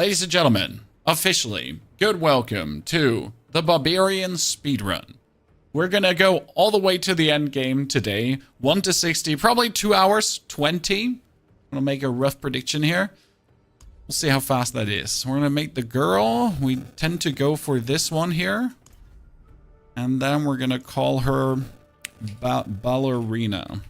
Ladies and gentlemen, officially, good welcome to the Barbarian Speedrun. We're gonna go all the way to the end game today. 1 to 60, probably 2 hours, 20. I'm gonna make a rough prediction here. We'll see how fast that is. We're gonna make the girl. We tend to go for this one here. And then we're gonna call her Ballerina.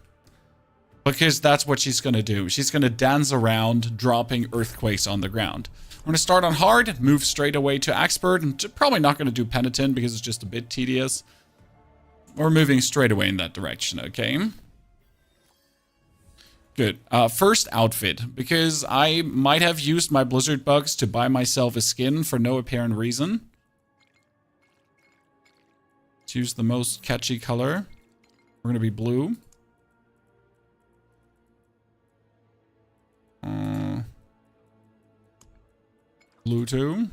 Because that's what she's gonna do. She's gonna dance around, dropping earthquakes on the ground. We're going to start on hard, move straight away to expert, and probably not going to do penitent because it's just a bit tedious. We're moving straight away in that direction, okay? Good. First outfit, because I might have used my blizzard bucks to buy myself a skin for no apparent reason. Let's use the most catchy color. We're going to be blue. Blue 2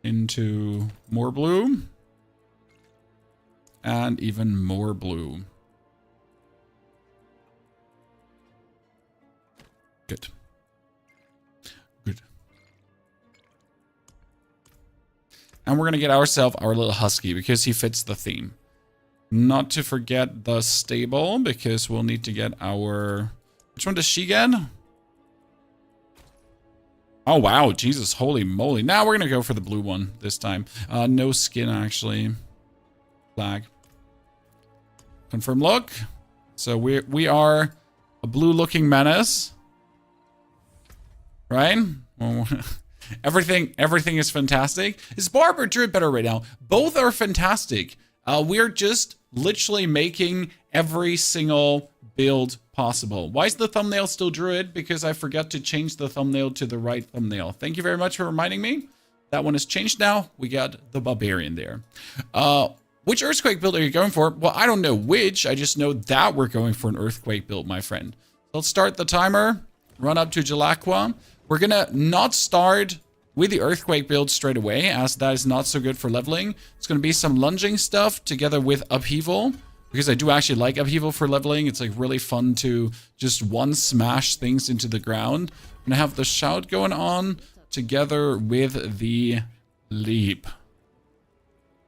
into more blue and even more blue. Good. Good. And we're going to get ourselves our little husky because he fits the theme. Not to forget the stable because we'll need to get our... Which one does she get? Oh, wow. Jesus, holy moly. Now we're going to go for the blue one this time. No skin, actually. Flag. Confirm look. So we are a blue-looking menace. Right? Well, everything is fantastic. Is Barb or Druid better right now? Both are fantastic. We're just literally making every single build possible. Why is the thumbnail still Druid? Because I forgot to change the thumbnail to the right thumbnail. Thank you very much for reminding me. That one is changed now. We got the Barbarian there. Which Earthquake build are you going for? Well, I don't know which. I just know that we're going for an Earthquake build, my friend. Let's start the timer. Run up to Jalaqua. We're gonna not start with the Earthquake build straight away, as that is not so good for leveling. It's gonna be some lunging stuff together with upheaval. Because I do actually like upheaval for leveling. It's like really fun to just one smash things into the ground. I'm gonna have the shout going on together with the leap.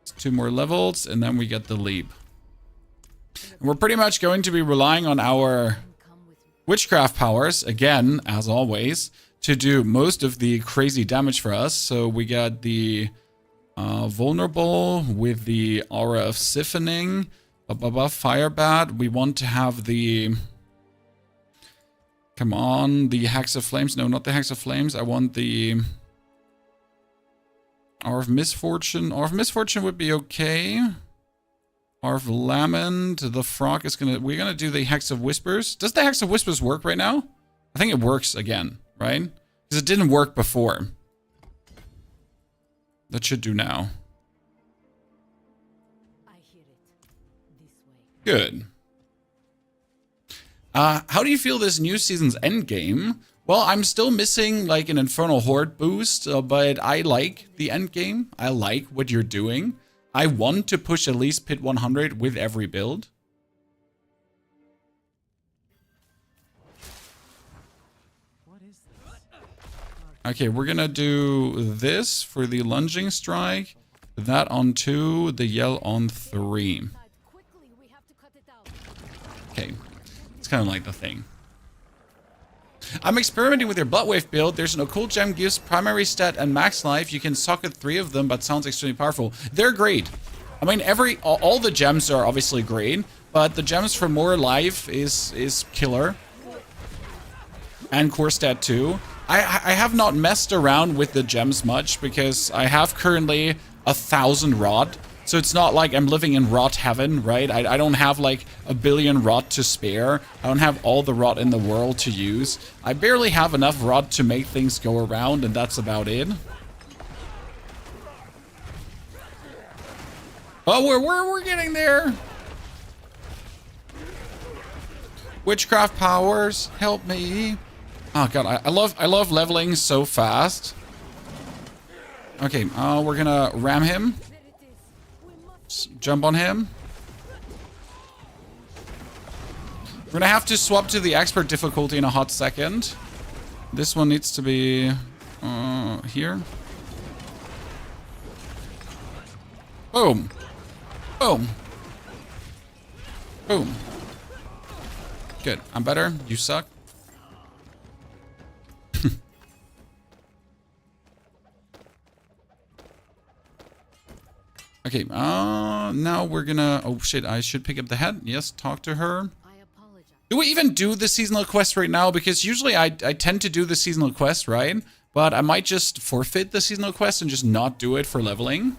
It's 2 more levels and then we get the leap. And we're pretty much going to be relying on our witchcraft powers, again, as always, to do most of the crazy damage for us. So we got the vulnerable with the aura of siphoning. Above Fire Bat, we want to have the... Come on, the Hex of Flames. No, not the Hex of Flames. I want the... Hour of Misfortune. Hour of Misfortune would be okay. Hour of Lament. The Frog is gonna... We're gonna do the Hex of Whispers. Does the Hex of Whispers work right now? I think it works again, right? Because it didn't work before. That should do now. Good. How do you feel this new season's endgame? Well, I'm still missing like an Infernal Horde boost, but I like the endgame. I like what you're doing. I want to push at least Pit 100 with every build. Okay, we're gonna do this for the lunging strike. That on 2, the yell on 3. Okay, it's kind of like the thing. I'm experimenting with your Bloodwave build. There's an occult gem gives primary stat and max life. You can socket 3 of them, but sounds extremely powerful. They're great. I mean, all the gems are obviously great, but the gems for more life is killer. And core stat 2. I have not messed around with the gems much because I have currently 1,000 rot. So it's not like I'm living in rot heaven, right? I don't have like 1 billion rot to spare. I don't have all the rot in the world to use. I barely have enough rot to make things go around, and that's about it. Oh, we're getting there. Witchcraft powers, help me. Oh god, I love leveling so fast. Okay, we're gonna ram him. Jump on him. We're gonna have to swap to the expert difficulty in a hot second. This one needs to be here. Boom. Boom. Boom. Good. I'm better. You suck. Okay, now we're gonna... Oh, shit, I should pick up the head. Yes, talk to her. Do we even do the seasonal quest right now? Because usually I tend to do the seasonal quest, right? But I might just forfeit the seasonal quest and just not do it for leveling.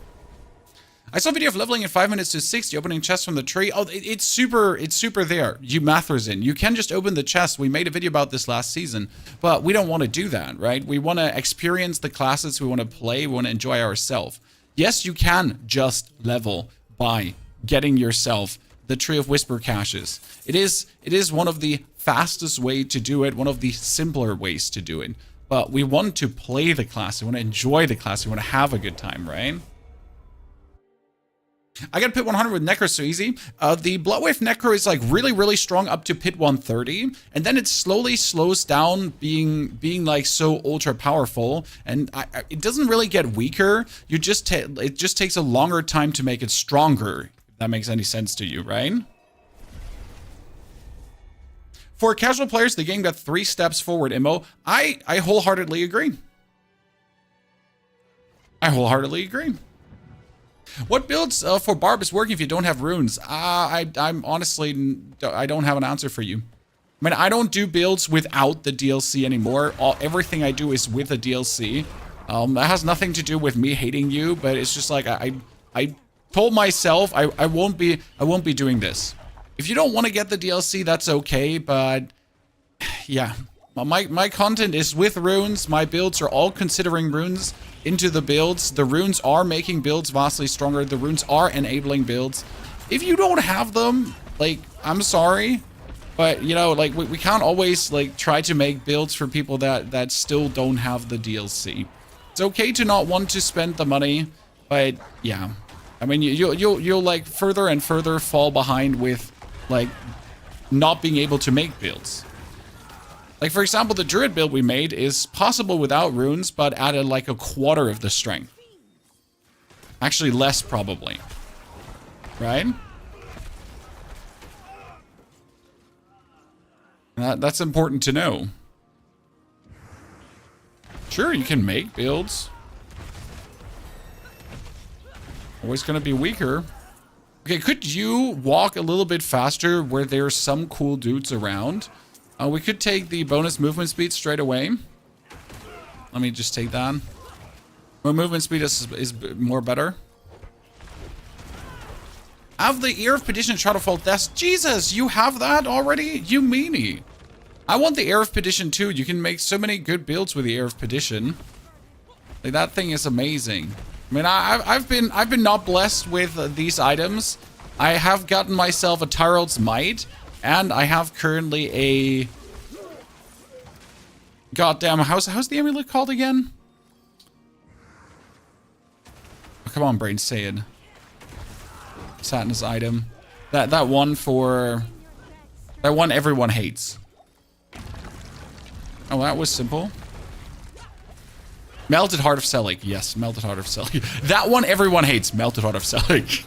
I saw a video of leveling in 5 minutes to 60, opening chests from the tree. Oh, it's super there. You Mathrazin. You can just open the chest. We made a video about this last season, but we don't want to do that, right? We want to experience the classes. We want to play. We want to enjoy ourselves. Yes, you can just level by getting yourself the Tree of Whisper caches. It is one of the fastest way to do it, one of the simpler ways to do it. But we want to play the class. We want to enjoy the class. We want to have a good time, right? I got pit 100 with Necro so easy. The Bloodwave Necro is like really strong up to pit 130, and then it slowly slows down being like so ultra powerful, and it doesn't really get weaker. It just takes a longer time to make it stronger. If that makes any sense to you, right? For casual players, the game got 3 steps forward, Immo. I wholeheartedly agree. I wholeheartedly agree. What builds for Barb is working if you don't have runes? I'm honestly, I don't have an answer for you. I mean, I don't do builds without the DLC anymore. Everything I do is with the DLC. That has nothing to do with me hating you, but it's just like I told myself I won't be doing this. If you don't want to get the DLC, that's okay, but yeah. My content is with runes. My builds are all considering runes into the builds. The runes are making builds vastly stronger. The runes are enabling builds. If you don't have them, like, I'm sorry, but you know, like we can't always like try to make builds for people that still don't have the DLC. It's okay to not want to spend the money, but yeah, I mean you'll like further and further fall behind with like not being able to make builds. Like, for example, the Druid build we made is possible without runes, but added like a quarter of the strength. Actually, less probably. Right? That's important to know. Sure, you can make builds. Always gonna be weaker. Okay, could you walk a little bit faster where there's some cool dudes around? We could take the bonus movement speed straight away. Let me just take that. My movement speed is more better. I have the Ear of Petition Shadowfall Death. Jesus, you have that already? You meanie. I want the Ear of Petition too. You can make so many good builds with the Ear of Petition. Like, that thing is amazing. I mean, I've been not blessed with these items. I have gotten myself a Tyrell's Might. And I have currently a... Goddamn, how's the amulet called again? Oh, come on, brain, say it. Saturn's item. That one for... That one everyone hates. Oh, that was simple. Melted Heart of Selig. Yes, Melted Heart of Selig. That one everyone hates. Melted Heart of Selig.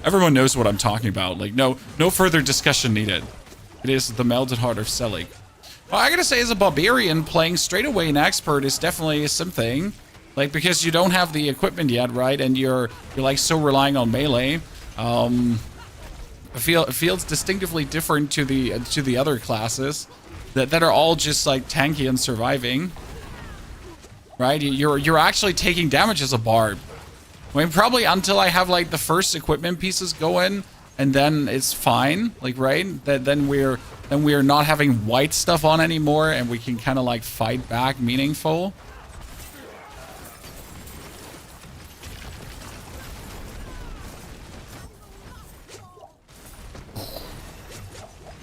Everyone knows what I'm talking about. Like, no further discussion needed. It is the Melted Heart of Selig. Well, I gotta say, as a barbarian, playing straight away an expert is definitely something. Like, because you don't have the equipment yet, right? And you're like so relying on melee. It feels distinctively different to the other classes that are all just like tanky and surviving. Right? You're actually taking damage as a bard. I mean, probably until I have like the first equipment pieces going, and then it's fine, like, right? Then we're not having white stuff on anymore, and we can kind of like fight back meaningful.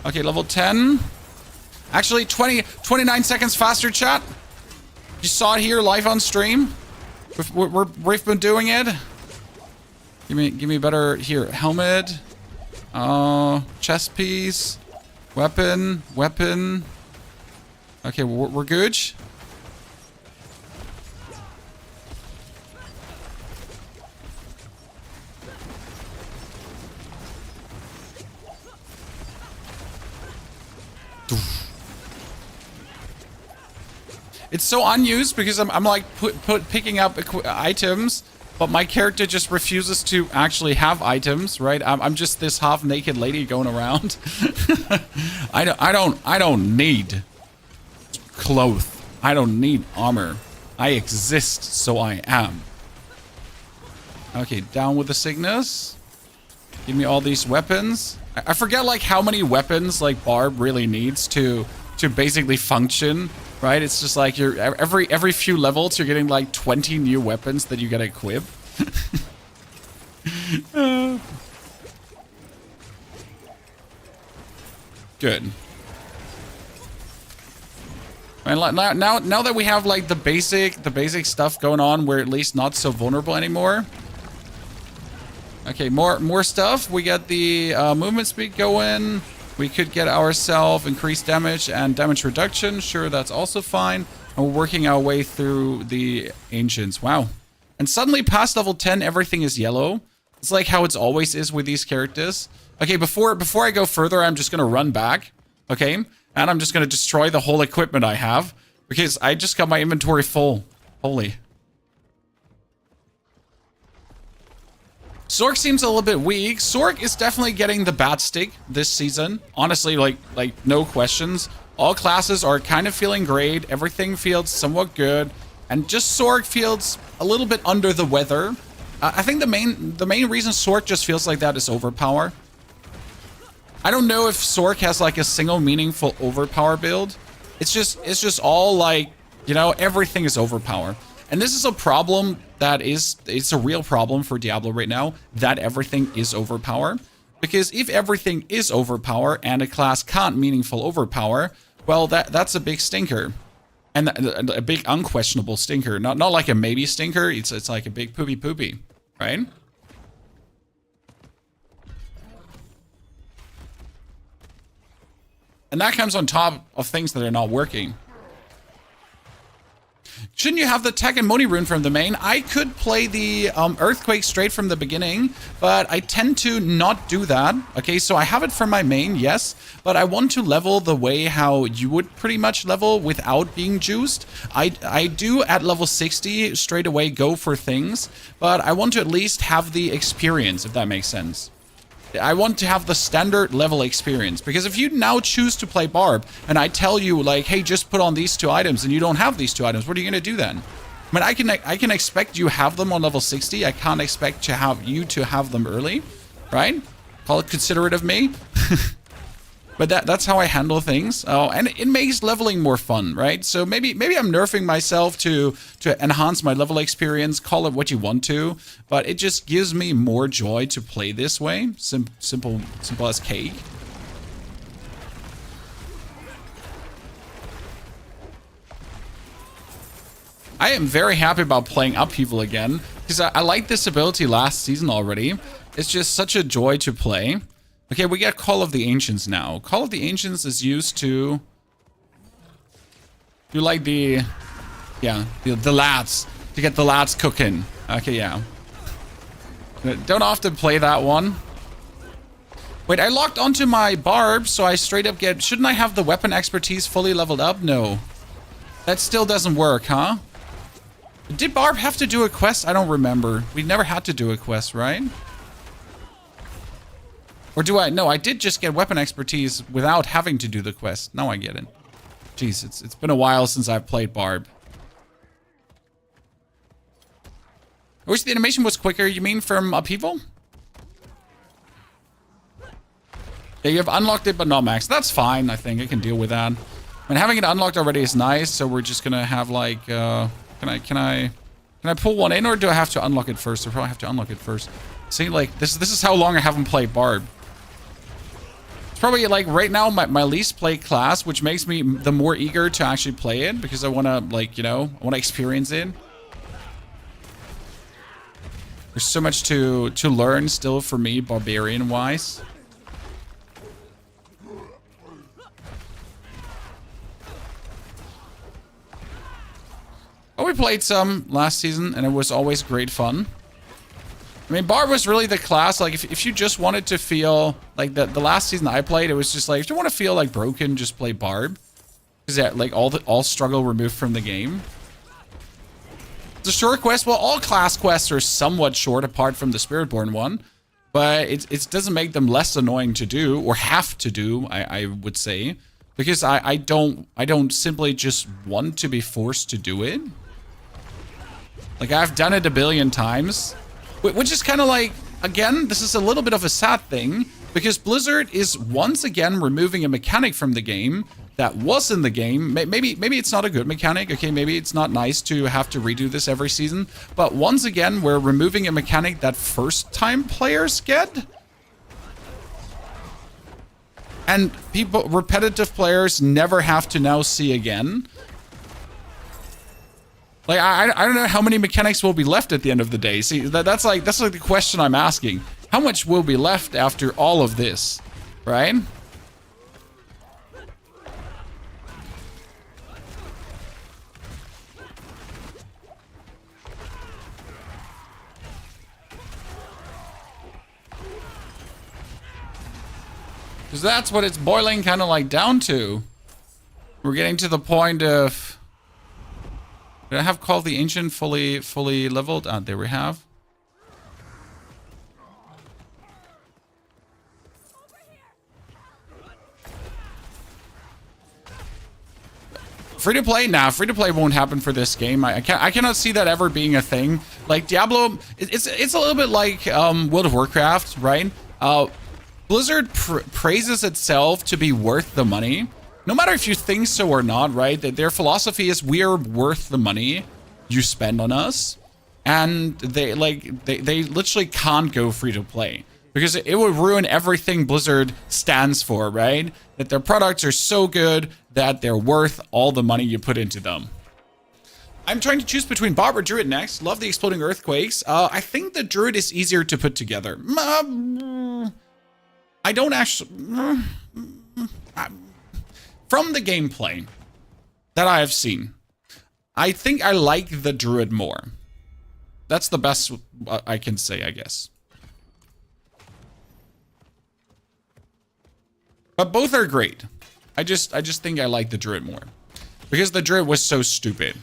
Okay, level 10. Actually, 29 seconds faster, chat. You saw it here live on stream. We've been doing it. Give me better here. Helmet. Chest piece. Weapon. Okay, we're good. It's so unused because I'm like picking up items, but my character just refuses to actually have items, right? I'm just this half-naked lady going around. I don't need clothes. I don't need armor. I exist, so I am. Okay, down with the Cygnus. Give me all these weapons. I forget like how many weapons like Barb really needs to basically function. Right, it's just like you're every few levels you're getting like 20 new weapons that you gotta equip. Good. And now that we have like the basic stuff going on, we're at least not so vulnerable anymore. Okay, more stuff. We got the movement speed going. We could get ourselves increased damage and damage reduction. Sure, that's also fine. And we're working our way through the ancients. Wow. And suddenly past level 10, everything is yellow. It's like how it always is with these characters. Okay, before I go further, I'm just going to run back. Okay? And I'm just going to destroy the whole equipment I have. Because I just got my inventory full. Holy. Sork seems a little bit weak. Sork is definitely getting the bad stick this season. Honestly, like no questions. All classes are kind of feeling great. Everything feels somewhat good. And just Sork feels a little bit under the weather. I think the main reason Sork just feels like that is overpower. I don't know if Sork has like a single meaningful overpower build. It's just all like, you know, everything is overpower. And this is a problem it's a real problem for Diablo right now, that everything is overpower. Because if everything is overpower and a class can't meaningful overpower, well, that's a big stinker. And a big unquestionable stinker. Not like a maybe stinker, it's like a big poopy, right? And that comes on top of things that are not working. Shouldn't you have the tech and Moni rune from the main? I could play the Earthquake straight from the beginning, but I tend to not do that. Okay, so I have it from my main, yes, but I want to level the way how you would pretty much level without being juiced. I do at level 60 straight away go for things, but I want to at least have the experience, if that makes sense. I want to have the standard level experience, because if you now choose to play Barb and I tell you like, hey, just put on these 2 items and you don't have these 2 items, what are you going to do then? I mean, I can expect you have them on level 60. I can't expect to have you to have them early, right? Call it considerate of me. But that's how I handle things. Oh, and it makes leveling more fun, right? So maybe I'm nerfing myself to enhance my level experience. Call it what you want to, but it just gives me more joy to play this way. Simple as cake. I am very happy about playing Upheaval again, because I liked this ability last season already. It's just such a joy to play. Okay, we got Call of the Ancients now. Call of the Ancients is used to do like the lads, to get the lads cooking. Okay, yeah. Don't often play that one. Wait, I locked onto my Barb, so I straight up get... Shouldn't I have the weapon expertise fully leveled up? No. That still doesn't work, huh? Did Barb have to do a quest? I don't remember. We never had to do a quest, right? Or do I? No, I did just get weapon expertise without having to do the quest. Now I get it. Jeez, it's been a while since I've played Barb. I wish the animation was quicker. You mean from Upheaval? Yeah, you have unlocked it, but not maxed. That's fine, I think. I can deal with that. I mean, having it unlocked already is nice, so we're just gonna have like, can I pull one in, or do I have to unlock it first? I probably have to unlock it first. See, like, this is how long I haven't played Barb. It's probably, like, right now, my least played class, which makes me the more eager to actually play it, because I want to, like, you know, I want to experience it. There's so much to learn still for me, barbarian-wise. we played some last season, and it was always great fun. I mean, Barb was really the class, like, if you just wanted to feel, like, the last season I played, it was just like, if you want to feel, like, broken, just play Barb. Because, yeah, like, all struggle removed from the game. The short quest, well, all class quests are somewhat short, apart from the Spiritborn one. But it doesn't make them less annoying to do, or have to do, I would say. Because I don't simply just want to be forced to do it. Like, I've done it a billion times. Which is kind of like, again, this is a little bit of a sad thing, because Blizzard is once again removing a mechanic from the game that was in the game. Maybe it's not a good mechanic. Okay, maybe it's not nice to have to redo this every season. But once again, we're removing a mechanic that first-time players get. And repetitive players never have to now see again. Like, I don't know how many mechanics will be left at the end of the day. See, that's like the question I'm asking. How much will be left after all of this, right? Because that's what it's boiling kind of like down to. We're getting to the point of... Did I have called the Ancient fully leveled? Ah, there we have. Free to play? Nah, free to play won't happen for this game. I cannot see that ever being a thing. Like Diablo, it's a little bit like World of Warcraft, right? Blizzard praises itself to be worth the money. No matter if you think so or not, right? That their philosophy is we are worth the money you spend on us. And they literally can't go free to play. Because it would ruin everything Blizzard stands for, right? That their products are so good that they're worth all the money you put into them. I'm trying to choose between Barb or Druid next. Love the exploding earthquakes. I think the Druid is easier to put together. I don't actually... From the gameplay that I have seen, I think I like the Druid more. That's the best I can say, I guess. But both are great. I just think I like the Druid more. Because the Druid was so stupid.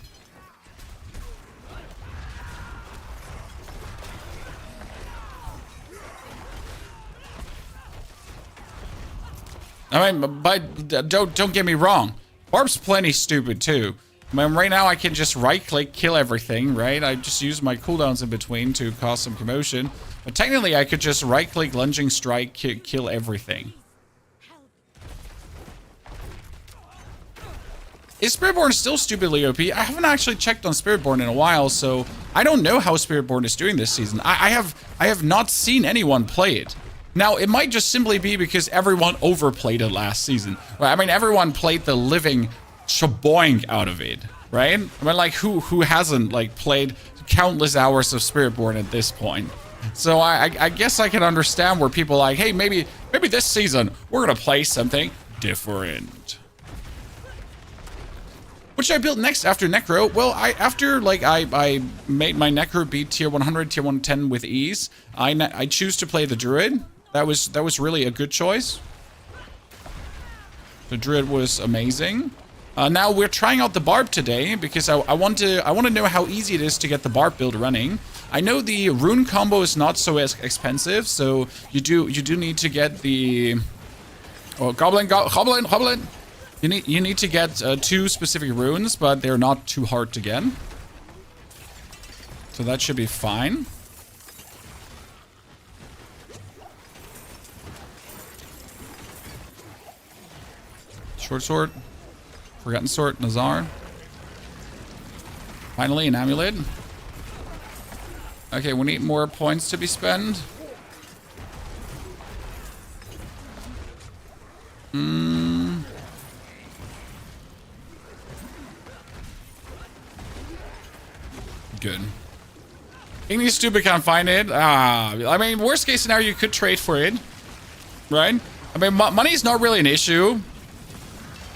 I mean, but don't get me wrong. Barb's plenty stupid too. I mean, right now I can just right-click, kill everything, right? I just use my cooldowns in between to cause some commotion. But technically, I could just right-click, lunging strike, kill everything. Is Spiritborn still stupidly OP? I haven't actually checked on Spiritborn in a while, so I don't know how Spiritborn is doing this season. I have not seen anyone play it. Now, it might just simply be because everyone overplayed it last season. Right? I mean, everyone played the living shaboing out of it, right? I mean, like, who hasn't, like, played countless hours of Spiritborn at this point? So I guess I can understand where people are like, hey, maybe this season we're gonna play something different. What should I build next after Necro? Well, after I made my Necro beat tier 100, tier 110 with ease, I choose to play the Druid. That was really a good choice. The Druid was amazing. Now we're trying out the Barb today because I want to know how easy it is to get the Barb build running. I know the rune combo is not so expensive, so you do need to get the goblin. You need to get 2 specific runes, but they're not too hard to get. So that should be fine. Short sword. Forgotten sword. Nazar. Finally, an amulet. Okay, we need more points to be spent. Good. Igni stupid can't find it. I mean, worst case scenario, you could trade for it, right? I mean, money is not really an issue.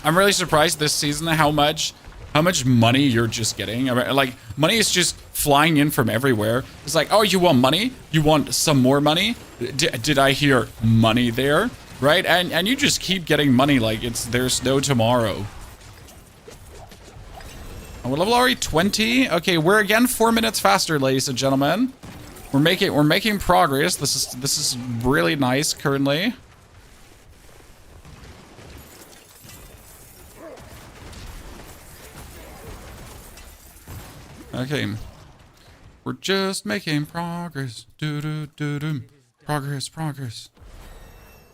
I'm really surprised this season how much how much money you're just getting. I mean, like, money is just flying in from everywhere. It's like, oh, you want money? You want some more money? Did I hear money there? Right? And you just keep getting money like there's no tomorrow. And we're level already 20. Okay, we're again 4 minutes faster, ladies and gentlemen. We're making progress. This is really nice currently. Okay. We're just making progress. Progress.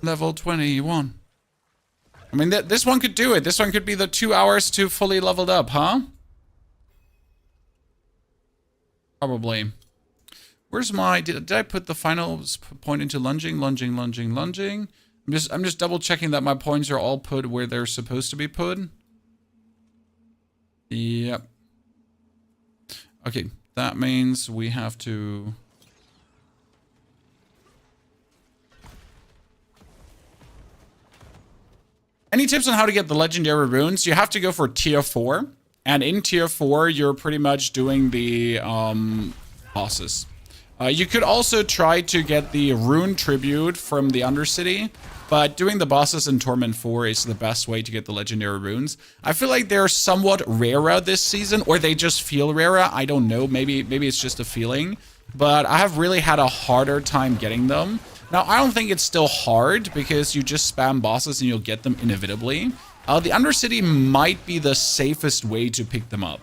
Level 21. I mean, this one could do it. This one could be the 2 hours to fully leveled up, huh? Probably. Where's my... Did I put the final point into lunging? Lunging. I'm just double checking that my points are all put where they're supposed to be put. Yep. Okay, that means we have to... Any tips on how to get the legendary runes? You have to go for tier 4. And in tier 4, you're pretty much doing the bosses. You could also try to get the rune tribute from the Undercity. But doing the bosses in Torment 4 is the best way to get the legendary runes. I feel like they're somewhat rarer this season, or they just feel rarer. I don't know. Maybe it's just a feeling. But I have really had a harder time getting them. Now, I don't think it's still hard because you just spam bosses and you'll get them inevitably. The Undercity might be the safest way to pick them up,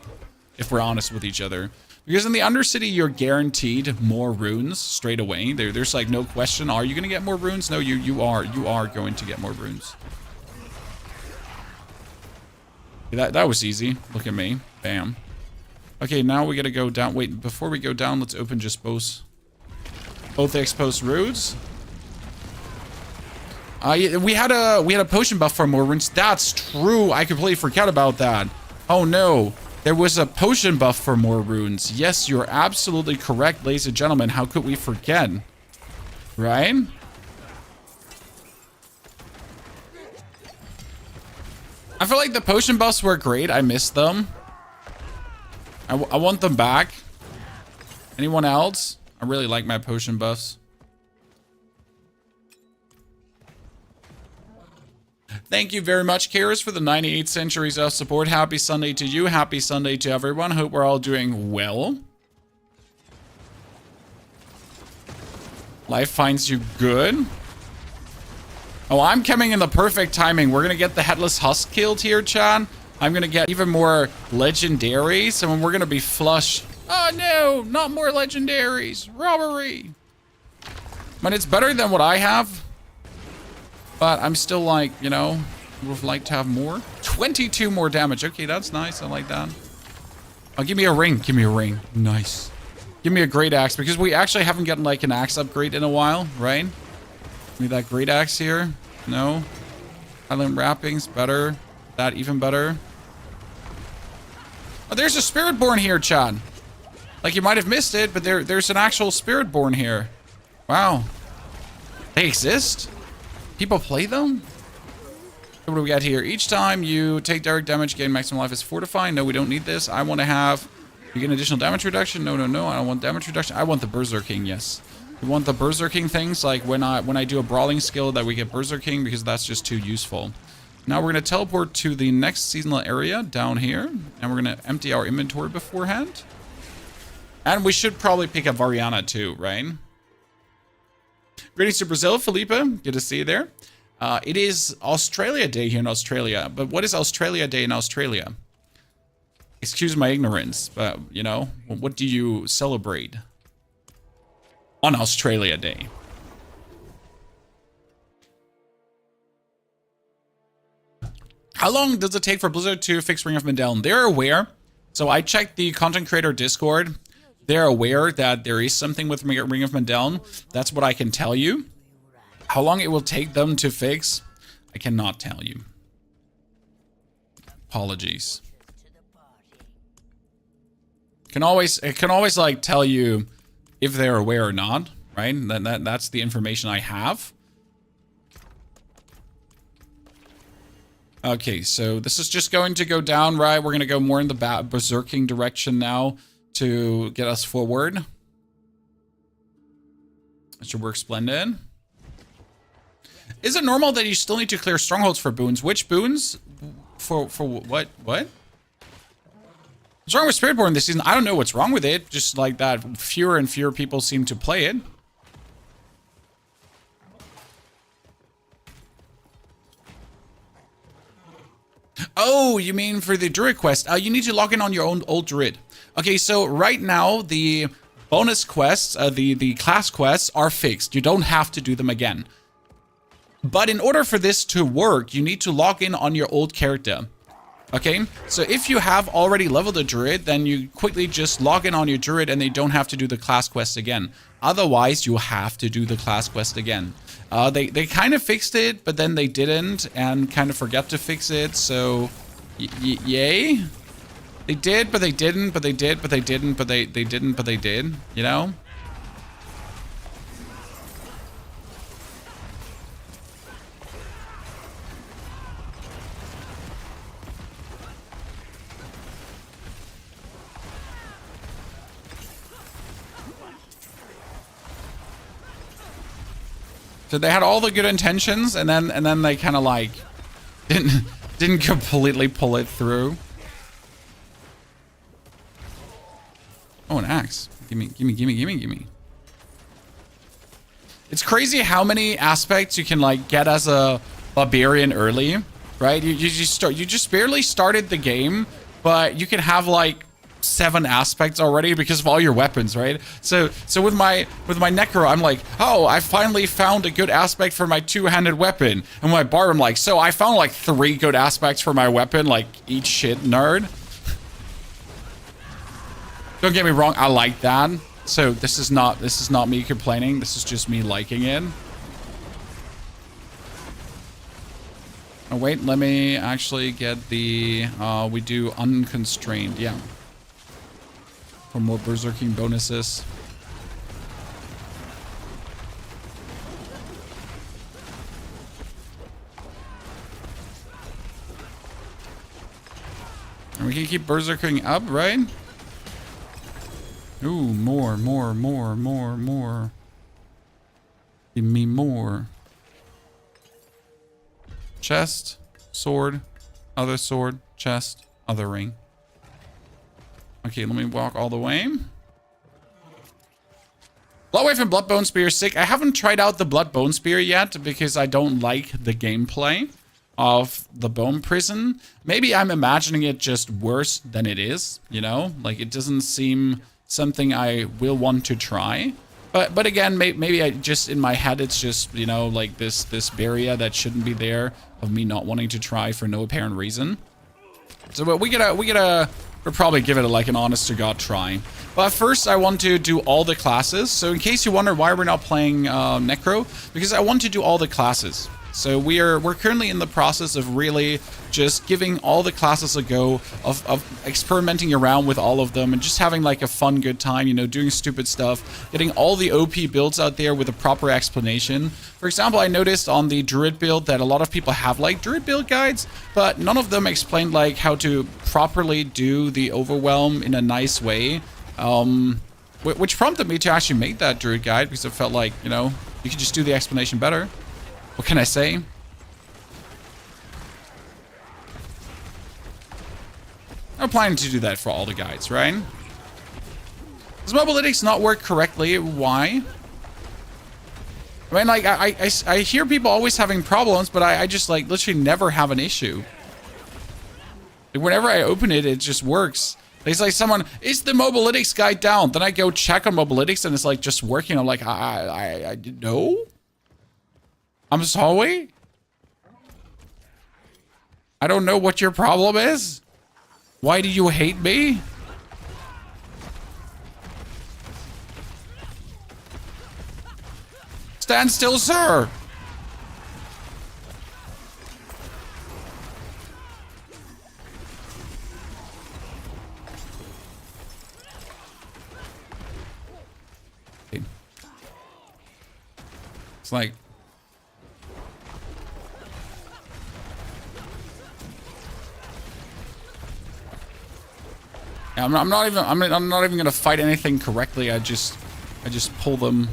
if we're honest with each other. Because in the Undercity, you're guaranteed more runes straight away. There's like no question. Are you going to get more runes? No, you are going to get more runes. That was easy. Look at me. Bam. Okay, now we got to go down. Wait, before we go down, let's open just both the exposed roads. We had a potion buff for more runes. That's true. I completely forgot about that. Oh no. There was a potion buff for more runes. Yes, you're absolutely correct, ladies and gentlemen. How could we forget? Right? I feel like the potion buffs were great. I missed them. I want them back. Anyone else? I really like my potion buffs. Thank you very much, Karis, for the 98 centuries of support. Happy Sunday to you. Happy Sunday to everyone. Hope we're all doing well. Life finds you good. Oh, I'm coming in the perfect timing. We're going to get the Headless Husk killed here, Chan. I'm going to get even more legendaries, and we're going to be flush. Oh, no, not more legendaries. Robbery. I mean, it's better than what I have. But I'm still like, you know, would like to have more. 22 more damage. Okay, that's nice. I like that. Oh, give me a ring. Give me a ring. Nice. Give me a great axe, because we actually haven't gotten like an axe upgrade in a while, right? Give me that great axe here. No. Island wrappings. Better. That even better. Oh, there's a spirit born here, Chad. Like, you might have missed it, but there's an actual spirit born here. Wow. They exist? People play them? So what do we got here? Each time you take direct damage, gain maximum life is fortifying. No, we don't need this. I want to have... You get an additional damage reduction? No. I don't want damage reduction. I want the Berserking, yes. We want the Berserking things, like when I do a brawling skill that we get Berserking, because that's just too useful. Now we're going to teleport to the next seasonal area down here. And we're going to empty our inventory beforehand. And we should probably pick up Variana too, right? Greetings to Brazil, Felipe. Good to see you there. It is Australia Day here in Australia. But what is Australia Day in Australia? Excuse my ignorance, but, you know, what do you celebrate on Australia Day? How long does it take for Blizzard to fix Ring of Medan? They're aware. So I checked the content creator Discord. They're aware that there is something with Ring of Medan. That's what I can tell you. How long it will take them to fix, I cannot tell you. Apologies. It can always like tell you if they're aware or not, right? That's the information I have. Okay, so this is just going to go down, right? We're going to go more in the berserking direction now to get us forward. That should work splendid. Is it normal that you still need to clear strongholds for boons? Which boons? For what? What? What's wrong with Spiritborn this season? I don't know what's wrong with it. Just like that, fewer and fewer people seem to play it. Oh, you mean for the Druid quest? You need to log in on your own old Druid. Okay, so right now, the bonus quests, the class quests are fixed. You don't have to do them again. But in order for this to work, you need to log in on your old character. Okay, so if you have already leveled a Druid, then you quickly just log in on your Druid and they don't have to do the class quest again. Otherwise, you have to do the class quest again. They kind of fixed it, but then they didn't and kind of forgot to fix it, so yay. They did, but they didn't, but they did, but they didn't, but they didn't, but they did, you know? So they had all the good intentions, and then they kind of like didn't completely pull it through. Oh, an axe! Gimme! It's crazy how many aspects you can like get as a barbarian early, right? You just barely started the game, but you can have like 7 aspects already because of all your weapons, right? So with my Necro, I'm like, oh, I finally found a good aspect for my 2-handed weapon. And my Barb, I'm like, so I found like 3 good aspects for my weapon, like eat shit, nerd. Don't get me wrong, I like that. So this is not me complaining. This is just me liking it. Oh wait, let me actually get the we do unconstrained, yeah. For more berserking bonuses. And we can keep berserking up, right? Ooh, more. Give me more. Chest, sword, other sword, chest, other ring. Okay, let me walk all the way. Bloodwave and Bloodbone Spear is sick. I haven't tried out the Bloodbone Spear yet because I don't like the gameplay of the Bone Prison. Maybe I'm imagining it just worse than it is, you know? Like, it doesn't seem something I will want to try. But again, maybe I just, in my head, it's just, you know, like this barrier that shouldn't be there of me not wanting to try for no apparent reason. So, but we'll probably give it like an honest to God try. But first I want to do all the classes. So in case you wonder why we're not playing Necro, because I want to do all the classes. So we're currently in the process of really just giving all the classes a go, of experimenting around with all of them and just having like a fun, good time, you know, doing stupid stuff, getting all the OP builds out there with a proper explanation. For example, I noticed on the Druid build that a lot of people have like Druid build guides, but none of them explained like how to properly do the overwhelm in a nice way. Which prompted me to actually make that Druid guide because it felt like, you know, you could just do the explanation better. What can I say? I'm planning to do that for all the guides, right? Does Mobalytics not work correctly? Why? I mean, like, I hear people always having problems, but I just, like, literally never have an issue. Like, whenever I open it, it just works. It's like someone, is the Mobalytics guide down? Then I go check on Mobalytics and it's, like, just working. I'm like, I no? I'm sorry? I don't know what your problem is. Why do you hate me? Stand still, sir. It's like, I'm not even. I'm not even gonna fight anything correctly. I just pull them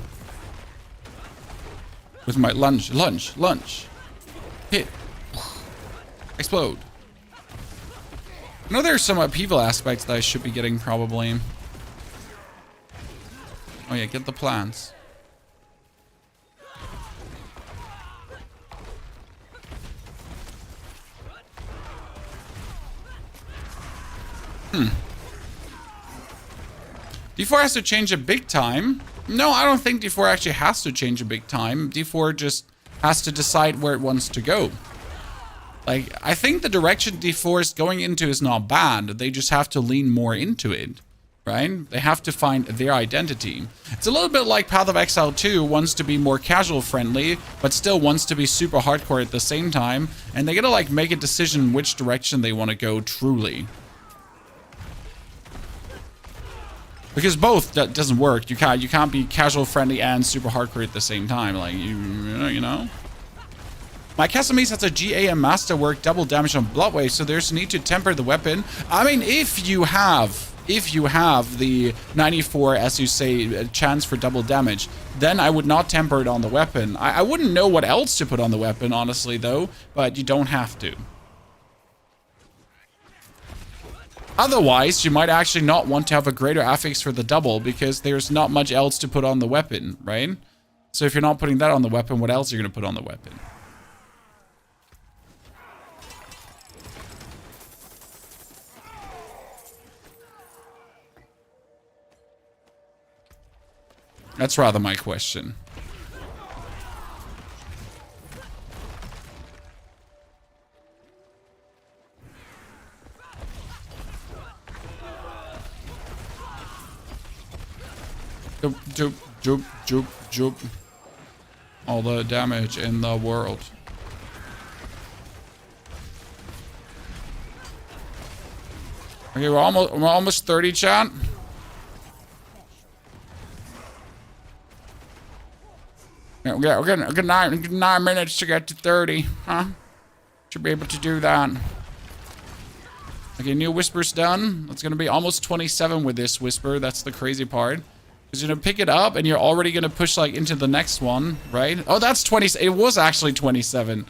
with my lunge, hit, explode. I know there's some upheaval aspects that I should be getting probably. Oh yeah, get the plants. D4 has to change a big time. No, I don't think D4 actually has to change a big time. D4 just has to decide where it wants to go. Like, I think the direction D4 is going into is not bad. They just have to lean more into it, right? They have to find their identity. It's a little bit like Path of Exile 2 wants to be more casual friendly, but still wants to be super hardcore at the same time. And they gotta like make a decision which direction they want to go truly. Because both that doesn't work. You can't be casual friendly and super hardcore at the same time. Like you know. My Casamese has a GA and Masterwork double damage on Bloodwave, so there's a need to temper the weapon. I mean, if you have the 94, as you say, chance for double damage, then I would not temper it on the weapon. I wouldn't know what else to put on the weapon, honestly, though, but you don't have to. Otherwise, you might actually not want to have a greater affix for the double because there's not much else to put on the weapon, right? So if you're not putting that on the weapon, what else are you going to put on the weapon? That's rather my question. Joop, joop, joop, joop, joop. All the damage in the world. Okay, we're almost 30, chat. Yeah, we're getting 9 minutes to get to 30, huh? Should be able to do that. Okay, new whisper's done. It's gonna be almost 27 with this whisper. That's the crazy part. Because you're gonna pick it up and you're already gonna push like into the next one, right? Oh, that's 20. It was actually 27.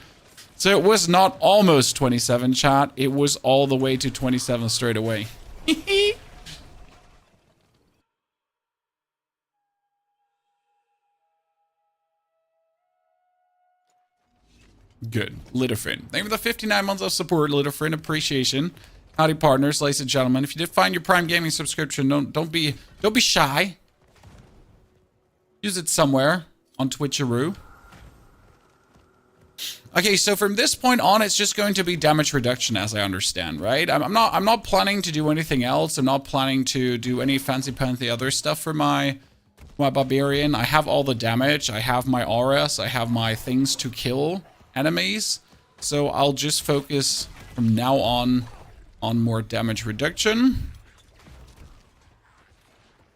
So it was not almost 27, chat. It was all the way to 27 straight away. Good. Litterfin. Thank you for the 59 months of support, Litterfin. Appreciation. Howdy, partners, ladies and gentlemen. If you did find your Prime Gaming subscription, don't be shy. Use it somewhere on Twitcheroo. Okay, so from this point on, it's just going to be damage reduction, as I understand, right? I'm not planning to do anything else. I'm not planning to do any fancy other stuff for my barbarian. I have all the damage. I have my auras. I have my things to kill enemies. So I'll just focus from now on more damage reduction.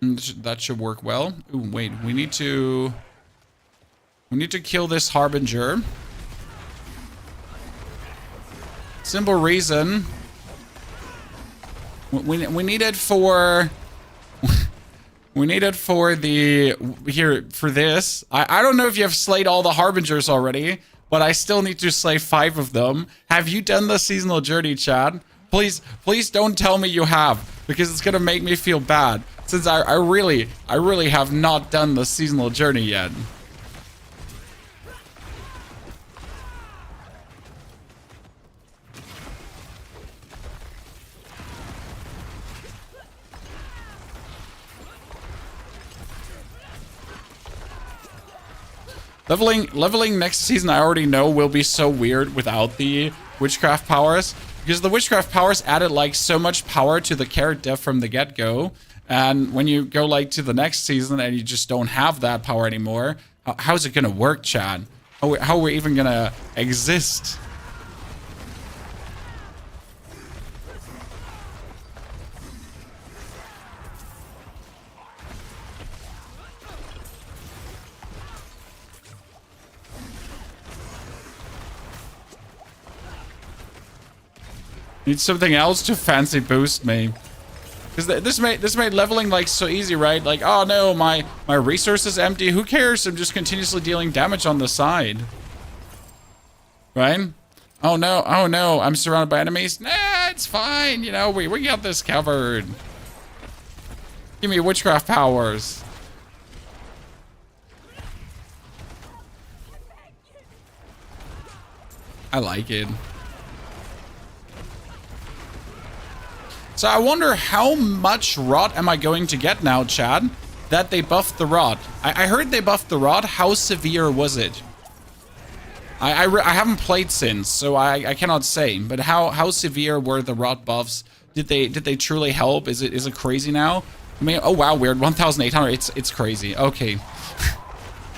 And that should work well. Ooh, wait, we need to kill this Harbinger. Simple reason. We need it for we need it for the for this. I don't know if you have slayed all the Harbingers already, but I still need to slay 5 of them. Have you done the seasonal journey, Chad? Please don't tell me you have, because it's gonna make me feel bad, since I really have not done the seasonal journey yet. Leveling next season, I already know, will be so weird without the witchcraft powers, because the witchcraft powers added like so much power to the character from the get-go, and when you go like to the next season and you just don't have that power anymore, how's it gonna work, Chad? How are we even gonna exist? Need something else to fancy boost me. Because this made leveling like so easy, right? Like, oh no, my resource is empty. Who cares? I'm just continuously dealing damage on the side. Right? Oh no, I'm surrounded by enemies. Nah, it's fine. You know, we got this covered. Give me witchcraft powers. I like it. So I wonder how much rot am I going to get now, Chad, that they buffed the rot. I heard they buffed the rot. How severe was it? I haven't played since, so I cannot say. But how severe were the rot buffs? Did they truly help? Is it crazy now? I mean, oh wow, weird. 1,800. It's crazy. Okay.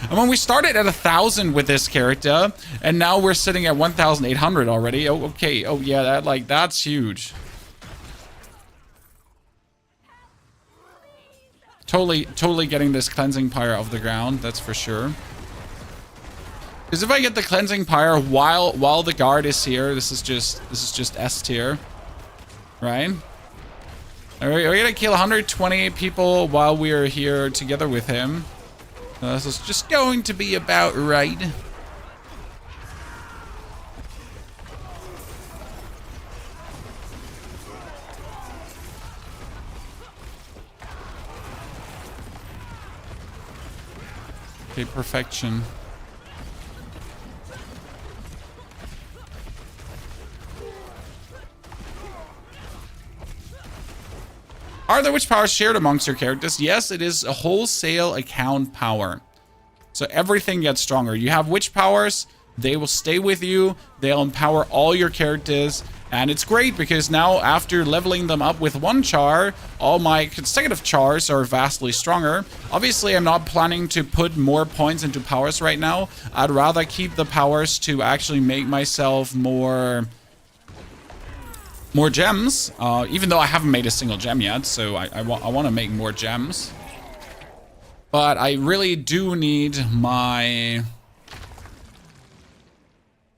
I mean, we started at 1,000 with this character, and now we're sitting at 1,800 already. Oh, okay. Oh yeah, that's huge. Totally getting this cleansing pyre off the ground. That's for sure. Because if I get the cleansing pyre while the guard is here, this is just S tier, right? We're gonna kill 128 people while we are here together with him. This is just going to be about right. Okay, perfection. Are the witch powers shared amongst your characters? Yes, it is a wholesale account power. So everything gets stronger. You have witch powers, they will stay with you, they'll empower all your characters, and it's great because now after leveling them up with one char, all my consecutive chars are vastly stronger. Obviously, I'm not planning to put more points into powers right now. I'd rather keep the powers to actually make myself more gems, even though I haven't made a single gem yet, so I want to make more gems. But I really do need my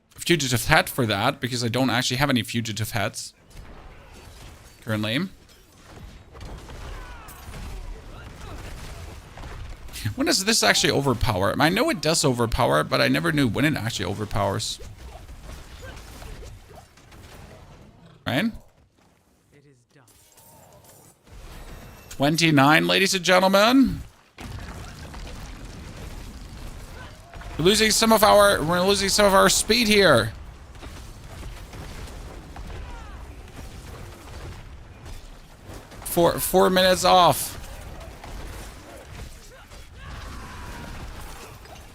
fugitive head for that, because I don't actually have any fugitive heads currently. When does this actually overpower? I know it does overpower, but I never knew when it actually overpowers. Right? 29, ladies and gentlemen. We're losing some of our speed here. Four minutes off.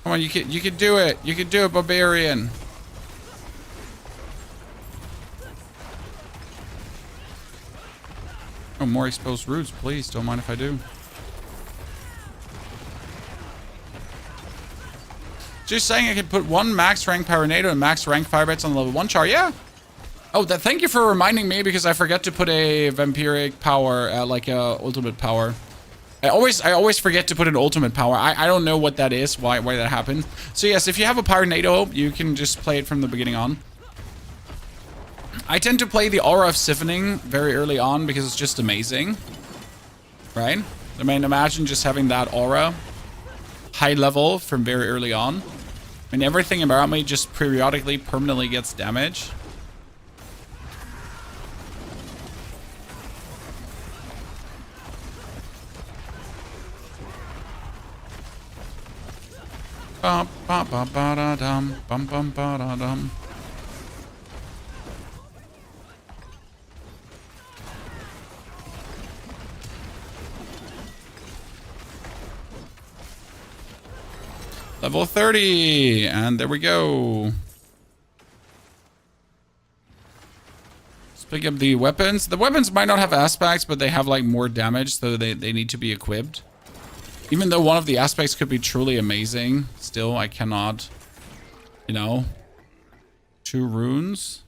Come on, you can do it. You can do it, Barbarian. Oh, more exposed roots, please. Don't mind if I do. Just saying I could put one max rank Pyronado and max rank Firebats on level 1 char. Yeah. Oh, thank you for reminding me, because I forget to put a vampiric power, like a ultimate power. I always forget to put an ultimate power. I don't know what that is, why that happens. So yes, if you have a Pyronado, you can just play it from the beginning on. I tend to play the Aura of Siphoning very early on because it's just amazing. Right? I mean, imagine just having that aura high level from very early on. I mean, everything about me just periodically, permanently gets damage. Bum bum bum ba da dum bum bum ba da dum. Level 30, and there we go. Let's pick up the weapons. The weapons might not have aspects, but they have like more damage, so they need to be equipped. Even though one of the aspects could be truly amazing, still I cannot, you know. 2 runes.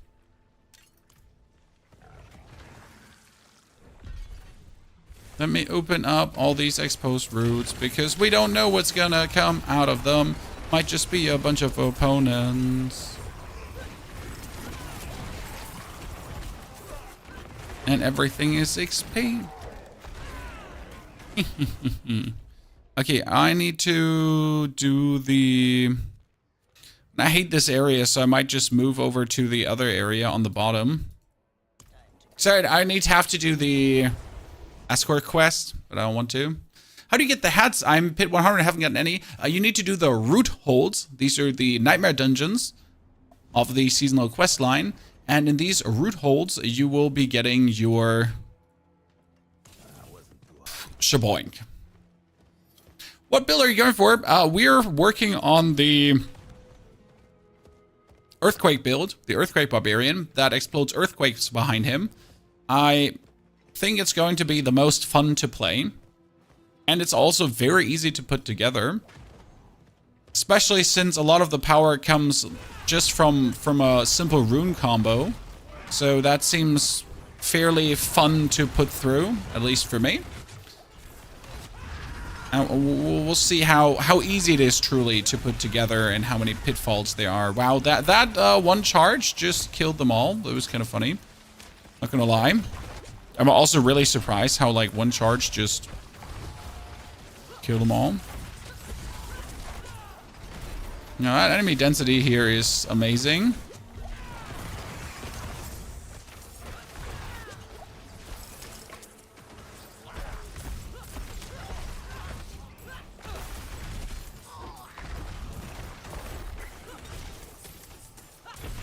Let me open up all these exposed roots, because we don't know what's gonna come out of them. Might just be a bunch of opponents. And everything is XP. Okay, I need to do the... I hate this area, so I might just move over to the other area on the bottom. Sorry, I have to do the escort quest, but I don't want to. How do you get the hats? I'm Pit 100, I haven't gotten any. You need to do the root holds. These are the nightmare dungeons of the seasonal quest line. And in these root holds, you will be getting your shaboink. What build are you going for? We're working on the Earthquake build, the Earthquake Barbarian, that explodes earthquakes behind him. I think it's going to be the most fun to play. And it's also very easy to put together. Especially since a lot of the power comes just from a simple rune combo. So that seems fairly fun to put through, at least for me. We'll see how easy it is truly to put together and how many pitfalls there are. Wow, that one charge just killed them all. It was kind of funny. Not gonna lie. I'm also really surprised how like one charge just killed them all. You know, that enemy density here is amazing.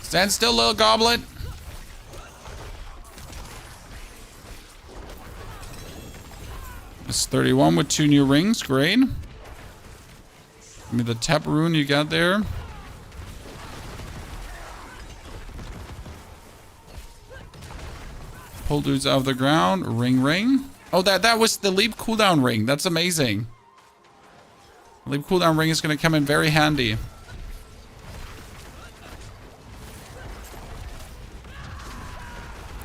Stand still, little goblet. It's 31 with 2 new rings. Great. Give me the tap rune you got there. Pull dudes out of the ground. Ring. Oh, that was the leap cooldown ring. That's amazing. The leap cooldown ring is going to come in very handy.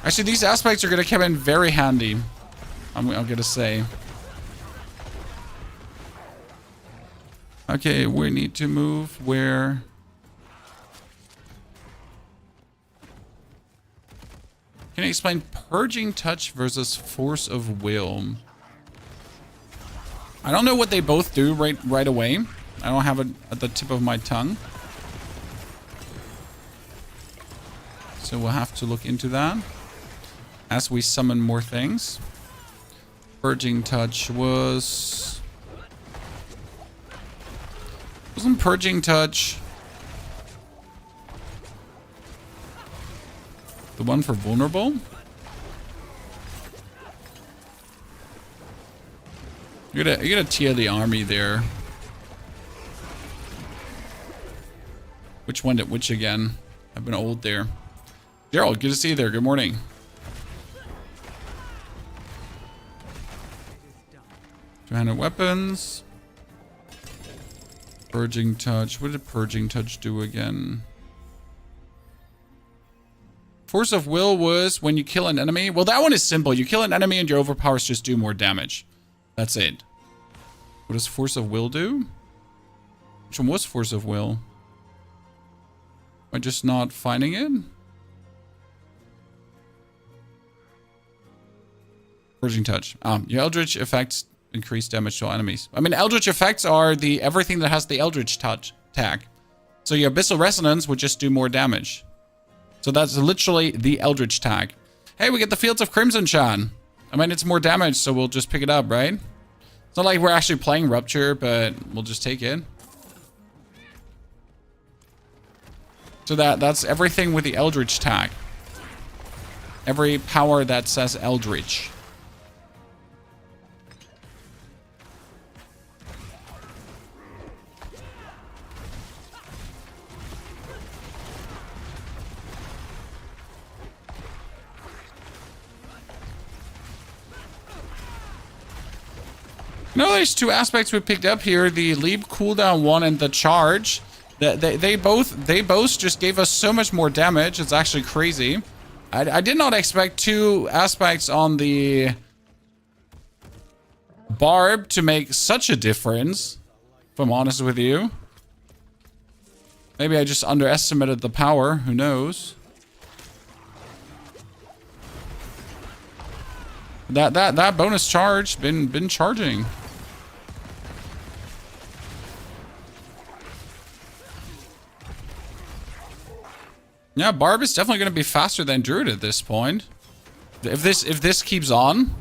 Actually, these aspects are going to come in very handy. I'm going to say. Okay, we need to move where... Can you explain Purging Touch versus Force of Will? I don't know what they both do right away. I don't have it at the tip of my tongue. So we'll have to look into that as we summon more things. Purging Touch was... Wasn't Purging Touch the one for vulnerable? You gotta tier the army there. Which one did which again? I've been old there. Gerald, good to see you there. Good morning. Two-handed weapons. Purging Touch. What did Purging Touch do again? Force of Will was when you kill an enemy. Well, that one is simple. You kill an enemy and your overpowers just do more damage. That's it. What does Force of Will do? Which one was Force of Will? Am I just not finding it? Purging Touch. Your Eldritch effects increase damage to all enemies. I mean, Eldritch effects are the everything that has the Eldritch touch tag. So your Abyssal Resonance would just do more damage. So that's literally the Eldritch tag. Hey, we get the Fields of Crimson Shan. I mean, it's more damage, so we'll just pick it up, right? It's not like we're actually playing Rupture, but we'll just take it. So that's everything with the Eldritch tag. Every power that says Eldritch. No, there's two aspects we picked up here: the leap cooldown one and the charge. They both just gave us so much more damage. It's actually crazy. I did not expect two aspects on the barb to make such a difference, if I'm honest with you. Maybe I just underestimated the power. Who knows? That bonus charge been charging. Yeah, Barb is definitely going to be faster than Druid at this point. If this keeps on.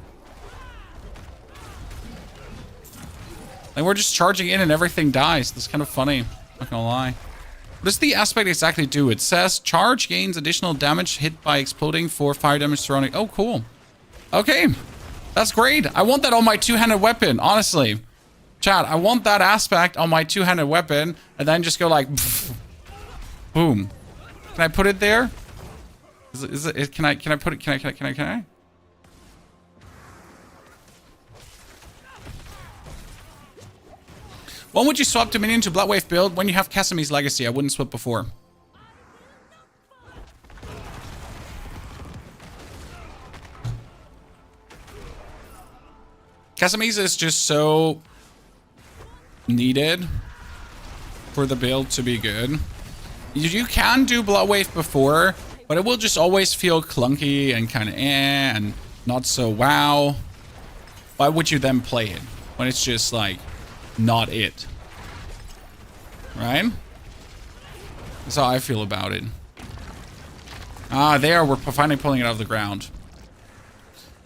Like, we're just charging in and everything dies. That's kind of funny. Not gonna lie. What does the aspect exactly do? It says charge gains additional damage hit by exploding for fire damage surrounding. Oh, cool. Okay. That's great. I want that on my two-handed weapon, honestly. Chat, I want that aspect on my two-handed weapon and then just go like boom. Can I put it there? Can I put it? Can I? When would you swap Dominion to Bloodwave build? When you have Casimi's Legacy. I wouldn't swap before. Casimi's is just so needed for the build to be good. You can do Bloodwave before, but it will just always feel clunky and kind of and not so wow. Why would you then play it when it's just like not it? Right? That's how I feel about it. Ah, there, we're finally pulling it out of the ground.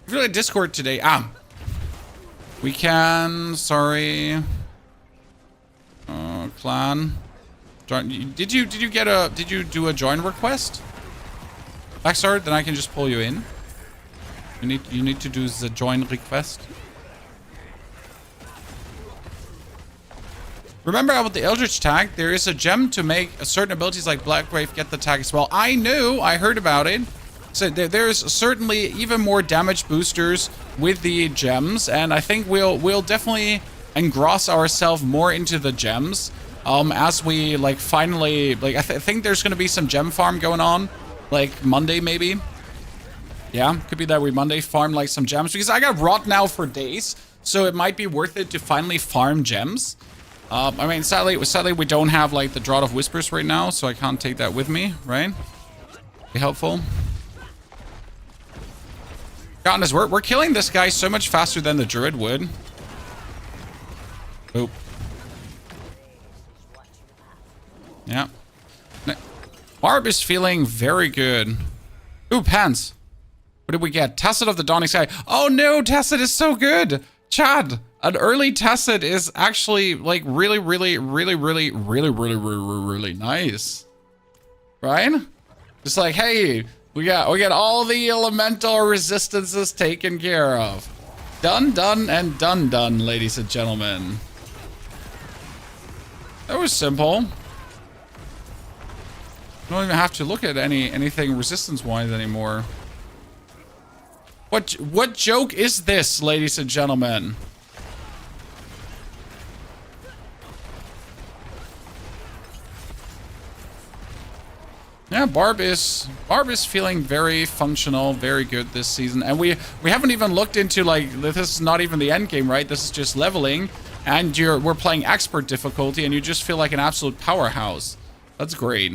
If you're at Discord today, we can, sorry. Clan. Did you do a join request? Backstart, then I can just pull you in. You need to do the join request. Remember about the Eldritch tag, there is a gem to make certain abilities like Blackgrave get the tag as well. I knew, I heard about it. So there's certainly even more damage boosters with the gems, and I think we'll definitely engross ourselves more into the gems as we like finally like I think there's gonna be some gem farm going on like Monday maybe. Yeah, could be that we Monday farm like some gems because I got rot now for days, so it might be worth it to finally farm gems. I mean, sadly we don't have like the Draught of Whispers right now, so I can't take that with me, right? Be helpful. Goodness, we're killing this guy so much faster than the Druid would. Oop. Yeah. Barb is feeling very good. Ooh, pants. What did we get? Tacit of the Dawning Sky. Oh no, Tacit is so good. Chad, an early Tacit is actually like really nice. Right? Just like, hey, we got all the elemental resistances taken care of. Done, and done, ladies and gentlemen. That was simple. Don't even have to look at anything resistance-wise anymore. What joke is this, ladies and gentlemen? Yeah, Barb is feeling very functional, very good this season, and we haven't even looked into like this is not even the end game, right? This is just leveling, and we're playing expert difficulty, and you just feel like an absolute powerhouse. That's great.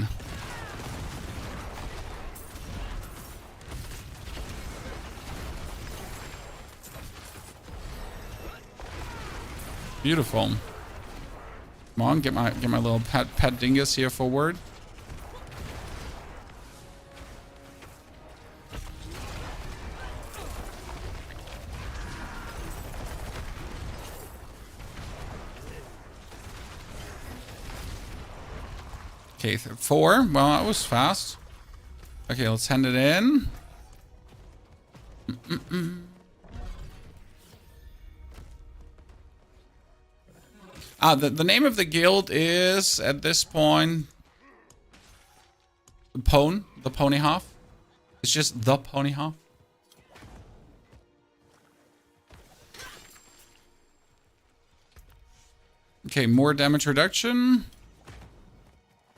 Beautiful. Come on, get my little pet dingus here forward. Okay, 4. Well, that was fast. Okay, let's hand it in. The name of the guild is, at this point, the Ponyhof. It's just the Ponyhof. Okay, more damage reduction.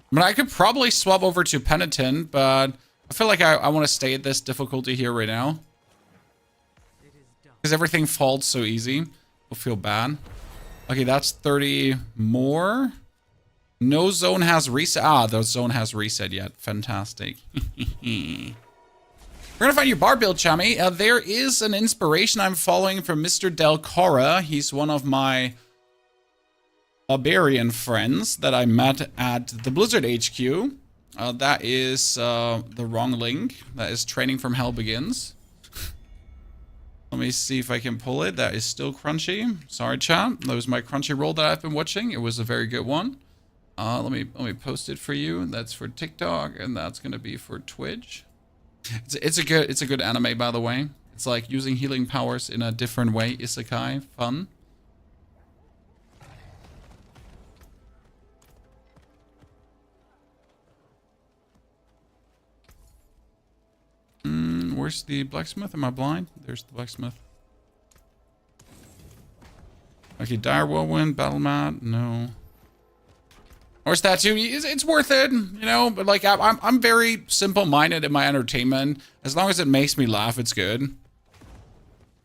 I mean, I could probably swap over to Penitent, but I feel like I want to stay at this difficulty here right now. Because everything falls so easy. We'll feel bad. Okay, that's 30 more. No zone has reset. Ah, the zone has reset yet. Fantastic. We're gonna find your bar build, Chami. There is an inspiration I'm following from Mr. Del Cora. He's one of my Barbarian friends that I met at the Blizzard HQ. That is the wrong link. That is Training from Hell Begins. Let me see if I can pull it. That is still crunchy. Sorry, chat. That was my crunchy roll that I've been watching. It was a very good one. Let me post it for you. That's for TikTok, and that's gonna be for Twitch. It's a good anime, by the way. It's like using healing powers in a different way. Isekai, fun. Where's the blacksmith? Am I blind? There's the blacksmith. Okay, dire whirlwind, battle mat, no. Or statue, it's worth it, you know, but like I'm very simple-minded in my entertainment. As long as it makes me laugh, it's good. You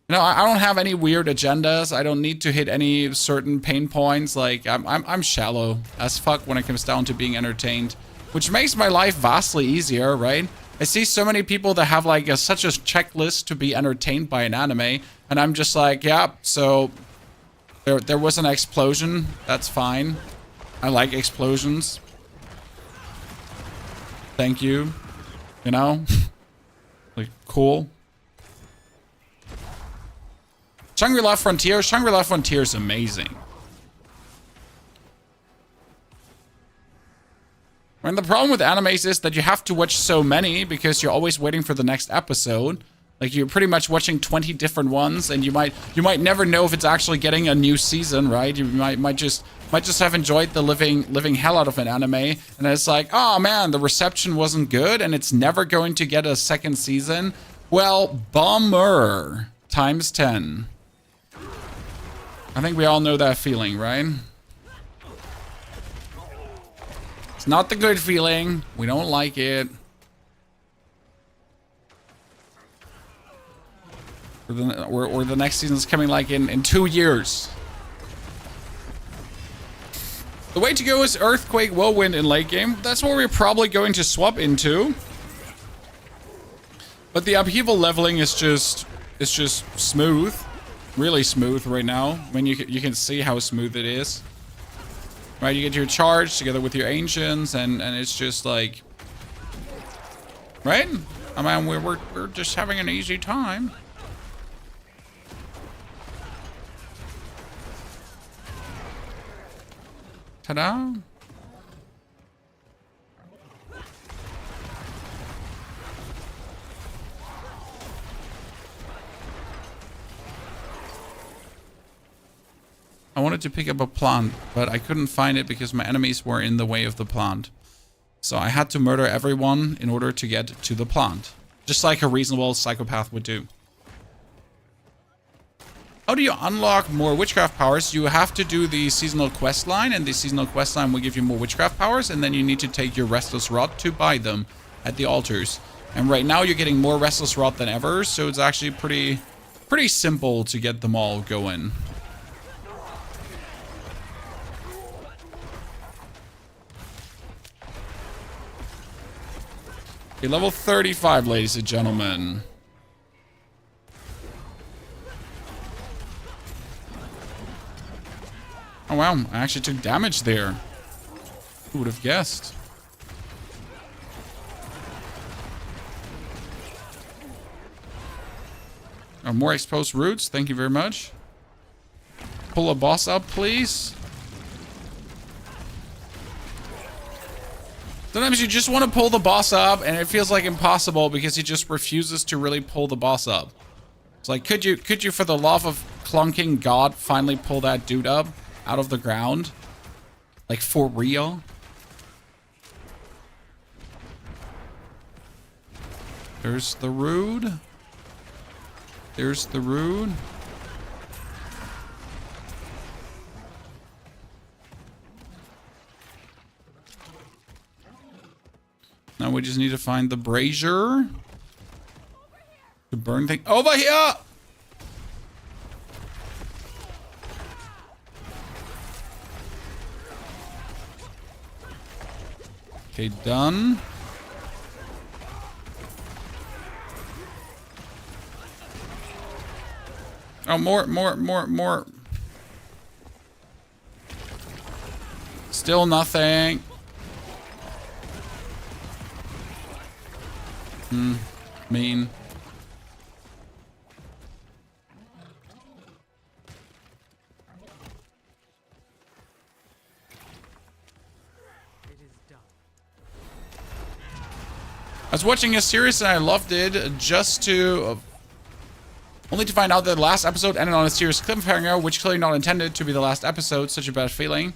know, I don't have any weird agendas. I don't need to hit any certain pain points. Like I'm shallow as fuck when it comes down to being entertained, which makes my life vastly easier, right? I see so many people that have like such a checklist to be entertained by an anime, and I'm just like, yeah, so there was an explosion, that's fine. I like explosions. Thank you. You know? Like, cool. Shangri-La Frontier. Shangri-La Frontier is amazing. I mean, the problem with animes is that you have to watch so many because you're always waiting for the next episode. Like, you're pretty much watching 20 different ones, and you might never know if it's actually getting a new season, right? You might just have enjoyed the living hell out of an anime, and it's like, oh man, the reception wasn't good, and it's never going to get a second season. Well, bummer times 10. I think we all know that feeling, right? It's not the good feeling. We don't like it. Or the next season's coming like in 2 years. The way to go is Earthquake Whirlwind in late game. That's what we're probably going to swap into. But the upheaval leveling is just smooth. Really smooth right now. I mean, you can see how smooth it is. Right, you get your charge together with your ancients, and it's just like, right? I mean, we're just having an easy time. Ta-da! I wanted to pick up a plant, but I couldn't find it because my enemies were in the way of the plant. So I had to murder everyone in order to get to the plant. Just like a reasonable psychopath would do. How do you unlock more witchcraft powers? You have to do the seasonal quest line, and the seasonal quest line will give you more witchcraft powers, and then you need to take your Restless Rod to buy them at the altars. And right now you're getting more Restless Rod than ever, so it's actually pretty simple to get them all going. Okay, level 35, ladies and gentlemen. Oh wow, I actually took damage there. Who would have guessed? Oh, more exposed roots, thank you very much. Pull a boss up, please. Sometimes you just want to pull the boss up, and it feels like impossible because he just refuses to really pull the boss up. It's like, could you, for the love of clunking God, finally pull that dude up out of the ground? Like, for real? There's the Rude. There's the Rude. Now we just need to find the brazier to burn things over here. Okay, done. Oh, more. Still nothing. Mean. I was watching a series and I loved it just to... only to find out that the last episode ended on a serious cliffhanger, which clearly not intended to be the last episode. Such a bad feeling.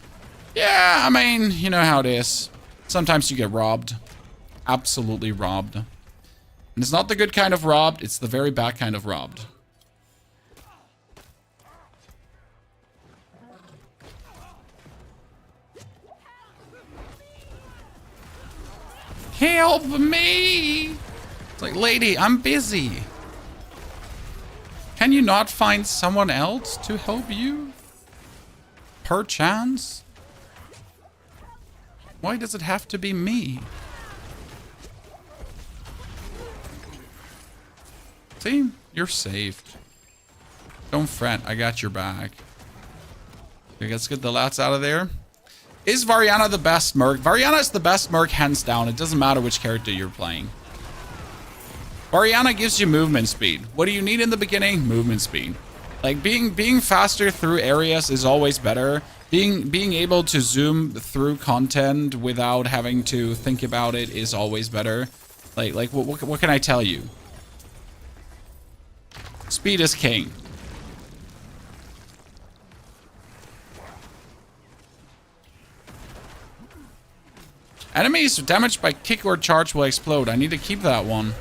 Yeah, I mean, you know how it is. Sometimes you get robbed. Absolutely robbed. And it's not the good kind of robbed, it's the very bad kind of robbed. Help me! It's like, lady, I'm busy. Can you not find someone else to help you? Perchance? Why does it have to be me? See? You're saved. Don't fret, I got your back. Okay, let's get the lats out of there. Is Variana the best merc? Variana is the best merc, hands down. It doesn't matter which character you're playing. Variana gives you movement speed. What do you need in the beginning? Movement speed. Like, being faster through areas is always better. Being able to zoom through content without having to think about it is always better. Like what can I tell you? Speed is king. Enemies damaged by kick or charge will explode. I need to keep that one.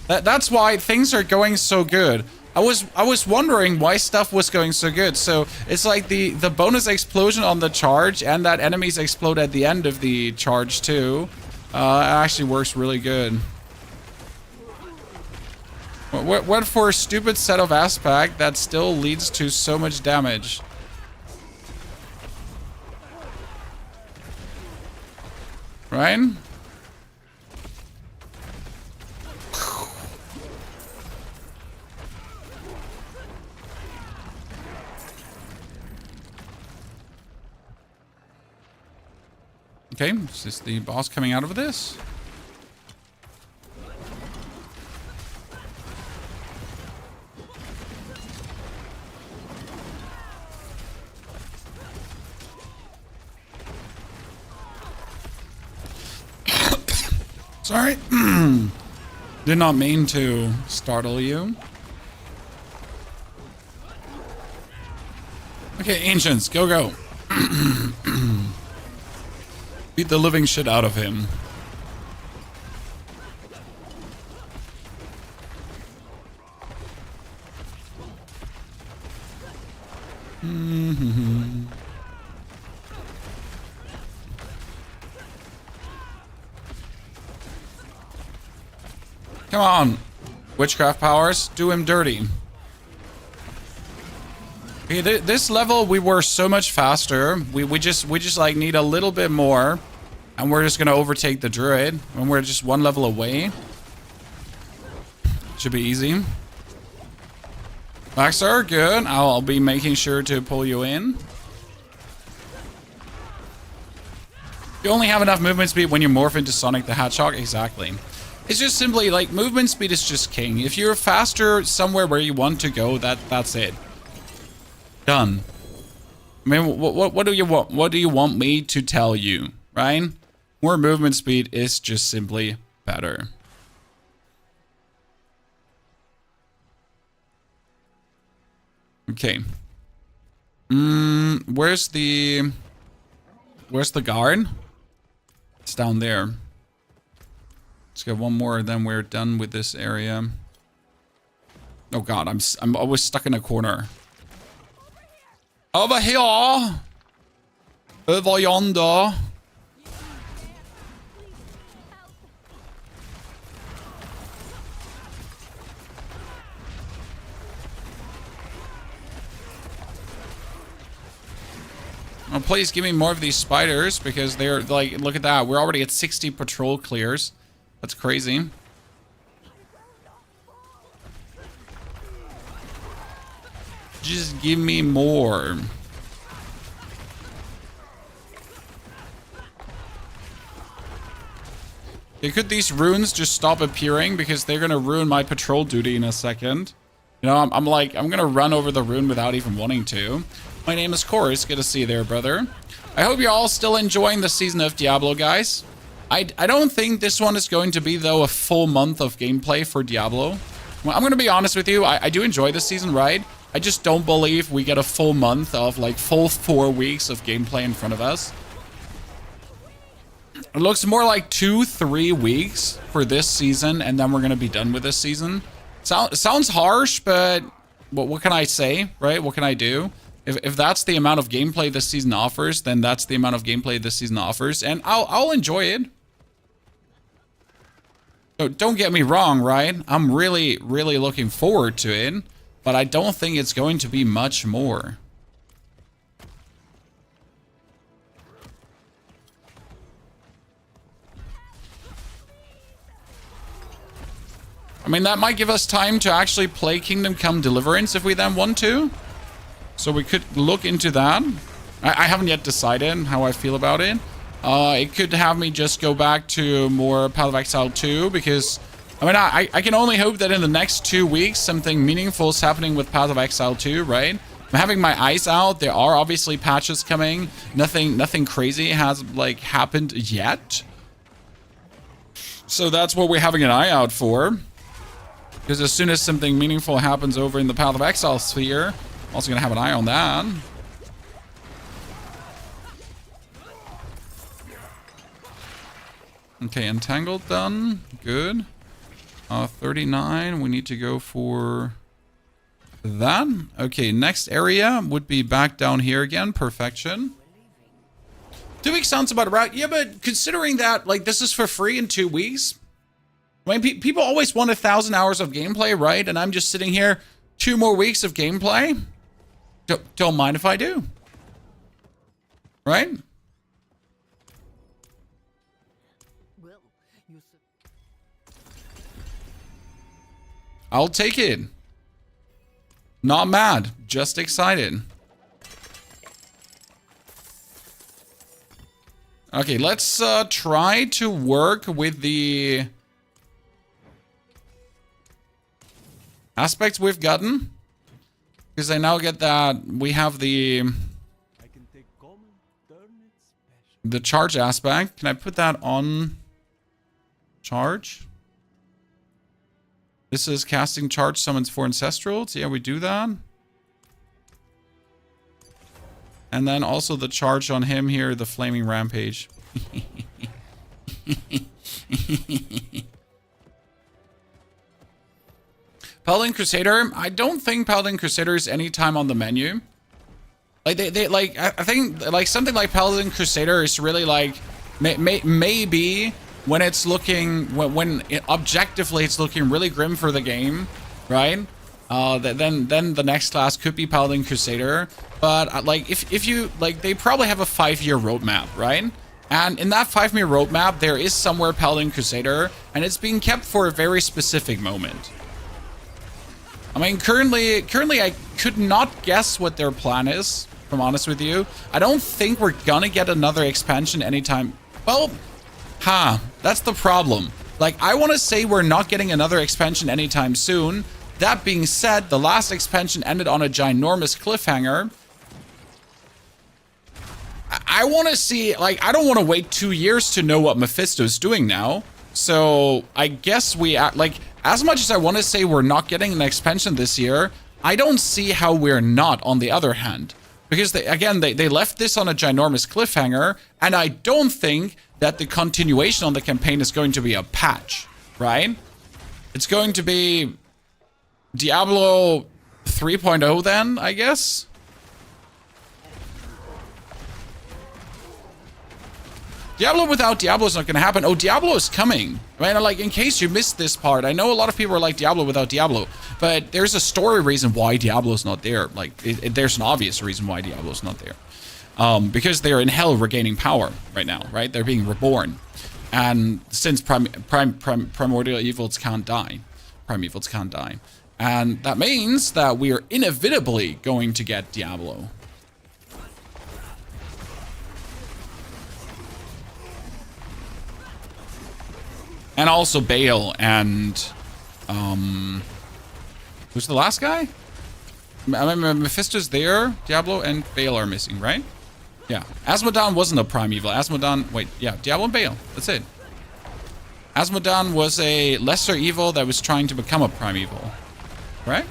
That's why things are going so good. I was wondering why stuff was going so good. So it's like the bonus explosion on the charge and that enemies explode at the end of the charge too. It actually works really good. What for a stupid set of aspect that still leads to so much damage? Right? Okay, is this the boss coming out of this? Sorry. Did not mean to startle you. Okay, ancients, go. Beat the living shit out of him. Come on, witchcraft powers, do him dirty. Okay, this level we were so much faster. We just like need a little bit more, and we're just gonna overtake the druid, and we're just one level away. Should be easy. Baxter, good. I'll be making sure to pull you in. You only have enough movement speed when you morph into Sonic the Hedgehog. Exactly. It's just simply like movement speed is just king. If you're faster somewhere where you want to go, that's it. Done. I mean, what do you want? What do you want me to tell you, right? More movement speed is just simply better. Okay. Where's the guard? It's down there. Let's get one more, then we're done with this area. Oh god, I'm always stuck in a corner. Over here! Over yonder! Oh, please give me more of these spiders, because they're like, look at that. We're already at 60 patrol clears. That's crazy. Just give me more. Okay, could these runes just stop appearing? Because they're gonna ruin my patrol duty in a second. You know, I'm gonna run over the rune without even wanting to. My name is Chorus. Good to see you there, brother. I hope you're all still enjoying the season of Diablo, guys. I don't think this one is going to be, though, a full month of gameplay for Diablo. Well, I'm gonna be honest with you. I do enjoy this season, right? I just don't believe we get a full month of, like, full 4 weeks of gameplay in front of us. It looks more like 2-3 weeks for this season, and then we're gonna be done with this season. Sounds harsh, but what can I say, right? What can I do? If that's the amount of gameplay this season offers, then that's the amount of gameplay this season offers, and I'll enjoy it. So don't get me wrong, right? I'm really, really looking forward to it, but I don't think it's going to be much more. I mean, that might give us time to actually play Kingdom Come Deliverance if we then want to. So we could look into that. I haven't yet decided how I feel about it. It could have me just go back to more Path of Exile 2 because, I mean, I can only hope that in the next 2 weeks something meaningful is happening with Path of Exile 2, right? I'm having my eyes out. There are obviously patches coming. Nothing crazy has, like, happened yet. So that's what we're having an eye out for. Because as soon as something meaningful happens over in the Path of Exile sphere, I'm also going to have an eye on that. Okay, Entangled done. Good. 39. We need to go for that. Okay, next area would be back down here again. Perfection. 2 weeks sounds about right. Yeah, but considering that, like, this is for free in 2 weeks. I mean, people always want 1,000 hours of gameplay, right? And I'm just sitting here 2 more weeks of gameplay. Don't mind if I do. Right? I'll take it. Not mad, just excited. Okay, let's try to work with the aspects we've gotten. Because I now get that we have the charge aspect. Can I put that on charge? This is casting charge summons 4 ancestrals. Yeah, we do that. And then also the charge on him here, the flaming rampage. Paladin Crusader, I don't think Paladin Crusader is any time on the menu. Like they like I think like something like Paladin Crusader is really like maybe when it's looking when objectively it's looking really grim for the game, right? Then the next class could be Paladin Crusader. But like if you like, they probably have a 5-year roadmap, right? And in that 5-year roadmap, there is somewhere Paladin Crusader, and it's being kept for a very specific moment. I mean, currently I could not guess what their plan is, if I'm honest with you. I don't think we're gonna get another expansion anytime. Well, that's the problem. Like, I want to say we're not getting another expansion anytime soon. That being said, the last expansion ended on a ginormous cliffhanger. I want to see, like, I don't want to wait 2 years to know what Mephisto's doing now. So I guess we, like, as much as I want to say we're not getting an expansion this year, I don't see how we're not, on the other hand. Because, they left this on a ginormous cliffhanger, and I don't think that the continuation on the campaign is going to be a patch, right? It's going to be Diablo 3.0 then, I guess? Diablo without Diablo is not going to happen. Oh, Diablo is coming. I mean, like, in case you missed this part, I know a lot of people are like Diablo without Diablo, but there's a story reason why Diablo's not there. Like, there's an obvious reason why Diablo's not there. Because they're in hell regaining power right now, right? They're being reborn. And since primordial evils can't die, prime evils can't die. And that means that we are inevitably going to get Diablo. And also Bale and... who's the last guy? Mephisto's there. Diablo and Bale are missing, right? Yeah. Asmodan wasn't a prime evil. Asmodan... Wait, yeah. Diablo and Bale. That's it. Asmodan was a lesser evil that was trying to become a prime evil. Right?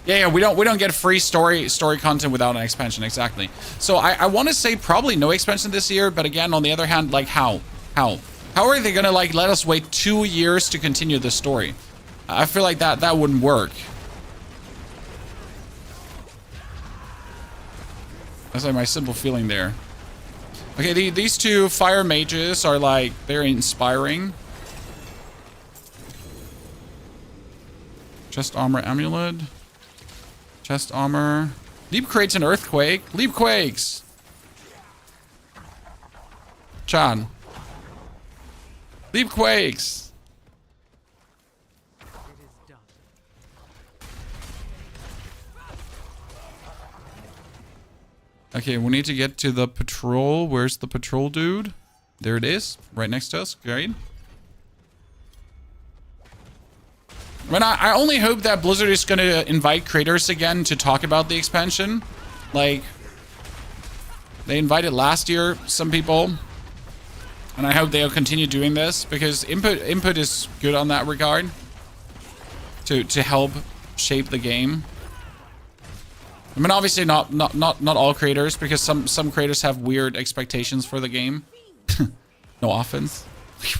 Yeah, we don't get free story content without an expansion, exactly. So I want to say probably no expansion this year, but again, on the other hand, like how are they gonna like let us wait 2 years to continue the story? I feel like that wouldn't work. That's like my simple feeling there. Okay, these two fire mages are like, they're inspiring. Chest armor amulet. Chest armor. Leap creates an earthquake. Leap quakes. Chan. Leap quakes. Okay, we need to get to the patrol. Where's the patrol dude? There it is, right next to us. Great. I mean, I only hope that Blizzard is going to invite creators again to talk about the expansion. Like, they invited last year some people. And I hope they'll continue doing this, because input is good on that regard. To help shape the game. I mean, obviously not all creators, because some creators have weird expectations for the game. No offense.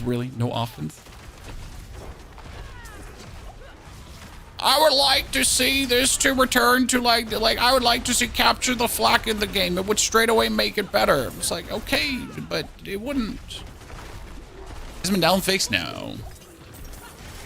Really? No offense? I would like to see this to return to like I would like to see capture the flag in the game. It would straight away make it better. It's like, okay, but it wouldn't. Has been down fixed now.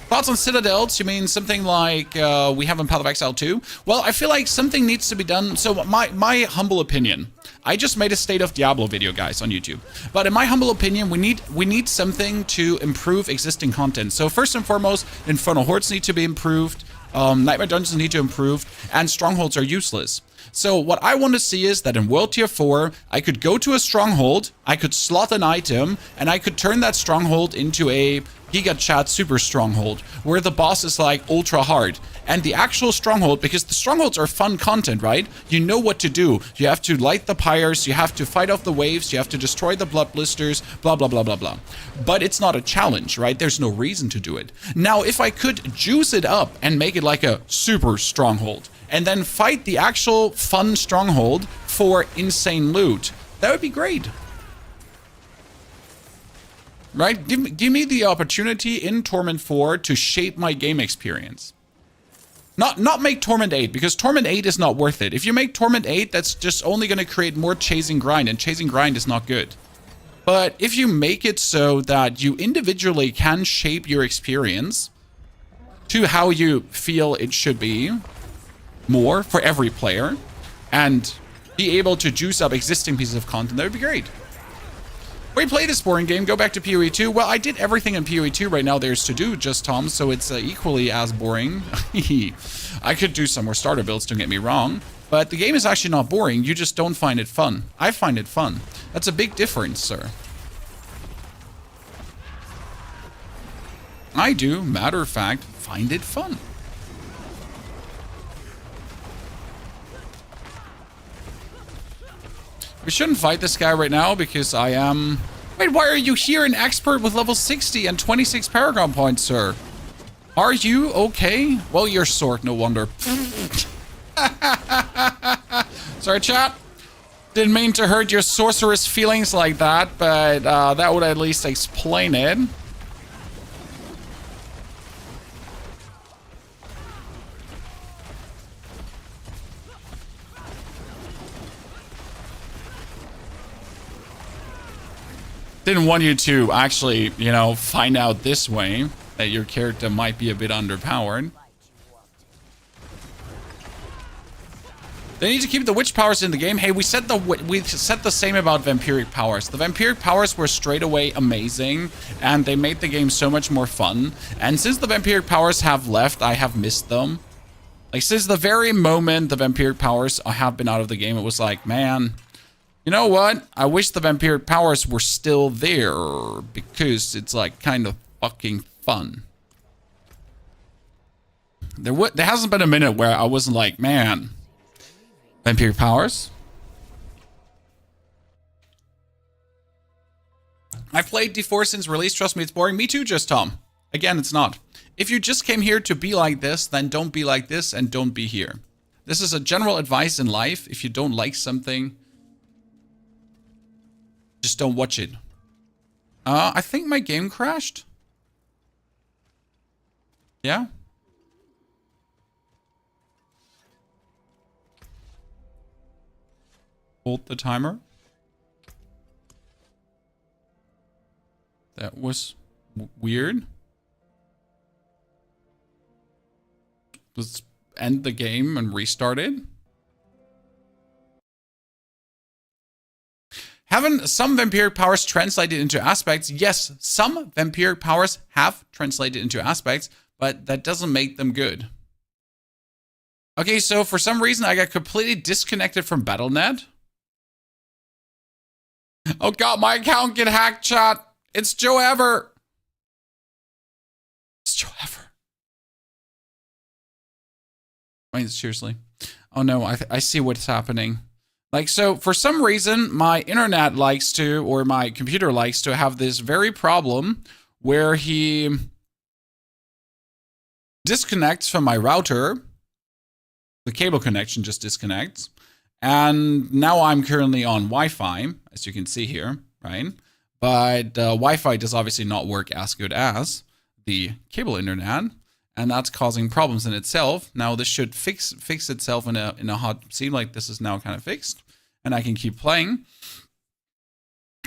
Thoughts on Citadels? You mean something like we have in Path of Exile 2? Well, I feel like something needs to be done. So my humble opinion, I just made a State of Diablo video, guys, on YouTube. But in my humble opinion, we need something to improve existing content. So first and foremost, Infernal Hordes need to be improved. Nightmare Dungeons need to improve, and Strongholds are useless. So what I want to see is that in World Tier 4, I could go to a Stronghold, I could slot an item, and I could turn that Stronghold into a Giga Chat Super Stronghold, where the boss is like ultra hard. And the actual Stronghold, because the Strongholds are fun content, right? You know what to do. You have to light the pyres, you have to fight off the waves, you have to destroy the blood blisters, blah, blah, blah, blah, blah. But it's not a challenge, right? There's no reason to do it. Now, if I could juice it up and make it like a Super Stronghold, and then fight the actual fun Stronghold for insane loot, that would be great. Right? Give me the opportunity in Torment 4 to shape my game experience. Not make Torment 8, because Torment 8 is not worth it. If you make Torment 8, that's just only going to create more chasing grind, and chasing grind is not good. But if you make it so that you individually can shape your experience to how you feel it should be more for every player, and be able to juice up existing pieces of content, that would be great. We play this boring game, go back to PoE 2. Well, I did everything in PoE 2 right now there's to do, just Tom, so it's equally as boring. I could do some more starter builds, don't get me wrong, but the game is actually not boring, you just don't find it fun. I find it fun. That's a big difference, sir. I do, matter of fact, find it fun. We shouldn't fight this guy right now because I am... Wait, why are you here, an expert with level 60 and 26 Paragon points, sir? Are you okay? Well, you're short, no wonder. Sorry, chat. Didn't mean to hurt your sorceress feelings like that, but that would at least explain it. Didn't want you to actually, you know, find out this way that your character might be a bit underpowered. They need to keep the witch powers in the game. Hey, we said the same about vampiric powers. The vampiric powers were straight away amazing, and they made the game so much more fun. And since the vampiric powers have left, I have missed them. Like, since the very moment the vampiric powers have been out of the game, it was like, man, you know what? I wish the vampiric powers were still there, because it's like kind of fucking fun. There hasn't been a minute where I wasn't like, man, vampiric powers. I've played D4 since release. Trust me, it's boring. Me too, just Tom. Again, it's not. If you just came here to be like this, then don't be like this and don't be here. This is a general advice in life. If you don't like something, just don't watch it. I think my game crashed. Yeah. Hold the timer. That was weird. Let's end the game and restart it. Haven't some vampiric powers translated into aspects? Yes, some vampiric powers have translated into aspects, but that doesn't make them good. Okay, so for some reason I got completely disconnected from Battle.net. Oh god, my account get hacked, chat. It's Joe Ever. It's Joe Ever. I mean, seriously. Oh no, I see what's happening. Like, so for some reason, my internet likes to, or my computer likes to have this very problem where he disconnects from my router. The cable connection just disconnects. And now I'm currently on Wi-Fi, as you can see here, right? But Wi-Fi does obviously not work as good as the cable internet, and that's causing problems in itself. Now this should fix itself in a hot scene. Like, this is now kind of fixed, and I can keep playing.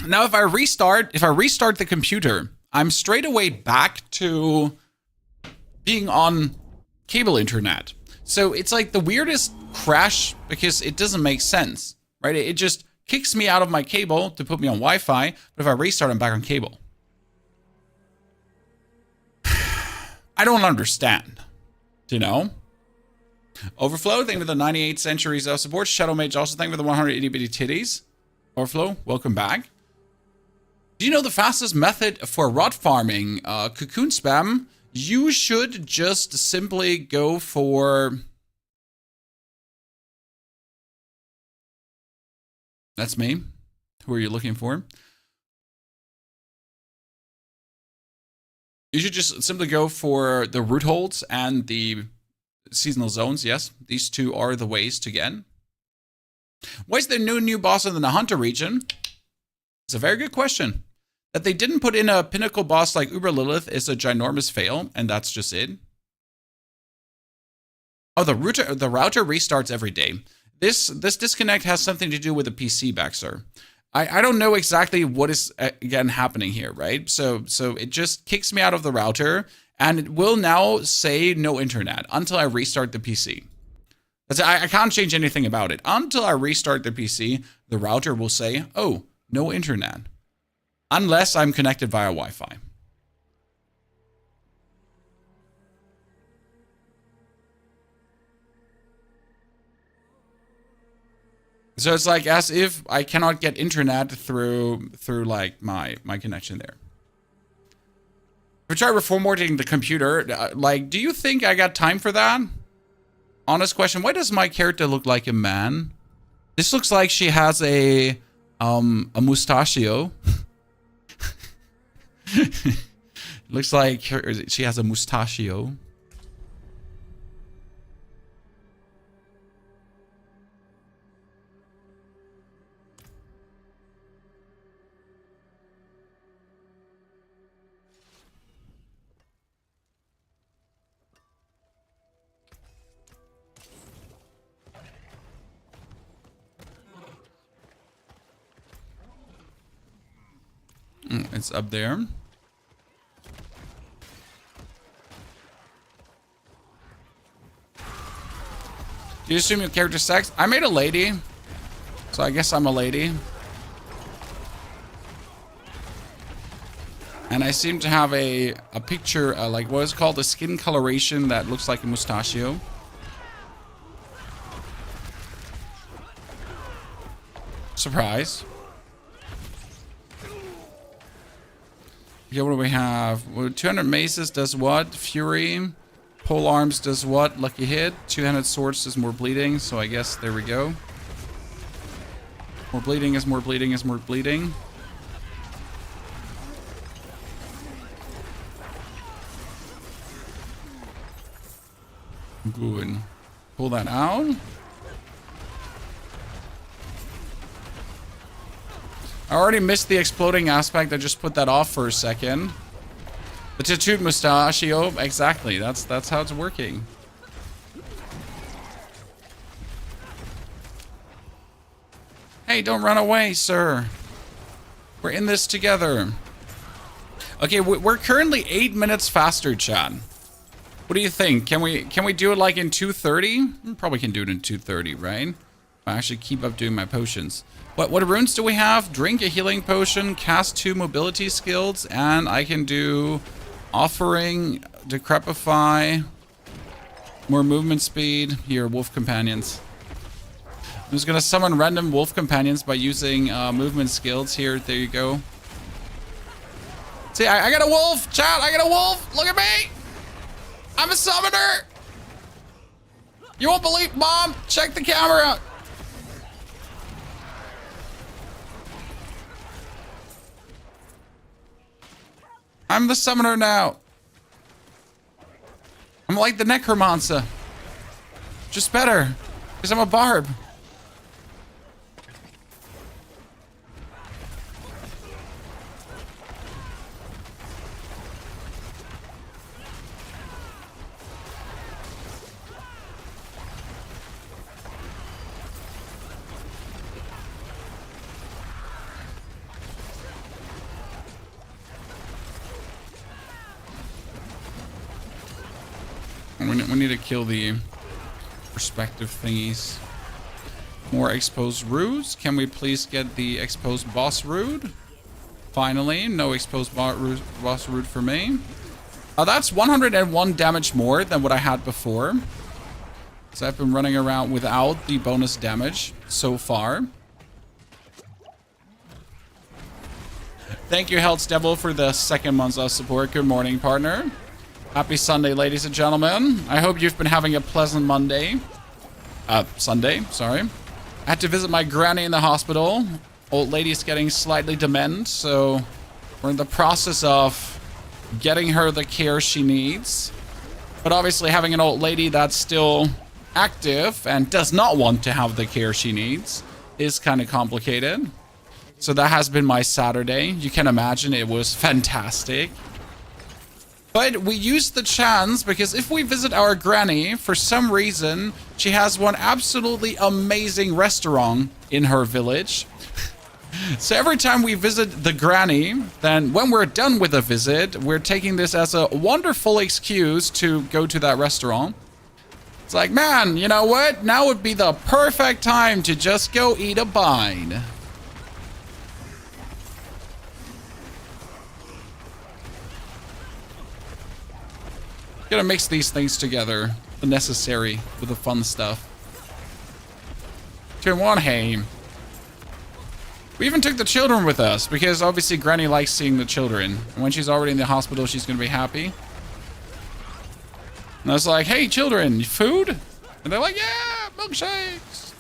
Now if I restart the computer, I'm straight away back to being on cable internet. So it's like the weirdest crash because it doesn't make sense, right? It just kicks me out of my cable to put me on Wi-Fi, but if I restart, I'm back on cable. I don't understand, you know? Overflow, thank you for the 98 centuries of support. Shadow Mage, also thank you for the 180 bitty titties. Overflow, welcome back. Do you know the fastest method for rot farming? Cocoon spam. You should just simply go for... That's me. Who are you looking for? You should just simply go for the root holds and the seasonal zones. Yes, these two are the ways to get. Why is there no new boss in the Hunter region? It's a very good question. That they didn't put in a pinnacle boss like Uber Lilith is a ginormous fail, and that's just it. Oh, the router restarts every day. This disconnect has something to do with the PC back, sir. I don't know exactly what is again happening here, right? So it just kicks me out of the router, and it will now say no internet until I restart the PC. I can't change anything about it. Until I restart the PC, the router will say, oh, no internet. Unless I'm connected via Wi-Fi. So it's like as if I cannot get internet through like my connection there. If I try reformatting the computer, like, do you think I got time for that? Honest question. Why does my character look like a man? This looks like she has a mustachio. Looks like she has a mustachio. It's up there. Do you assume your character's sex? I made a lady, so I guess I'm a lady. And I seem to have a picture, like what is called a skin coloration that looks like a mustachio. Surprise. Okay, what do we have? Well, 200 maces does what? Fury. Pole arms does what? Lucky hit. 200 swords does more bleeding, so I guess there we go. More bleeding is more bleeding is more bleeding. Good. Pull that out. I already missed the exploding aspect. I just put that off for a second. The tattooed mustachio. Exactly. That's how it's working. Hey, don't run away, sir. We're in this together. Okay, we're currently 8 minutes faster, chat. What do you think? Can we do it like in 2:30? Probably can do it in 2:30, right? I actually keep up doing my potions. What runes do we have? Drink a healing potion, cast 2 mobility skills, and I can do offering, decrepify, more movement speed. Here, wolf companions. I'm just gonna summon random wolf companions by using movement skills here. There you go. See, I got a wolf, chat. I got a wolf. Look at me. I'm a summoner. You won't believe, Mom. Check the camera. I'm the summoner now. I'm like the necromancer. Just better. Because I'm a barb. We need to kill the perspective thingies. More exposed roots. Can we please get the exposed boss root? Finally, no exposed boss root for me. That's 101 damage more than what I had before. So I've been running around without the bonus damage so far. Thank you, Health Devil, for the 2nd month of support. Good morning, partner. Happy Sunday, ladies and gentlemen. I hope you've been having a pleasant Sunday, sorry. I had to visit my granny in the hospital. Old lady's getting slightly dement, so we're in the process of getting her the care she needs. But obviously having an old lady that's still active and does not want to have the care she needs is kind of complicated. So that has been my Saturday. You can imagine it was fantastic. But we used the chance because if we visit our granny, for some reason, she has one absolutely amazing restaurant in her village. So every time we visit the granny, then when we're done with the visit, we're taking this as a wonderful excuse to go to that restaurant. It's like, man, you know what? Now would be the perfect time to just go eat a bite. Gotta mix these things together. The necessary with the fun stuff. 2 in 1, hey. We even took the children with us because obviously Granny likes seeing the children. And when she's already in the hospital, she's gonna be happy. And I was like, hey, children, food? And they're like, yeah, milkshakes.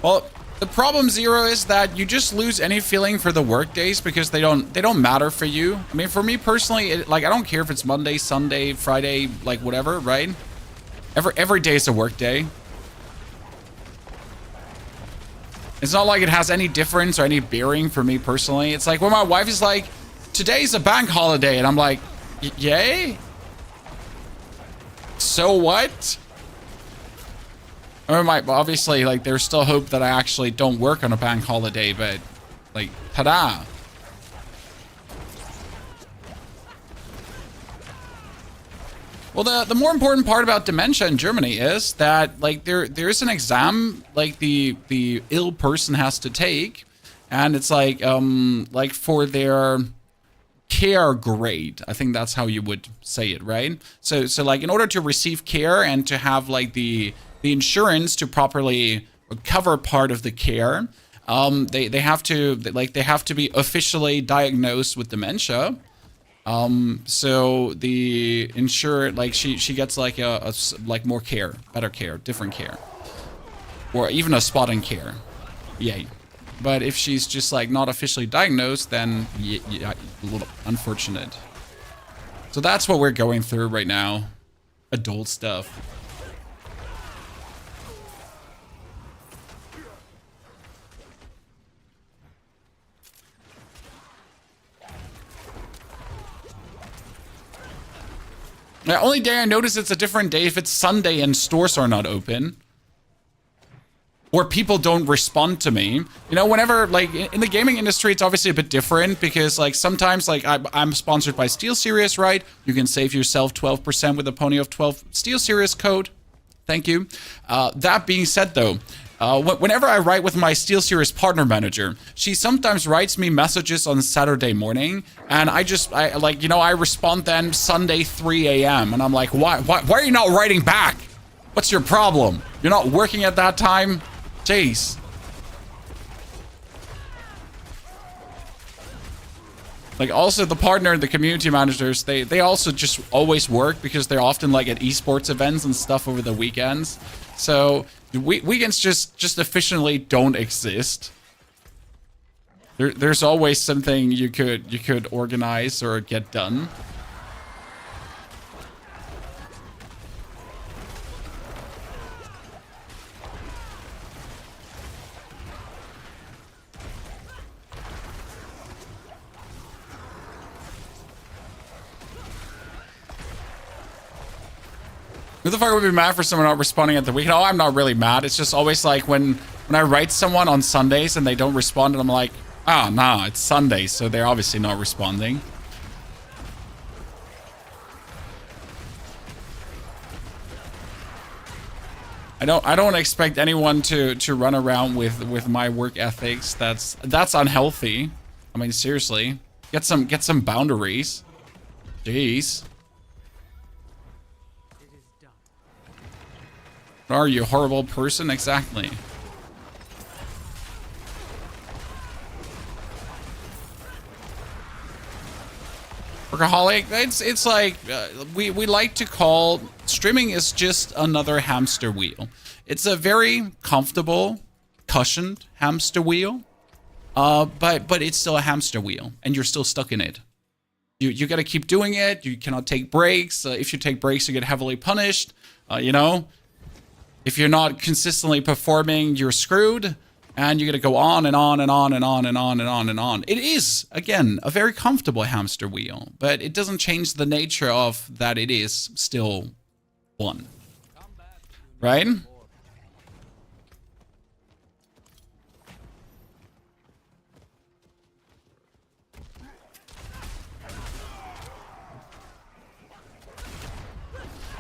Well, the problem, Zero, is that you just lose any feeling for the work days because they don't matter for you. I mean, for me personally, I don't care if it's Monday, Sunday, Friday, like whatever, right? Every day is a work day. It's not like it has any difference or any bearing for me personally. It's like when my wife is like, today's a bank holiday, and I'm like, yay? So what? Obviously, like, there's still hope that I actually don't work on a bank holiday, but, like, ta-da. Well, the more important part about dementia in Germany is that like there's an exam like the ill person has to take, and it's like for their care grade. I think that's how you would say it, right? So like in order to receive care and to have like the insurance to properly cover part of the care, they have to be officially diagnosed with dementia. So the insurer, like she gets like like more care, better care, different care, or even a spotting care. Yay. But if she's just like not officially diagnosed, then yeah, a little unfortunate. So that's what we're going through right now. Adult stuff. The only day I notice it's a different day if it's Sunday and stores are not open. Or people don't respond to me. You know, whenever, like, in the gaming industry, it's obviously a bit different because, like, sometimes, like, I'm sponsored by SteelSeries, right? You can save yourself 12% with the Pony of 12 SteelSeries code. Thank you. That being said, though, whenever I write with my SteelSeries partner manager, she sometimes writes me messages on Saturday morning, and I respond then Sunday 3 a.m. And I'm like, why are you not writing back? What's your problem? You're not working at that time? Jeez. Like, also the partner, the community managers, they also just always work because they're often like at esports events and stuff over the weekends. So weekends just efficiently don't exist. There's always something you could organize or get done. Who the fuck would be mad for someone not responding at the weekend? Oh, I'm not really mad. It's just always like when I write someone on Sundays and they don't respond, and I'm like, oh, nah, it's Sunday, so they're obviously not responding. I don't expect anyone to run around with my work ethics. That's unhealthy. I mean, seriously, get some boundaries. Jeez. Are you a horrible person? Exactly. Workaholic, it's like we like to call streaming is just another hamster wheel. It's a very comfortable, cushioned hamster wheel, but it's still a hamster wheel, and you're still stuck in it. You got to keep doing it. You cannot take breaks. If you take breaks, you get heavily punished. You know. If you're not consistently performing, you're screwed, and you're gonna go on and on and on and on and on and on and on. It is, again, a very comfortable hamster wheel, but it doesn't change the nature of that it is still one. Right?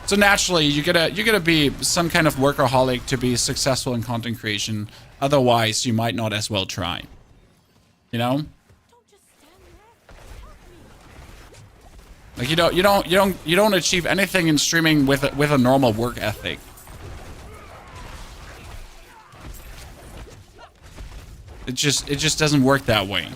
So naturally, you gotta be some kind of workaholic to be successful in content creation. Otherwise, you might not as well try. You know? Like you don't achieve anything in streaming with a normal work ethic. It just doesn't work that way.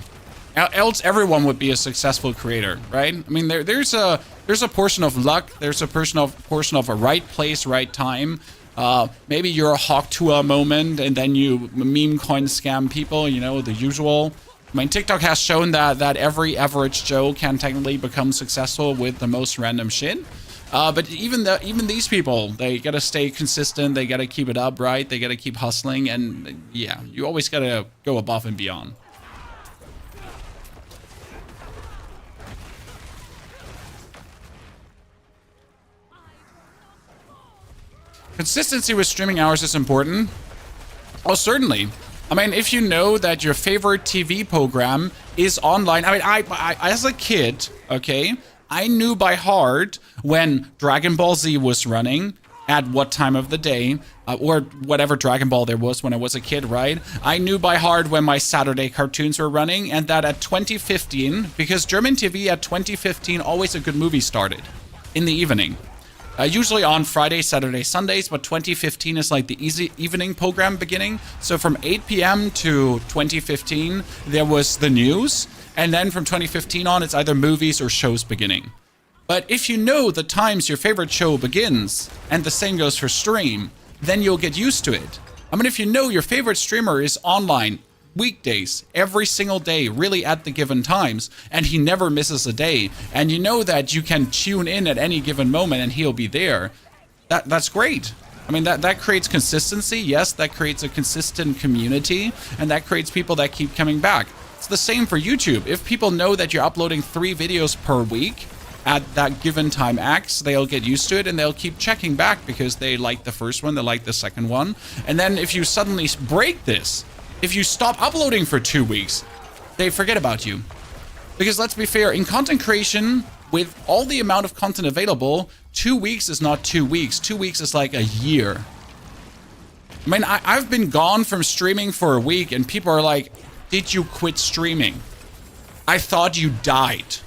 Else everyone would be a successful creator, right? I mean, there's a portion of luck, there's a portion of a right place, right time. Maybe you're a hawk to a moment, and then you meme coin scam people, you know, the usual. I mean, TikTok has shown that every average Joe can technically become successful with the most random shit. But even these people, they gotta stay consistent, they gotta keep it up, right? They gotta keep hustling, and yeah, you always gotta go above and beyond. Consistency with streaming hours is important. Oh, certainly. I mean, if you know that your favorite TV program is online. I mean, I as a kid, okay, I knew by heart when Dragon Ball Z was running, at what time of the day, or whatever Dragon Ball there was when I was a kid, right? I knew by heart when my Saturday cartoons were running, and that at 2015, because German TV at 2015, always a good movie started in the evening. Usually on Friday, Saturday, Sundays, but 2015 is like the easy evening program beginning. So from 8 p.m. to 2015, there was the news, and then from 2015 on, it's either movies or shows beginning. But if you know the times your favorite show begins, and the same goes for stream, then you'll get used to it. I mean, if you know your favorite streamer is online weekdays, every single day, really at the given times, and he never misses a day, and you know that you can tune in at any given moment and he'll be there, that's great. I mean, that creates consistency. Yes, that creates a consistent community, and that creates people that keep coming back. It's the same for YouTube. If people know that you're uploading 3 videos per week, at that given time X, they'll get used to it and they'll keep checking back because they like the first one, they like the second one. And then if you suddenly break this, if you stop uploading for 2 weeks, they forget about you. Because let's be fair, in content creation, with all the amount of content available, 2 weeks is not 2 weeks. 2 weeks is like a year. I mean, I've been gone from streaming for a week and people are like, did you quit streaming? I thought you died.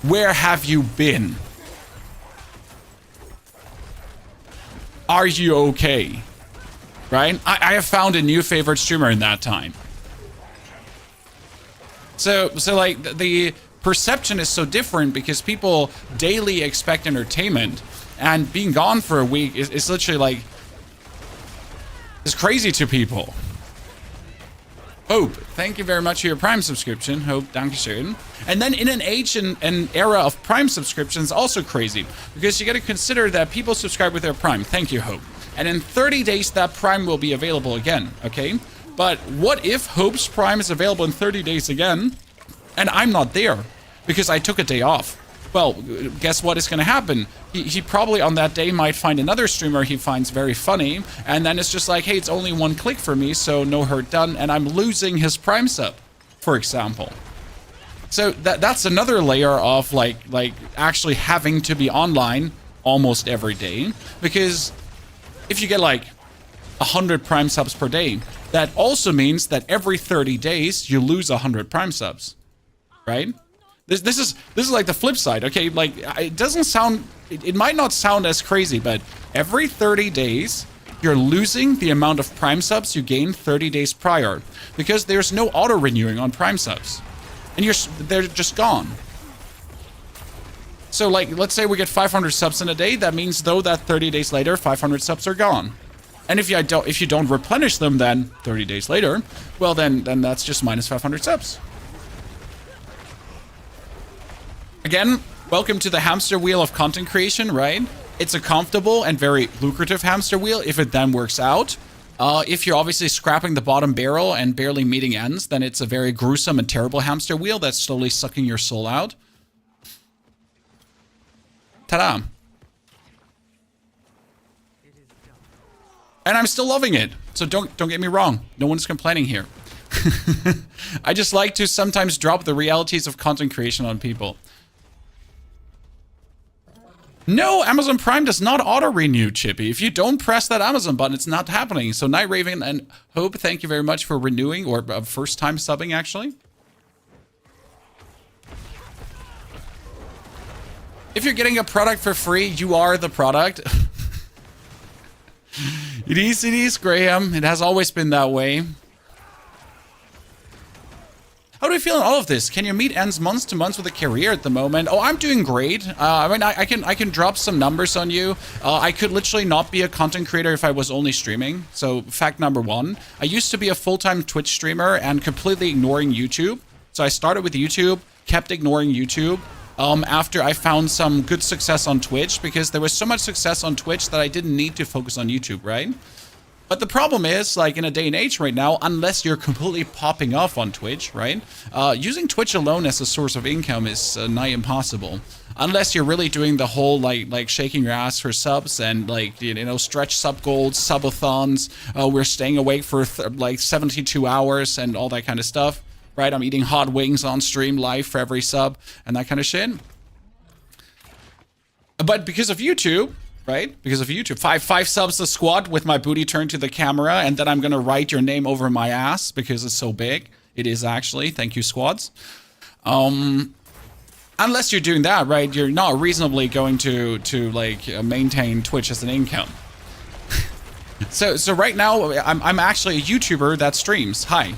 Where have you been? Are you okay? Right? I have found a new favorite streamer in that time. So like the perception is so different because people daily expect entertainment, and being gone for a week is literally like, it's crazy to people. Hope, thank you very much for your Prime subscription. Hope, dankeschön. And then in an age and an era of Prime subscriptions, also crazy. Because you got to consider that people subscribe with their Prime. Thank you, Hope. And in 30 days, that Prime will be available again, okay? But what if Hope's Prime is available in 30 days again, and I'm not there because I took a day off? Well, guess what is going to happen? He probably on that day might find another streamer he finds very funny, and then it's just like, hey, it's only 1 click for me, so no hurt done, and I'm losing his Prime sub, for example. So that's another layer of like actually having to be online almost every day, because if you get like 100 Prime subs per day, that also means that every 30 days you lose 100 Prime subs, right? This is like the flip side, okay? Like, it doesn't sound, it might not sound as crazy, but every 30 days, you're losing the amount of Prime subs you gained 30 days prior, because there's no auto-renewing on Prime subs, and they're just gone. So, like, let's say we get 500 subs in a day, that means, though, that 30 days later, 500 subs are gone. And if you don't replenish them, then 30 days later, well, then that's just minus 500 subs. Again, welcome to the hamster wheel of content creation, right? It's a comfortable and very lucrative hamster wheel if it then works out. If you're obviously scrapping the bottom barrel and barely meeting ends, then it's a very gruesome and terrible hamster wheel that's slowly sucking your soul out. Ta-da. And I'm still loving it, so don't get me wrong. No one's complaining here. I just like to sometimes drop the realities of content creation on people. No, Amazon Prime does not auto-renew, Chippy. If you don't press that Amazon button, it's not happening. So Night Raven and Hope, thank you very much for renewing, or first time subbing, actually. If you're getting a product for free, you are the product. It is, Graham. It has always been that way. How do you feel in all of this? Can you meet ends month to month with a career at the moment? Oh, I'm doing great. I mean, I can drop some numbers on you. I could literally not be a content creator if I was only streaming. So fact number 1, I used to be a full-time Twitch streamer and completely ignoring YouTube. So I started with YouTube, kept ignoring YouTube. After I found some good success on Twitch, because there was so much success on Twitch that I didn't need to focus on YouTube, right? But the problem is, like, in a day and age right now, unless you're completely popping off on Twitch, right? Using Twitch alone as a source of income is nigh impossible. Unless you're really doing the whole, like shaking your ass for subs and, like, you know, stretch sub goals, subathons. We're staying awake for, like, 72 hours and all that kind of stuff, right? I'm eating hot wings on stream live for every sub and that kind of shit. But because of YouTube, right? Because of YouTube, five subs a squad with my booty turned to the camera, and then I'm gonna write your name over my ass because it's so big. It is actually. Thank you, squads. Unless you're doing that, right? You're not reasonably going to like maintain Twitch as an income. So right now I'm actually a YouTuber that streams. Hi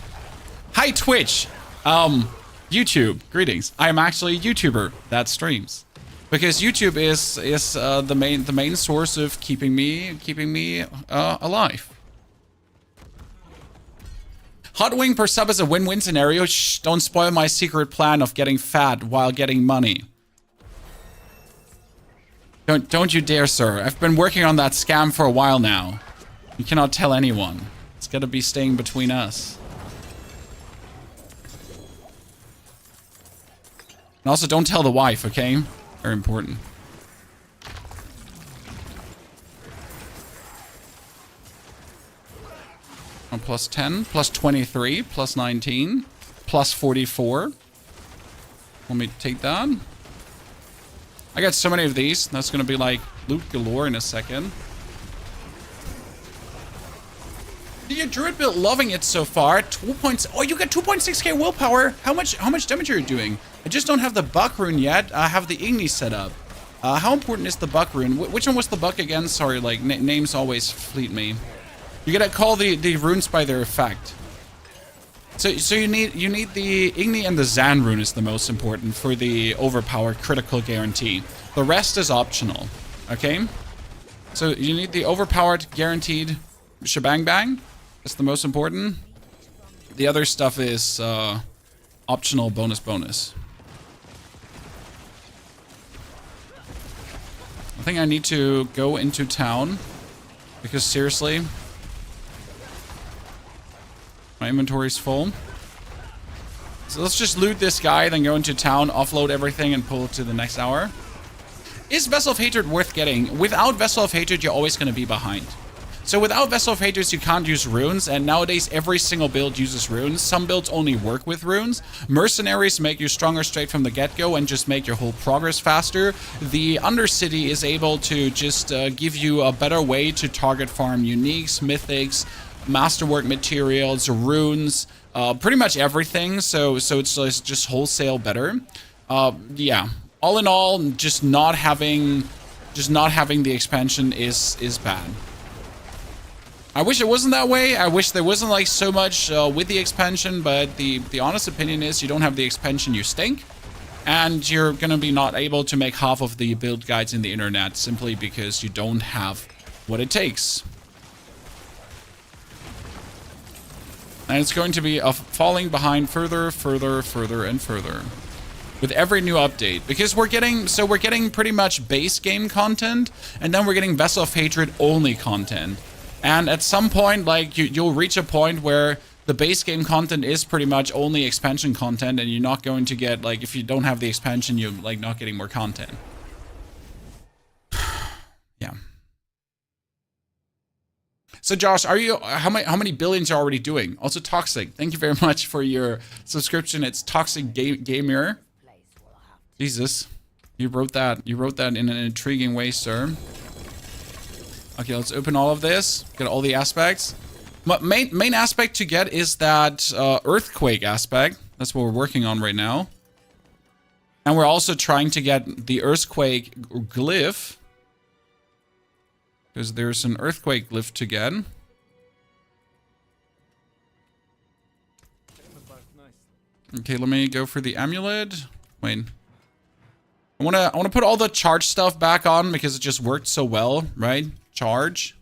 Twitch, YouTube. Greetings. I am actually a YouTuber that streams. Because YouTube is the main source of keeping me alive. Hot wing per sub is a win-win scenario. Shh, don't spoil my secret plan of getting fat while getting money. Don't you dare, sir. I've been working on that scam for a while now. You cannot tell anyone. It's gotta be staying between us. And also, don't tell the wife, okay? Very important. Oh, plus 10, plus 23, plus 19, plus 44. Let me take that. I got so many of these. That's going to be like loot galore in a second. Your druid build loving it so far. 2 points. Oh, you got 2.6k willpower. How much damage are you doing? I just don't have the buck rune yet. I have the Igni set up. How important is the buck rune? Which one was the buck again? Sorry, like names always fleet me. You gotta call the runes by their effect. So you need the Igni and the Zan rune is the most important for the overpowered critical guarantee. The rest is optional. Okay? So you need the overpowered guaranteed shebang bang. That's the most important. The other stuff is optional bonus. I think I need to go into town because seriously, my inventory's full. So let's just loot this guy, then go into town, offload everything, and pull it to the next hour. Is Vessel of Hatred worth getting? Without Vessel of Hatred, you're always going to be behind. So without Vessel of Hatred, you can't use runes, and nowadays every single build uses runes. Some builds only work with runes. Mercenaries make you stronger straight from the get-go and just make your whole progress faster. The Undercity is able to just give you a better way to target farm uniques, mythics, masterwork materials, runes, pretty much everything. So it's just wholesale better. Yeah. All in all, just not having the expansion is bad. I wish it wasn't that way. I wish there wasn't like so much with the expansion, but the honest opinion is you don't have the expansion, you stink. And you're gonna be not able to make half of the build guides in the internet simply because you don't have what it takes. And it's going to be falling behind further, and further with every new update, because we're getting pretty much base game content, and then we're getting Vessel of Hatred only content. And at some point, like you'll reach a point where the base game content is pretty much only expansion content, and you're not going to get, like, if you don't have the expansion, you're like not getting more content. Yeah. So Josh, are you how many billions you're already doing? Also Toxic, thank you very much for your subscription. It's Toxic Gamer. Jesus, you wrote that in an intriguing way, sir. Okay, let's open all of this. Get all the aspects. Main aspect to get is that Earthquake aspect. That's what we're working on right now. And we're also trying to get the Earthquake glyph, because there's an Earthquake glyph to get. Okay, let me go for the amulet. Wait. I wanna put all the charge stuff back on because it just worked so well, right? Charge.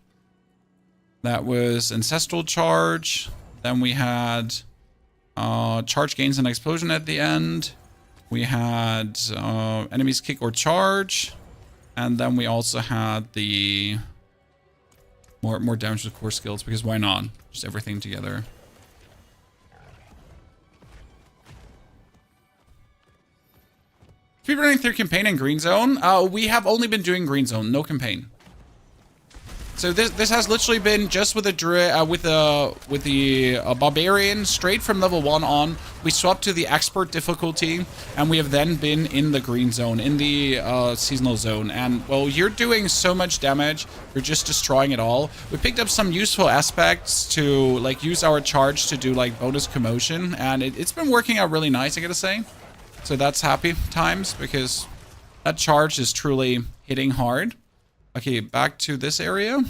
That was ancestral charge. Then we had charge gains and explosion at the end. We had enemies kick or charge. And then we also had the more damage with core skills, because why not? Just everything together. Speedrunning through campaign and green zone. We have only been doing green zone, no campaign. So this has literally been just with the barbarian straight from level 1 on. We swapped to the expert difficulty, and we have then been in the green zone, in the seasonal zone. And well, you're doing so much damage, you're just destroying it all. We picked up some useful aspects to like use our charge to do like bonus commotion, and it's been working out really nice, I gotta say. So that's happy times, because that charge is truly hitting hard. Okay, back to this area.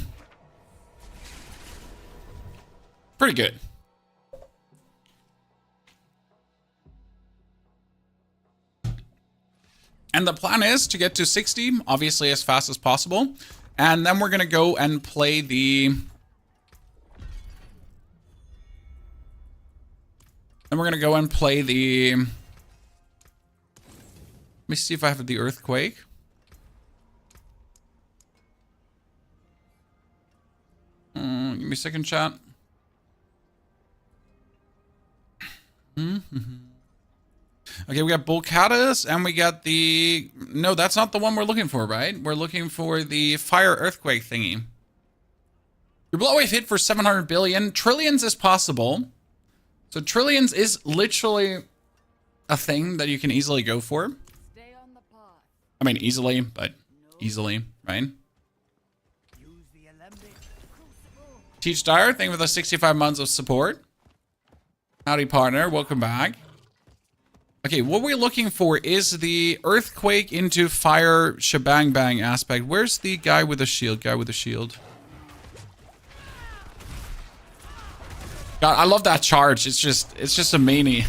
Pretty good. And the plan is to get to 60, obviously as fast as possible. And then we're gonna go and play the... Let me see if I have the Earthquake. Give me a second, chat. Okay, we got Volcatus, and we got the... No, that's not the one we're looking for, right? We're looking for the Fire Earthquake thingy. Your blowwave hit for 700 billion. Trillions is possible. So trillions is literally a thing that you can easily go for. Stay on the path. I mean, easily, but easily, right? Teach Dyer, thank you for the 65 months of support. Howdy, partner. Welcome back. Okay, what we're looking for is the Earthquake into Fire Shebang Bang aspect. Where's the guy with the shield? God, I love that charge. It's just a mania.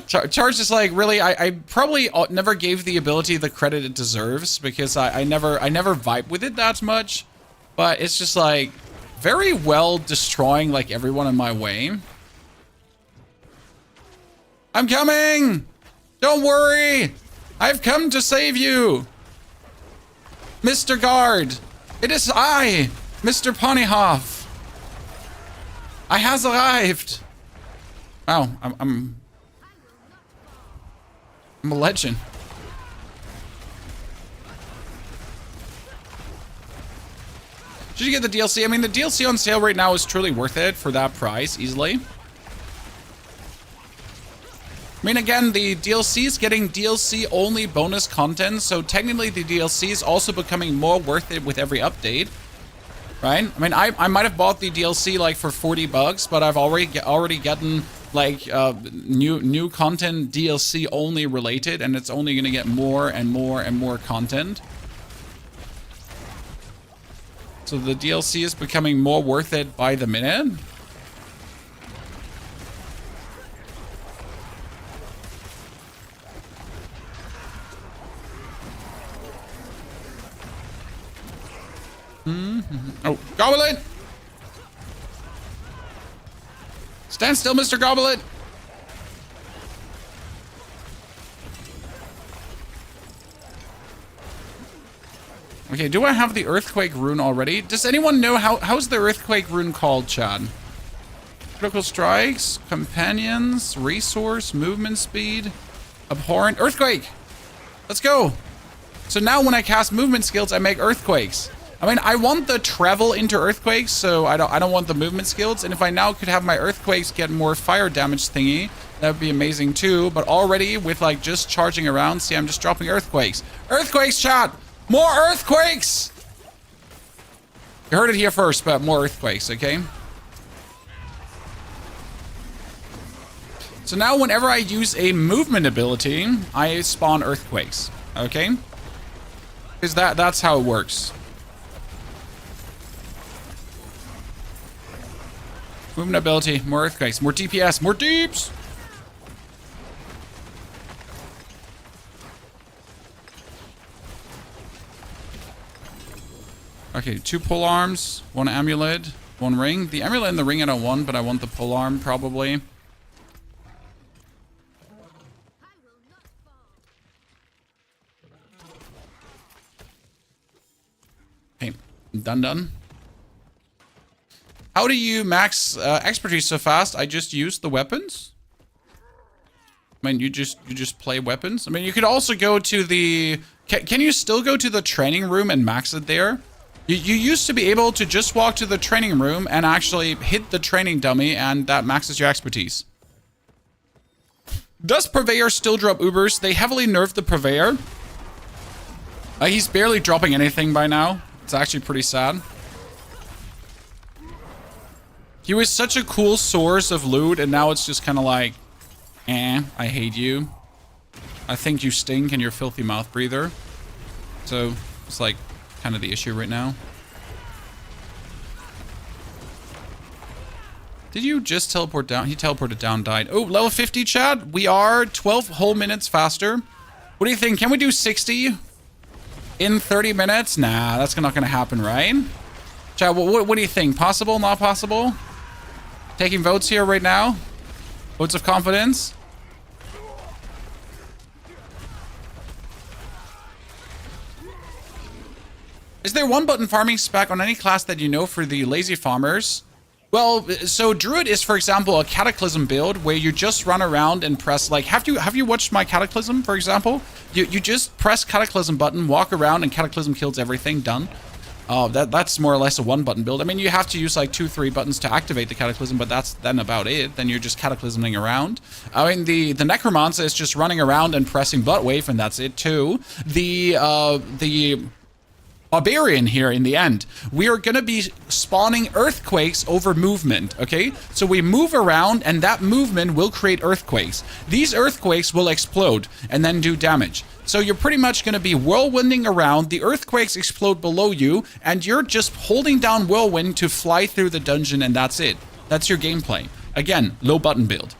Charge is like, really, I probably never gave the ability the credit it deserves, because I never vibe with it that much. But it's just like very well destroying like everyone in my way. I'm coming! Don't worry! I've come to save you! Mr. Guard! It is I, Mr. Ponyhoff! I has arrived! Wow, I'm a legend. Should you get the DLC? I mean, the DLC on sale right now is truly worth it for that price, easily. I mean, again, the DLC is getting DLC-only bonus content, so technically the DLC is also becoming more worth it with every update, right? I mean, I might have bought the DLC like for 40 bucks, but I've already gotten like new content DLC only related, and it's only gonna get more and more and more content. So the DLC is becoming more worth it by the minute. Oh, Goblin! Stand still, Mr. Goblin! Okay, do I have the Earthquake rune already? Does anyone know how's the Earthquake rune called, Chad? Critical strikes, companions, resource, movement speed, abhorrent, Earthquake! Let's go! So now when I cast movement skills, I make earthquakes. I mean, I want the travel into earthquakes, so I don't want the movement skills. And if I now could have my earthquakes get more fire damage thingy, that would be amazing too. But already with like just charging around, see, I'm just dropping earthquakes. Earthquakes, chat! More earthquakes! You heard it here first, but more earthquakes, okay? So now whenever I use a movement ability, I spawn earthquakes, okay? Because that's how it works. Movement ability, more earthquakes, more DPS, more deeps! Okay, 2 pole arms, 1 amulet, 1 ring. The amulet and the ring I don't want, but I want the pole arm probably. Okay, done. How do you max expertise so fast? I just use the weapons. I mean, you just play weapons. I mean, you could also go to the Can you still go to the training room and max it there? You used to be able to just walk to the training room and actually hit the training dummy, and that maxes your expertise. Does Purveyor still drop Ubers? They heavily nerfed the Purveyor. He's barely dropping anything by now. It's actually pretty sad. He was such a cool source of loot, and now it's just kind of like, I hate you. I think you stink and you're a filthy mouth breather. So it's like kind of the issue right now. Did you just teleport down? He teleported down, died. Oh, level 50, Chad. We are 12 whole minutes faster. What do you think? Can we do 60 in 30 minutes? Nah, that's not going to happen, right? Chad, what do you think? Possible, not possible? Taking votes here right now. Votes of confidence. Is there one button farming spec on any class that you know for the lazy farmers? Well, so Druid is, for example, a Cataclysm build where you just run around and press, like, have you watched my Cataclysm, for example? You just press Cataclysm button, walk around, and Cataclysm kills everything, done. That's more or less a one button build. I mean, you have to use like 2-3 buttons to activate the Cataclysm, but that's then about it. Then you're just Cataclysming around. I mean, the Necromancer is just running around and pressing butt wave, and that's it too. The Barbarian here in the end, we are going to be spawning earthquakes over movement, okay? So we move around and that movement will create earthquakes. These earthquakes will explode and then do damage. So you're pretty much going to be whirlwinding around, the earthquakes explode below you, and you're just holding down whirlwind to fly through the dungeon, and that's it. That's your gameplay. Again, low button build.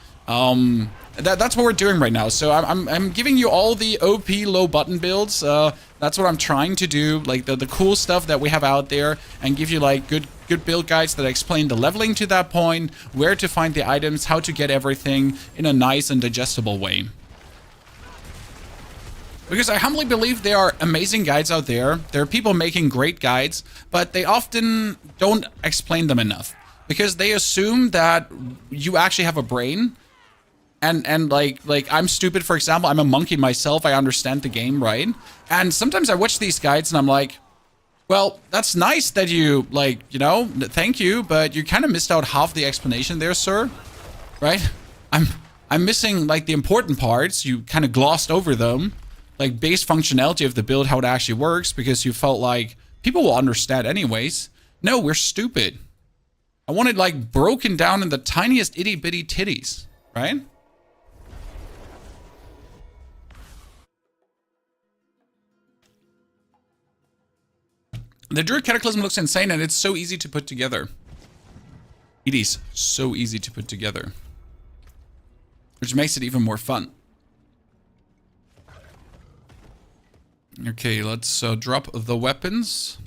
That's what we're doing right now. So I'm giving you all the OP low button builds. That's what I'm trying to do, like the cool stuff that we have out there, and give you like good build guides that explain the leveling to that point, where to find the items, how to get everything in a nice and digestible way. Because I humbly believe there are amazing guides out there. There are people making great guides, but they often don't explain them enough because they assume that you actually have a brain. And like I'm stupid, for example. I'm a monkey myself. I understand the game, right? And sometimes I watch these guides and I'm like, well, that's nice that you, like, you know, thank you, but you kind of missed out half the explanation there, sir. Right? I'm missing like the important parts. You kind of glossed over them, like base functionality of the build, how it actually works, because you felt like people will understand anyways. No, we're stupid. I want it like broken down in the tiniest itty bitty titties, right? The Druid Cataclysm looks insane, and it's so easy to put together. It is so easy to put together, which makes it even more fun. Okay, let's drop the weapons.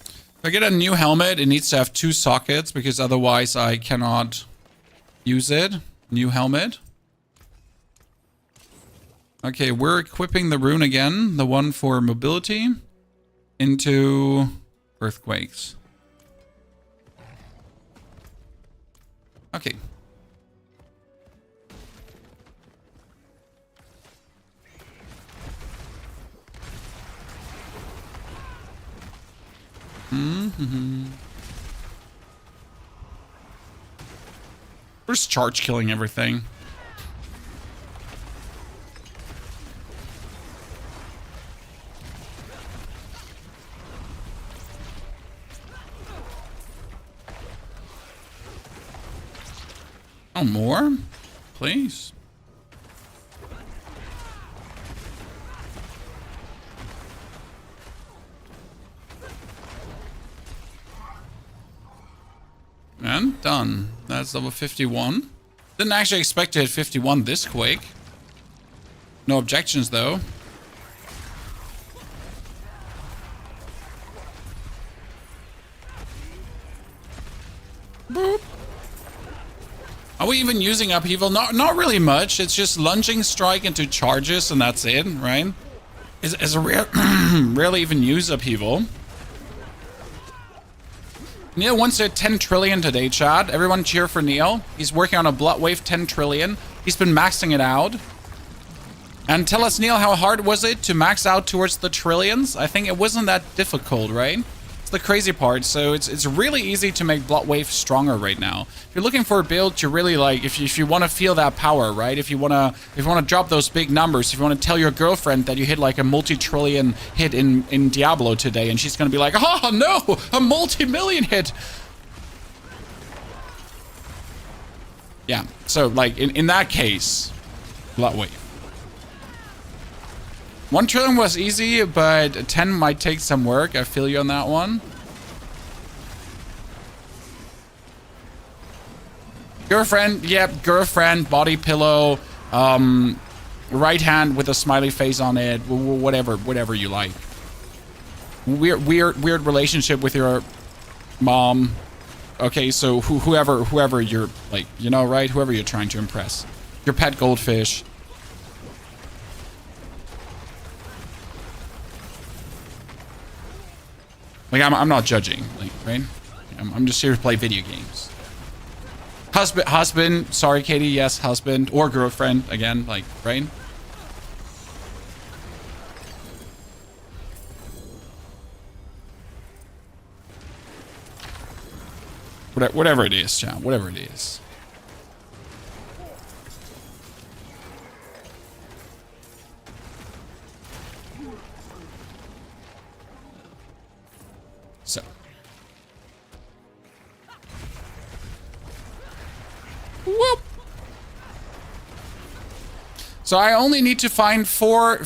If I get a new helmet, it needs to have 2 sockets, because otherwise I cannot use it. New helmet. Okay, we're equipping the rune again, the one for mobility, into earthquakes. Okay. We're just charge killing everything. Oh, more? Please. And done. That's level 51. Didn't actually expect to hit 51 this quick. No objections, though. Boop. Are we even using upheaval? Not really much. It's just lunging strike into charges, and that's it, right? Is a rarely even use upheaval. Neil wants to hit 10 trillion today, chat. Everyone cheer for Neil. He's working on a blood wave 10 trillion. He's been maxing it out. And tell us, Neil, how hard was it to max out towards the trillions? I think it wasn't that difficult, right? It's the crazy part. So it's really easy to make Bloodwave stronger right now. If you're looking for a build to really like, if you want to feel that power, right? If you want to drop those big numbers, if you want to tell your girlfriend that you hit like a multi-trillion hit in Diablo today, and she's gonna be like, oh no, a multi-million hit. Yeah. So like in that case, Bloodwave. 1 trillion was easy, but 10 might take some work. I feel you on that one. Girlfriend, yep, girlfriend, body pillow, right hand with a smiley face on it, whatever you like. Weird relationship with your mom. Okay, so whoever you're like, you know, right? Whoever you're trying to impress. Your pet goldfish. Like, I'm not judging, like, right? I'm just here to play video games. Husband, sorry, Katie, yes, husband. Or girlfriend, again, like, right? Whatever it is, John, whatever it is. So. Whoop. So I only need to find four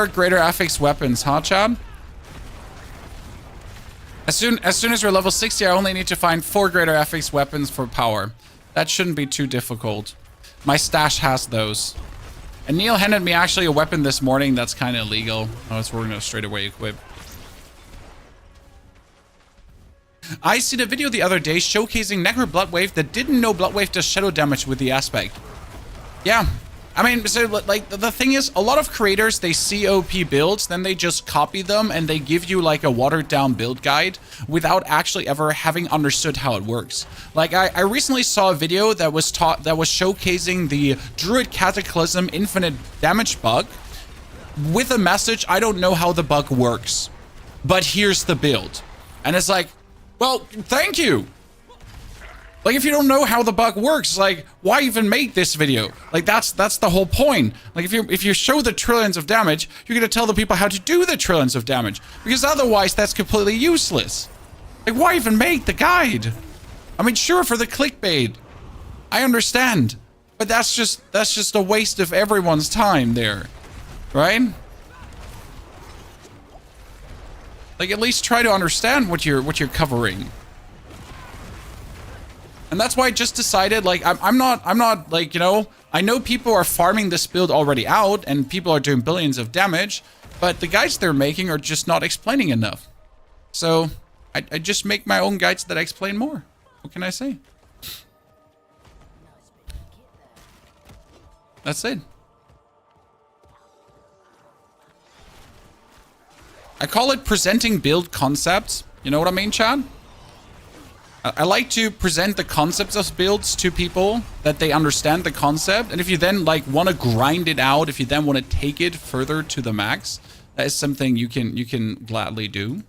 greater affix weapons, huh, Chad? As soon as we're level 60, I only need to find 4 greater affix weapons for power. That shouldn't be too difficult. My stash has those. And Neil handed me actually a weapon this morning that's kind of illegal. Oh, it's we're gonna straight away equip. I seen a video the other day showcasing Necro Bloodwave that didn't know Bloodwave does shadow damage with the aspect. Yeah. I mean, so like the thing is, a lot of creators, they see OP builds, then they just copy them and they give you like a watered down build guide without actually ever having understood how it works. Like I recently saw a video that was showcasing the Druid Cataclysm infinite damage bug with a message, I don't know how the bug works, but here's the build. And it's like, well, thank you. Like, if you don't know how the bug works, like, why even make this video? Like, that's the whole point. Like, if you show the trillions of damage, you're gonna tell the people how to do the trillions of damage, because otherwise that's completely useless. Like, why even make the guide? I mean, sure, for the clickbait, I understand, but that's just a waste of everyone's time there, right? Like, at least try to understand what you're covering. And that's why I just decided, like, I'm not like, you know, I know people are farming this build already out and people are doing billions of damage, but the guides they're making are just not explaining enough. So I just make my own guides that explain more. What can I say? That's it. I call it presenting build concepts. You know what I mean, Chad? I like to present the concepts of builds to people, that they understand the concept. And if you then like want to grind it out, if you then want to take it further to the max, that is something you can gladly do.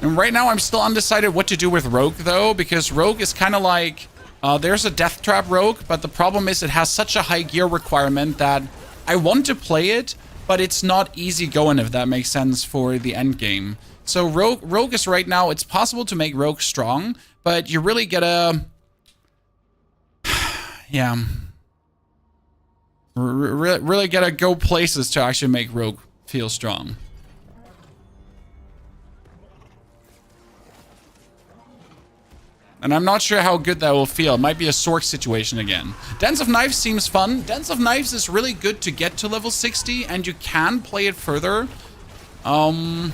And right now I'm still undecided what to do with Rogue though, because Rogue is kind of like, there's a Death Trap Rogue, but the problem is it has such a high gear requirement that I want to play it, but it's not easy going, if that makes sense, for the end game. So Rogue is right now, it's possible to make Rogue strong, but you really gotta, yeah, really gotta go places to actually make Rogue feel strong. And I'm not sure how good that will feel. It might be a Sork situation again. Dance of Knives seems fun. Dance of Knives is really good to get to level 60, and you can play it further. I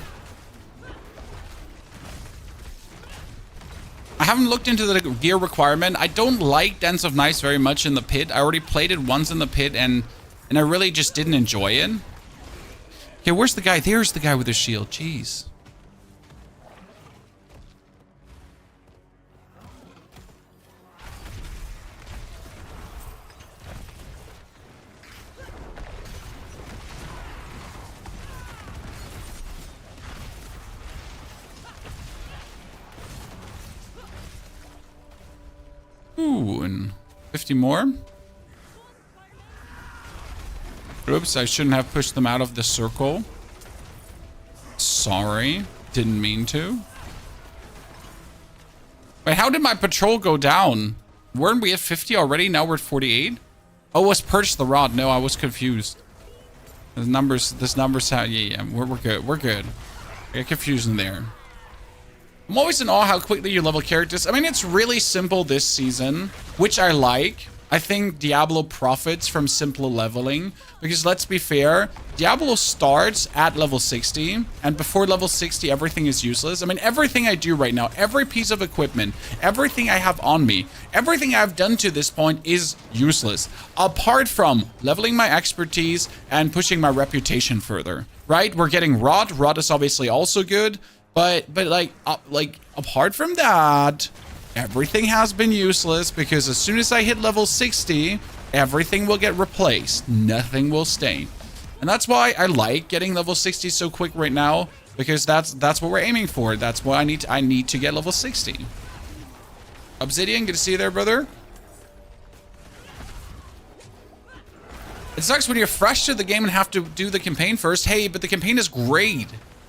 haven't looked into the gear requirement. I don't like Dance of Knives very much in the pit. I already played it once in the pit, and I really just didn't enjoy it. Okay, where's the guy? There's the guy with the shield. Jeez. Ooh, and 50 more. Oops, I shouldn't have pushed them out of the circle. Sorry, didn't mean to. Wait, how did my patrol go down? Weren't we at 50 already? Now we're at 48? Oh, it was purchase the rod. No, I was confused. This numbers, yeah, we're good. We're good. I got confusion there. I'm always in awe how quickly you level characters. I mean, it's really simple this season, which I like. I think Diablo profits from simpler leveling because let's be fair, Diablo starts at level 60 and before level 60, everything is useless. I mean, everything I do right now, every piece of equipment, everything I have on me, everything I've done to this point is useless apart from leveling my expertise and pushing my reputation further, right? We're getting Rod. Rod is obviously also good, but like apart from that, everything has been useless because as soon as I hit level 60, everything will get replaced. Nothing will stay. And that's why I like getting level 60 so quick right now, because that's what we're aiming for. That's why I need to get level 60. Obsidian, good to see you there, brother. It sucks when you're fresh to the game and have to do the campaign first. Hey, but the campaign is great.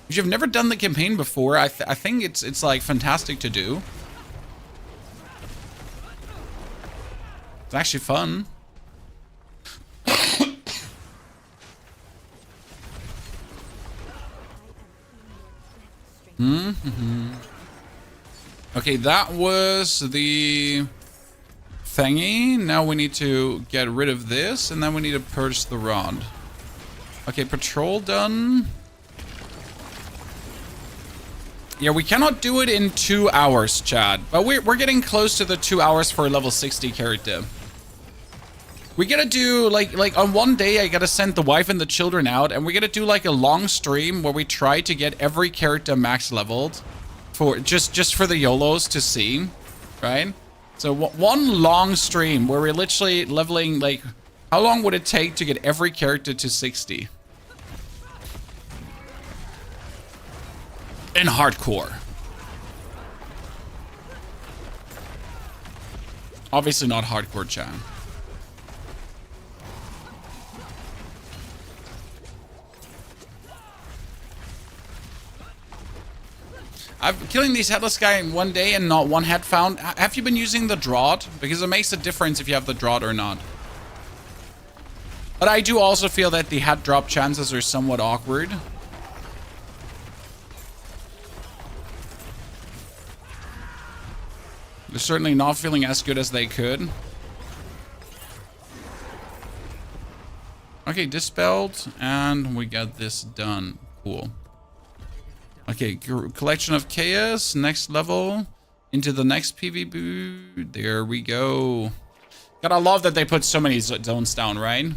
If you've never done the campaign before, I think it's like fantastic to do. It's actually fun. Okay, that was the thingy. Now we need to get rid of this, and then we need to purge the rod. Okay, patrol done. Yeah, we cannot do it in 2 hours, Chad. But we're getting close to the 2 hours for a level 60 character. We gotta do, like on one day, I gotta send the wife and the children out, and we gotta do like a long stream where we try to get every character max leveled for just for the YOLOs to see, right? So one long stream where we're literally leveling, like, how long would it take to get every character to 60? In hardcore. Obviously not hardcore, chat. I've killing these headless guy in one day and not one head found. Have you been using the drought? Because it makes a difference if you have the drought or not. But I do also feel that the head drop chances are somewhat awkward. They're certainly not feeling as good as they could. Okay, dispelled, and we got this done. Cool. Okay, collection of chaos, next level, into the next PvP. There we go. Gotta love that they put so many zones down, right?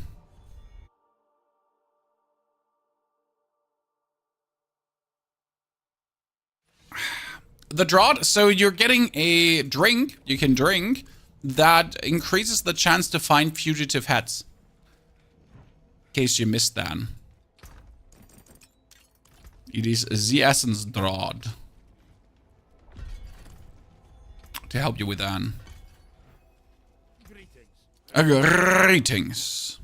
The drought, so you're getting a drink, you can drink, that increases the chance to find fugitive heads. In case you missed that. It is the essence drought. To help you with that. Greetings.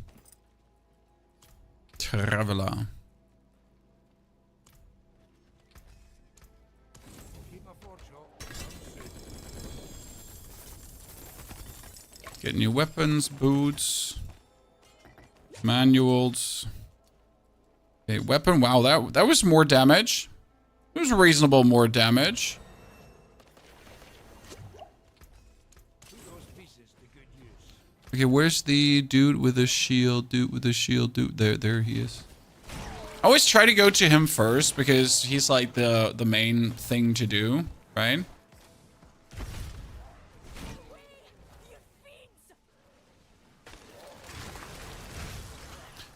Traveler. Get new weapons, boots, manuals. Okay, weapon. Wow, that was more damage. It was reasonable more damage. Okay, where's the dude with the shield? Dude with the shield. Dude, there he is. I always try to go to him first because he's like the main thing to do, right?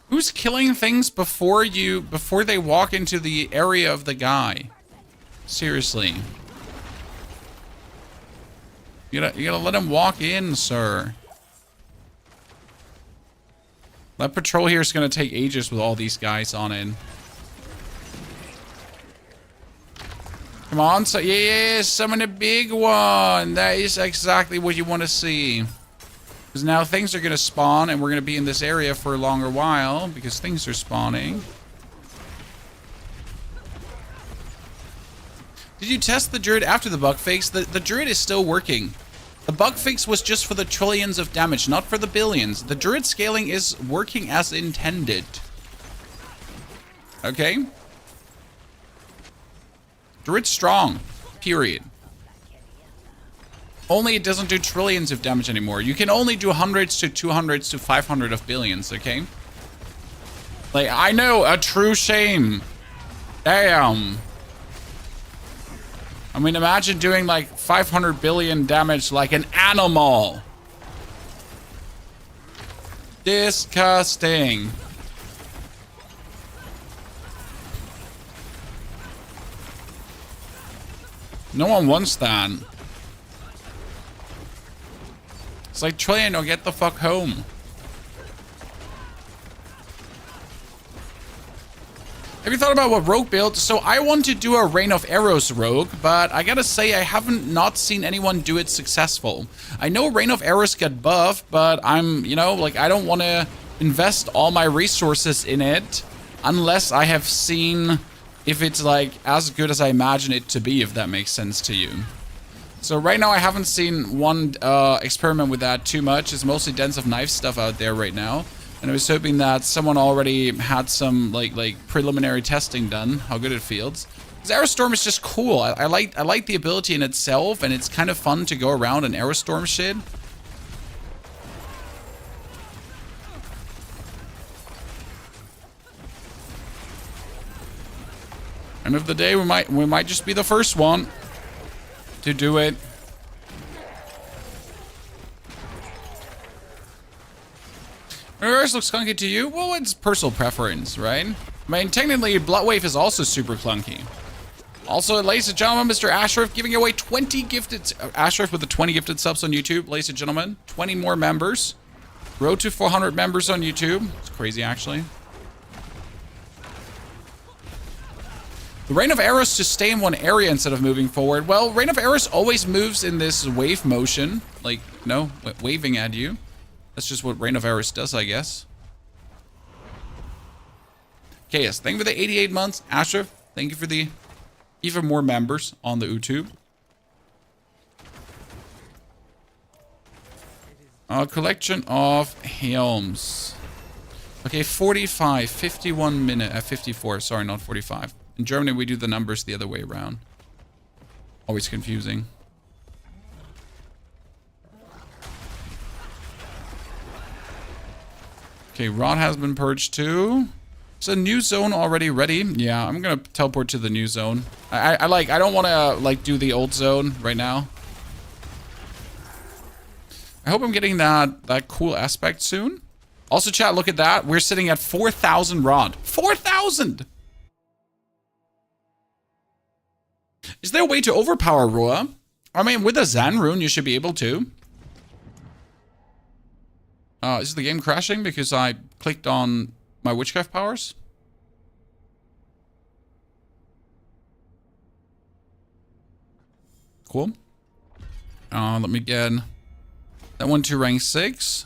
Who's killing things before they walk into the area of the guy? Seriously. You gotta let him walk in, sir. That patrol here is gonna take ages with all these guys on it. Come Come on, so yeah, summon a big one. That is exactly what you want to see. Because now things are going to spawn, and we're going to be in this area for a longer while, because things are spawning. Did you test the Druid after the bug fix? The Druid is still working. The bug fix was just for the trillions of damage, not for the billions. The Druid scaling is working as intended. Okay? Druid's strong. Period. Only it doesn't do trillions of damage anymore. You can only do hundreds to 200s to 500 of billions, okay? Like, I know, a true shame. Damn. I mean, imagine doing like 500 billion damage like an animal. Disgusting. No one wants that. It's like, Trillion, no, get the fuck home. Have you thought about what rogue build? So I want to do a Rain of Arrows rogue, but I gotta say I haven't not seen anyone do it successful. I know Rain of Arrows got buffed, but I'm, you know, like, I don't want to invest all my resources in it unless I have seen if it's like as good as I imagine it to be, if that makes sense to you. So right now I haven't seen one experiment with that too much. It's mostly Dens of Knife stuff out there right now. And I was hoping that someone already had some like preliminary testing done, how good it feels. Because Aerostorm is just cool. I like the ability in itself, and it's kind of fun to go around and Aerostorm shit. End of the day, we might just be the first one to do it. Reverse looks clunky to you? Well, it's personal preference, right? I mean, technically, Bloodwave is also super clunky. Also, ladies and gentlemen, Mr. Ashraf giving away 20 gifted... Ashraf with the 20 gifted subs on YouTube, ladies and gentlemen. 20 more members. Road to 400 members on YouTube. It's crazy, actually. The Rain of Arrows to stay in one area instead of moving forward. Well, Rain of Arrows always moves in this wave motion. Like, no, waving at you. That's just what Rain of Arrows does, I guess. Okay, yes. Thank you for the 88 months. Ashraf, thank you for the even more members on the YouTube. A collection of helms. Okay, 45, 51 minute, 54. Sorry, not 45. In Germany, we do the numbers the other way around. Always confusing. Okay, Rod has been purged too. Is a new zone already ready? Yeah, I'm gonna teleport to the new zone. I don't want to like do the old zone right now. I hope I'm getting that cool aspect soon. Also, chat, look at that. We're sitting at 4,000 Rod. 4,000! Is there a way to overpower Roa? I mean, with a Zan rune, you should be able to. Is the game crashing because I clicked on my witchcraft powers? Cool. Let me get that one to rank 6.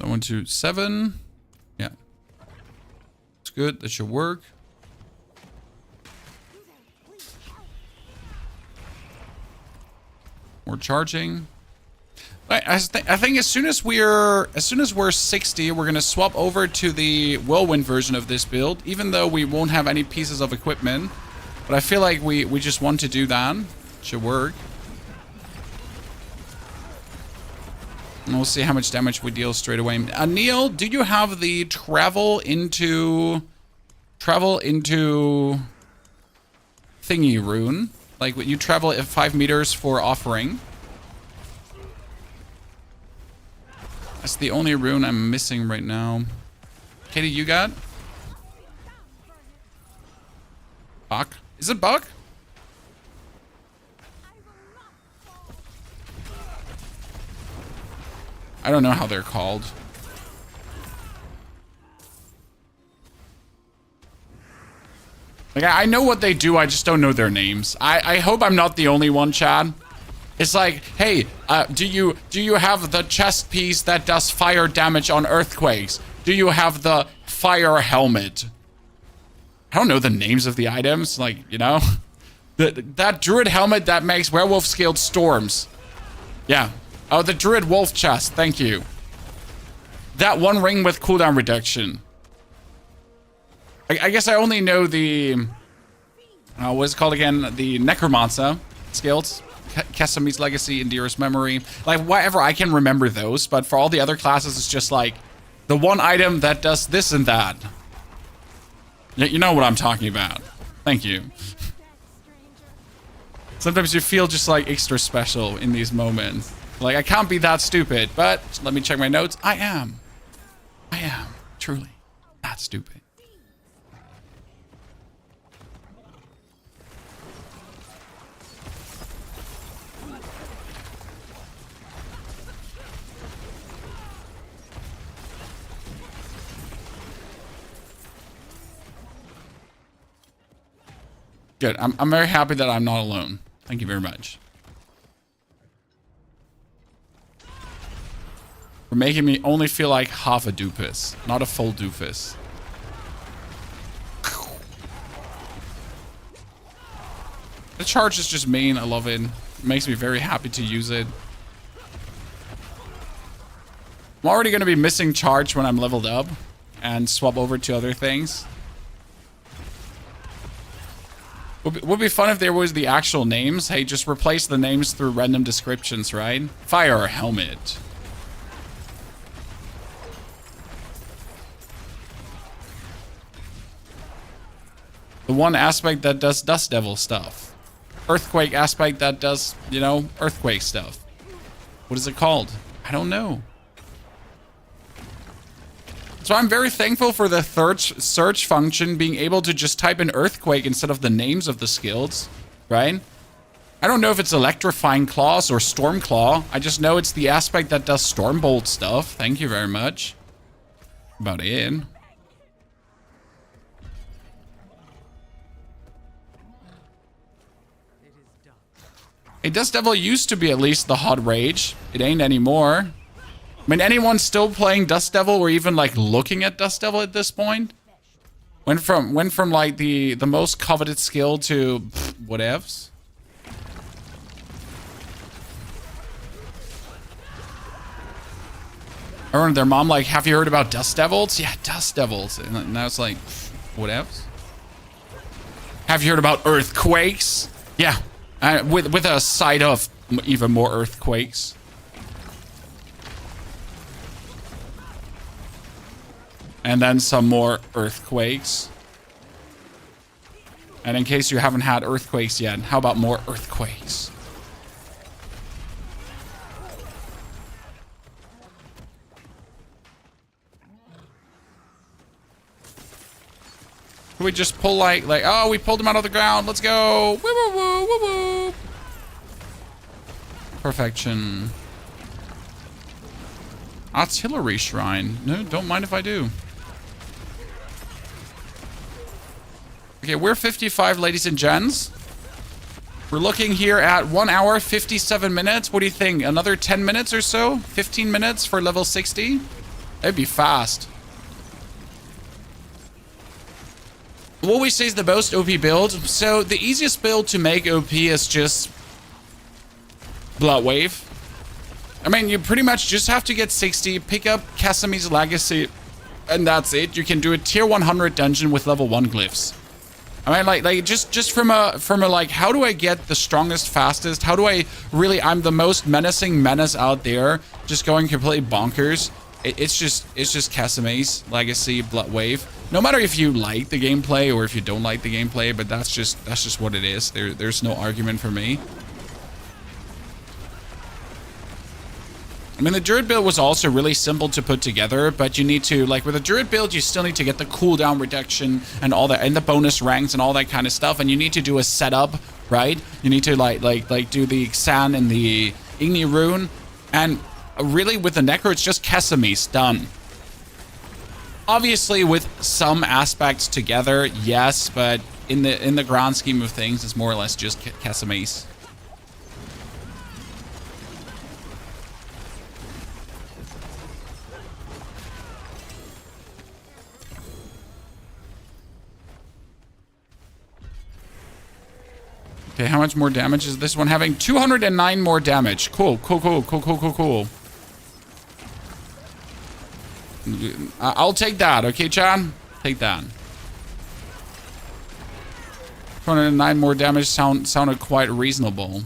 That one to 7. Yeah. It's good. That should work. We're charging. I think as soon as we're 60, we're gonna swap over to the Whirlwind version of this build, even though we won't have any pieces of equipment. But I feel like we just want to do that. Should work. And we'll see how much damage we deal straight away. Neil, do you have the travel into thingy rune? Like, you travel at 5 meters for offering. That's the only rune I'm missing right now. Katie, you got? Buck? Is it Buck? I don't know how they're called. Like, I know what they do, I just don't know their names. I hope I'm not the only one, Chad. It's like, hey, do you have the chest piece that does fire damage on earthquakes? Do you have the fire helmet? I don't know the names of the items, like, you know? That druid helmet that makes werewolf scaled storms. Yeah. Oh, the druid wolf chest, thank you. That one ring with cooldown reduction. I guess I only know the... what's it called again? The Necromancer skills. Kesame's Legacy, Endear's Memory. Like, whatever, I can remember those. But for all the other classes, it's just like... the one item that does this and that. You know what I'm talking about. Thank you. Sometimes you feel just like extra special in these moments. Like, I can't be that stupid. But, let me check my notes. I am. Truly. That stupid. Good. I'm very happy that I'm not alone. Thank you very much. For making me only feel like half a doofus, not a full doofus. The charge is just mean. I love it. It makes me very happy to use it. I'm already going to be missing charge when I'm leveled up and swap over to other things. Would be fun if there was the actual names. Hey, just replace the names through random descriptions, right? Fire helmet. The one aspect that does Dust Devil stuff. Earthquake aspect that does, you know, earthquake stuff. What is it called? I don't know. So I'm very thankful for the search function being able to just type in earthquake instead of the names of the skills, right? I don't know if it's electrifying claws or storm claw. I just know it's the aspect that does storm bolt stuff. Thank you very much. About it. Hey, Dust Devil used to be at least the hot rage. It ain't anymore. I mean, anyone still playing Dust Devil or even like looking at Dust Devil at this point? Went from like the most coveted skill to whatevs. I remember their mom like, have you heard about Dust Devils? Yeah, Dust Devils. And I was like, whatevs. Have you heard about earthquakes? Yeah, with a side of even more earthquakes. And then some more earthquakes. And in case you haven't had earthquakes yet, how about more earthquakes? Can we just pull like, oh, we pulled him out of the ground. Let's go. Woo, woo, woo, woo, woo. Perfection. Artillery shrine. No, don't mind if I do. Okay, we're 55, ladies and gents. We're looking here at 1 hour, 57 minutes. What do you think? Another 10 minutes or so? 15 minutes for level 60? That'd be fast. What we say is the most OP build. So the easiest build to make OP is just Blood Wave. I mean, you pretty much just have to get 60, pick up Kesame's Legacy, and that's it. You can do a tier 100 dungeon with level 1 glyphs. I mean, like just from a like, how do I get the strongest, fastest? How do I really? I'm the most menacing menace out there, just going completely bonkers. It's just Kesame's Legacy, Blood Wave. No matter if you like the gameplay or if you don't like the gameplay, but that's just what it is. There's no argument for me. I mean, the Druid build was also really simple to put together, but you need to, like, with a Druid build, you still need to get the cooldown reduction and all that, and the bonus ranks and all that kind of stuff, and you need to do a setup, right? You need to, like do the Xan and the Igni rune, and really, with the Necro, it's just Kesame's done. Obviously, with some aspects together, yes, but in the grand scheme of things, it's more or less just Casamace. Okay, how much more damage is this one having? 209 more damage. Cool, cool, cool, cool, cool, cool, cool. I'll take that, okay, Chad? Take that. 209 more damage sounded quite reasonable.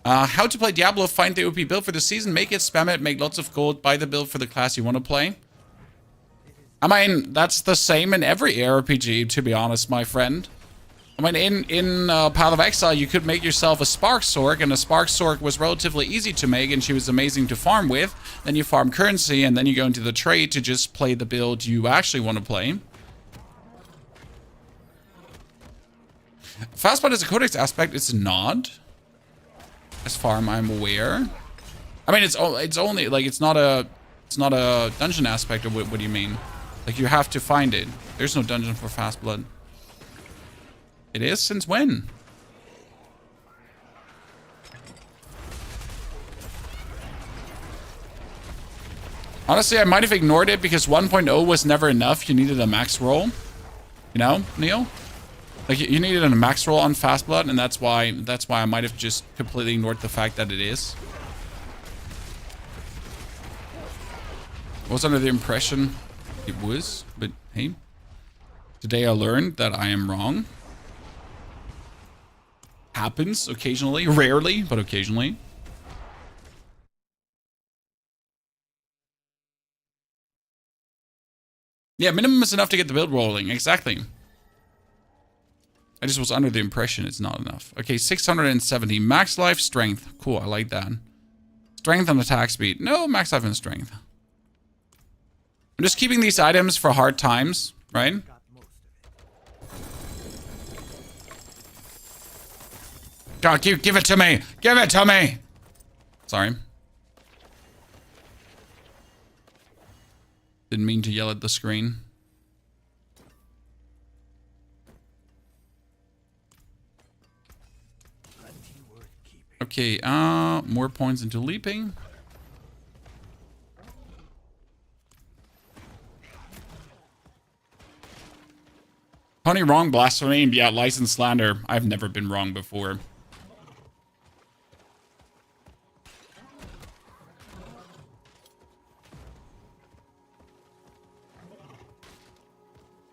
How to play Diablo, find the OP build for the season, make it, spam it, make lots of gold, buy the build for the class you want to play. I mean, that's the same in every ARPG, to be honest, my friend. I mean, in Path of Exile, you could make yourself a Spark Sork, and a Spark Sork was relatively easy to make, and she was amazing to farm with. Then you farm currency, and then you go into the trade to just play the build you actually want to play. Fastbot is a codex aspect, it's not. As far as I'm aware. I mean, it's only like it's not a dungeon aspect. Or what do you mean? Like you have to find it. There's no dungeon for Fast Blood. It is? Since when? Honestly, I might have ignored it because 1.0 was never enough. You needed a max roll. You know, Neil? Like you needed a max roll on Fast Blood, and that's why I might have just completely ignored the fact that it is. I was under the impression it was, but hey, today I learned that I am wrong. Happens occasionally, rarely, but occasionally. Yeah, minimum is enough to get the build rolling. Exactly. I just was under the impression it's not enough. Okay, 670. Max life, strength. Cool, I like that. Strength and attack speed. No, max life and strength. I'm just keeping these items for hard times, right? God, give it to me! Give it to me! Sorry. Didn't mean to yell at the screen. Okay, more points into leaping. Pony wrong, blasphemy, yeah, license slander. I've never been wrong before.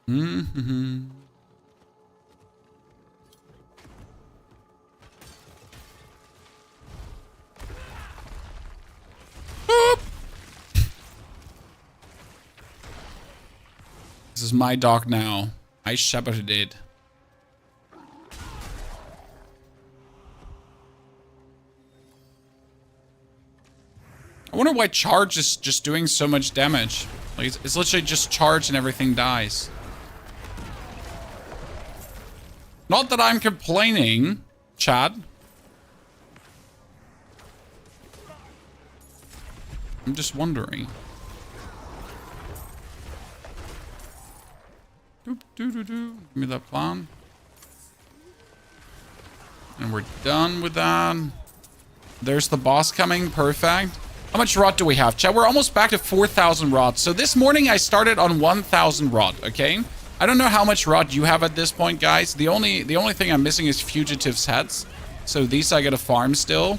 Mm-hmm. This is my dog now. I shepherded it. I wonder why charge is just doing so much damage. Like it's literally just charge and everything dies. Not that I'm complaining, Chad. I'm just wondering. Give me that plan. And we're done with that. There's the boss coming. Perfect. How much rot do we have, chat? We're almost back to 4,000 rot. So this morning I started on 1,000 rot, okay? I don't know how much rot you have at this point, guys. The only thing I'm missing is Fugitive's heads. So these I gotta farm still.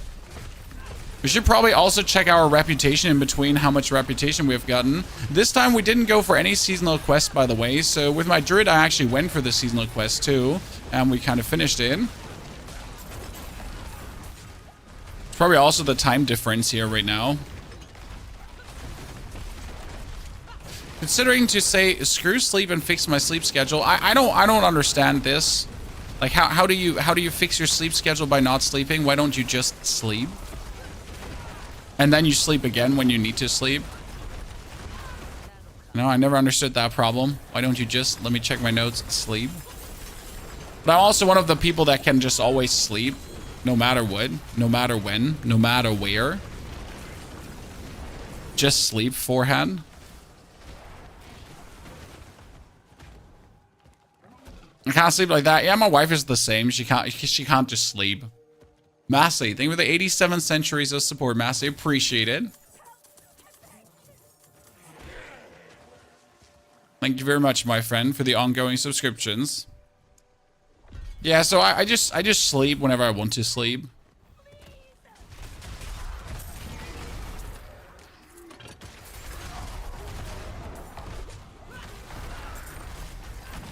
We should probably also check our reputation in between, how much reputation we've gotten. This time we didn't go for any seasonal quest, by the way. So with my druid, I actually went for the seasonal quest too. And we kind of finished it. It's probably also the time difference here right now. Considering to say, screw sleep and fix my sleep schedule. I don't understand this. Like how do you fix your sleep schedule by not sleeping? Why don't you just sleep? And then you sleep again when you need to sleep. No, I never understood that problem. Why don't you just, let me check my notes, sleep? But I'm also one of the people that can just always sleep. No matter what, no matter when, no matter where. just sleep forehead. I can't sleep like that. Yeah, my wife is the same. She can't just sleep. Massey, thank you for the 87 centuries of support. Massey, appreciate it. Thank you very much, my friend, for the ongoing subscriptions. Yeah, so I just sleep whenever I want to sleep.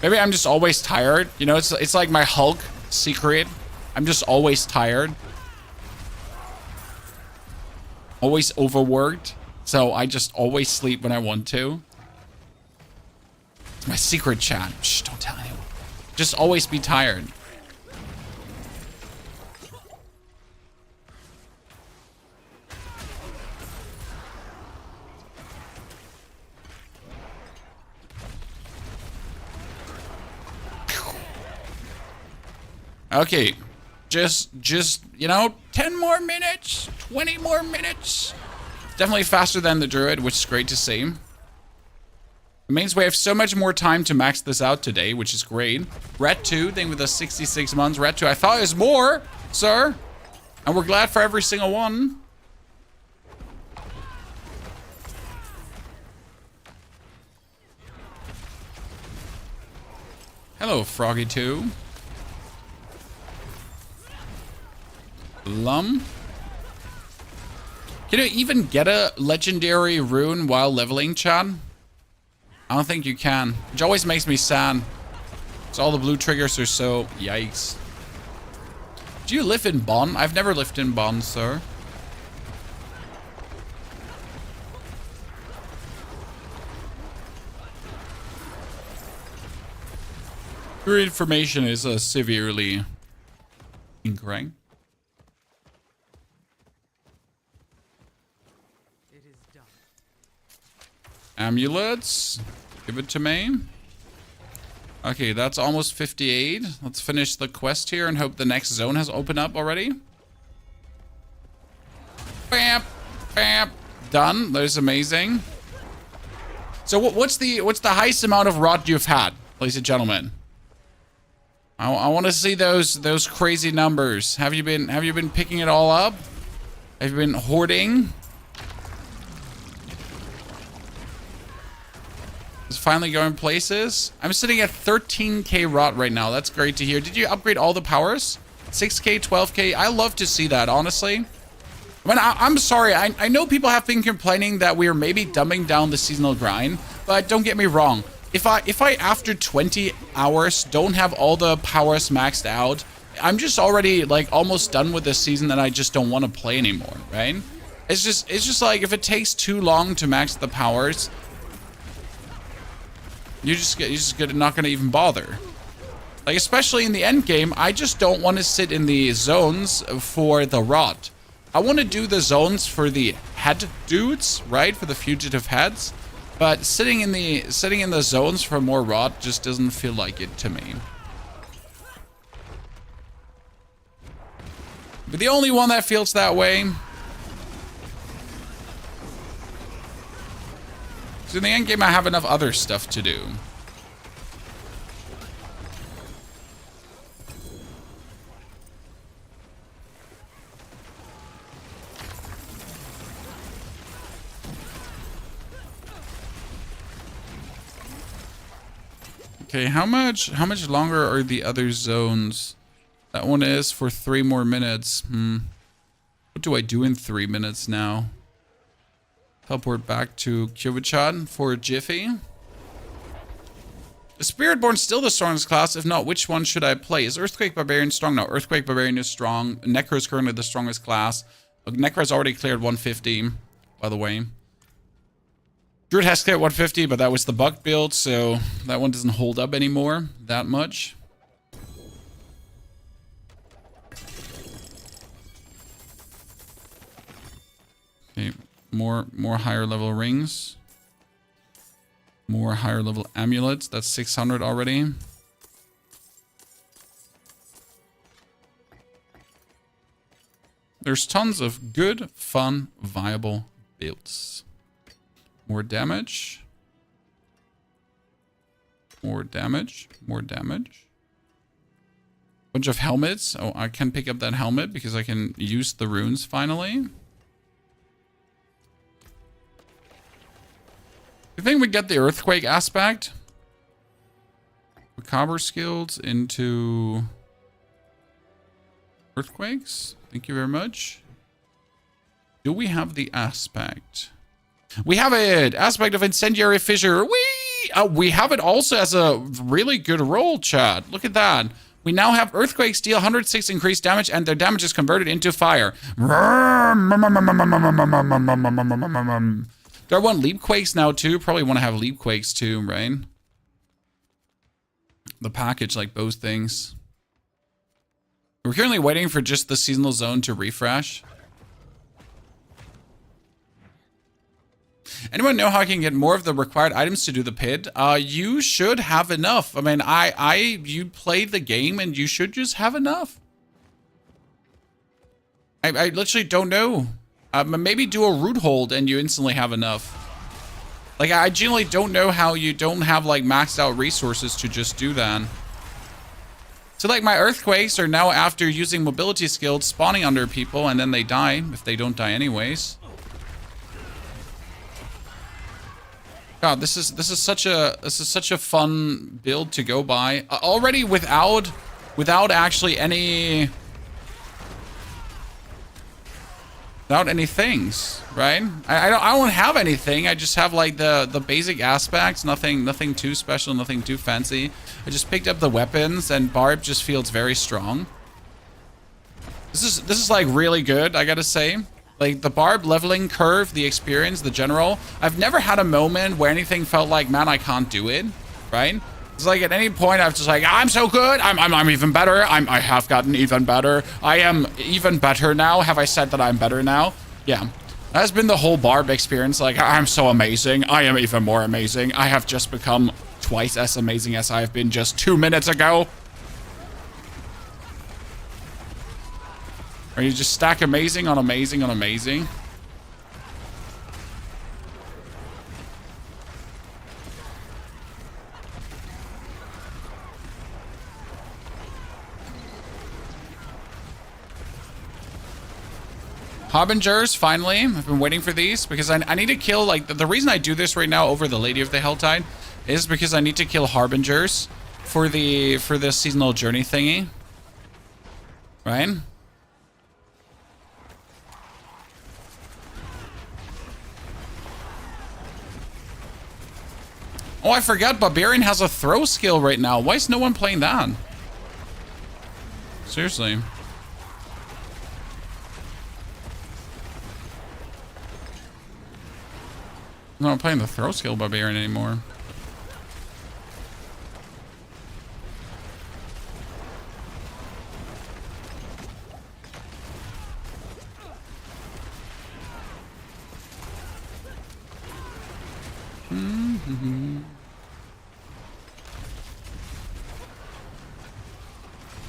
Maybe I'm just always tired. You know, it's like my Hulk secret. I'm just always tired. Always overworked. So I just always sleep when I want to. It's my secret, chat. Shh, don't tell anyone. Just always be tired. Okay, just, you know, 10 more minutes, 20 more minutes. Definitely faster than the Druid, which is great to see. It means we have so much more time to max this out today, which is great. Red 2, thing with the 66 months. Red 2, I thought it was more, sir. And we're glad for every single one. Hello, Froggy 2. Can you even get a legendary rune while leveling, Chad? I don't think you can, which always makes me sad. So all the blue triggers are so yikes. Do you live in Bonn? I've never lived in Bonn, sir. Your information is severely incorrect. Amulets. Give it to me. Okay, that's almost 58. Let's finish the quest here and hope the next zone has opened up already. Bam! Bam! Done. That is amazing. So what's the highest amount of rot you've had, ladies and gentlemen? I want to see those crazy numbers. Have you been picking it all up? Have you been hoarding? It's finally going places. I'm sitting at 13k rot right now. That's great to hear. Did you upgrade all the powers? 6k, 12k. I love to see that, honestly. I mean, I'm sorry. I know people have been complaining that we are maybe dumbing down the seasonal grind, but don't get me wrong. If I after 20 hours don't have all the powers maxed out, I'm just already like almost done with this season and I just don't want to play anymore, right? It's just like if it takes too long to max the powers, you're just not gonna even bother. Like, especially in the end game, I just don't want to sit in the zones for the rot. I want to do the zones for the head dudes, right? For the fugitive heads. But sitting in the zones for more rot just doesn't feel like it to me. But the only one that feels that way. So in the end game, I have enough other stuff to do. Okay, how much longer are the other zones? That one is for 3 more minutes. What do I do in 3 minutes now? Teleport back to Kyovichan for a jiffy. Is Spiritborn still the strongest class? If not, which one should I play? Is Earthquake Barbarian strong? No, Earthquake Barbarian is strong. Necro is currently the strongest class. Necro has already cleared 150, by the way. Druid has cleared 150, but that was the bug build, so that one doesn't hold up anymore that much. Okay, more higher level rings. More higher level amulets. That's 600 already. There's tons of good, fun, viable builds. More damage. More damage. More damage. Bunch of helmets. Oh, I can pick up that helmet because I can use the runes finally. You think we get the earthquake aspect? Macabre skills into earthquakes. Thank you very much. Do we have the aspect? We have it! Aspect of incendiary fissure. We have it also as a really good roll, chat. Look at that. We now have earthquakes deal 106 increased damage and their damage is converted into fire. Do I want leap quakes now too? Probably want to have leap quakes too, right? The package, like both things. We're currently waiting for just the seasonal zone to refresh. Anyone know how I can get more of the required items to do the pit? You should have enough. I mean, you played the game and you should just have enough. I literally don't know. Maybe do a root hold and you instantly have enough. Like, I genuinely don't know how you don't have, like, maxed out resources to just do that. So, like, my earthquakes are now, after using mobility skills, spawning under people and then they die, if they don't die anyways. God, this is such a fun build to go by. Already without actually any things, right? I don't have anything. I just have like the basic aspects, nothing too special, nothing too fancy. I just picked up the weapons and Barb just feels very strong. This is like really good, I gotta say. Like, the Barb leveling curve, the experience, the general. I've never had a moment where anything felt like, man, I can't do it, right? It's like, at any point, I was just like, I'm so good. I'm even better. I have gotten even better. I am even better now. Have I said that I'm better now? Yeah. That's been the whole Barb experience. Like, I'm so amazing. I am even more amazing. I have just become twice as amazing as I have been just 2 minutes ago. Or you just stack amazing on amazing on amazing. Harbingers, finally. I've been waiting for these because I need to kill, like, the reason I do this right now over the Lady of the Helltide is because I need to kill Harbingers for the seasonal journey thingy. Right? Oh, I forgot Barbarian has a throw skill right now. Why is no one playing that? Seriously. I'm not playing the throw skill Barbarian anymore.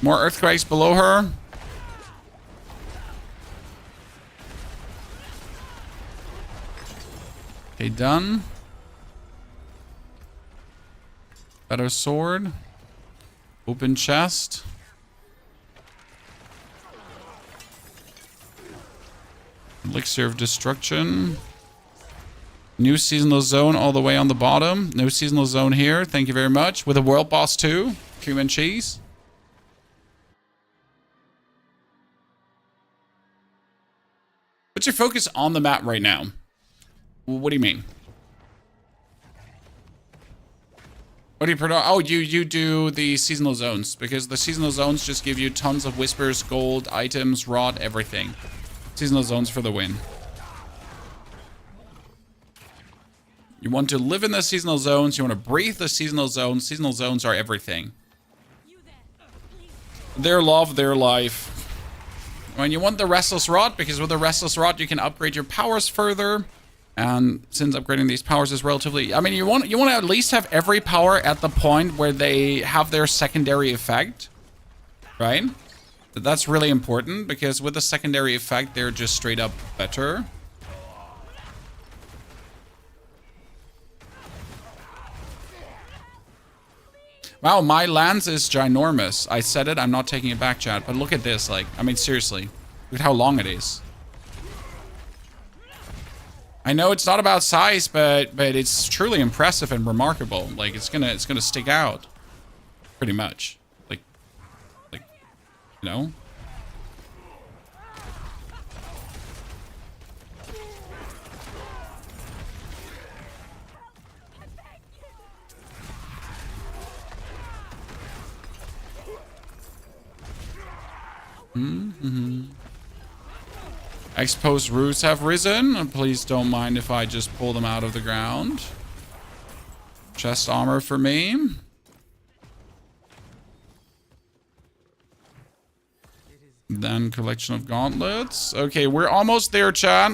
More earthquakes below her. Okay, done. Better sword. Open chest. Elixir of Destruction. New seasonal zone all the way on the bottom. No seasonal zone here. Thank you very much. With a world boss too. Cream and cheese. What's your focus on the map right now? What do you mean? What do you produce? Oh, you do the seasonal zones because the seasonal zones just give you tons of whispers, gold, items, rod, everything. Seasonal zones for the win. You want to live in the seasonal zones. You want to breathe the seasonal zones. Seasonal zones are everything. Their love, their life. When you want the Restless Rod, because with the Restless Rod you can upgrade your powers further. And since upgrading these powers is relatively... I mean, you want to at least have every power at the point where they have their secondary effect. Right? That's really important, because with the secondary effect, they're just straight up better. Wow, my lance is ginormous. I said it, I'm not taking it back, chat. But look at this, like, I mean, seriously. Look at how long it is. I know it's not about size, but it's truly impressive and remarkable. Like, it's gonna stick out. Pretty much. Like, you know? Exposed roots have risen. Please don't mind if I just pull them out of the ground. Chest armor for me. Then collection of gauntlets. Okay, we're almost there, chat.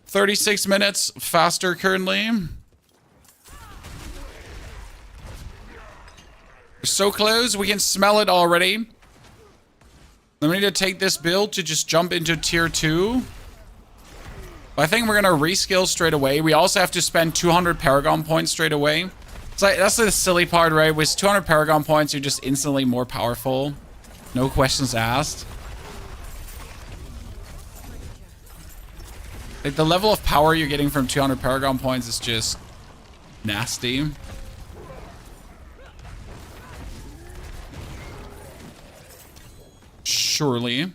36 minutes faster currently. We're so close, we can smell it already. Then we need to take this build to just jump into tier 2. But I think we're gonna reskill straight away. We also have to spend 200 Paragon points straight away. It's like, that's the silly part, right? With 200 Paragon points, you're just instantly more powerful. No questions asked. Like, the level of power you're getting from 200 Paragon points is just nasty. Surely.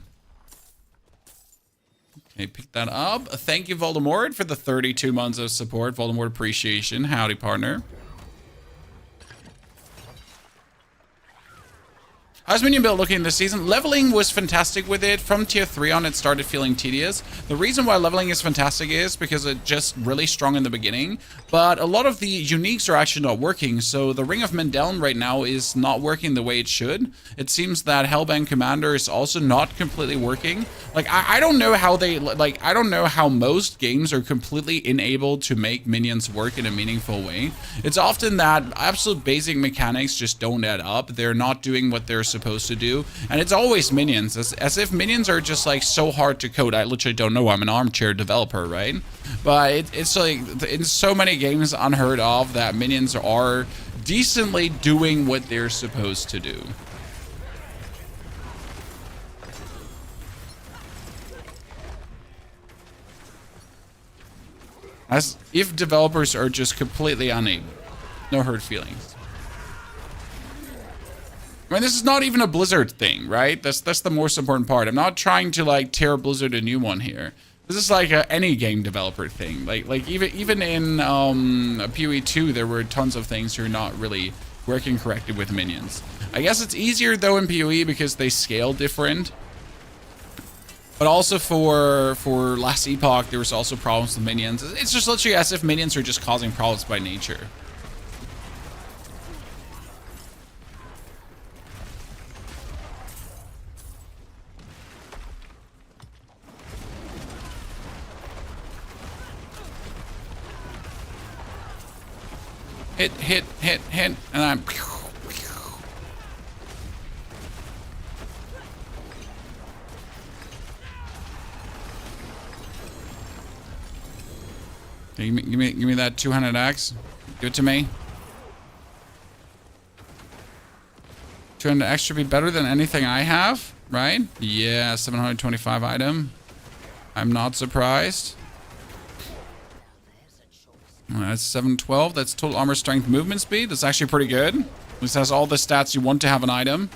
Okay, pick that up. Thank you, Voldemort, for the 32 months of support. Voldemort appreciation. Howdy, partner. How's minion build looking this season? Leveling was fantastic with it. From tier 3 on, it started feeling tedious. The reason why leveling is fantastic is because it's just really strong in the beginning. But a lot of the uniques are actually not working. So the Ring of Mendeln right now is not working the way it should. It seems that Hellbang Commander is also not completely working. Like, I don't know how they, like, I don't know how most games are completely unable to make minions work in a meaningful way. It's often that absolute basic mechanics just don't add up. They're not doing what they're supposed to do, and it's always minions, as if minions are just like so hard to code. I literally don't know. I'm an armchair developer, right? But it's like in so many games unheard of that minions are decently doing what they're supposed to do. As if developers are just completely unable. No hurt feelings. I mean, this is not even a Blizzard thing, right? That's the most important part. I'm not trying to like tear Blizzard a new one here. This is like any game developer thing. Like even in PoE 2, there were tons of things that are not really working correctly with minions. I guess it's easier though in PoE because they scale different. But also for Last Epoch, there was also problems with minions. It's just literally as if minions are just causing problems by nature. Hit, and I'm... Okay, give me that 200x. Give it to me. 200x should be better than anything I have, right? Yeah, 725 item. I'm not surprised. That's 712. That's total armor strength movement speed. That's actually pretty good. At least has all the stats you want to have an item.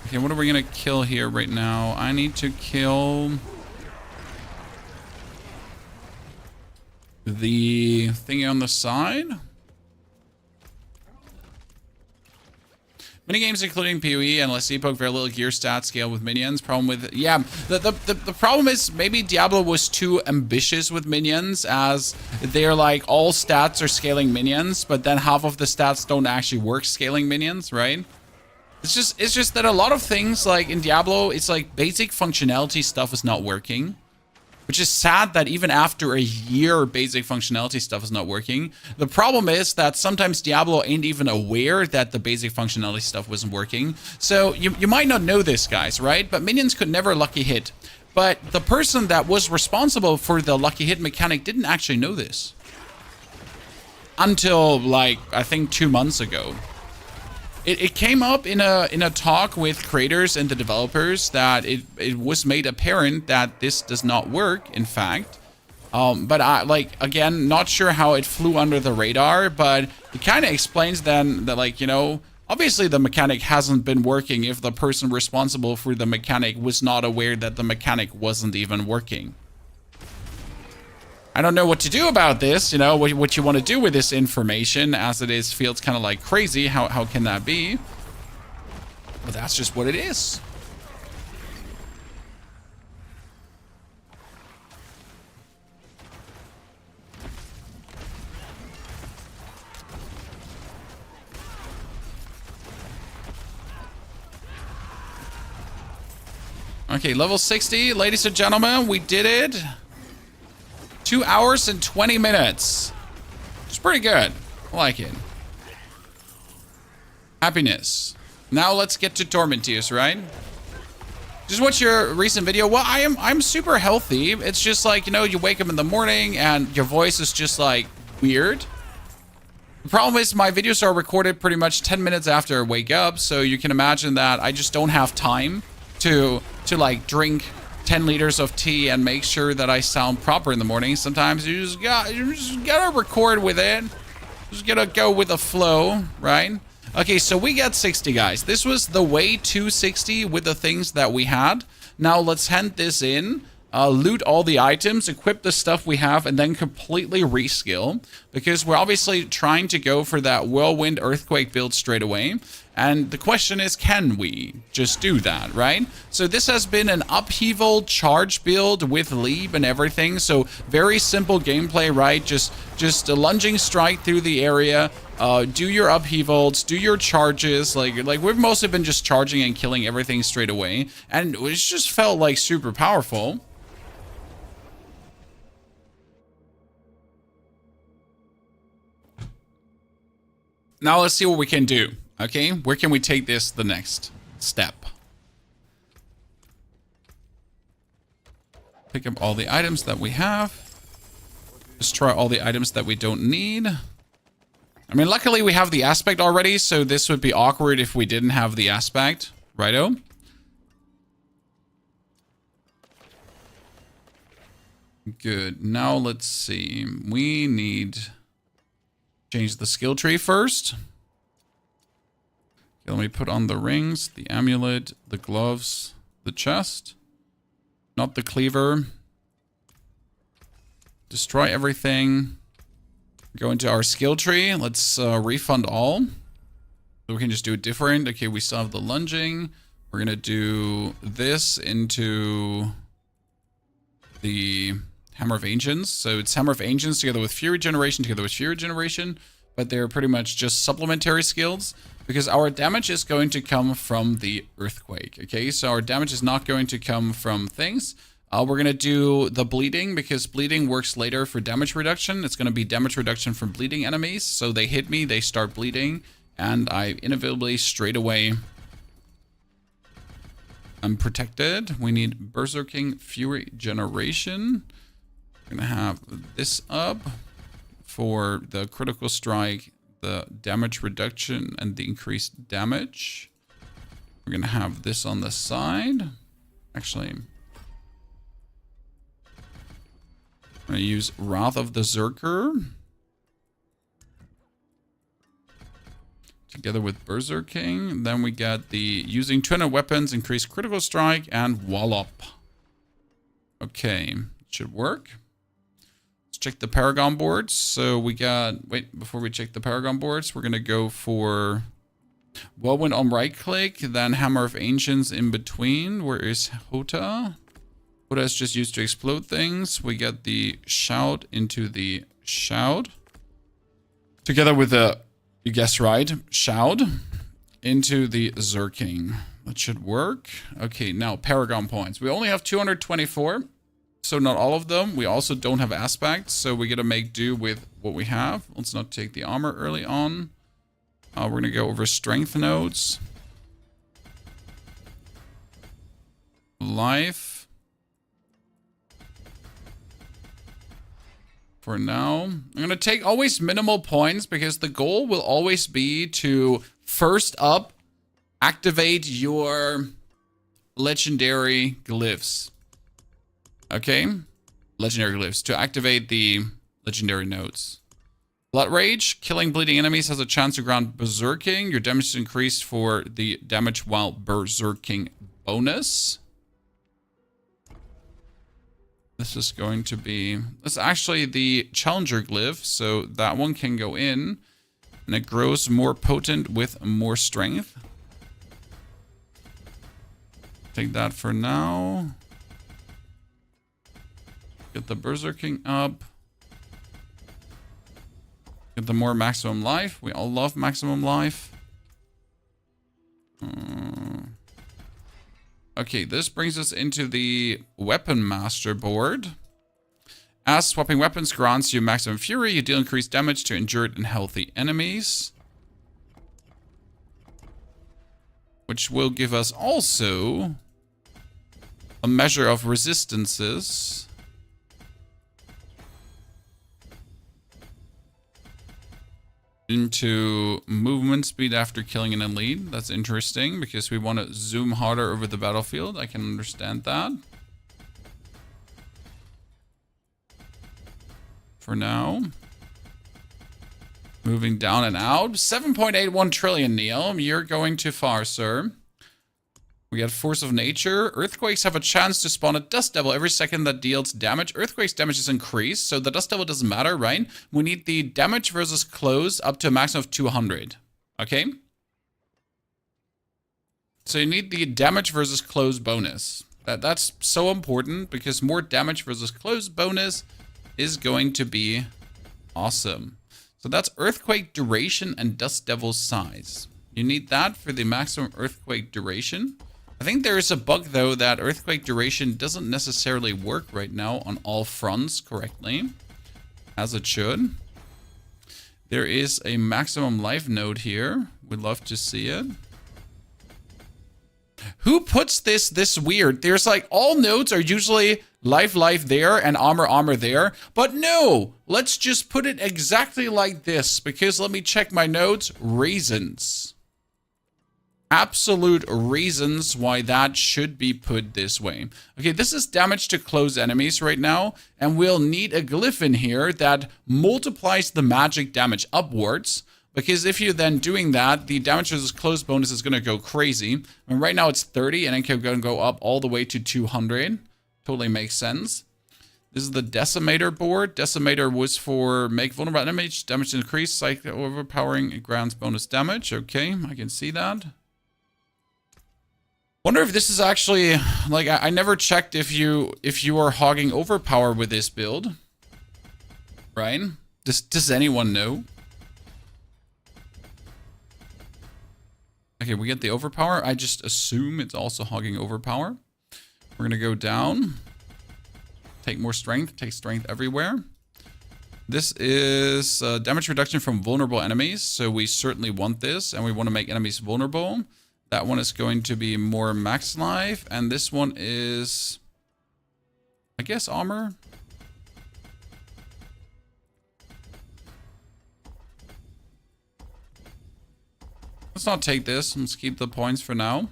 Okay, what are we going to kill here right now? I need to kill the thingy on the side. Minigames including PoE and Last Epoch, very little gear stat scale with minions. Problem with, yeah, the problem is maybe Diablo was too ambitious with minions, as they're like all stats are scaling minions, but then half of the stats don't actually work scaling minions, right? It's just that a lot of things like in Diablo, it's like basic functionality stuff is not working. Which is sad that even after a year, basic functionality stuff is not working. The problem is that sometimes Diablo ain't even aware that the basic functionality stuff wasn't working. So you might not know this, guys, right? But minions could never lucky hit But the person that was responsible for the lucky hit mechanic didn't actually know this. Until, like, I think 2 months ago. It came up in a talk with creators and the developers that it was made apparent that this does not work, in fact. But again, not sure how it flew under the radar, but it kind of explains then that, like, you know, obviously the mechanic hasn't been working if the person responsible for the mechanic was not aware that the mechanic wasn't even working. I don't know what to do about this, you know, what you want to do with this information, as it is feels kind of like crazy. How can that be? But that's just what it is. Okay, level 60, ladies and gentlemen, we did it. 2 hours and 20 minutes. It's pretty good. I like it. Happiness. Now let's get to Tormenteers, right? Just watch your recent video. Well, I'm super healthy. It's just like, you know, you wake up in the morning and your voice is just like weird. The problem is my videos are recorded pretty much 10 minutes after I wake up, so you can imagine that I just don't have time to like drink 10 liters of tea and make sure that I sound proper in the morning. Sometimes you just gotta record with it. Just gotta go with the flow, right? Okay, so we got 60, guys. This was the way to 60 with the things that we had. Now let's hand this in, loot all the items, equip the stuff we have, and then completely reskill. Because we're obviously trying to go for that Whirlwind Earthquake build straight away. And the question is, can we just do that, right? So this has been an upheaval charge build with leap and everything. So very simple gameplay, right? Just a lunging strike through the area. Do your upheavals, do your charges. Like we've mostly been just charging and killing everything straight away. And it just felt like super powerful. Now let's see what we can do. Okay, where can we take this the next step? Pick up all the items that we have. Destroy all the items that we don't need. I mean, luckily we have the aspect already, so this would be awkward if we didn't have the aspect. Righto. Good. Now let's see. We need to change the skill tree first. Okay, let me put on the rings, the amulet, the gloves, the chest. Not the cleaver. Destroy everything. Go into our skill tree. Let's refund all. So we can just do it different. Okay, we still have the lunging. We're going to do this into the Hammer of Ancients. So it's Hammer of Ancients together with Fury Generation, but they're pretty much just supplementary skills because our damage is going to come from the Earthquake. Okay, so our damage is not going to come from things. We're going to do the bleeding because bleeding works later for damage reduction. It's going to be damage reduction from bleeding enemies. So they hit me, they start bleeding, and I inevitably straight away I'm protected. We need Berserking Fury Generation. We're going to have this up for the critical strike, the damage reduction, and the increased damage. We're going to have this on the side. Actually, I'm going to use Wrath of the Zerker. Together with Berserking. Then we got the using 200 weapons, increase critical strike, and Wallop. Okay, should work. Let's check the Paragon boards. So we got, wait, before we check the Paragon boards, we're going to go for Whirlwind on right click, then Hammer of Ancients in between. Where is Hota? Hota is just used to explode things. We got the Shout into the Shout. Together with the, you guessed right, Shout into the Zerking. That should work. Okay, now Paragon points. We only have 224. So not all of them. We also don't have aspects, so we gotta make do with what we have. Let's not take the armor early on. We're gonna go over strength nodes. Life. For now, I'm going to take always minimal points because the goal will always be to first up activate your legendary glyphs. Okay? Legendary glyphs to activate the legendary nodes. Blood Rage, killing bleeding enemies has a chance to grant Berserking. Your damage is increased for the damage while Berserking bonus. This is going to be... This is actually the Challenger glyph, so that one can go in. And it grows more potent with more strength. Take that for now. Get the Berserking up. Get the more maximum life. We all love maximum life. Okay, this brings us into the Weapon Master board. As swapping weapons grants you maximum fury, you deal increased damage to injured and healthy enemies. Which will give us also a measure of resistances. Into movement speed after killing an elite. That's interesting because we want to zoom harder over the battlefield. I can understand that. For now. Moving down and out. 7.81 trillion, Neil. You're going too far, sir. We got Force of Nature. Earthquakes have a chance to spawn a Dust Devil every second that deals damage. Earthquake's damage is increased, so the Dust Devil doesn't matter, right? We need the damage versus close up to a maximum of 200. Okay? So you need the damage versus close bonus. That's so important because more damage versus close bonus is going to be awesome. So that's Earthquake duration and Dust Devil size. You need that for the maximum Earthquake duration. I think there is a bug, though, that Earthquake duration doesn't necessarily work right now on all fronts correctly, as it should. There is a maximum life node here. We'd love to see it. Who puts this weird? There's like, all nodes are usually life there and armor there. But no, let's just put it exactly like this, because let me check my nodes. Reasons. Absolute reasons why that should be put this way. Okay, this is damage to close enemies right now, and we'll need a glyph in here that multiplies the magic damage upwards, because if you're then doing that, the damage versus close bonus is going to go crazy. And right now it's 30, and it can go up all the way to 200. Totally makes sense. This is the Decimator board. Decimator was for make vulnerable enemies, damage increase, psychic overpowering, it grants bonus damage. Okay, I can see that. Wonder if this is actually, like, I never checked if you are hogging overpower with this build. Right? Does anyone know? Okay, we get the overpower. I just assume it's also hogging overpower. We're gonna go down. Take more strength. Take strength everywhere. This is damage reduction from vulnerable enemies. So we certainly want this, and we want to make enemies vulnerable. That one is going to be more max life, and this one is, I guess, armor. Let's not take this. Let's keep the points for now.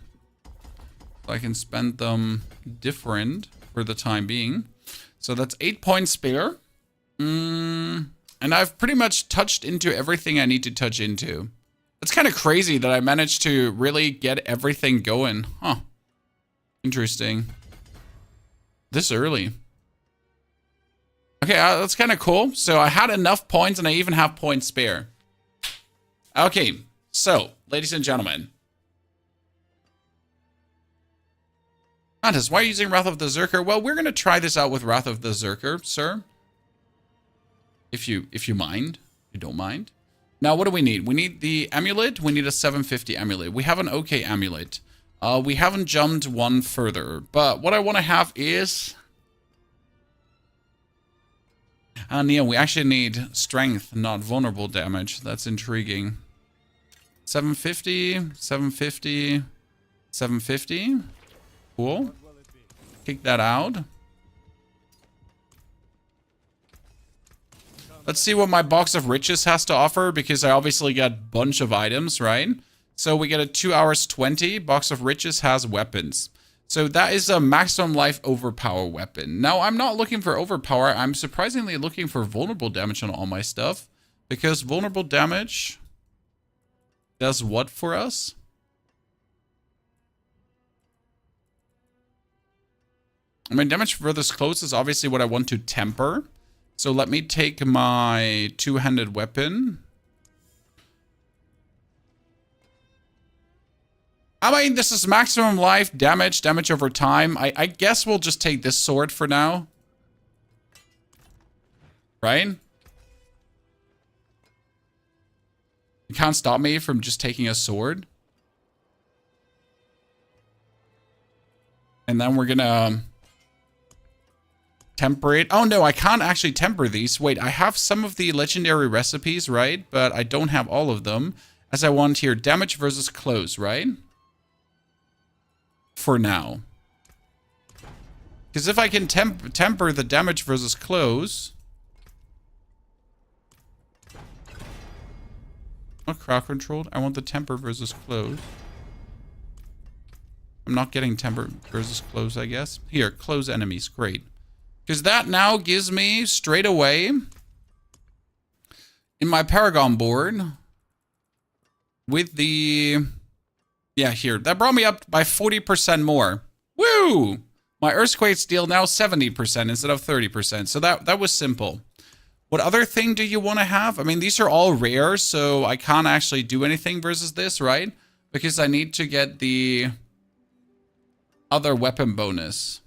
So I can spend them different for the time being. So that's 8 points spare. And I've pretty much touched into everything I need to touch into. It's kind of crazy that I managed to really get everything going. Huh. Interesting. This early. Okay, that's kind of cool. So I had enough points, and I even have points spare. Okay, so, ladies and gentlemen. Mantis, why are you using Wrath of the Zerker? Well, we're going to try this out with Wrath of the Zerker, sir. If you mind. You don't mind. Now, what do we need? We need the amulet. We need a 750 amulet. We have an okay amulet. We haven't jumped one further. But what I want to have is... Neil, we actually need strength, not vulnerable damage. That's intriguing. 750, 750, 750. Cool. Kick that out. Let's see what my box of riches has to offer, because I obviously got a bunch of items, right? So we get a 2 hours 20. Box of riches has weapons. So that is a maximum life overpower weapon. Now, I'm not looking for overpower. I'm surprisingly looking for vulnerable damage on all my stuff. Because vulnerable damage does what for us? I mean, damage furthest close is obviously what I want to temper. So let me take my two-handed weapon. I mean, this is maximum life, damage over time. I guess we'll just take this sword for now. Right? You can't stop me from just taking a sword. And then we're gonna temper it. Oh no, I can't actually temper these. Wait, I have some of the legendary recipes, right? But I don't have all of them. As I want here, damage versus close, right? For now. Because if I can temper the damage versus close. Not crowd controlled. I want the temper versus close. I'm not getting temper versus close, I guess. Here, close enemies. Great. Because that now gives me straight away in my Paragon board with the... Yeah, here. That brought me up by 40% more. Woo! My Earthquake Steel now 70% instead of 30%. So that was simple. What other thing do you want to have? I mean, these are all rare, so I can't actually do anything versus this, right? Because I need to get the other weapon bonus.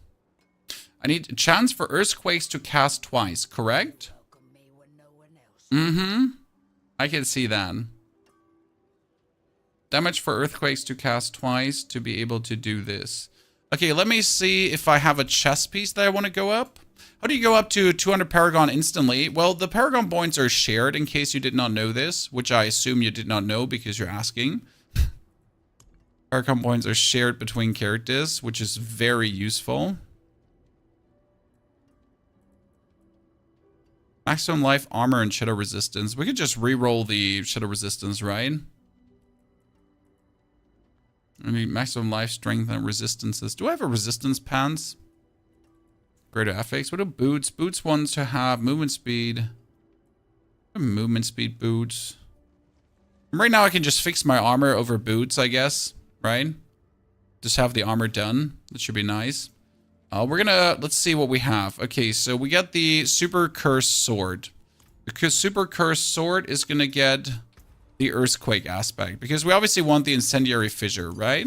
I need a chance for Earthquakes to cast twice, correct? Mm-hmm. I can see that. Damage for Earthquakes to cast twice to be able to do this. Okay, let me see if I have a chess piece that I want to go up. How do you go up to 200 Paragon instantly? Well, the Paragon points are shared in case you did not know this, which I assume you did not know because you're asking. Paragon points are shared between characters, which is very useful. Maximum life, armor, and shadow resistance. We could just re-roll the shadow resistance, right? I mean, maximum life, strength, and resistances. Do I have a resistance pants? Greater FX. What are boots? Boots wants to have movement speed. Movement speed boots. Right now I can just fix my armor over boots, I guess. Right? Just have the armor done. That should be nice. We're gonna... Let's see what we have. Okay, so we got the Super Cursed Sword. The Super Cursed Sword is gonna get the Earthquake aspect. Because we obviously want the Incendiary Fissure, right?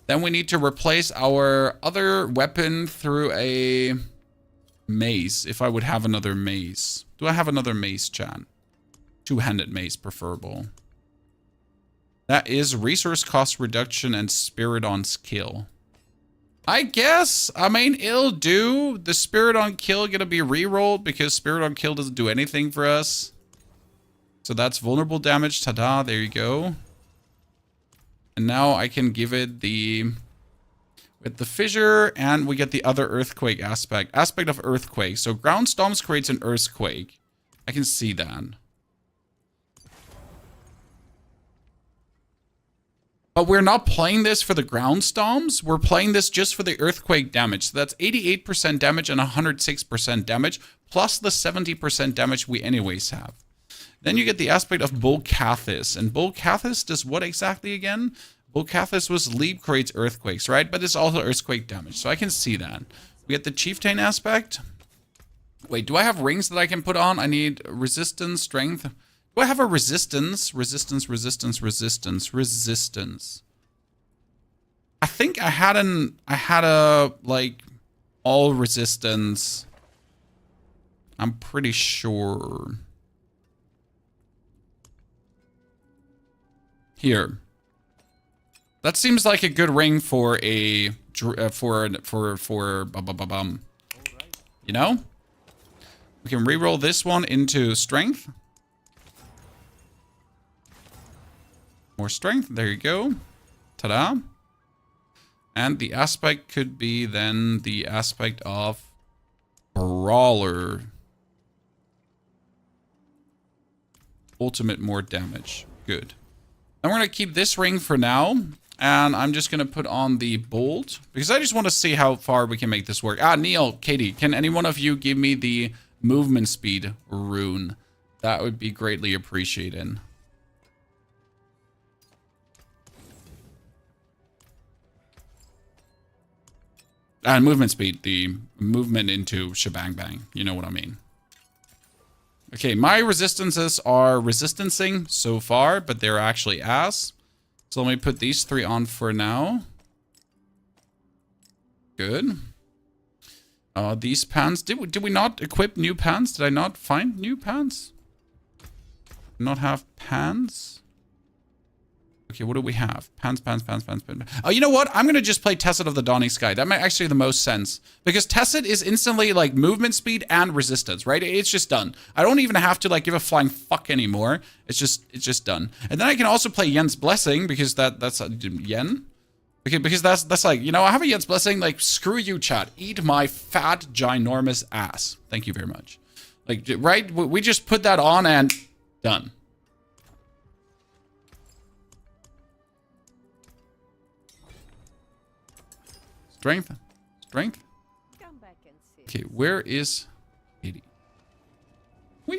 Then we need to replace our other weapon through a mace. If I would have another mace. Do I have another mace, chan? Two-handed mace, preferable. That is resource cost reduction and spirit on skill. I guess. I mean, it'll do. The spirit on kill gonna be re-rolled because spirit on kill doesn't do anything for us. So that's vulnerable damage. Ta-da, there you go. And now I can give it the... with the fissure, and we get the other earthquake aspect. Aspect of earthquake. So ground stomps creates an earthquake. I can see that. But we're not playing this for the ground stomps. We're playing this just for the earthquake damage. So that's 88% damage and 106% damage, plus the 70% damage we anyways have. Then you get the aspect of Bolcathis. And Bolcathis does what exactly again? Bolcathis was leap creates earthquakes, right? But it's also earthquake damage, so I can see that. We get the Chieftain aspect. Wait, do I have rings that I can put on? I need resistance, strength. Do I have a resistance? Resistance. I think I had a, like, all resistance. I'm pretty sure. Here. That seems like a good ring for a, you know? We can reroll this one into strength. More strength, there you go. Ta-da. And the aspect could be then the aspect of Brawler. ultimate more damage. Good. I'm going to keep this ring for now. And I'm just going to put on the bolt. Because I just want to see how far we can make this work. Ah, Neil, Katie, can any one of you give me the movement speed rune? That would be greatly appreciated. And movement speed, the movement into shebang bang. You know what I mean. Okay, my resistances are resistancing so far, but they're actually ass. So let me put these 3 on for now. Good. These pants, did we not equip new pants? Did I not find new pants? Not have pants? Okay, what do we have? Pants. Oh, you know what? I'm going to just play Tesset of the Dawning Sky. That makes actually the most sense. Because Tesset is instantly, like, movement speed and resistance, right? It's just done. I don't even have to, like, give a flying fuck anymore. It's just done. And then I can also play Yen's Blessing, because that's Yen? Okay, because that's like, you know, I have a Yen's Blessing, like, screw you, chat. Eat my fat, ginormous ass. Thank you very much. Like, right? We just put that on and done. Strength. Okay, where is 80? Wee.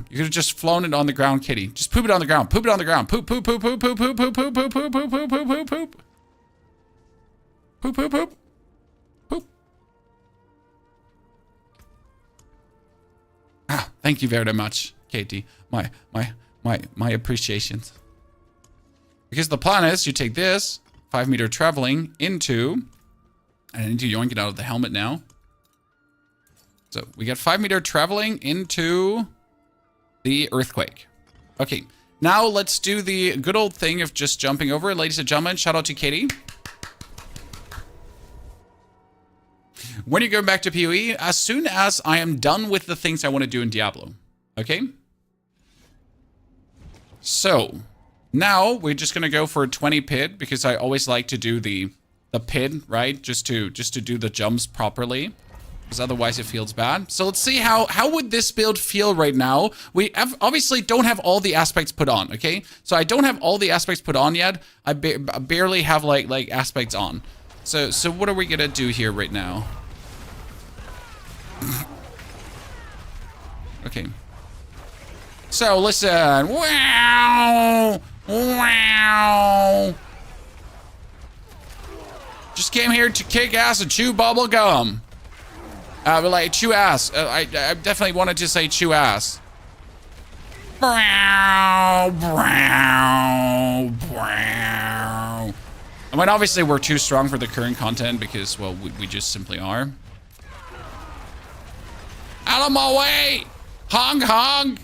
You could have just flown it on the ground, Kitty. Just poop it on the ground. Poop it on the ground. Poop. Ah, thank you very much, Katie. My appreciations. Because the plan is you take this 5-meter traveling into, and I need to yoink it out of the helmet now. So we got 5-meter traveling into the earthquake. Okay, now let's do the good old thing of just jumping over. Ladies and gentlemen, shout out to Katie. When you're going back to PoE, as soon as I am done with the things I want to do in Diablo. Okay? So, now we're just going to go for a 20 pid, because I always like to do the pid, right? Just to do the jumps properly, because otherwise it feels bad. So let's see how would this build feel right now. We obviously don't have all the aspects put on, okay? So I don't have all the aspects put on yet. I barely have like aspects on. So what are we going to do here right now? Okay. So listen. Wow. Just came here to kick ass and chew bubble gum. But like chew ass. I definitely wanted to say chew ass. I mean, obviously we're too strong for the current content because, well, we just simply are. Out of my way! Hong Hong!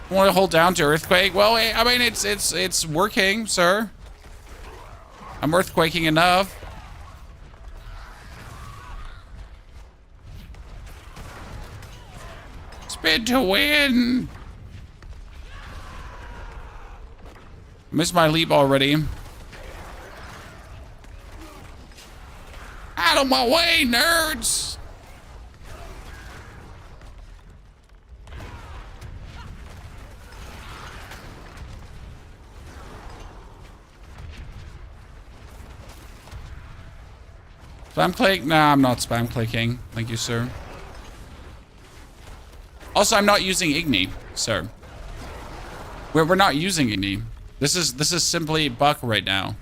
Want to hold down to Earthquake? Well, I mean, it's working, sir. I'm earthquaking enough. Spin to win! Missed my leap already. Out of my way, nerds! Spam click? Nah, I'm not spam clicking. Thank you, sir. Also, I'm not using Igni, sir. We're not using Igni. This is simply Buck right now.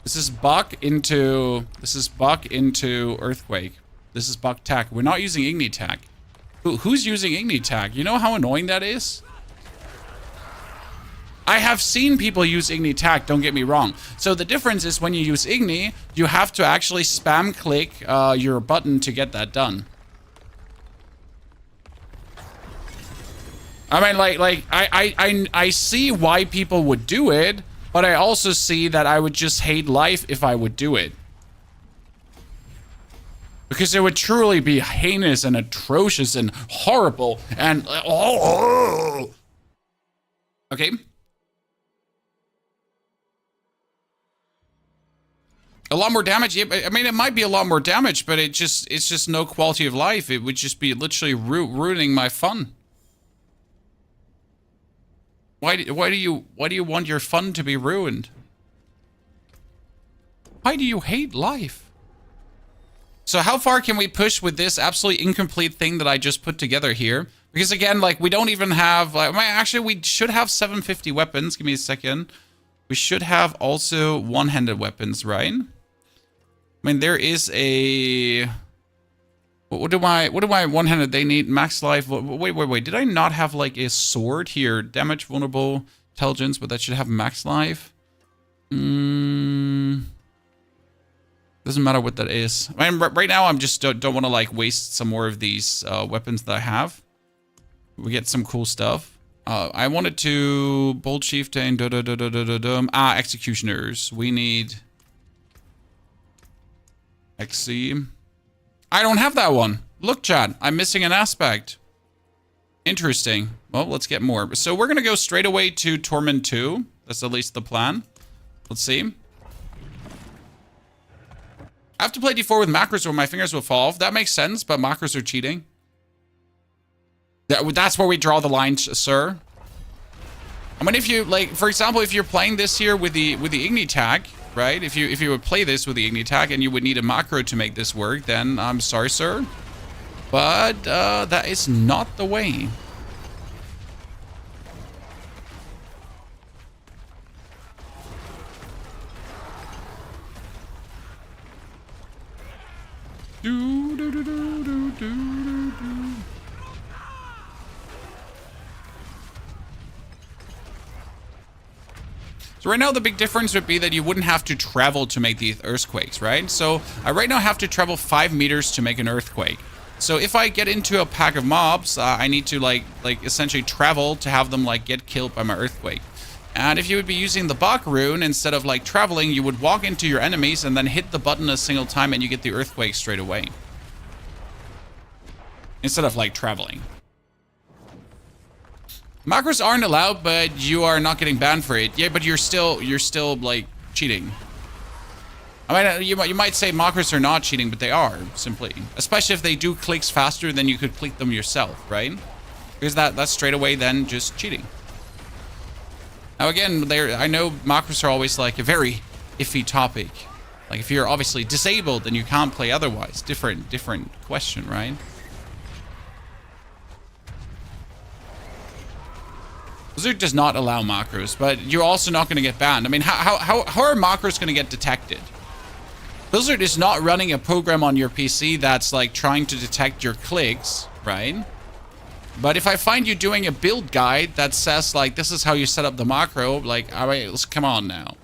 This is Buck into Earthquake. This is Buck Tack. We're not using Igni Tack. Who's using Igni Tack? You know how annoying that is? I have seen people use Igni Tack, don't get me wrong. So the difference is when you use Igni, you have to actually spam click your button to get that done. I mean, I see why people would do it, but I also see that I would just hate life if I would do it. Because it would truly be heinous and atrocious and horrible and... Okay. A lot more damage. Yeah, I mean, it might be a lot more damage, but it's just no quality of life. It would just be literally ruining my fun. Why do you want your fun to be ruined? Why do you hate life? So how far can we push with this absolutely incomplete thing that I just put together here? Because again, like, we don't even have, like, actually, we should have 750 weapons. Give me a second. We should have also one-handed weapons, right? I mean, there is a... What do I one-handed? They need max life. Wait. Did I not have, like, a sword here? Damage, vulnerable, intelligence, but that should have max life. Doesn't matter what that is. I mean, right now, I'm just don't want to, like, waste some more of these weapons that I have. We get some cool stuff. I wanted to... Bold Chieftain, Executioners. We need... XC. I don't have that one. Look, Chad, I'm missing an aspect. Interesting. Well, let's get more. So we're going to go straight away to Torment 2. That's at least the plan. Let's see. I have to play D4 with macros or my fingers will fall off. That makes sense, but macros are cheating. That's where we draw the line, sir. I mean, if you, like, for example, if you're playing this here with the Igni tag, right? If you would play this with the Igni tag and you would need a macro to make this work, then I'm sorry, sir. But that is not the way. So right now, the big difference would be that you wouldn't have to travel to make these earthquakes, right? So I right now have to travel 5 meters to make an earthquake. So if I get into a pack of mobs, I need to like essentially travel to have them like get killed by my earthquake. And if you would be using the Bach rune, instead of like traveling, you would walk into your enemies and then hit the button a single time and you get the earthquake straight away. Instead of like traveling. Macros aren't allowed, but you are not getting banned for it. Yeah, but you're still like cheating. I mean, you might say macros are not cheating, but they are, simply. Especially if they do clicks faster than you could click them yourself, right? Because that's straight away then just cheating. Now again, I know macros are always like a very iffy topic. Like if you're obviously disabled, then you can't play otherwise. Different question, right? Blizzard does not allow macros, but you're also not going to get banned. I mean, how are macros going to get detected? Blizzard is not running a program on your PC that's like trying to detect your clicks, right? But if I find you doing a build guide that says like, this is how you set up the macro, like, all right, let's come on now.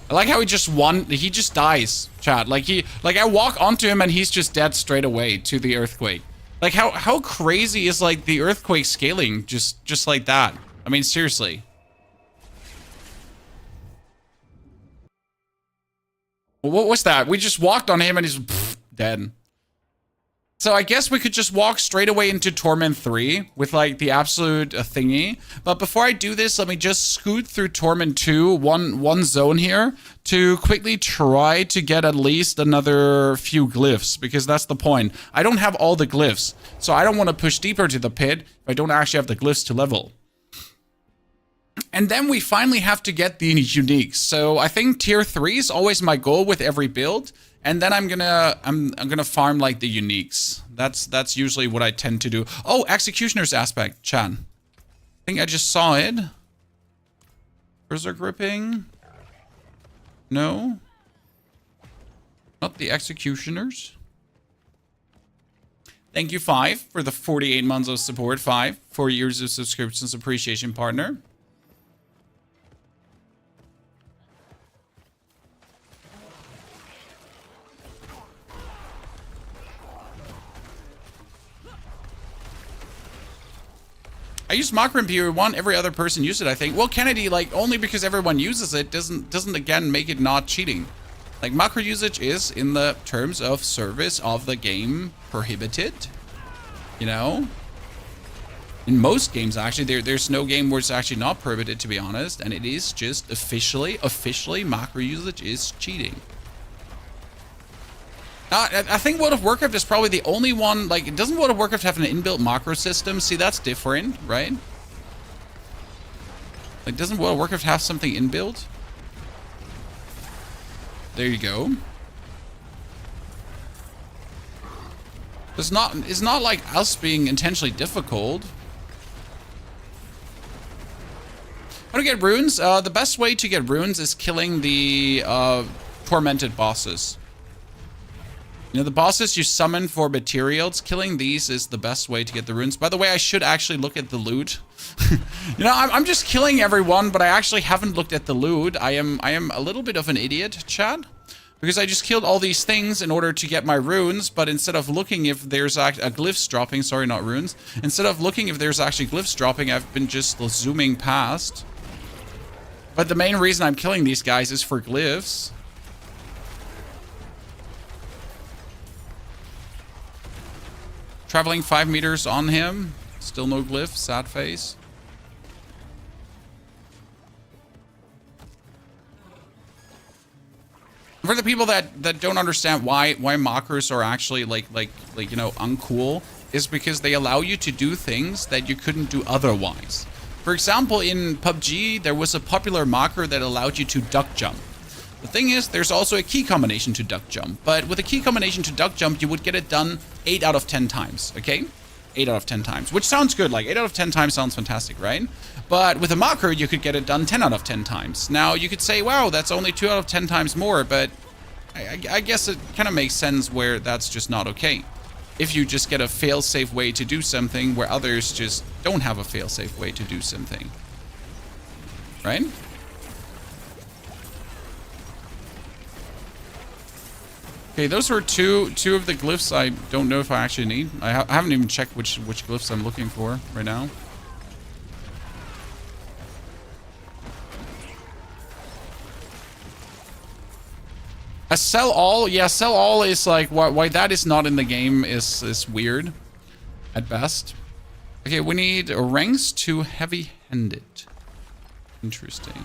I like how he just dies, chat. Like I walk onto him and he's just dead straight away to the earthquake. Like how crazy is like the earthquake scaling just like that? I mean, seriously. What was that? We just walked on him and he's dead. So I guess we could just walk straight away into Torment 3 with like the absolute thingy. But before I do this, let me just scoot through Torment 2, one zone here, to quickly try to get at least another few glyphs, because that's the point. I don't have all the glyphs, so I don't want to push deeper to the pit if I don't actually have the glyphs to level. And then we finally have to get the uniques. So I think tier 3 is always my goal with every build. And then I'm gonna farm like the uniques. That's usually what I tend to do. Oh, Executioner's aspect, Chan. I think I just saw it. Berserk gripping. No. Not the Executioners. Thank you, 5, for the 48 months of support. 5, 4 years of subscriptions appreciation, partner. I use Macro in Period 1. Every other person used it, I think. Well, Kennedy, like, only because everyone uses it doesn't again make it not cheating. Like, macro usage is, in the terms of service of the game, prohibited. You know? In most games, actually, there's no game where it's actually not prohibited, to be honest. And it is just officially, macro usage is cheating. I think World of Warcraft is probably the only one, like, doesn't World of Warcraft have an inbuilt macro system? See, that's different, right? Like, doesn't World of Warcraft have something inbuilt? There you go. It's not like us being intentionally difficult. How to get runes? The best way to get runes is killing the tormented bosses. You know, the bosses you summon for materials, killing these is the best way to get the runes. By the way, I should actually look at the loot. You know, I'm just killing everyone, but I actually haven't looked at the loot. I am a little bit of an idiot, chat. Because I just killed all these things in order to get my runes, but instead of looking if there's glyphs dropping, sorry, not runes. Instead of looking if there's actually glyphs dropping, I've been just zooming past. But the main reason I'm killing these guys is for glyphs. Traveling 5 meters on him. Still no glyph, sad face. For the people that don't understand why mockers are actually like you know, uncool, is because they allow you to do things that you couldn't do otherwise. For example, in PUBG, there was a popular mocker that allowed you to duck jump. The thing is, there's also a key combination to duck jump, but with a key combination to duck jump, you would get it done 8 out of 10 times, okay? 8 out of 10 times, which sounds good. Like 8 out of 10 times sounds fantastic, right? But with a mocker, you could get it done 10 out of 10 times. Now, you could say, wow, that's only 2 out of 10 times more, but I guess it kind of makes sense where that's just not okay. If you just get a fail-safe way to do something where others just don't have a fail-safe way to do something. Right? Okay, those are two of the glyphs I don't know if I actually need. I haven't even checked which glyphs I'm looking for right now. A sell all? Yeah, sell all is like, why that is not in the game is weird at best. Okay, we need ranks to heavy-handed. Interesting.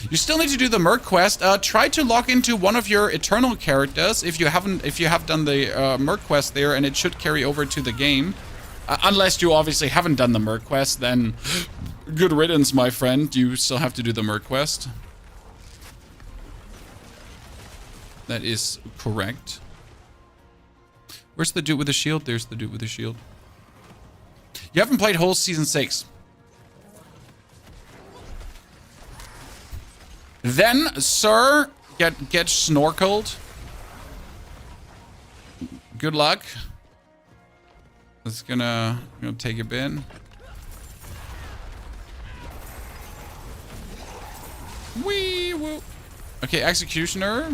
You still need to do the Merc quest. Try to log into one of your Eternal characters if you have done the Merc quest there, and it should carry over to the game. Unless you obviously haven't done the Merc quest, then good riddance, my friend. You still have to do the Merc quest. That is correct. Where's the dude with the shield? There's the dude with the shield. You haven't played whole season 6. Then, sir, get snorkeled. Good luck. It's gonna take a bit. Wee woo. Okay, executioner.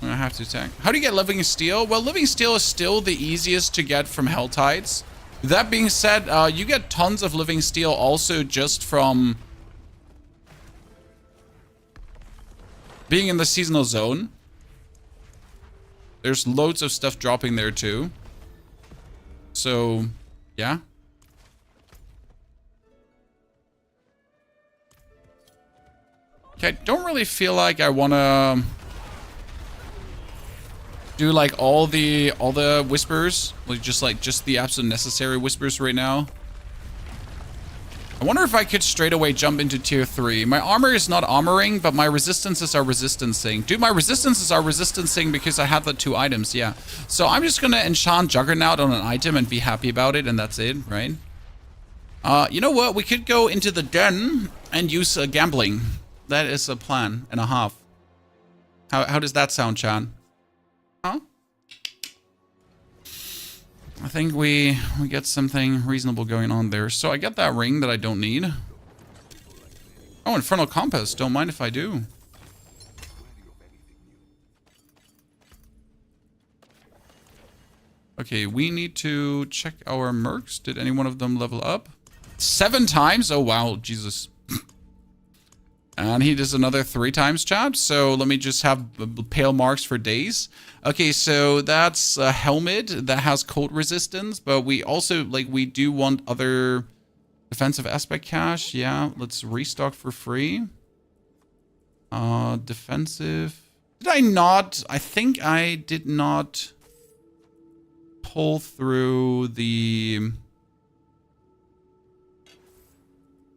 I'm gonna have to attack. How do you get living steel? Well, living steel is still the easiest to get from hell tides. That being said, you get tons of living steel also just from being in the seasonal zone. There's loads of stuff dropping there too. So, yeah. Okay, I don't really feel like I wanna do like all the whispers, like just the absolute necessary whispers right now. I wonder if I could straight away jump into tier 3. My armor is not armoring, but my resistances are resistancing. Dude, my resistances are resistancing because I have the 2 items, yeah. So I'm just gonna enchant Juggernaut on an item and be happy about it, and that's it, right? You know what? We could go into the den and use gambling. That is a plan and a half. How does that sound, Chan? Huh? I think we get something reasonable going on there. So I get that ring that I don't need. Oh, Infernal Compass. Don't mind if I do. Okay, we need to check our mercs. Did any one of them level up? 7 times? Oh, wow. Jesus. And he does another 3 times, chat. So let me just have pale marks for days. Okay, so that's a helmet that has cold resistance, but we also, like, we do want other defensive aspect cache. Yeah, let's restock for free. Defensive. Did I not? I think I did not pull through the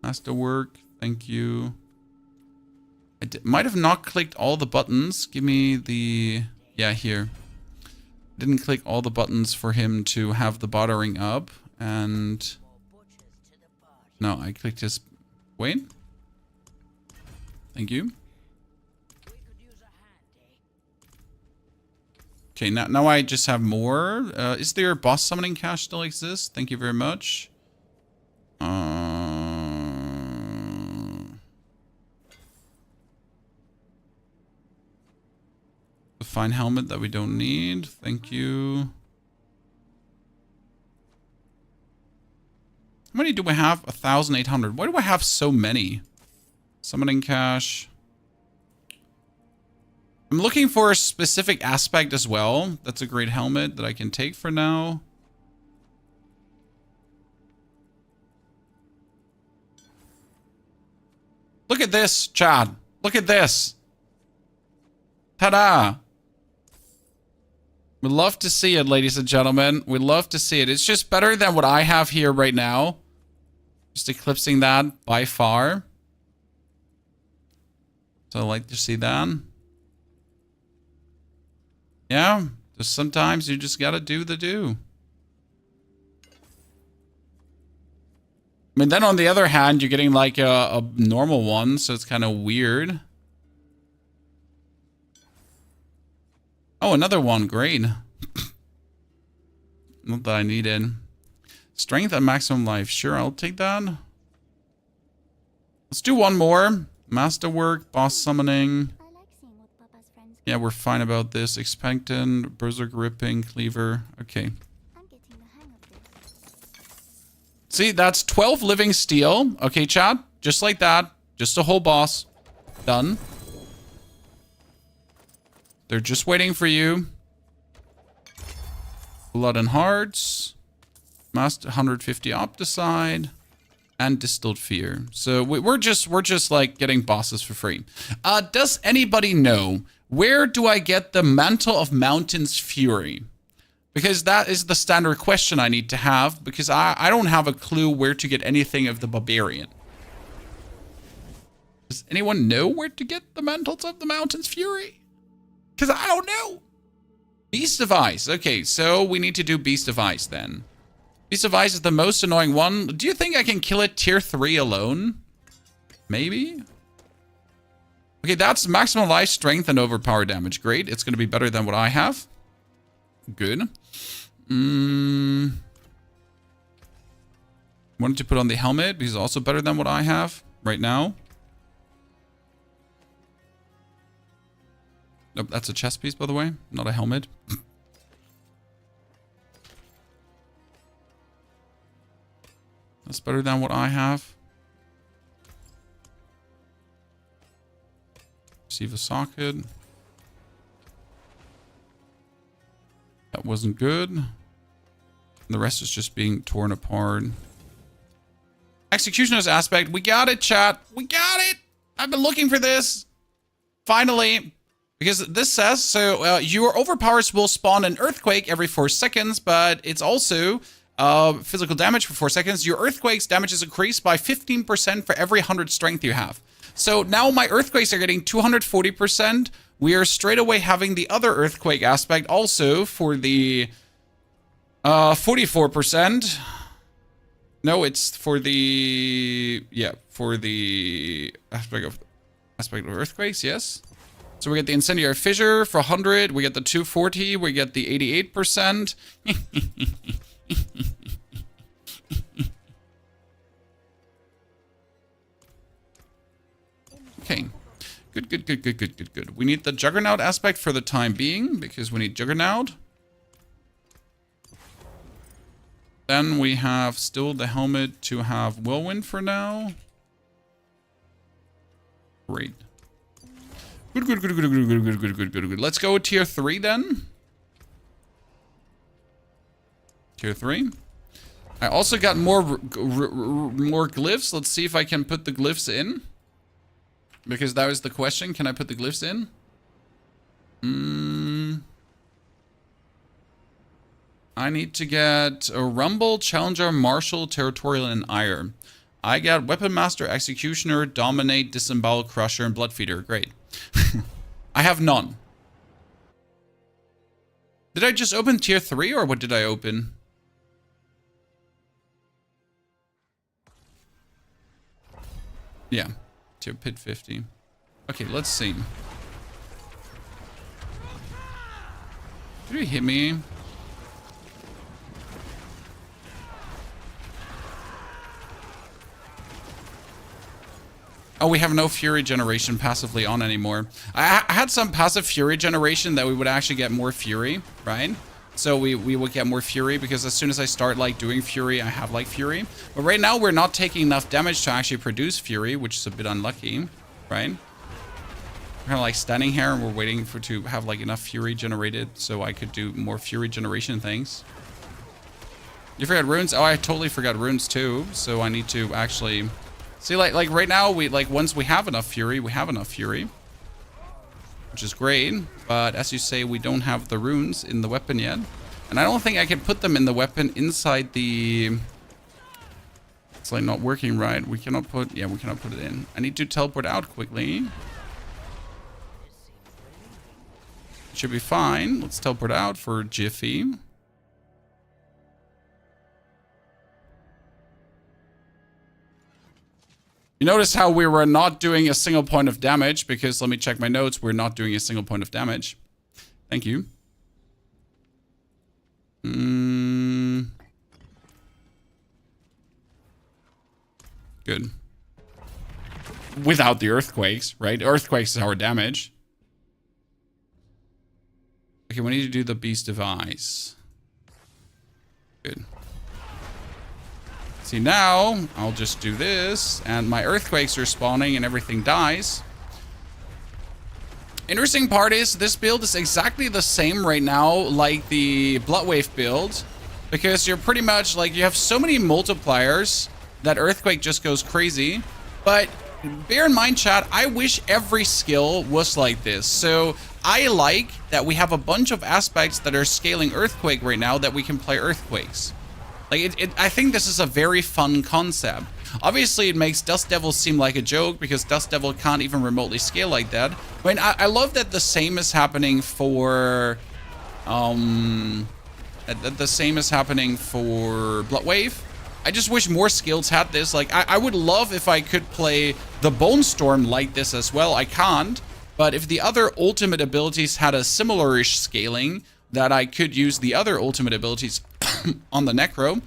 masterwork. Thank you. I might have not clicked all the buttons. Give me the... Yeah, here. Didn't click all the buttons for him to have the bartering up. And... No, I clicked his... Wait. Thank you. Okay, now I just have more. Is there boss summoning cache still exists? Thank you very much. The fine helmet that we don't need. Thank you. How many do we have? 1,800. Why do I have so many? Summoning cache. I'm looking for a specific aspect as well. That's a great helmet that I can take for now. Look at this, Chad. Look at this. Ta-da. We'd love to see it, ladies and gentlemen. We'd love to see it. It's just better than what I have here right now. Just eclipsing that by far. So I like to see that. Yeah, just sometimes you just gotta do the do. I mean, then on the other hand, you're getting like a normal one, so it's kind of weird. Oh, another one, great. Not that I needed. Strength at maximum life, sure, I'll take that. Let's do one more. Masterwork, boss summoning. Yeah, we're fine about this. Expectant, berserk ripping, cleaver. Okay. See, that's 12 living steel. Okay, Chad. Just like that. Just a whole boss. Done. They're just waiting for you. Blood and hearts. Master 150 Opticide. And Distilled Fear. So we're just like getting bosses for free. Does anybody know, where do I get the Mantle of Mountain's Fury? Because that is the standard question I need to have, because I don't have a clue where to get anything of the Barbarian. Does anyone know where to get the Mantles of the Mountain's Fury? Because I don't know. Beast of Ice. Okay, so we need to do Beast of Ice then. Beast of Ice is the most annoying one. Do you think I can kill it tier 3 alone? Maybe? Okay, that's maximum life, strength, and overpower damage. Great. It's going to be better than what I have. Good. Wanted to put on the helmet, because it's also better than what I have right now. Nope, that's a chest piece, by the way, not a helmet. That's better than what I have. Receive a socket. That wasn't good. The rest is just being torn apart. Executioner's aspect. We got it, chat. We got it. I've been looking for this. Finally. Because this says, so your overpowers will spawn an earthquake every 4 seconds, but it's also physical damage for 4 seconds. Your earthquake's damage is increased by 15% for every 100 strength you have. So now my earthquakes are getting 240%. We are straight away having the other earthquake aspect also for the 44%. No, it's for the, yeah, for the aspect of earthquakes, yes. So we get the incendiary fissure for 100, we get the 240, we get the 88%. Okay. Good. We need the Juggernaut aspect for the time being, because we need Juggernaut. Then we have still the helmet to have Whirlwind for now. Great. Good, good, good, good, good, good, good, good, good, good, good. Let's go tier 3 then. Tier 3. I also got more glyphs. Let's see if I can put the glyphs in. Because that was the question. Can I put the glyphs in? I need to get a Rumble, Challenger, Marshal, Territorial, and Ire. I got Weapon Master, Executioner, Dominate, Disembowel, Crusher, and Bloodfeeder. Great. I have none. Did I just open tier 3 or what did I open? Yeah. Tier pit 50. Okay, let's see. Did he hit me? Oh, we have no Fury generation passively on anymore. I had some passive Fury generation that we would actually get more Fury, right? So we would get more Fury because as soon as I start like doing Fury, I have like Fury. But right now we're not taking enough damage to actually produce Fury, which is a bit unlucky, right? We're kind of like standing here and we're waiting for to have like enough Fury generated so I could do more Fury generation things. You forgot runes? Oh, I totally forgot runes too. So I need to actually see like right now we like once we have enough Fury, we have enough Fury. Which is great, but as you say, we don't have the runes in the weapon yet. And I don't think I can put them in the weapon inside the... It's like not working right. We cannot put... Yeah, we cannot put it in. I need to teleport out quickly. Should be fine. Let's teleport out for Jiffy. You notice how we were not doing a single point of damage because, let me check my notes, we're not doing a single point of damage. Thank you. Good. Without the earthquakes, right? Earthquakes is our damage. Okay, we need to do the beast device. Good. See, now I'll just do this and my earthquakes are spawning and everything dies. Interesting part is this build is exactly the same right now like the Bloodwave build because you're pretty much like you have so many multipliers that earthquake just goes crazy. But bear in mind, chat, I wish every skill was like this. So I like that we have a bunch of aspects that are scaling earthquake right now that we can play earthquakes. Like, I think this is a very fun concept. Obviously, it makes Dust Devil seem like a joke because Dust Devil can't even remotely scale like that. I mean, I love that the same is happening for... the same is happening for Bloodwave. I just wish more skills had this. Like, I would love if I could play the Bone Storm like this as well. I can't. But if the other ultimate abilities had a similar-ish scaling, that I could use the other ultimate abilities on the Necro,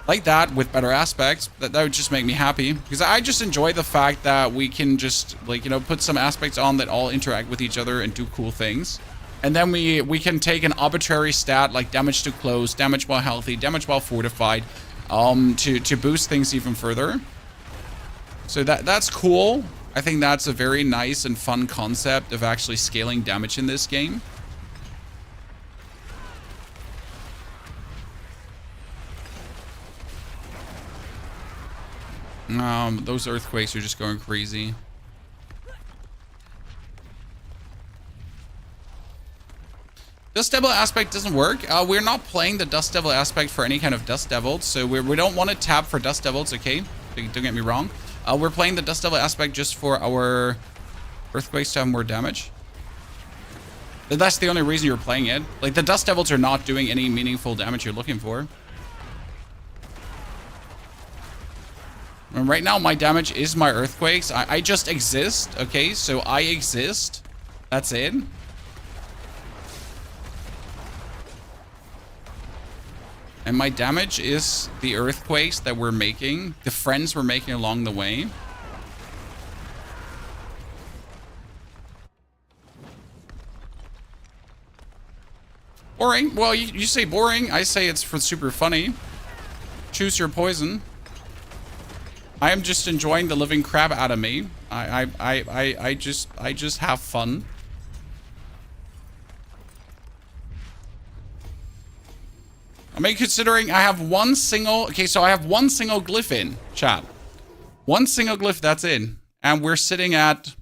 like that with better aspects, that would just make me happy because I just enjoy the fact that we can just like, you know, put some aspects on that all interact with each other and do cool things. And then we can take an arbitrary stat like damage to close, damage while healthy, damage while fortified, to boost things even further. So that's cool. I think that's a very nice and fun concept of actually scaling damage in this game. Those earthquakes are just going crazy. Dust Devil aspect doesn't work. We're not playing the Dust Devil aspect for any kind of Dust Devil, so we don't want to tap for Dust Devils, okay? Don't get me wrong. We're playing the Dust Devil aspect just for our earthquakes to have more damage. That's the only reason you're playing it. Like, the Dust Devils are not doing any meaningful damage you're looking for. And right now, my damage is my earthquakes. I just exist, okay? So I exist. That's it. And my damage is the earthquakes that we're making, the friends we're making along the way. Boring? Well, you say boring. I say it's for super funny. Choose your poison. I am just enjoying the living crap out of me. I just have fun. I mean, considering I have one single... Okay, so I have one single glyph in, chat. One single glyph, that's in. And we're sitting at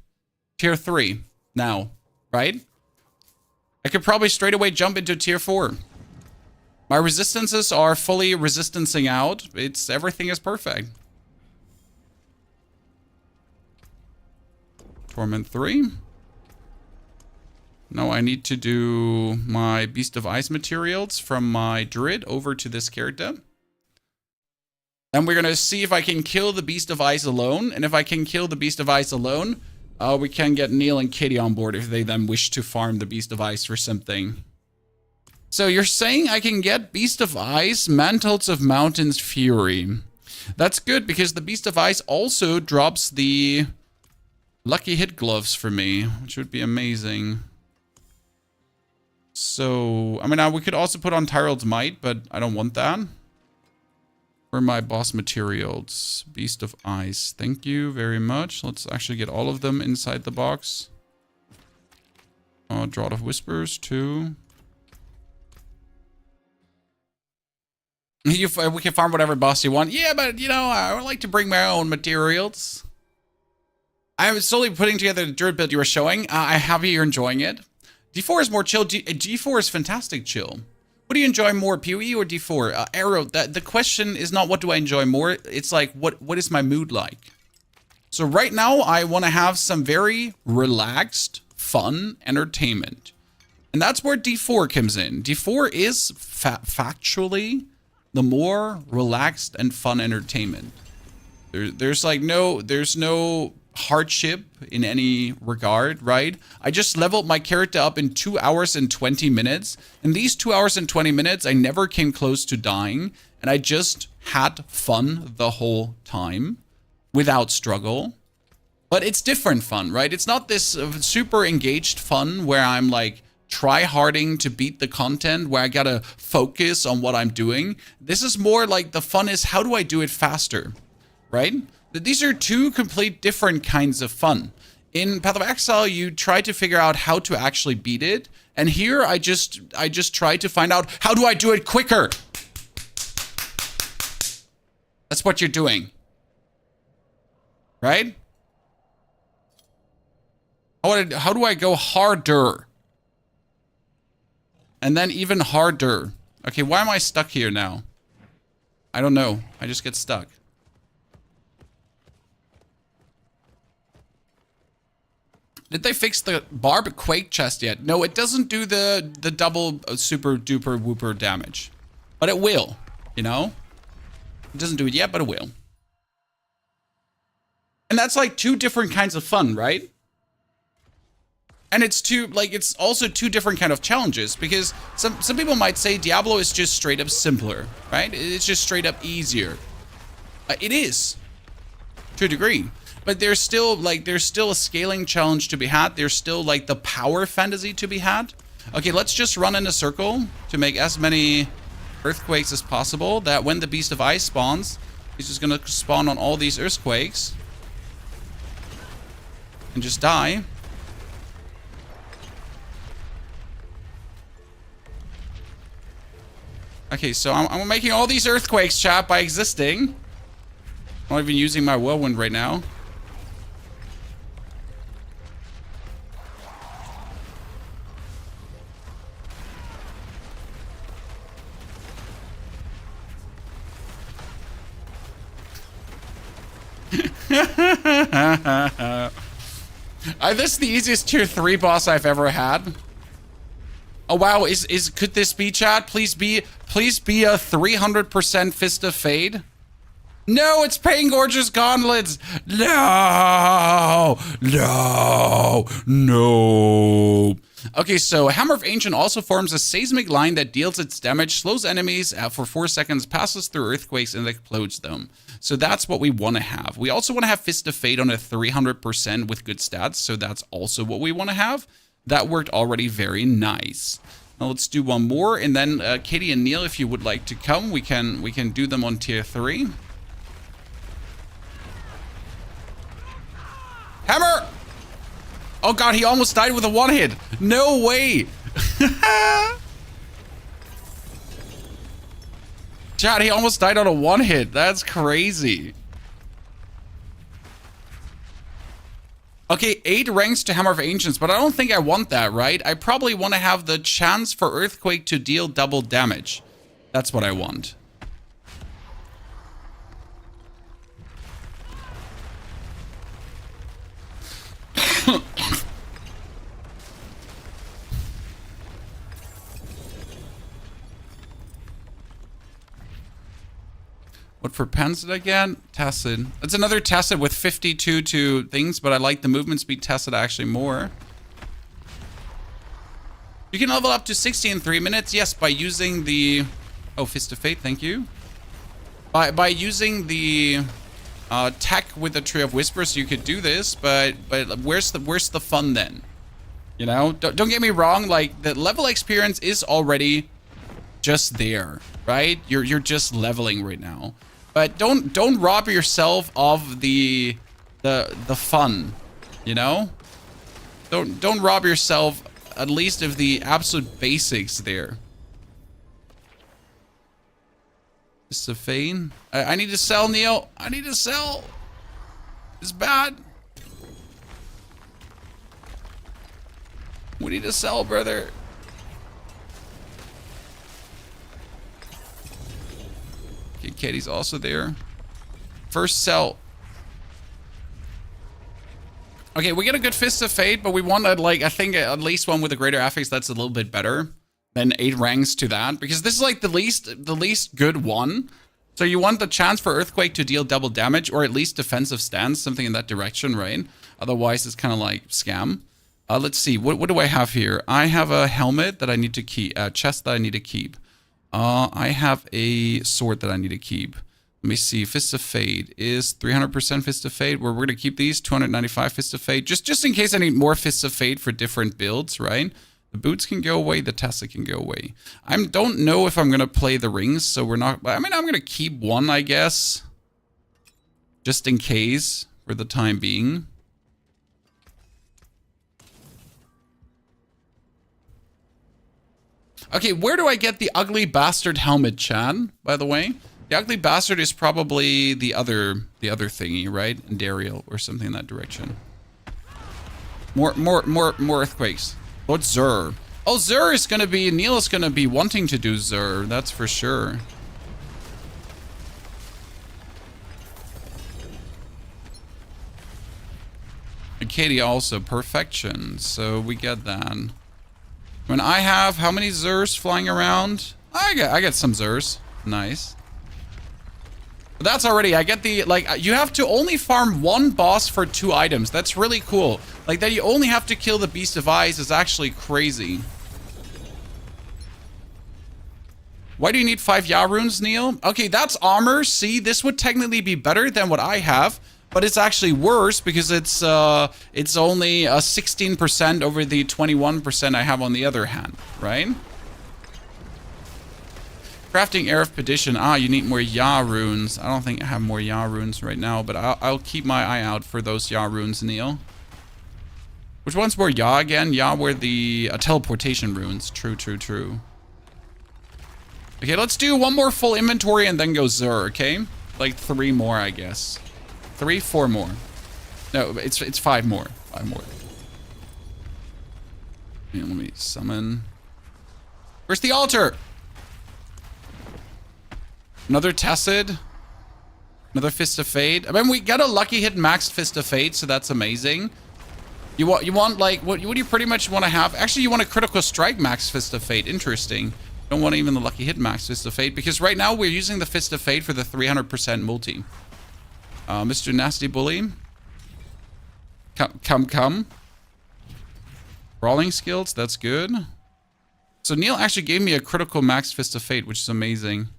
tier 3 now, right? I could probably straight away jump into tier 4. My resistances are fully resistancing out. Everything is perfect. Torment 3. Now I need to do my Beast of Ice materials from my Druid over to this character. Then we're going to see if I can kill the Beast of Ice alone. And if I can kill the Beast of Ice alone, we can get Neil and Kitty on board if they then wish to farm the Beast of Ice for something. So you're saying I can get Beast of Ice, Mantles of Mountains, Fury. That's good because the Beast of Ice also drops the lucky hit gloves for me, which would be amazing. So, I mean, we could also put on Tyrell's Might, but I don't want that. For my boss materials, Beast of Ice. Thank you very much. Let's actually get all of them inside the box. Draught of Whispers, 2. We can farm whatever boss you want. Yeah, but, you know, I would like to bring my own materials. I'm slowly putting together the Druid build you were showing. I have you're enjoying it. D4 is more chill. D4 is fantastic chill. What do you enjoy more, PoE or D4? Arrow, the question is not what do I enjoy more. It's like, what is my mood like? So right now, I want to have some very relaxed, fun entertainment. And that's where D4 comes in. D4 is factually the more relaxed and fun entertainment. There's no hardship in any regard, right? I just leveled my character up in 2 hours and 20 minutes. In these 2 hours and 20 minutes, I never came close to dying. And I just had fun the whole time without struggle. But it's different fun, right? It's not this super engaged fun where I'm like try-harding to beat the content, where I gotta focus on what I'm doing. This is more like the fun is how do I do it faster, right? These are two complete different kinds of fun. In Path of Exile, you try to figure out how to actually beat it. And here, I just try to find out, how do I do it quicker? That's what you're doing. Right? How do I go harder? And then even harder. Okay, why am I stuck here now? I don't know. I just get stuck. Did they fix the Barb Quake chest yet? No, it doesn't do the double super duper whooper damage. But it will, you know? It doesn't do it yet, but it will. And that's like two different kinds of fun, right? And it's also two different kind of challenges, because some people might say Diablo is just straight up simpler, right? It's just straight up easier. It is, to a degree. But there's still a scaling challenge to be had. There's still like the power fantasy to be had. Okay, let's just run in a circle to make as many earthquakes as possible. That when the Beast of Ice spawns, he's just gonna spawn on all these earthquakes and just die. Okay, so I'm making all these earthquakes, chat, by existing. I'm not even using my whirlwind right now. This is the easiest tier 3 boss I've ever had. Oh wow, could this be, chat? Please be a 300% Fist of Fade. No, it's Pain Gorgeous Gauntlets. No. Okay, so Hammer of Ancient also forms a seismic line that deals its damage, slows enemies for 4 seconds, passes through earthquakes, and explodes them. So that's what we want to have. We also want to have Fist of Fate on a 300% with good stats, so that's also what we want to have. That worked already very nice. Now let's do one more, and then Katie and Neil, if you would like to come, we can do them on tier 3. Hammer! Oh god, he almost died with a one hit. No way. Chat, he almost died on a one hit. That's crazy. Okay, 8 ranks to Hammer of Ancients, but I don't think I want that, right? I probably want to have the chance for Earthquake to deal double damage. That's what I want. What for Pensid again? Tacit. That's another Tacit with 52 to things, but I like the movement speed Tacit actually more. You can level up to 60 in 3 minutes. Yes, by using the... Oh, Fist of Fate, thank you. By using the tech with the Tree of Whispers, you could do this, but where's the fun then? You know? Don't get me wrong, like, the level experience is already just there, right? You're just leveling right now. But don't rob yourself of the fun, you know? Don't rob yourself at least of the absolute basics there. This is a Fane. I need to sell, Neil. I need to sell. It's bad. We need to sell, brother. Okay, Katie's also there. First sell. Okay, we get a good Fist of Fate, but we want to, like, I think at least one with a greater affix that's a little bit better than 8 ranks to that, because this is like the least good one. So you want the chance for Earthquake to deal double damage, or at least defensive stance, something in that direction, right? Otherwise, it's kind of like scam. Let's see, what do I have here? I have a helmet that I need to keep, a chest that I need to keep. I have a sword that I need to keep. Let me see, Fist of Fate is 300% Fist of Fate. We're going to keep these, 295 Fist of Fate, just in case I need more Fists of Fate for different builds, right? The boots can go away, the Tessa can go away. I don't know if I'm going to play the rings, so we're not... I mean, I'm going to keep one, I guess. Just in case, for the time being. Okay, where do I get the Ugly Bastard helmet, Chan, by the way? The Ugly Bastard is probably the other thingy, right? And Dariel, or something in that direction. More earthquakes. What's Zur? Oh, Zur is gonna be... Neil is gonna be wanting to do Zur, that's for sure. And Katie also, perfection. So we get that. When I have how many Zurs flying around? I get some Zurs. Nice. But that's already, I get the, like, you have to only farm one boss for 2 items. That's really cool. Like, that you only have to kill the Beast of Eyes is actually crazy. Why do you need 5 Ya runes, Neil? Okay, that's armor. See, this would technically be better than what I have, but it's actually worse because it's only 16% over the 21% I have on the other hand, right? Crafting Air of Perdition. Ah, you need more Ya runes. I don't think I have more Ya runes right now, but I'll keep my eye out for those Ya runes, Neil. Which one's more Ya again? Ya were the teleportation runes. True, true, true. Okay, let's do one more full inventory and then go Zur, okay? Like 3 more, I guess. 3, 4 more. No, it's 5 more. 5 more. Okay, let me summon. Where's the altar? Another Tacid. Another Fist of Fate. I mean, we got a lucky hit maxed Fist of Fate, so that's amazing. You want like, what do you pretty much want to have? Actually, you want a critical strike max Fist of Fate. Interesting. Don't want even the lucky hit max Fist of Fate, because right now we're using the Fist of Fate for the 300% multi. Mr. Nasty Bully. Come. Brawling skills, that's good. So Neil actually gave me a critical max Fist of Fate, which is amazing.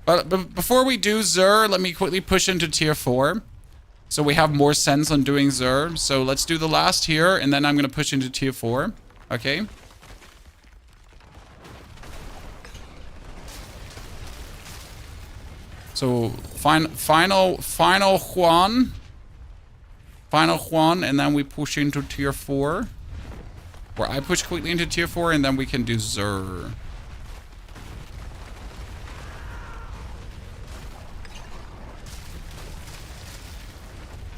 But before we do Zur, let me quickly push into tier 4. So we have more sense on doing Zer. So let's do the last here, and then I'm going to push into tier 4. Okay. So final Juan. Final Juan, and then we push into tier 4. Or I push quickly into tier 4, and then we can do Zer.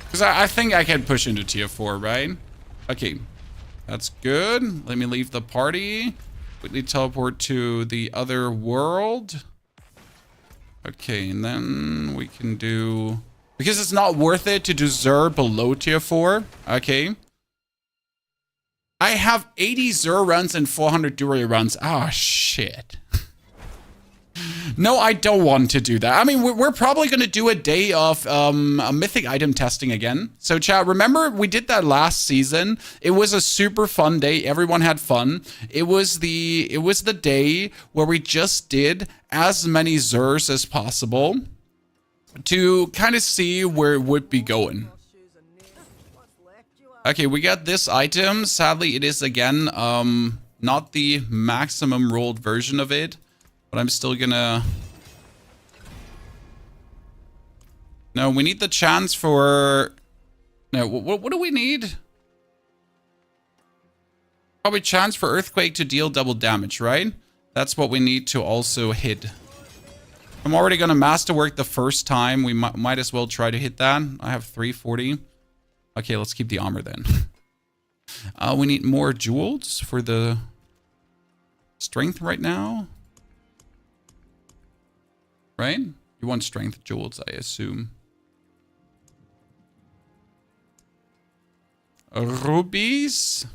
Because I think I can push into tier 4, right? Okay. That's good. Let me leave the party. Quickly teleport to the other world. Okay, and then we can do... Because it's not worth it to do Zer below tier 4. Okay. I have 80 Zer runs and 400 Duria runs. Ah, shit. No, I don't want to do that. I mean, we're probably going to do a day of a mythic item testing again. So, chat, remember we did that last season? It was a super fun day. Everyone had fun. It was the day where we just did as many Zers as possible to kind of see where it would be going. Okay, we got this item. Sadly, it is again not the maximum rolled version of it. But I'm still gonna... No, we need the chance for... No, what do we need? Probably chance for Earthquake to deal double damage, right? That's what we need to also hit. I'm already gonna masterwork the first time. We might as well try to hit that. I have 340. Okay, let's keep the armor then. We need more jewels for the strength right now. Right? You want strength jewels, I assume. Rubies?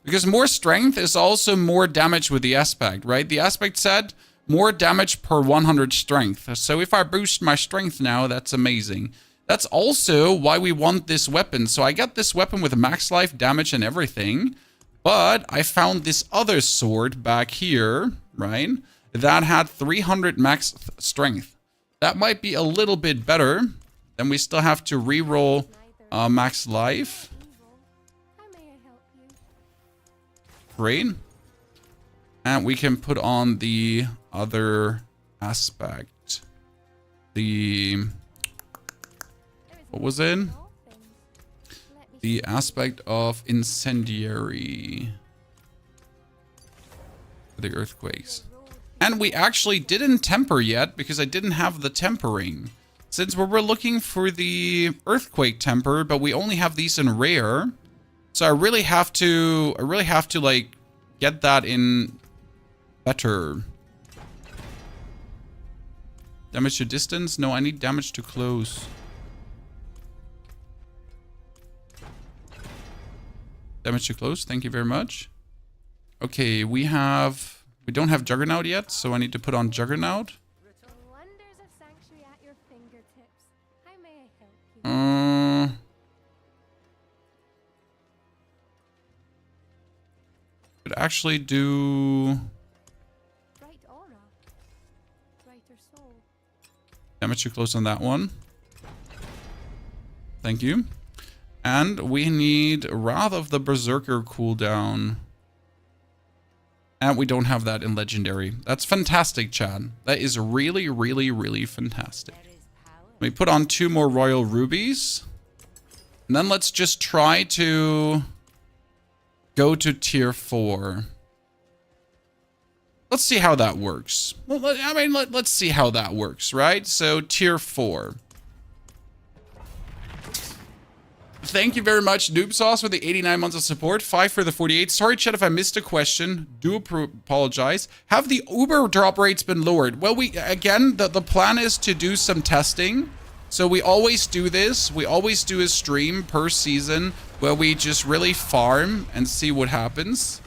Because more strength is also more damage with the aspect, right? The aspect said more damage per 100 strength. So if I boost my strength now, that's amazing. That's also why we want this weapon. So I got this weapon with max life, damage, and everything. But I found this other sword back here, right? That had 300 max strength. That might be a little bit better. Then we still have to reroll max life. Great. And we can put on the other aspect. The... What was it? The aspect of incendiary. For the earthquakes. And we actually didn't temper yet because I didn't have the tempering. Since we were looking for the earthquake temper, but we only have these in rare. So I really have to like get that in better. Damage to distance? No, I need damage to close. Damage to close, thank you very much. Okay, we don't have Juggernaut yet, so I need to put on Juggernaut. Could actually do damage to close on that one. Thank you. And we need Wrath of the Berserker cooldown. And we don't have that in Legendary. That's fantastic, Chad. That is really, really, really fantastic. Let me put on 2 more Royal Rubies. And then let's just try to go to tier 4. Let's see how that works. Well, I mean, let's see how that works, right? So, tier 4. Thank you very much, Noob Sauce, for the 89 months of support. 5 for the 48. Sorry, chat, if I missed a question. Do apologize. Have the Uber drop rates been lowered? Well, again, the plan is to do some testing. So we always do this. We always do a stream per season where we just really farm and see what happens.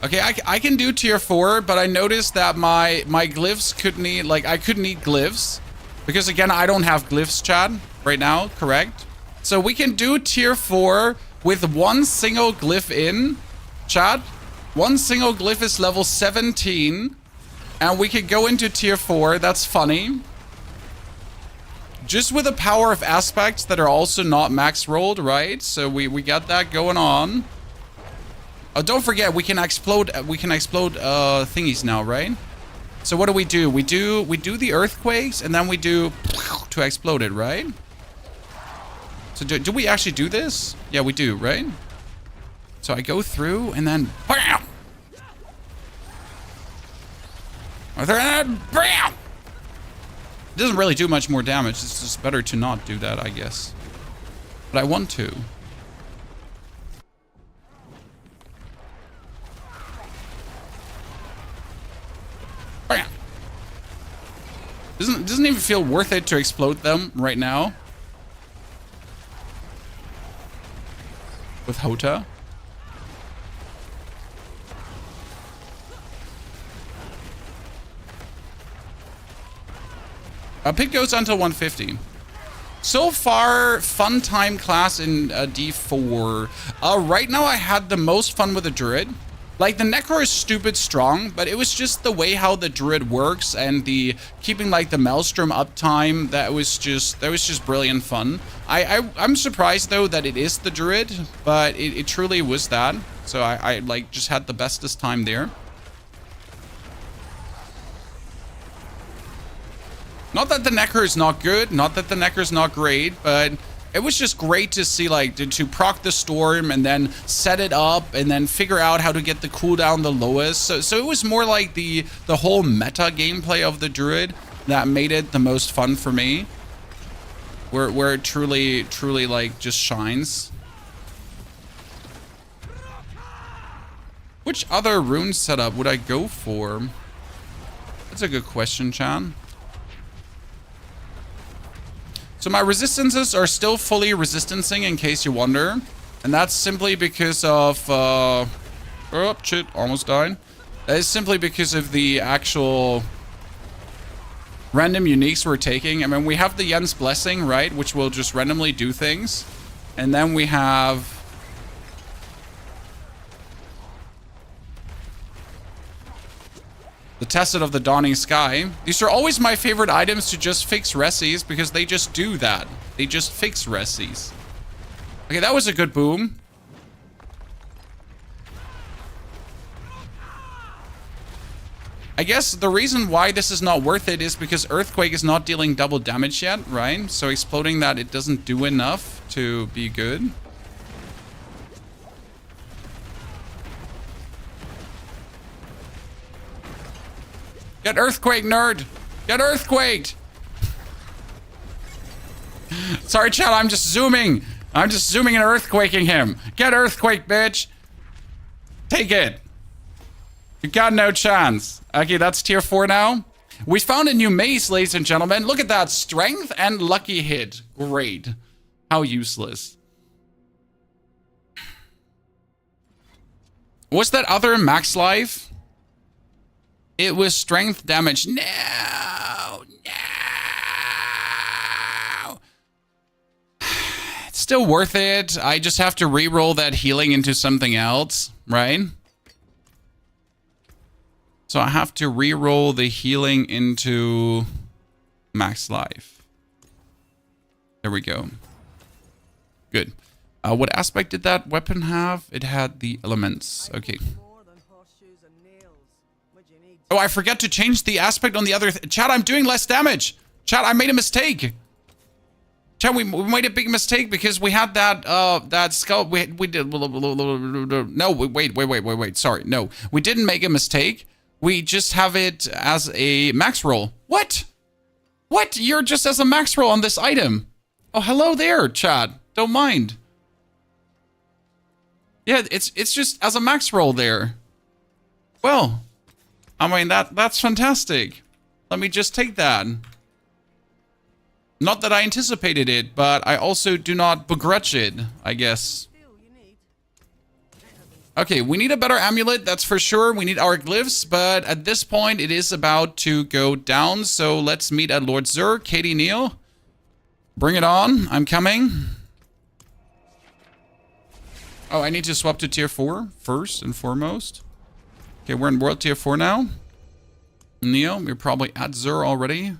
Okay, I can do tier 4, but I noticed that my glyphs couldn't eat, like, I couldn't eat glyphs. Because, again, I don't have glyphs, Chad, right now, correct? So we can do tier 4 with 1 single glyph in, Chad. 1 single glyph is level 17. And we could go into tier 4. That's funny. Just with the power of aspects that are also not max rolled, right? So we got that going on. Oh, don't forget, we can explode thingies now, right? So what do? We do the earthquakes, and then we do to explode it, right? So do we actually do this? Yeah, we do, right? So I go through, and then bam! Bam! It doesn't really do much more damage. It's just better to not do that, I guess. But I want to. Bam! Doesn't even feel worth it to explode them right now. With Hota. Pit goes until 150. So far, fun time class in D4. Right now, I had the most fun with the Druid. Like, the Necro is stupid strong, but it was just the way how the Druid works and the keeping, like, the Maelstrom uptime. That was just brilliant fun. I'm surprised, though, that it is the Druid, but it truly was that. So I like, just had the bestest time there. Not that the Necker is not good, not that the Necker is not great, but it was just great to see, like, to proc the storm and then set it up and then figure out how to get the cooldown the lowest. So it was more like the whole meta gameplay of the Druid that made it the most fun for me. Where it truly, like, just shines. Which other rune setup would I go for? That's a good question, Chan. So my resistances are still fully resistancing, in case you wonder. And that's simply because of... oh, shit, almost died. That is simply because of the actual random uniques we're taking. I mean, we have the Yen's Blessing, right? Which will just randomly do things. And then we have... the Tested of the Dawning Sky. These are always my favorite items to just fix resis, because they just do that. They just fix resis. Okay, that was a good boom. I guess the reason why this is not worth it is because Earthquake is not dealing double damage yet, right? So exploding that, it doesn't do enough to be good. Get Earthquake, nerd! Get Earthquaked! Sorry, chat, I'm just zooming. I'm just zooming and Earthquaking him. Get Earthquake, bitch! Take it! You got no chance. Okay, that's tier 4 now. We found a new mace, ladies and gentlemen. Look at that. Strength and lucky hit. Great. How useless. Was that other max life? It was strength damage. No! No! It's still worth it. I just have to re-roll that healing into something else, right? So I have to re-roll the healing into max life. There we go. Good. What aspect did that weapon have? It had the elements. Okay. Oh, I forgot to change the aspect on the other... Chat, I'm doing less damage. Chat, I made a mistake. Chat, we made a big mistake because we had that skull... We did... No, wait. Sorry, no. We didn't make a mistake. We just have it as a max roll. What? What? You're just as a max roll on this item. Oh, hello there, chat. Don't mind. Yeah, it's just as a max roll there. Well... I mean, that's fantastic. Let me just take that. Not that I anticipated it, but I also do not begrudge it, I guess. Okay, we need a better amulet, that's for sure. We need our glyphs, but at this point, it is about to go down. So let's meet at Lord Zur. Katie Neal. Bring it on. I'm coming. Oh, I need to swap to tier 4 first and foremost. Okay, we're in world tier 4 now. Neo, you're probably at Zur already.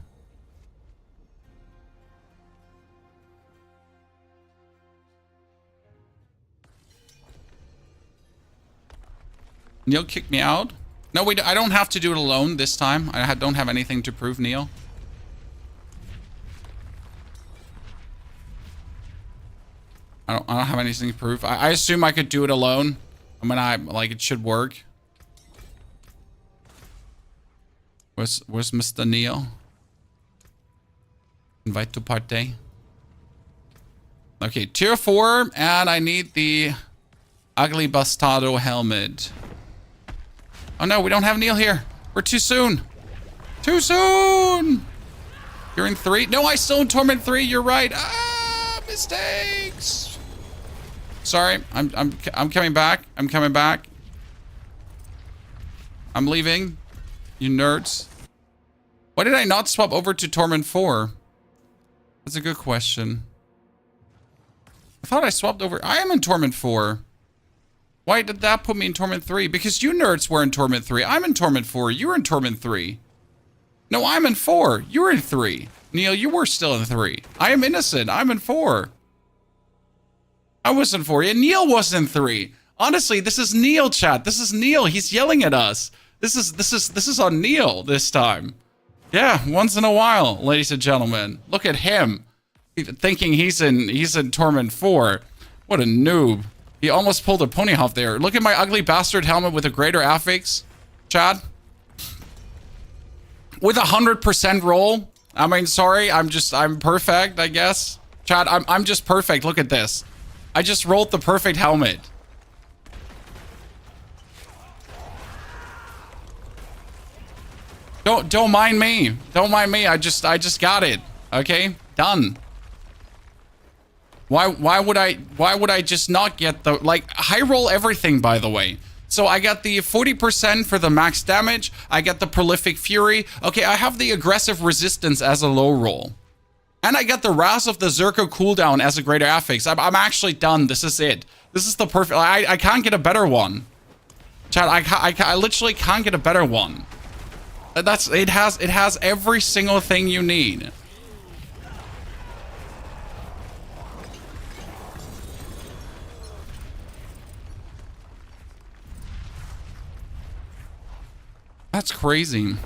Neil kicked me out. No, wait, I don't have to do it alone this time. I don't have anything to prove, Neil. I don't have anything to prove. I assume I could do it alone. I mean, like, it should work. Where's Mr. Neil? Invite to party. Okay, tier 4, and I need the ugly bastardo helmet. Oh no, we don't have Neil here. We're too soon. Too soon! You're in 3? No, I still in Torment 3, you're right. Ah, mistakes! Sorry, I'm coming back. I'm coming back. I'm leaving. You nerds. Why did I not swap over to Torment 4? That's a good question. I thought I swapped over. I am in Torment 4. Why did that put me in Torment 3? Because you nerds were in Torment 3. I'm in Torment 4. You were in Torment 3. No, I'm in 4. You were in 3. Neil, you were still in 3. I am innocent. I'm in 4. I was in 4. Yeah, Neil was in 3. Honestly, this is Neil, chat. This is Neil. He's yelling at us. This is on Neil this time. Yeah, once in a while, ladies and gentlemen. Look at him. Thinking he's in Torment 4. What a noob. He almost pulled a pony hop there. Look at my ugly bastard helmet with a greater affix, Chad. With 100% roll. I mean, sorry, I'm perfect, I guess. Chad, I'm just perfect. Look at this. I just rolled the perfect helmet. Don't mind me. Don't mind me. I just got it. Okay? Done. Why would I just not get the, like, high roll everything, by the way. So I got the 40% for the max damage. I got the prolific fury. Okay, I have the aggressive resistance as a low roll. And I got the Wrath of the Zerko cooldown as a greater affix. I'm actually done. This is it. This is the perfect, I can't get a better one. Chat, I literally can't get a better one. It has every single thing you need. That's crazy.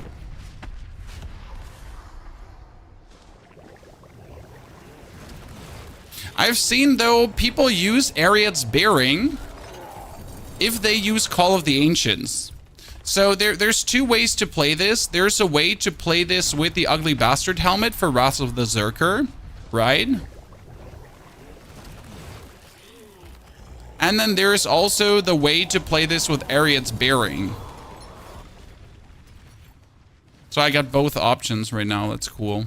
I've seen, though, people use Ariad's Bearing if they use Call of the Ancients. So there's two ways to play this. There's a way to play this with the Ugly Bastard helmet for Wrath of the Zerker, right? And then there's also the way to play this with Ariad's Bearing. So I got both options right now. That's cool.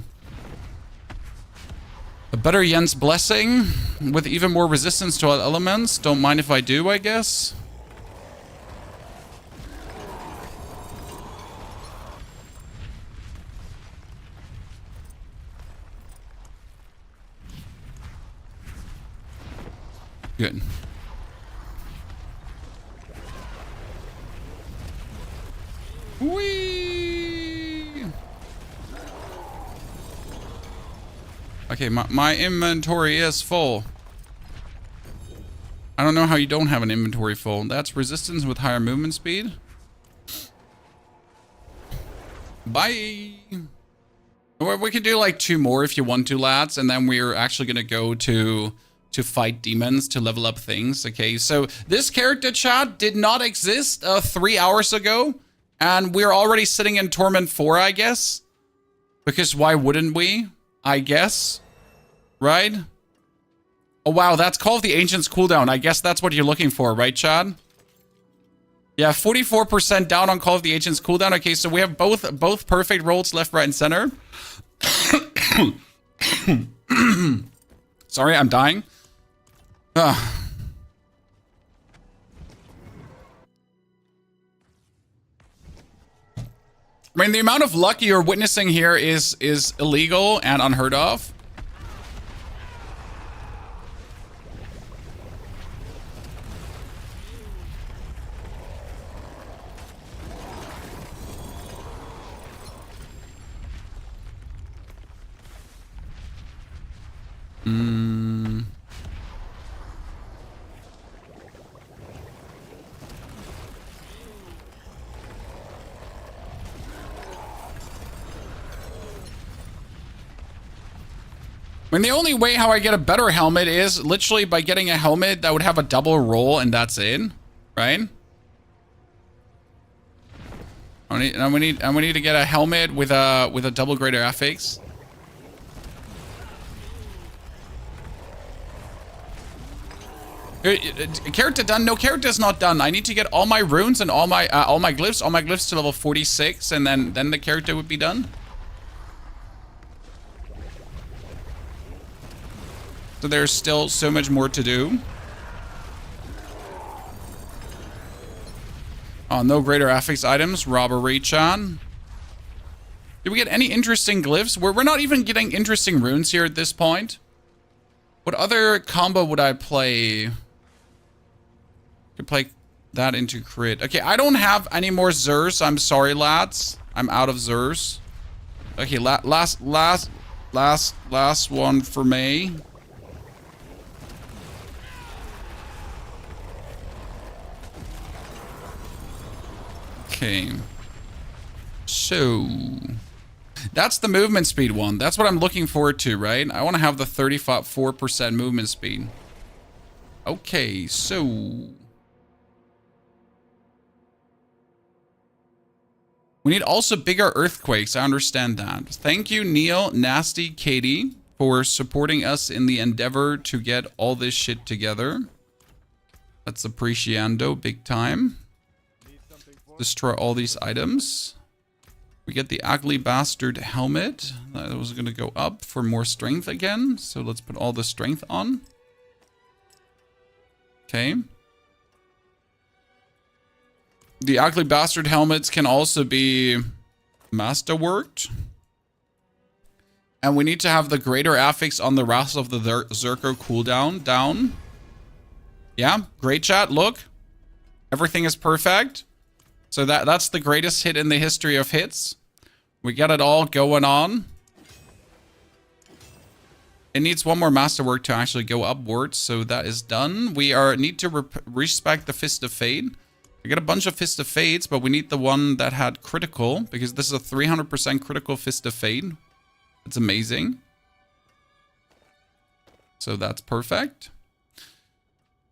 A better Jens Blessing with even more resistance to all elements. Don't mind if I do, I guess. Good. Whee! Okay, my inventory is full. I don't know how you don't have an inventory full. That's resistance with higher movement speed. Bye! We could do like 2 more if you want to, lads, and then we're actually gonna go to fight demons to level up things. Okay, so this character, chat, did not exist 3 hours ago, and we're already sitting in Torment 4, I guess. Because why wouldn't we? I guess. Right? Oh wow, that's Call of the Ancients cooldown. I guess that's what you're looking for, right, Chad? Yeah, 44% down on Call of the Ancients cooldown. Okay, so we have both perfect rolls left, right, and center. Sorry, I'm dying. I mean, the amount of luck you're witnessing here is illegal and unheard of. Mm. I mean, the only way how I get a better helmet is literally by getting a helmet that would have a double roll and that's it, right? And we need to get a helmet with a double greater FX. Character done? No, character is not done. I need to get all my runes and all my glyphs to level 46, and then the character would be done. So there's still so much more to do. Oh, no greater affix items. Robbery Chan. Did we get any interesting glyphs? We're not even getting interesting runes here at this point. What other combo would I play? Could play that into crit. Okay, I don't have any more Zers. I'm sorry, lads. I'm out of Zers. Okay, last one for me. Okay. So that's the movement speed one. That's what I'm looking forward to, right? I want to have the 34% movement speed. Okay, so we need also bigger earthquakes. I understand that. Thank you, Neil, Nasty, Katie, for supporting us in the endeavor to get all this shit together. That's appreciando big time. Destroy all these items. We get the ugly bastard helmet. That was going to go up for more strength again. So let's put all the strength on. Okay. The ugly bastard helmets can also be masterworked. And we need to have the greater affix on the rest of the Zerker cooldown down. Yeah, great chat. Look. Everything is perfect. So that's the greatest hit in the history of hits. We got it all going on. It needs one more masterwork to actually go upwards, so that is done. We need to respec the Fist of Fate. We got a bunch of Fist of Fates, but we need the one that had critical, because this is a 300% critical Fist of Fate. It's amazing. So that's perfect.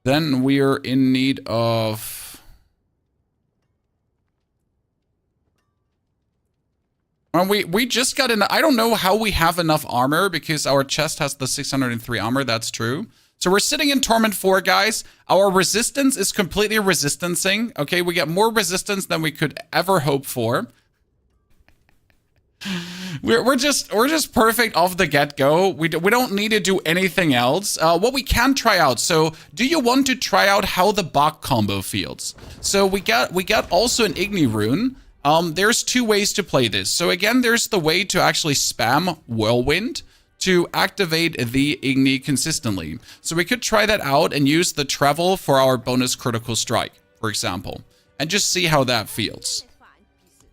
Then we are in need of... We just got in. I don't know how we have enough armor because our chest has the 603 armor. That's true. So we're sitting in Torment 4, guys. Our resistance is completely resistancing. Okay, we get more resistance than we could ever hope for. We're just perfect off the get-go. We don't need to do anything else. What we can try out. So, do you want to try out how the Bach combo feels? So we got also an Igni rune. There's two ways to play this. So again, there's the way to actually spam Whirlwind to activate the Igni consistently. So we could try that out and use the travel for our bonus critical strike, for example, and just see how that feels.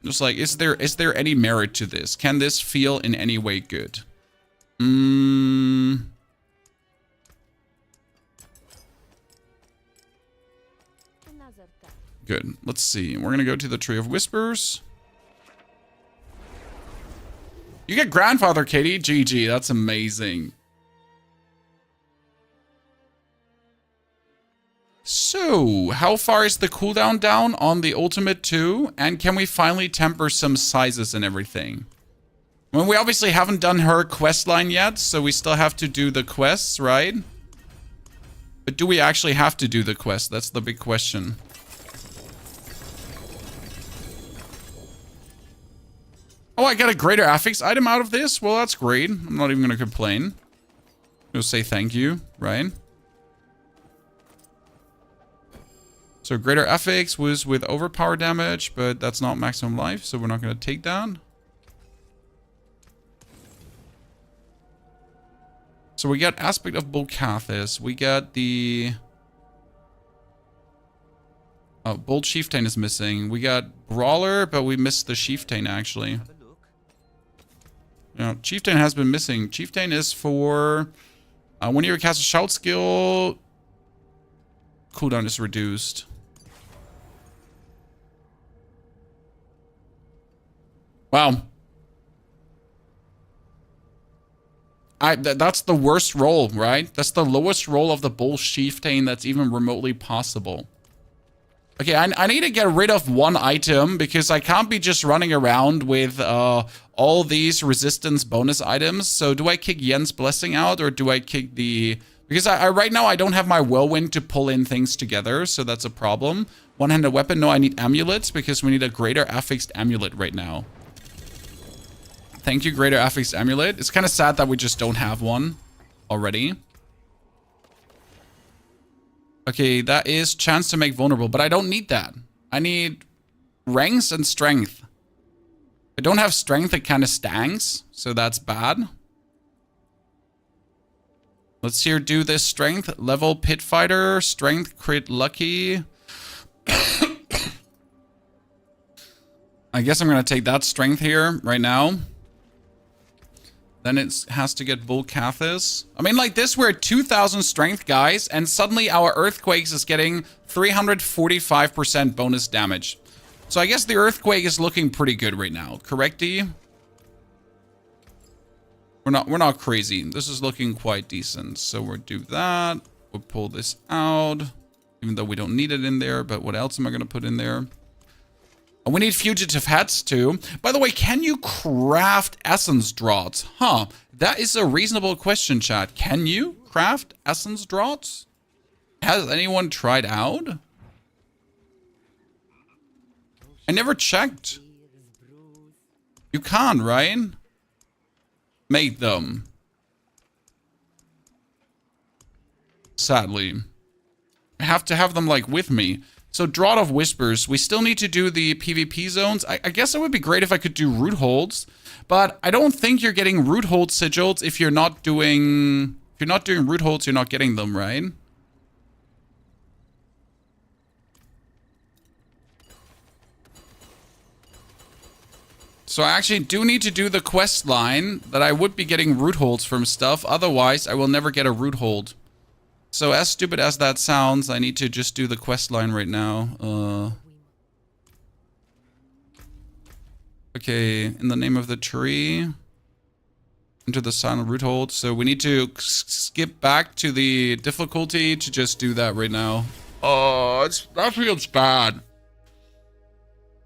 Just like, is there any merit to this? Can this feel in any way good? Good. Let's see. We're going to go to the Tree of Whispers. You get Grandfather, Katie. GG. That's amazing. So, how far is the cooldown down on the Ultimate 2? And can we finally temper some sizes and everything? Well, we obviously haven't done her quest line yet, so we still have to do the quests, right? But do we actually have to do the quest? That's the big question. Oh, I got a greater affix item out of this? Well, that's great. I'm not even going to complain. I'll say thank you, right? So greater affix was with overpower damage, but that's not maximum life, so we're not going to take that. So we got Aspect of Bolcathis. We got the... Oh, Bold Chieftain is missing. We got Brawler, but we missed the Chieftain, actually. You know, Chieftain has been missing. Chieftain is for When you cast a shout skill, cooldown is reduced. Wow. That's the worst roll, right? That's the lowest roll of the Bull Chieftain that's even remotely possible. Okay, I need to get rid of one item because I can't be just running around with all these resistance bonus items. So do I kick Yen's Blessing out or do I kick the... Because right now I don't have my Whirlwind to pull in things together, so that's a problem. One-handed weapon, no, I need amulets because we need a greater affixed amulet right now. Thank you, greater affixed amulet. It's kind of sad that we just don't have one already. Okay, that is chance to make vulnerable, but I don't need that. I need ranks and strength. If I don't have strength, it kind of stanks, so that's bad. Let's here do this strength. Level pit fighter, strength crit lucky. I guess I'm going to take that strength here right now. Then it has to get Bull Cathis. I mean, like this, we're at 2,000 strength, guys, and suddenly our Earthquakes is getting 345% bonus damage. So I guess the Earthquake is looking pretty good right now. Correct, D? We're not crazy. This is looking quite decent. So we'll do that. We'll pull this out, even though we don't need it in there. But what else am I going to put in there? We need fugitive hats too. By the way, can you craft essence draughts? Huh. That is a reasonable question, chat. Can you craft essence draughts? Has anyone tried out? I never checked. You can't, right? Make them. Sadly. I have to have them, like, with me. So, Draught of Whispers. We still need to do the PvP zones. I guess it would be great if I could do root holds. But I don't think you're getting root hold sigils if you're not doing... If you're not doing root holds, you're not getting them, right? So I actually do need to do the quest line that I would be getting root holds from stuff. Otherwise, I will never get a root hold. So as stupid as that sounds, I need to just do the quest line right now. Okay, in the name of the tree. Into the silent root hold. So we need to skip back to the difficulty to just do that right now. Oh, that feels bad.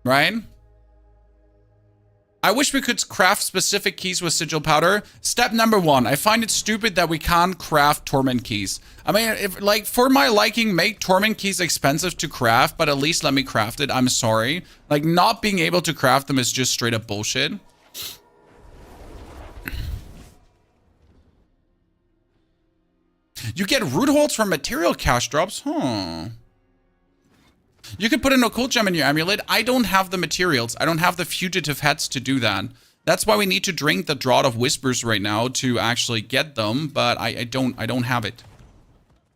Right? I wish we could craft specific keys with sigil powder. Step number 1, I find it stupid that we can't craft torment keys. I mean, if like for my liking, make torment keys expensive to craft, but at least let me craft it. I'm sorry. Like not being able to craft them is just straight up bullshit. You get root holds from material cash drops? Huh. You could put an occult gem in your amulet. I don't have the materials. I don't have the fugitive hats to do that. That's why we need to drink the Draught of Whispers right now to actually get them, but I don't have it.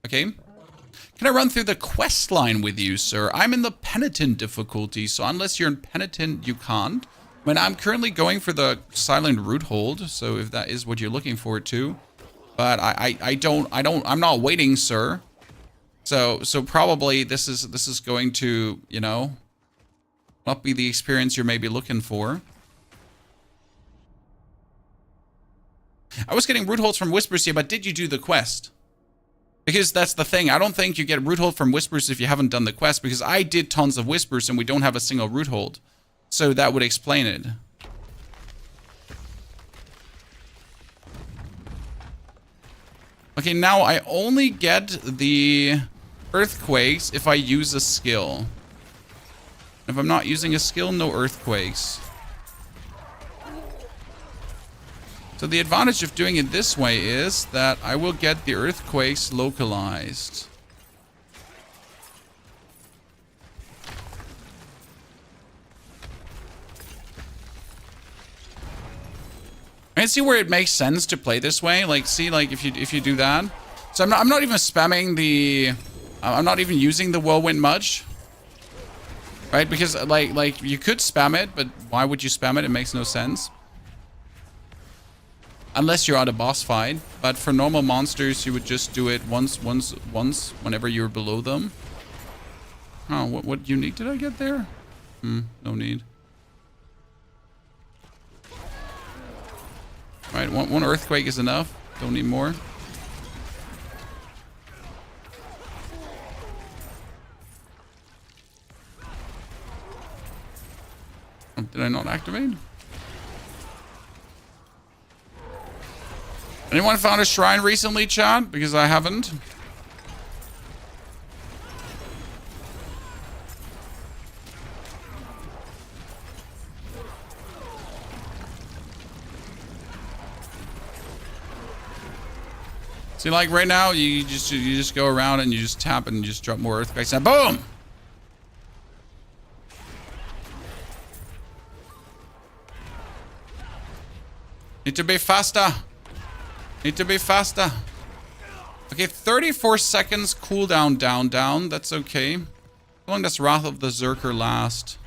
Okay. Can I run through the quest line with you, sir? I'm in the Penitent difficulty, so unless you're in Penitent, you can't. I mean, I'm currently going for the silent root hold, so if that is what you're looking for too. But I'm not waiting, sir. So probably this is going to, you know, not be the experience you're maybe looking for. I was getting root holds from Whispers here, but did you do the quest? Because that's the thing. I don't think you get root hold from Whispers if you haven't done the quest, because I did tons of Whispers and we don't have a single root hold. So that would explain it. Okay, now I only get the Earthquakes if I use a skill. If I'm not using a skill, no Earthquakes. So the advantage of doing it this way is that I will get the Earthquakes localized. I see where it makes sense to play this way. Like, see, like if you do that. So I'm not even spamming the. I'm not even using the whirlwind much, right? Because like you could spam it, but why would you spam it? It makes no sense. Unless you're at a boss fight. But for normal monsters, you would just do it once, whenever you're below them. Oh, what unique did I get there? No need. Alright, one earthquake is enough. Don't need more. Oh, did I not activate? Anyone found a shrine recently, chat? Because I haven't. See, like right now, you just go around and you just tap and you just drop more earthquakes and boom! Need to be faster. Need to be faster. Okay, 34 seconds cooldown down. That's okay. How long does Wrath of the Berserker last?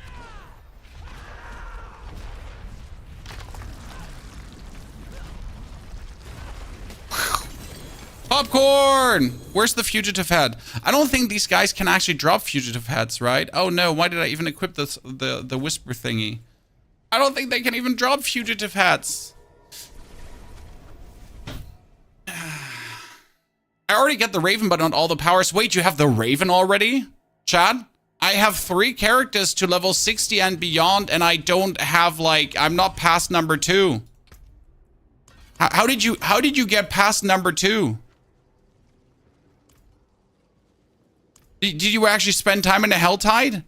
Popcorn! Where's the fugitive head? I don't think these guys can actually drop fugitive heads, right? Oh no, why did I even equip this, the whisper thingy? I don't think they can even drop fugitive heads. I already get the Raven, but not all the powers. Wait, you have the Raven already? Chad? I have 3 characters to level 60 and beyond, and I don't have, like, I'm not past number 2. How did you get past number 2? Did you actually spend time in the Helltide?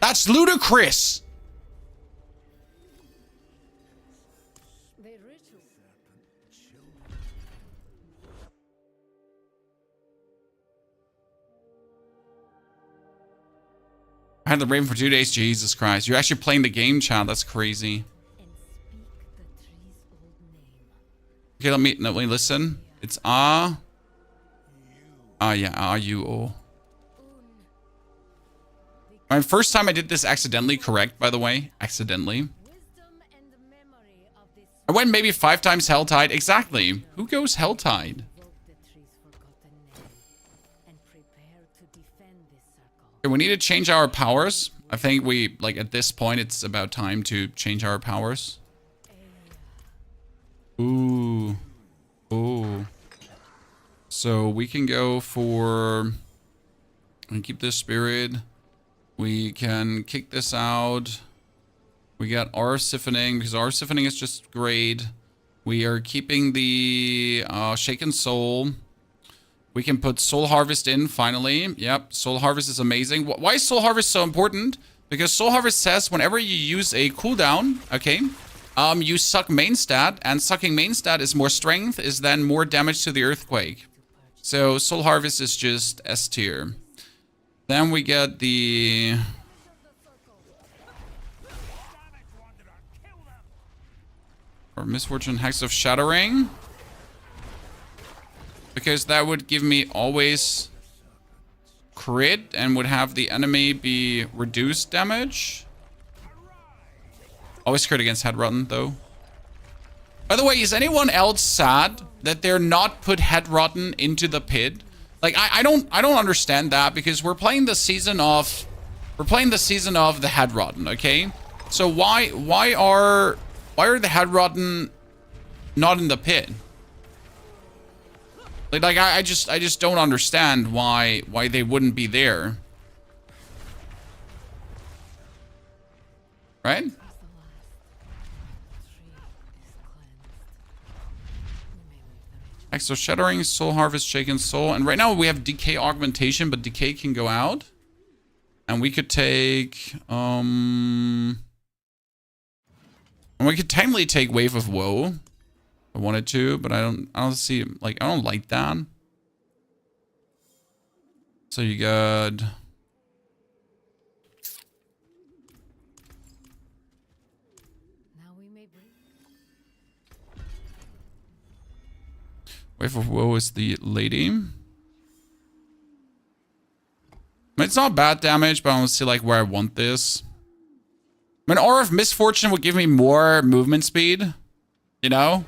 That's ludicrous. I had the Raven for 2 days. Jesus Christ. You're actually playing the game, child. That's crazy. Okay, let me listen. It's yeah, R-U-O. My first time I did this accidentally, correct, by the way. Accidentally. I went maybe 5 times Helltide. Exactly. Who goes Helltide? Okay, we need to change our powers. I think we, like, at this point, it's about time to change our powers. Ooh. Ooh. So we can go for... and keep this spirit. We can kick this out. We got our siphoning, because our siphoning is just great. We are keeping the Shaken Soul. We can put Soul Harvest in, finally. Yep, Soul Harvest is amazing. Why is Soul Harvest so important? Because Soul Harvest says whenever you use a cooldown, okay, you suck main stat, and sucking main stat is more strength, is then more damage to the Earthquake. So Soul Harvest is just S tier. Then we get the... or Misfortune Hex of Shattering. Because that would give me always crit and would have the enemy be reduced damage. Always crit against Head Rotten, though. By the way, is anyone else sad that they're not put Head Rotten into the pit? Like, I don't understand that, because we're playing the season of the Head Rotten, okay? So why are the Head Rotten not in the pit? Like I just don't understand why they wouldn't be there. Right? Exo Shattering, Soul Harvest, Shaken Soul. And right now we have Decay Augmentation, but Decay can go out. And we could take... and we could technically take Wave of Woe. I wanted to, but I don't see... like, I don't like that. So you got... Wave of Woe is the lady. I mean, it's not bad damage, but I want to see like where I want this. I mean, Aura of Misfortune would give me more movement speed. You know?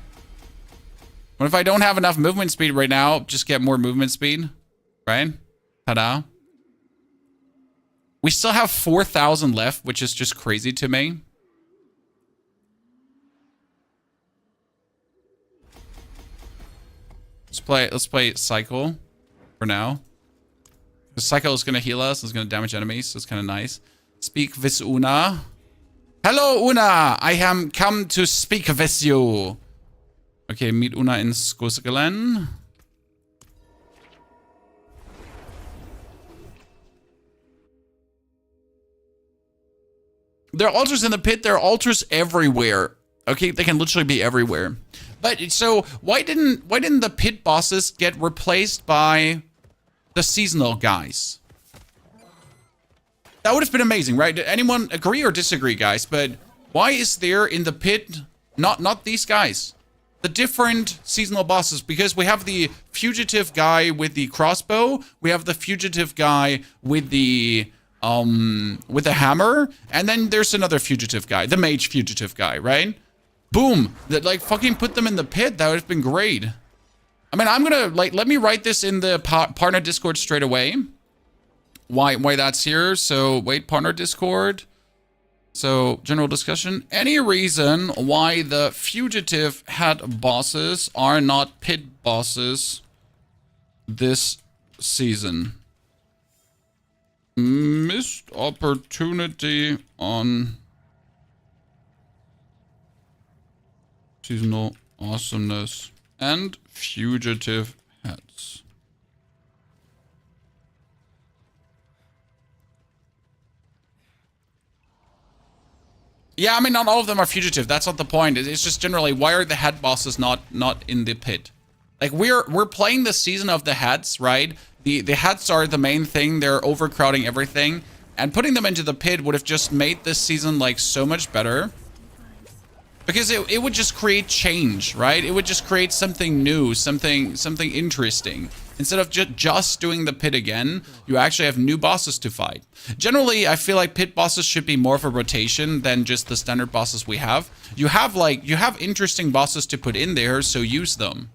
What if I don't have enough movement speed right now? Just get more movement speed, right? Ta-da. We still have 4,000 left, which is just crazy to me. Let's play Cycle for now. The Cycle is gonna heal us, it's gonna damage enemies, so it's kinda nice. Speak with Una. Hello Una! I am come to speak with you. Okay, meet Una in Skosgelen. There are altars in the pit, there are altars everywhere. Okay, they can literally be everywhere. But so why didn't the pit bosses get replaced by the seasonal guys? That would have been amazing, right? Did anyone agree or disagree, guys? But why is there in the pit not these guys? The different seasonal bosses, because we have the fugitive guy with the crossbow, we have the fugitive guy with the hammer, and then there's another fugitive guy, the mage fugitive guy, right? Boom! That, like, fucking put them in the pit. That would have been great. I mean, I'm gonna, like, let me write this in the partner Discord straight away. Why that's here. So, wait, partner Discord. So, general discussion. Any reason why the fugitive head bosses are not pit bosses this season? Missed opportunity on seasonal awesomeness and fugitive heads. Yeah, I mean, not all of them are fugitive. That's not the point. It's just generally, why are the head bosses not in the pit? Like, we're playing the season of the heads, right? The heads are the main thing. They're overcrowding everything, and putting them into the pit would have just made this season like so much better. Because it would just create change, right? It would just create something new, something interesting. Instead of just doing the pit again, you actually have new bosses to fight. Generally, I feel like pit bosses should be more of a rotation than just the standard bosses we have. You have interesting bosses to put in there, so use them.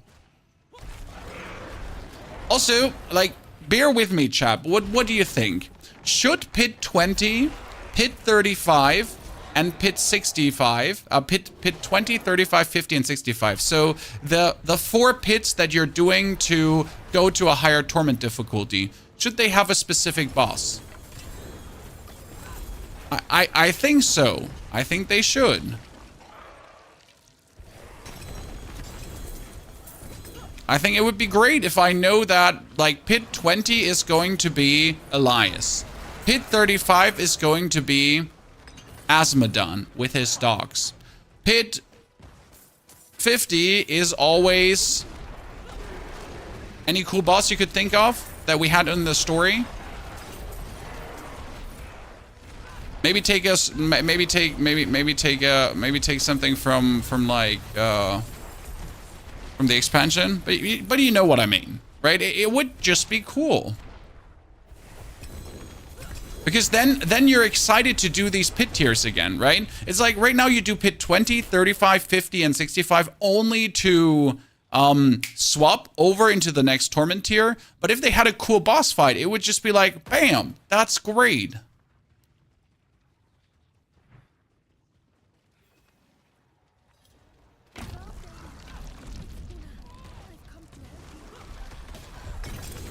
Also, like, bear with me, chap. What do you think? Should pit 20, pit 35, and pit 65, pit 20, 35, 50, and 65. So the 4 pits that you're doing to go to a higher torment difficulty, should they have a specific boss? I think so. I think they should. I think it would be great if I know that, like, pit 20 is going to be Elias. Pit 35 is going to be Asmodon with his dogs. Pit 50 is always any cool boss you could think of that we had in the story. Maybe take us, maybe take something from like from the expansion, but you know what I mean, right? It would just be cool. Because then you're excited to do these pit tiers again, right? It's like right now you do pit 20, 35, 50, and 65 only to swap over into the next torment tier. But if they had a cool boss fight, it would just be like, bam, that's great.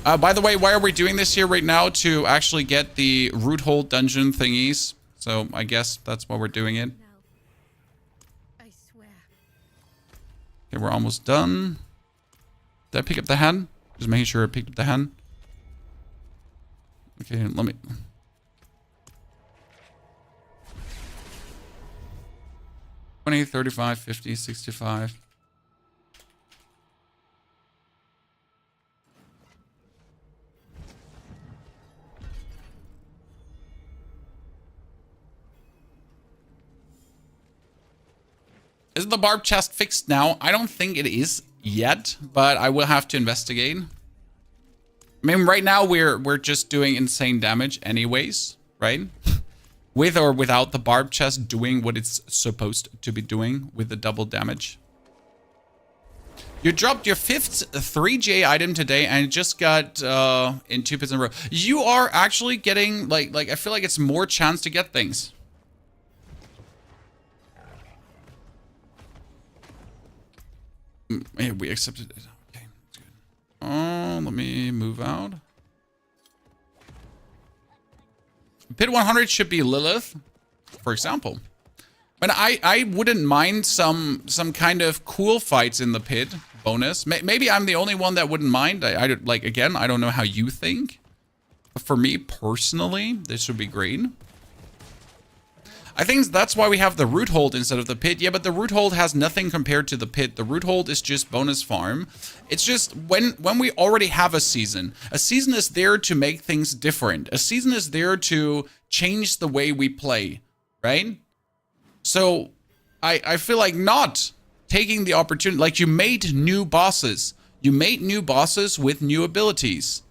By the way, why are we doing this here right now? To actually get the root hole dungeon thingies. So I guess that's why we're doing it. I swear. Okay, we're almost done. Did I pick up the hand? Just making sure I picked up the hand. Okay, let me... $20, $35, $50, $65. Is the barb chest fixed now? I don't think it is yet, but I will have to investigate. I mean, right now we're just doing insane damage anyways, right? With or without the barb chest doing what it's supposed to be doing with the double damage. You dropped your 5th 3J item today and just got in 2 pits in a row. You are actually getting, like I feel like it's more chance to get things. Yeah, we accepted it. Okay, that's good. Oh, let me move out. Pit 100 should be Lilith, for example. But I wouldn't mind some kind of cool fights in the pit bonus. Maybe I'm the only one that wouldn't mind. Like, again, I don't know how you think. But for me personally, this would be great. I think that's why we have the root hold instead of the pit. Yeah, but the root hold has nothing compared to the pit. The root hold is just bonus farm. It's just when we already have a season is there to make things different. A season is there to change the way we play, right? So I feel like not taking the opportunity, like you made new bosses. You made new bosses with new abilities.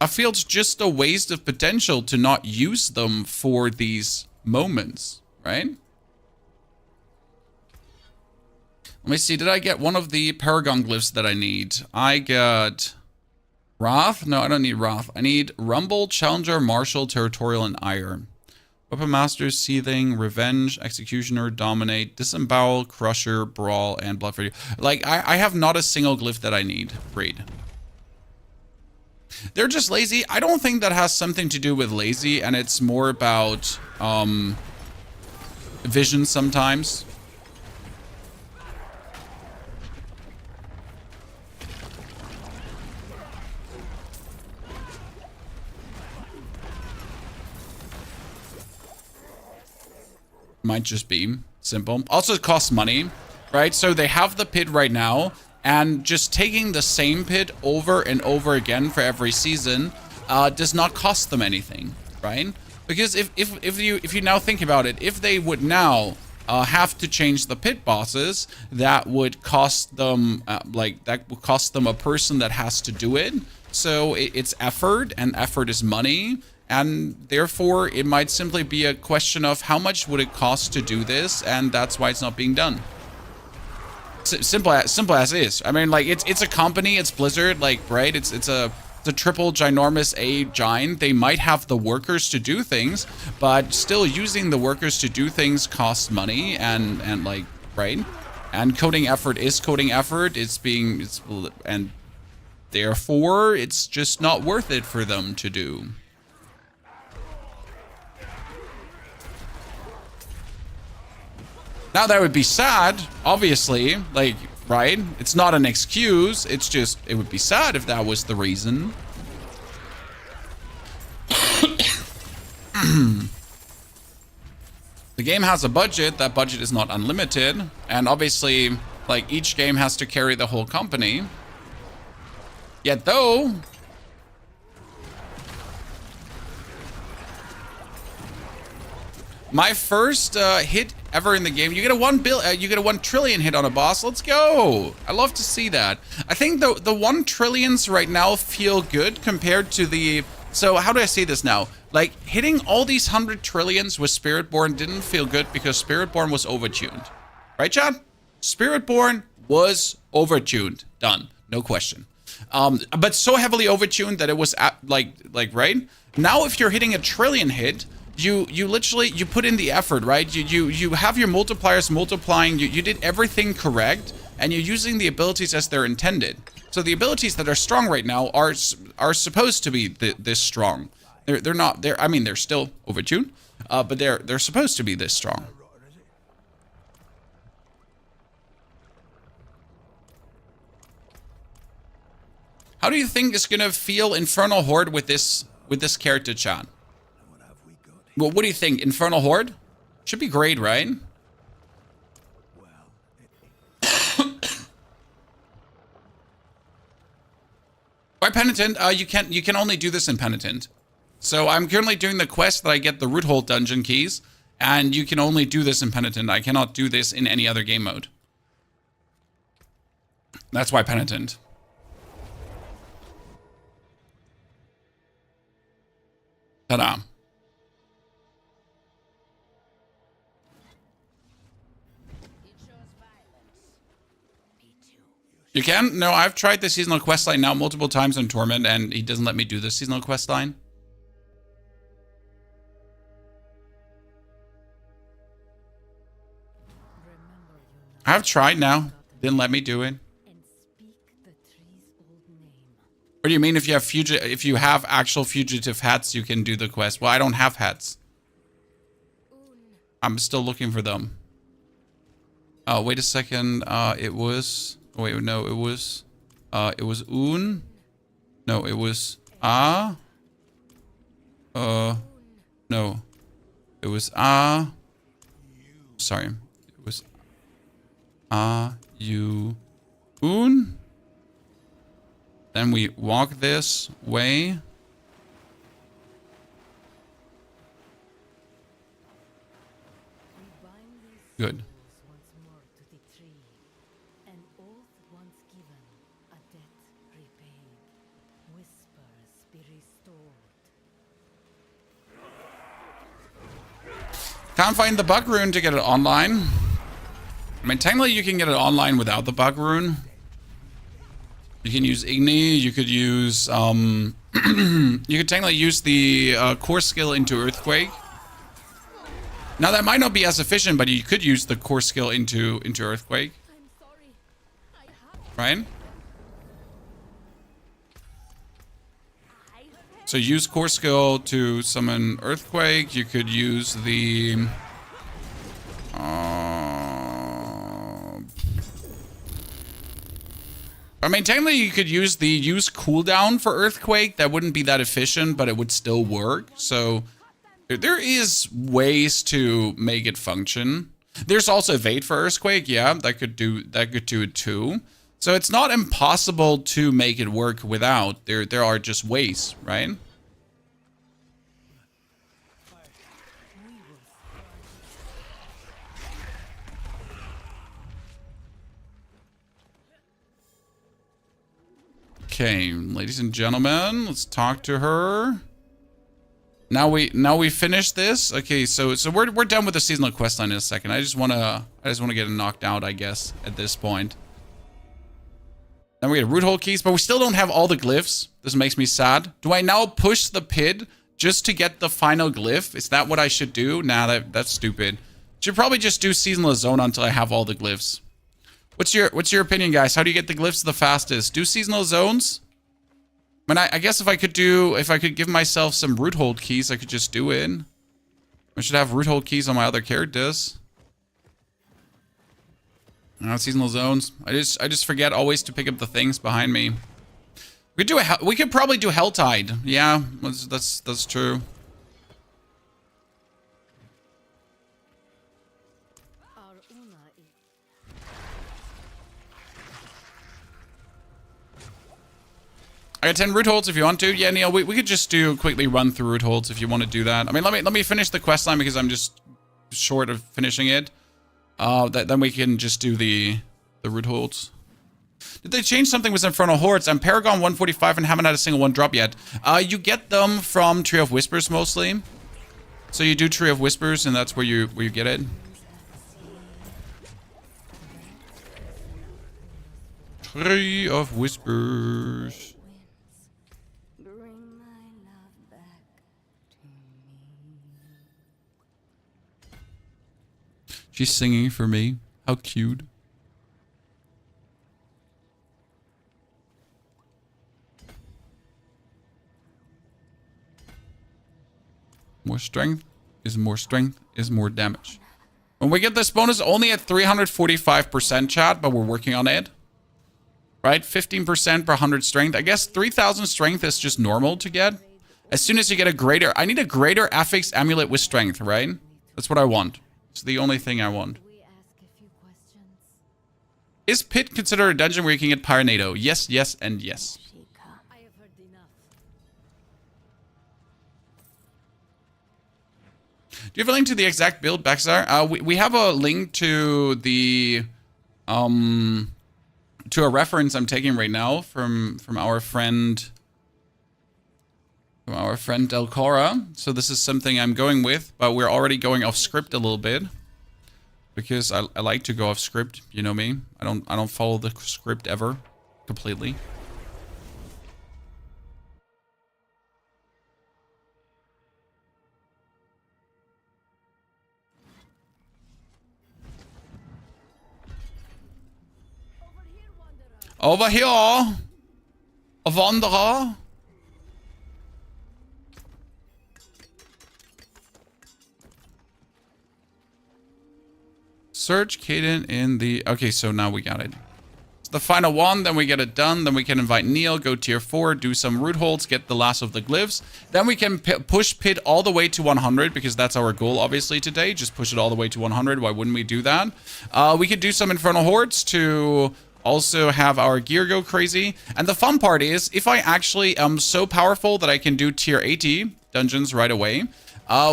I feel it's just a waste of potential to not use them for these moments, right? Let me see, did I get one of the Paragon glyphs that I need? I got Wrath? No, I don't need Wrath. I need Rumble, Challenger, Marshal, Territorial, and Ire. Weapon Master, Seething, Revenge, Executioner, Dominate, Disembowel, Crusher, Brawl, and Bloodfeeder. Like, I have not a single glyph that I need. Raid. They're just lazy. I don't think that has something to do with lazy, and it's more about vision sometimes. Might just be simple. Also, it costs money, right? So they have the pit right now, and just taking the same pit over and over again for every season does not cost them anything, right? Because if you now think about it, if they would now have to change the pit bosses, that would cost them a person that has to do it. So it's effort, and effort is money. And therefore, it might simply be a question of how much would it cost to do this, and that's why it's not being done. Simple as is. I mean, like, it's a company, it's Blizzard, like, right? It's a triple ginormous A giant. They might have the workers to do things, but still using the workers to do things costs money, and like, right? And coding effort is coding effort. And therefore, it's just not worth it for them to do. Now that would be sad, obviously, like, right? It's not an excuse, it's just, it would be sad if that was the reason. The game has a budget, that budget is not unlimited, and obviously, like, each game has to carry the whole company. Yet though, my first hit ever in the game, you get a 1 trillion hit on a boss. Let's go. I love to see that. I think the 1 trillions right now feel good compared to the, so how do I say this now? Like, hitting all these 100 trillions with Spiritborn didn't feel good because Spiritborn was overtuned. Right, Chad? Spiritborn was overtuned. Done. No question. But so heavily overtuned that it was like right? Now if you're hitting a trillion hit, you literally, you put in the effort, right? You have your multipliers multiplying, you did everything correct, and you're using the abilities as they're intended. So the abilities that are strong right now are supposed to be this strong. They're not, I mean, they're still overtuned, but they're supposed to be this strong. How do you think it's gonna feel Infernal Horde with this character, Chan? Well, what do you think? Infernal Horde? Should be great, right? Why Penitent? You can only do this in Penitent. So I'm currently doing the quest that I get the Root Hold dungeon keys, and you can only do this in Penitent. I cannot do this in any other game mode. That's why Penitent. Ta-da. You can? No, I've tried the seasonal quest line now multiple times in Torment, and he doesn't let me do the seasonal quest line. I've tried now. Didn't let me do it. What do you mean if you have actual fugitive hats, you can do the quest? Well, I don't have hats. I'm still looking for them. Oh, wait a second. It was... Wait, no, it was Un. No, it was A. No. It was A. Sorry. It was A, U, Un. Then we walk this way. Good. Can't find the bug rune to get it online. I mean, technically you can get it online without the bug rune. You can use Igni, you could use, you could technically use the core skill into Earthquake. Now that might not be as efficient, but you could use the core skill into Earthquake. Right? So use core skill to summon Earthquake. You could use the... I mean, technically you could use cooldown for Earthquake. That wouldn't be that efficient, but it would still work. So there is ways to make it function. There's also evade for Earthquake. Yeah, that could do it too. So it's not impossible to make it work without. There are just ways, right? Okay, ladies and gentlemen, let's talk to her. Now we finish this. Okay, so we're done with the seasonal quest line in a second. I just wanna get it knocked out, I guess, at this point. Then we get root hole keys, but we still don't have all the glyphs. This makes me sad. Do I now push the pit just to get the final glyph? Is that what I should do? Nah, that's stupid. Should probably just do seasonal zone until I have all the glyphs. What's your opinion, guys? How do you get the glyphs the fastest? Do seasonal zones? I mean, I guess if I could give myself some root hold keys, I could just do it. I should have root hold keys on my other characters. Seasonal zones. I just forget always to pick up the things behind me. We could probably do Helltide. Yeah, that's true. I got 10 root holds if you want to. Yeah, Neil, we could just quickly run through root holds if you want to do that. I mean, let me finish the quest line because I'm just short of finishing it. Then we can just do the root holds. Did they change something with Infernal Hordes? I'm Paragon 145 and haven't had a single one drop yet. You get them from Tree of Whispers mostly. So you do Tree of Whispers and that's where you get it. Tree of Whispers. She's singing for me. How cute. More strength is more damage. When we get this bonus, only at 345% chat, but we're working on it. Right? 15% per 100 strength. I guess 3000 strength is just normal to get. As soon as you get a greater... I need a greater affix amulet with strength, right? That's what I want. It's the only thing I want. Is Pit considered a dungeon where you can get Pyronado? Yes, yes, and yes. Do you have a link to the exact build, Baxar? We have a link to the to a reference I'm taking right now from our friend Delcora. So this is something I'm going with, but we're already going off script a little bit because I like to go off script. You know me. I don't follow the script ever completely. Over here, a wanderer. Search Caden in the... Okay, so now we got it. It's the final one, then we get it done. Then we can invite Neil, go tier 4, do some root holds, get the last of the glyphs. Then we can push Pit all the way to 100, because that's our goal, obviously, today. Just push it all the way to 100. Why wouldn't we do that? We could do some Infernal Hordes to also have our gear go crazy. And the fun part is, if I actually am so powerful that I can do tier 80 dungeons right away,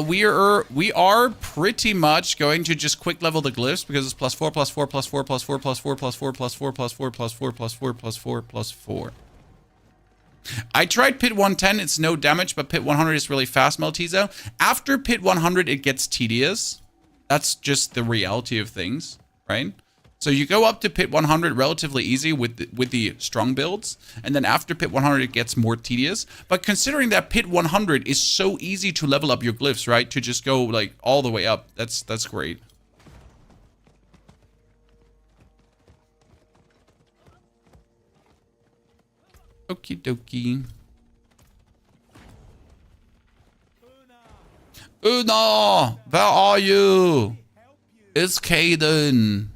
we are pretty much going to just quick level the glyphs because it's +4, +4, +4, +4, +4, +4, +4, +4, +4, +4, +4, +4. I tried Pit 110, it's no damage, but Pit 100 is really fast, Malteser. After Pit 100, it gets tedious. That's just the reality of things, right? So you go up to Pit 100 relatively easy with the strong builds, and then after Pit 100 it gets more tedious. But considering that Pit 100 is so easy to level up your glyphs, right? To just go like all the way up. That's great. Okie dokie. Una, where are you? It's Caden.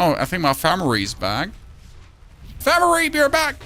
Oh, I think my family's back. Family, you're back!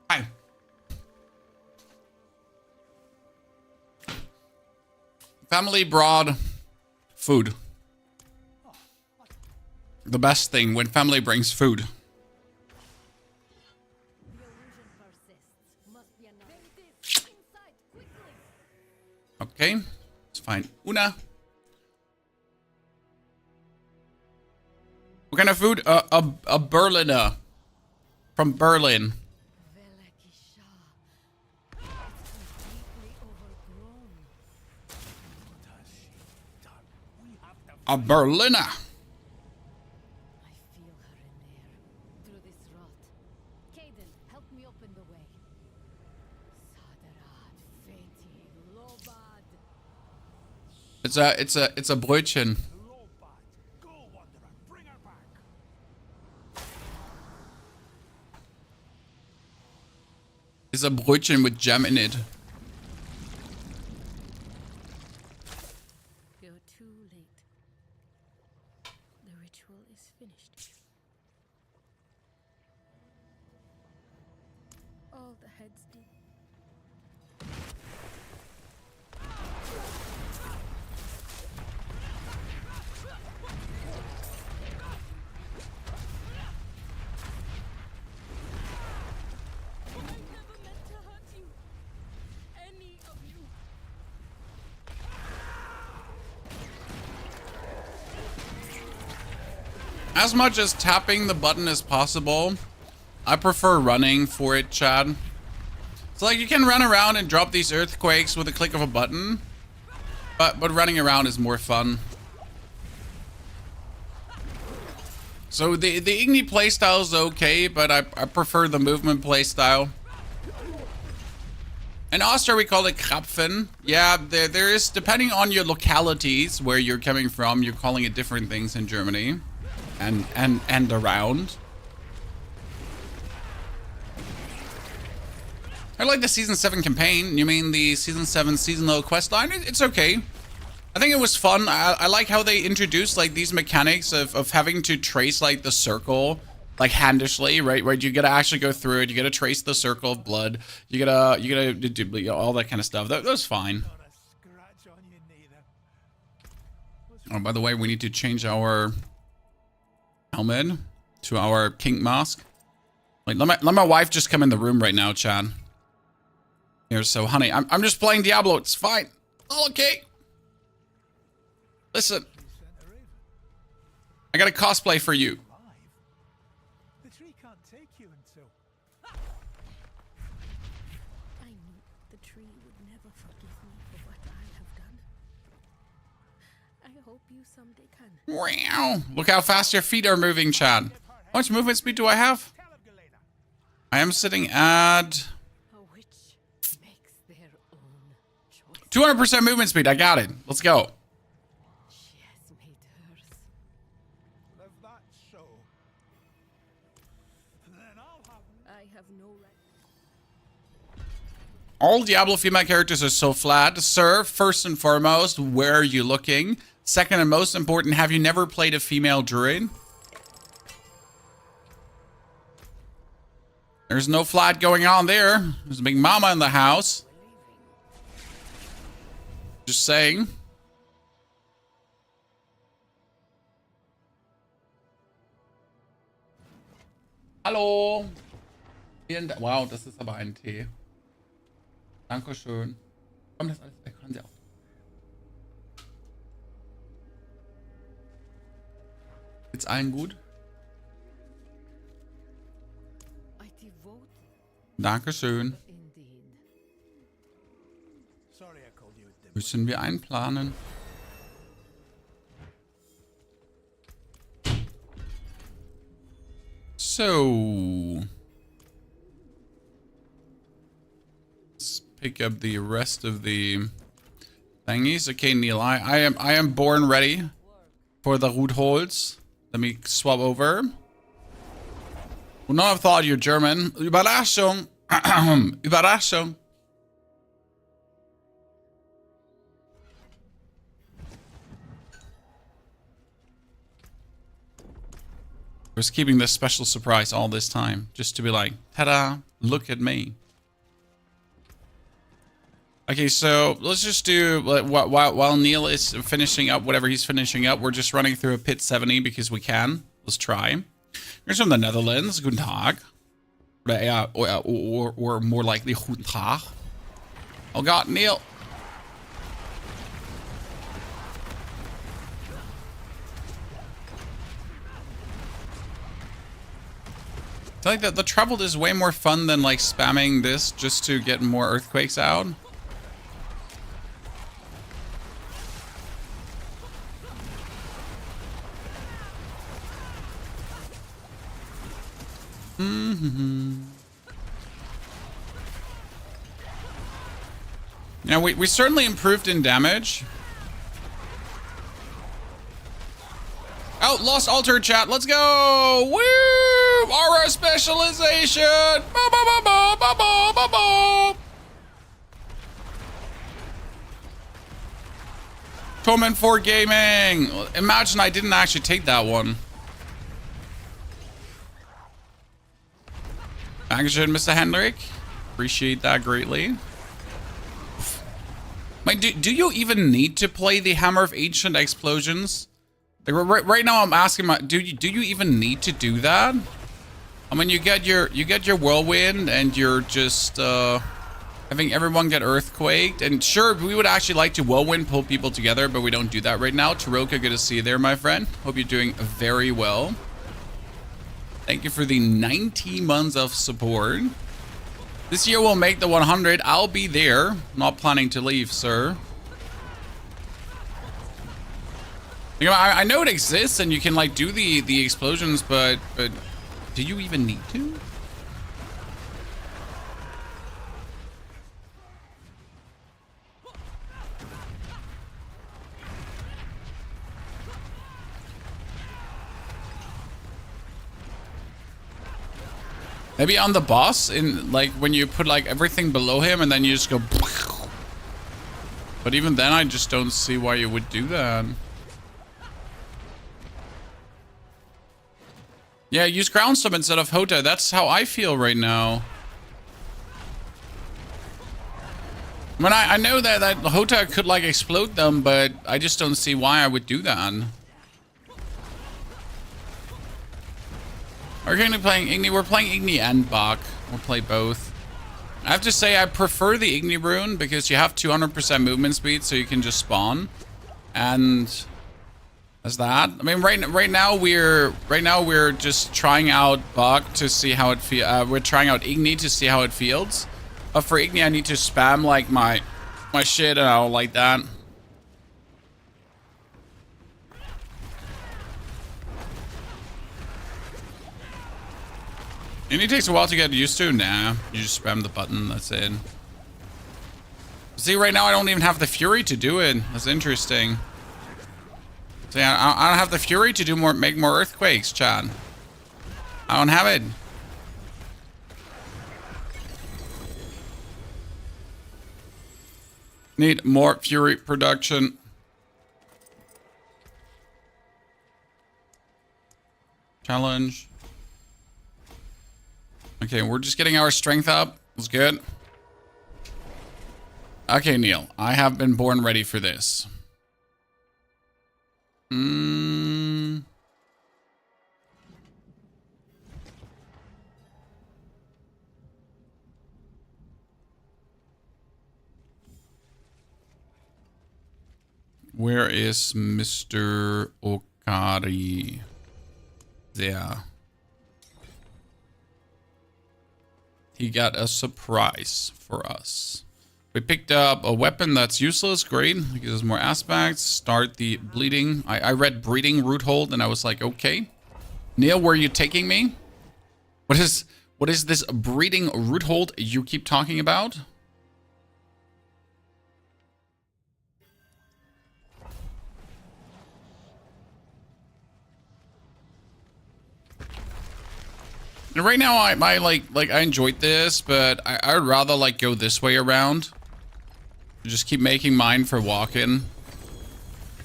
Hi. Family brought food. The best thing when family brings food. Okay, let's find Una. What kind of food? A Berliner from Berlin. A Berliner. I feel her in there, through this rot. Caden, help me open the way. Saderat, Feti, Lobad. It's a Brötchen. Is a Brötchen with jam in it. You're too late. The ritual is finished. All the heads do. As much as tapping the button as possible, I prefer running for it, Chad. It's like you can run around and drop these earthquakes with a click of a button, but running around is more fun. So the Igni playstyle is okay, but I prefer the movement playstyle. In Austria, we call it Krapfen. Yeah, there is, depending on your localities where you're coming from, you're calling it different things in Germany and around. I like the Season 7 campaign. You mean the Season 7 seasonal quest line? It's okay. I think it was fun. I like how they introduced like these mechanics of having to trace like the circle like handishly, right? Right, you gotta actually go through it. You gotta trace the circle of blood. You gotta do all that kind of stuff. That was fine. Oh, by the way, we need to change our helmet to our kink mask. Like, let my wife just come in the room right now, Chad. Here, so honey, I'm just playing Diablo. It's fine. All okay. Listen, I got a cosplay for you. The tree can't take you until. I knew the tree would never forgive me for what I have done. I hope you someday can. Wow. Look how fast your feet are moving, Chad. How much movement speed do I have? I am sitting at A witch makes their own choice. 200% movement speed. I got it. Let's go. She has made hers. If that's so, then I'll have. I have no right. All Diablo female characters are so flat. Sir, first and foremost, where are you looking? Second and most important, have you never played a female druid? There's no flat going on there. There's a big mama in the house. Just saying. Hallo. Wow, das ist aber ein Tee. Dankeschön. Komm, das alles weg. Hören Sie auf. Geht's allen gut? I devote Dankeschön. indeed. Sorry, I called you a dim. Müssen wir einplanen. So. Let's pick up the rest of the thingies. Okay, Neil, I am born ready for the root holes. Let me swap over. Would not have thought you're German. Überraschung. Überraschung. I was keeping this special surprise all this time, just to be like, ta-da, look at me. Okay, so let's just do, while Neil is finishing up whatever he's finishing up, we're just running through a pit 70 because we can. Let's try. Here's from the Netherlands. Guten Tag. Or more likely, Guten Tag. Oh God, Neil. I feel like the travel is way more fun than like spamming this just to get more earthquakes out. Now we certainly improved in damage. Oh, lost altar chat. Let's go. Woo! Aura specialization. Ba, ba, ba, ba, ba, ba, ba, ba. Torment 4 Gaming. Imagine I didn't actually take that one. Dankeschön, Mr. Hendrik. Appreciate that greatly. Like, do you even need to play the Hammer of Ancient Explosions? Like, right now, I'm asking do you even need to do that? I mean, you get your whirlwind, and you're just having everyone get earthquaked. And sure, we would actually like to whirlwind pull people together, but we don't do that right now. Taroka, good to see you there, my friend. Hope you're doing very well. Thank you for the 90 months of support. This year we'll make the 100. I'll be there. Not planning to leave, sir. You know, I know it exists and you can like do the explosions, but do you even need to? Maybe on the boss, in like when you put like everything below him and then you just go. But even then, I just don't see why you would do that. Yeah, use Groundstorm instead of Hota. That's how I feel right now. I mean, I know that Hota could like explode them, but I just don't see why I would do that. We're going to be playing Igni. We're playing Igni and Bach. We'll play both. I have to say I prefer the Igni rune because you have 200% movement speed, so you can just spawn. And that's that. I mean, right now we're just trying out Bach to see how it feels. We're trying out Igni to see how it feels. But for Igni, I need to spam like my shit, and I don't like that. And it takes a while to get used to. Nah, you just spam the button. That's it. See, right now I don't even have the fury to do it. That's interesting. See, I don't have the fury to do make more earthquakes, Chad. I don't have it. Need more fury production. Challenge. Okay, we're just getting our strength up. That's good. Okay, Neil. I have been born ready for this. Where is Mr. Okari? There. He got a surprise for us. We picked up a weapon that's useless. Great. It gives us more aspects. Start the bleeding. I read breeding root hold and I was like, okay. Neil, where are you taking me? What is this breeding root hold you keep talking about? And right now, I enjoyed this, but I'd rather like go this way around. Just keep making mine for walking.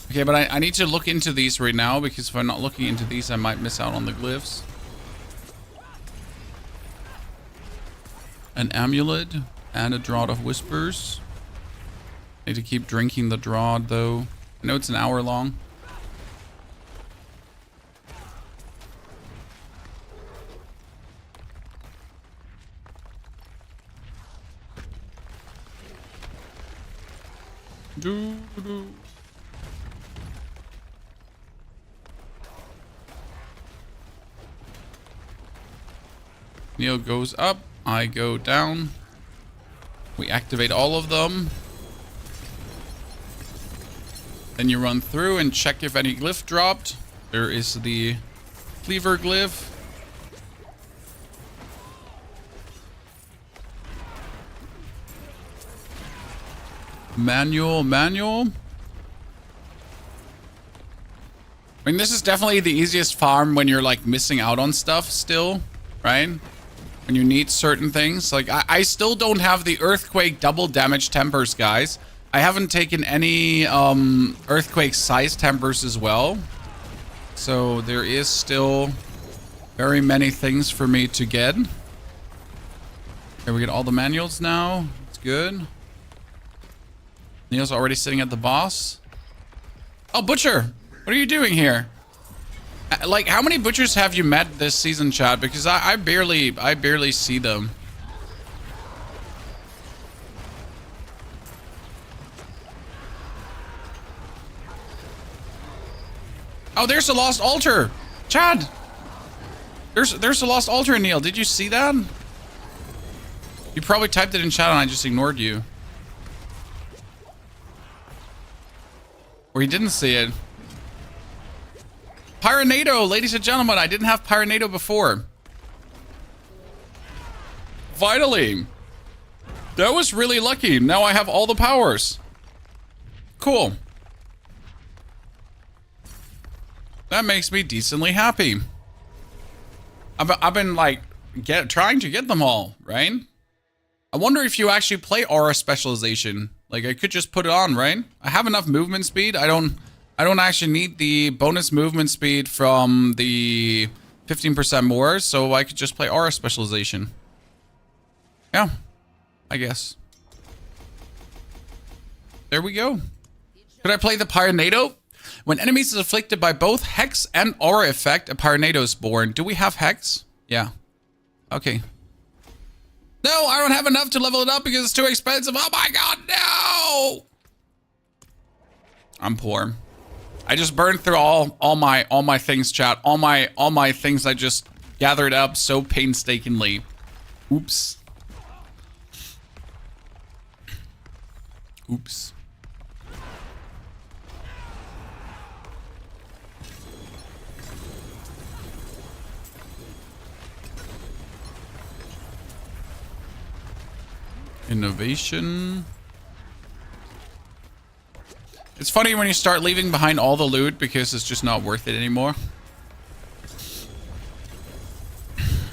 Okay, but I need to look into these right now because if I'm not looking into these, I might miss out on the glyphs. An amulet and a draught of whispers. Need to keep drinking the draught though. I know it's an hour long. Neil goes up, I go down. We activate all of them. Then you run through and check if any glyph dropped. There is the cleaver glyph. Manual. I mean, this is definitely the easiest farm when you're like missing out on stuff still, right? When you need certain things. Like I still don't have the earthquake double damage tempers, guys. I haven't taken any earthquake size tempers as well. So there is still very many things for me to get. Okay, we get all the manuals now. It's good. Neil's already sitting at the boss. Oh, Butcher! What are you doing here? Like, how many butchers have you met this season, chat? Because I barely see them. Oh, there's a lost altar! Chad! There's a lost altar, Neil. Did you see that? You probably typed it in chat and I just ignored you. Or you didn't see it. Pyronado, ladies and gentlemen. I didn't have Pyronado before. Finally. That was really lucky. Now I have all the powers. Cool. That makes me decently happy. I've been like trying to get them all, right? I wonder if you actually play aura specialization. Like, I could just put it on, right? I have enough movement speed. I don't actually need the bonus movement speed from the 15% more, so I could just play aura specialization. Yeah, I guess. There we go. Could I play the Pyronado? When enemies is afflicted by both Hex and Aura effect, a Pyronado is born. Do we have Hex? Yeah. Okay. No, I don't have enough to level it up because it's too expensive. Oh my god, no! I'm poor. I just burned through all my things, chat. All my things I just gathered up so painstakingly. Oops. Oops. Innovation. It's funny when you start leaving behind all the loot because it's just not worth it anymore.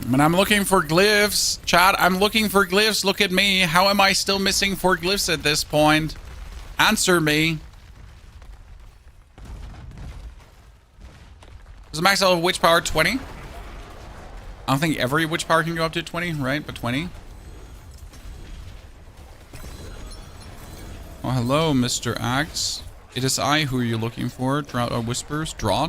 When I'm looking for glyphs, chat, I'm looking for glyphs. Look at me. How am I still missing 4 glyphs at this point? Answer me. Is the max level of witch power 20? I don't think every witch power can go up to 20, right? But 20. Oh, hello, Mr. Axe. It is I who you're looking for. Drought whispers. Draw.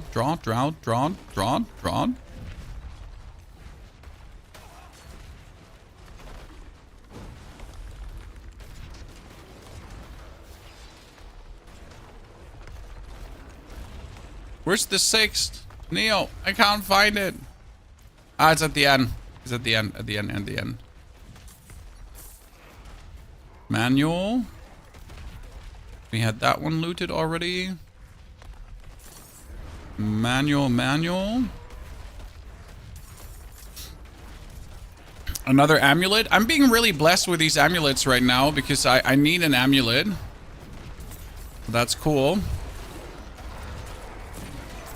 Where's the 6th? Neo, I can't find it. Ah, it's at the end. It's at the end. Manual. We had that one looted already. Manual. Another amulet. I'm being really blessed with these amulets right now because I need an amulet. That's cool.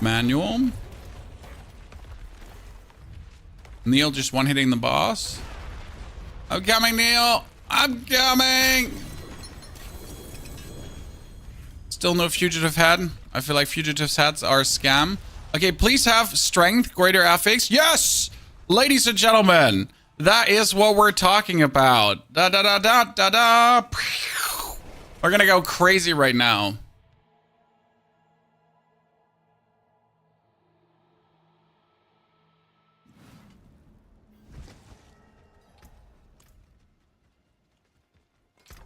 Manual. Neil just one-hitting the boss. I'm coming, Neil. I'm coming. Still no fugitive hat. I feel like fugitive hats are a scam. Okay, please have strength, greater affix. Yes! Ladies and gentlemen, that is what we're talking about. Da da da da da da. We're gonna go crazy right now.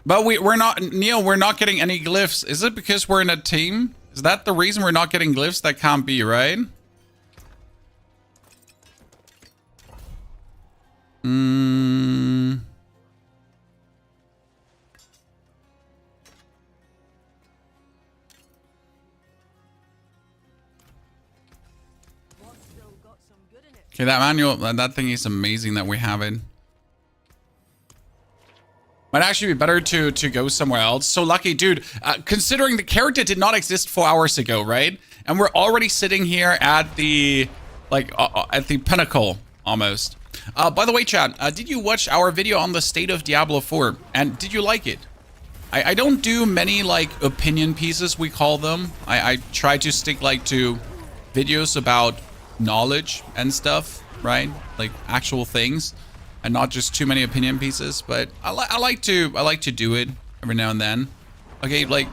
But we're not, Neil, we're not getting any glyphs. Is it because we're in a team? Is that the reason we're not getting glyphs? That can't be, right? Okay, that manual, that thing is amazing that we have it. Might actually be better to go somewhere else. So lucky, dude. Considering the character did not exist 4 hours ago, right? And we're already sitting here at the, like, at the pinnacle, almost. By the way, chat, did you watch our video on the state of Diablo 4? And did you like it? I don't do many like opinion pieces, we call them. I try to stick like to videos about knowledge and stuff, right? Like actual things, and not just too many opinion pieces. But I like to do it every now and then. Okay, like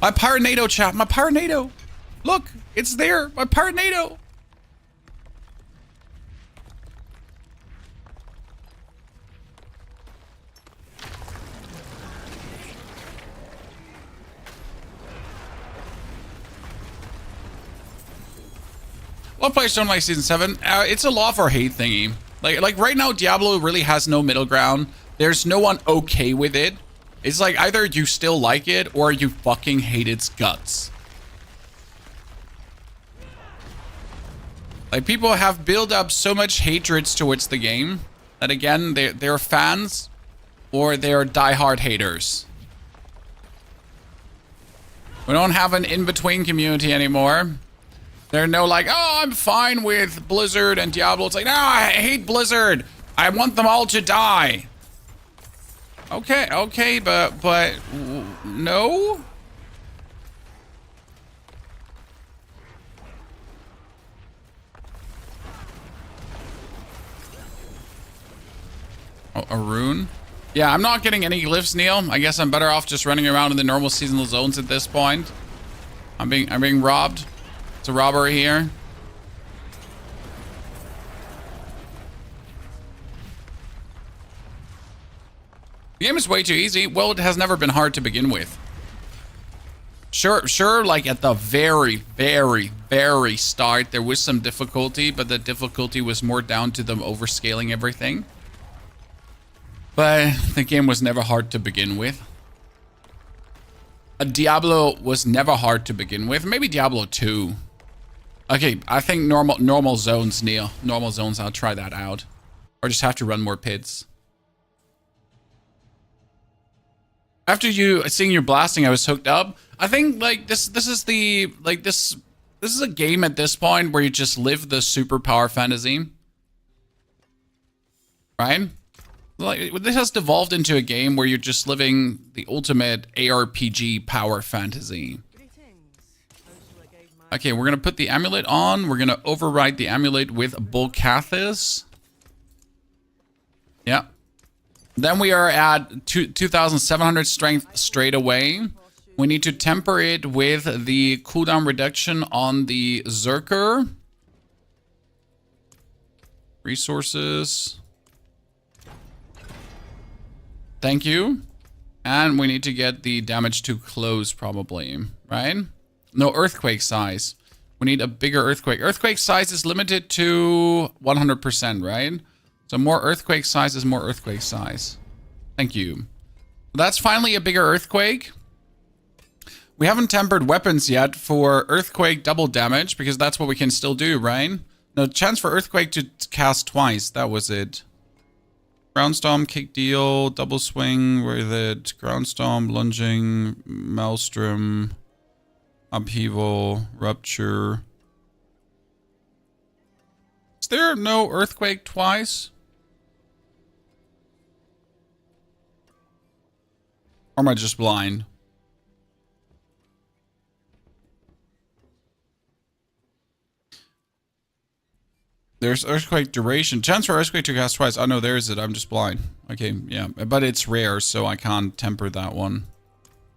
my Pyronado, chat, my Pyronado. Look, it's there, my Pyronado. A lot of players don't like Season 7. It's a love or hate thingy. Like right now, Diablo really has no middle ground. There's no one okay with it. It's like either you still like it or you fucking hate its guts. Like people have built up so much hatred towards the game that again, they're fans or they're diehard haters. We don't have an in-between community anymore. They're no like, oh, I'm fine with Blizzard and Diablo. It's like, no, I hate Blizzard. I want them all to die. Okay, but no. Oh, a rune? Yeah, I'm not getting any glyphs, Neil. I guess I'm better off just running around in the normal seasonal zones at this point. I'm being robbed. It's a robbery here. The game is way too easy. Well, it has never been hard to begin with. Sure, like at the very start, there was some difficulty, but the difficulty was more down to them overscaling everything. But the game was never hard to begin with. Diablo was never hard to begin with. Maybe Diablo 2. Okay, I think normal zones, Neil. Normal zones, I'll try that out. Or just have to run more pits. After seeing your blasting, I was hooked up. I think like this is the like this is a game at this point where you just live the superpower fantasy. Right? Like this has devolved into a game where you're just living the ultimate ARPG power fantasy. Okay, we're gonna put the amulet on. We're gonna override the amulet with Bulkathis. Yeah. Then we are at 2,700 strength straight away. We need to temper it with the cooldown reduction on the Zerker. Resources. Thank you. And we need to get the damage to close probably, right? No, earthquake size. We need a bigger earthquake. Earthquake size is limited to 100%, right? So more earthquake size is more earthquake size. Thank you. That's finally a bigger earthquake. We haven't tempered weapons yet for earthquake double damage because that's what we can still do, right? No, chance for earthquake to cast twice. That was it. Ground stomp, kick deal, double swing with it. Ground stomp, lunging, maelstrom, upheaval, rupture. Is there no earthquake twice? Or am I just blind? There's earthquake duration. Chance for earthquake to cast twice. Oh no, there is it. I'm just blind. Okay, yeah. But it's rare, so I can't temper that one.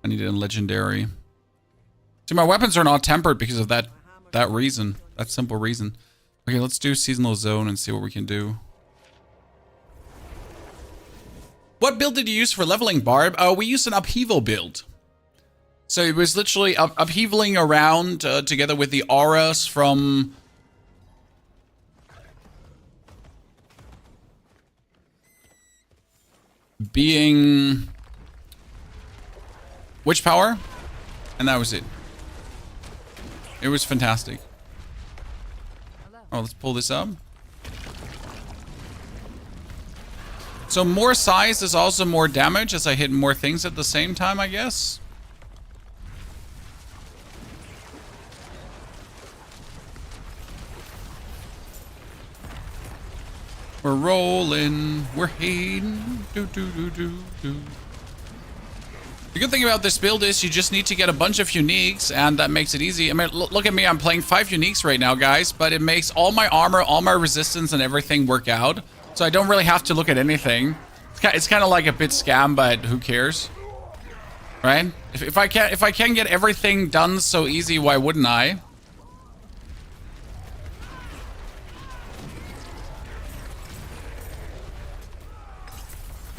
I need a legendary. See, my weapons are not tempered because of that reason. That simple reason. Okay, let's do seasonal zone and see what we can do. What build did you use for leveling, Barb? We used an upheaval build. So it was literally upheavaling around together with the auras from... being... Witch power? And that was it. It was fantastic. Oh, let's pull this up. So more size is also more damage as I hit more things at the same time, I guess. We're rolling. We're hating. Do, do, do, do, do. The good thing about this build is you just need to get a bunch of uniques, and that makes it easy. I mean, look at me, I'm playing 5 uniques right now, guys, but it makes all my armor, all my resistance, and everything work out. So I don't really have to look at anything. It's kind of like a bit scam, but who cares? Right? If I can get everything done so easy, why wouldn't I?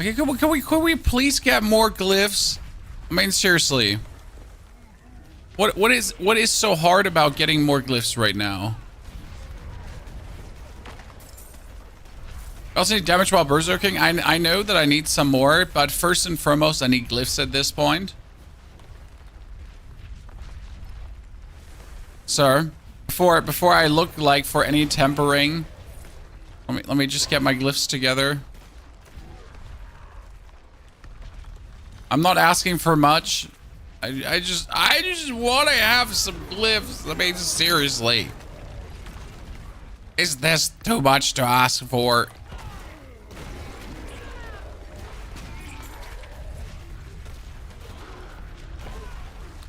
Okay, could we please get more glyphs? I mean, seriously. What is so hard about getting more glyphs right now? I also need damage while berserking. I know that I need some more, but first and foremost, I need glyphs at this point. Sir, before I look like for any tempering, let me just get my glyphs together. I'm not asking for much. I just want to have some glyphs. I mean, seriously. Is this too much to ask for?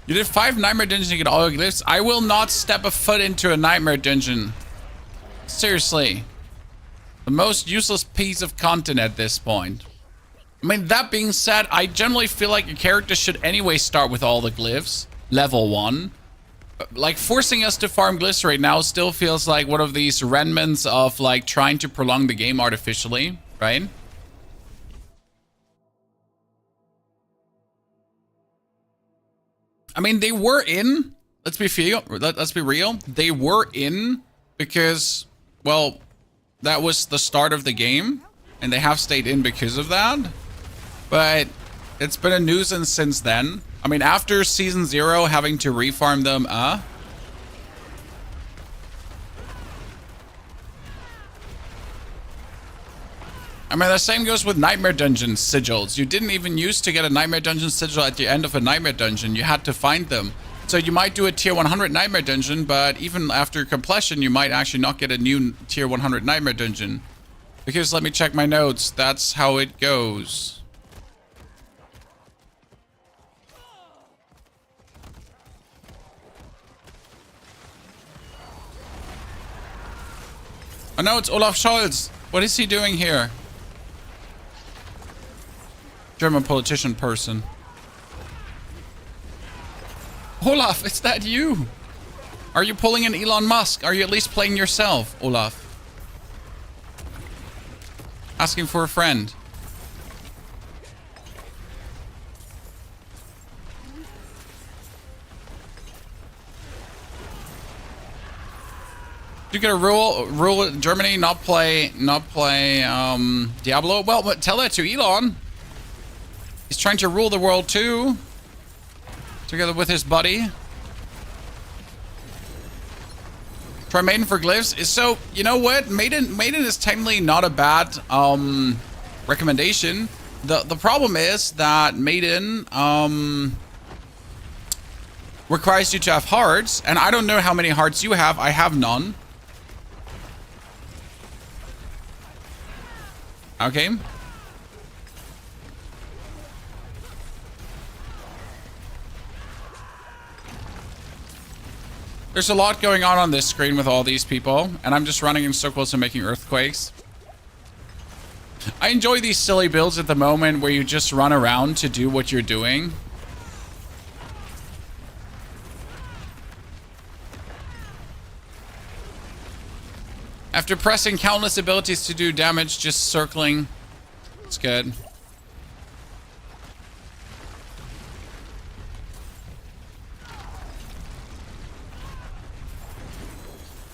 You did 5 nightmare dungeons to get all your glyphs. I will not step a foot into a nightmare dungeon. Seriously. The most useless piece of content at this point. I mean, that being said, I generally feel like a character should anyway start with all the glyphs. Level 1. Like, forcing us to farm glyphs right now still feels like one of these remnants of, like, trying to prolong the game artificially, right? I mean, they were in. Let's be real. They were in because, well, that was the start of the game, and they have stayed in because of that. But it's been a nuisance since then. I mean, after season 0, having to refarm them, I mean, the same goes with Nightmare Dungeon sigils. You didn't even use to get a Nightmare Dungeon sigil at the end of a Nightmare Dungeon. You had to find them. So you might do a tier 100 Nightmare Dungeon, but even after completion, you might actually not get a new tier 100 Nightmare Dungeon. Because, let me check my notes, that's how it goes. Oh no, it's Olaf Scholz. What is he doing here? German politician person. Olaf, is that you? Are you pulling an Elon Musk? Are you at least playing yourself, Olaf? Asking for a friend. You get a rule Germany not play Diablo? Well, but tell that to Elon. He's trying to rule the world too, together with his buddy. Try Maiden for glyphs. So, you know what? Maiden is technically not a bad recommendation. The problem is that Maiden requires you to have hearts, and I don't know how many hearts you have. I have none. Okay. There's a lot going on this screen with all these people, and I'm just running in circles and making earthquakes. I enjoy these silly builds at the moment where you just run around to do what you're doing. After pressing countless abilities to do damage, just circling. It's good.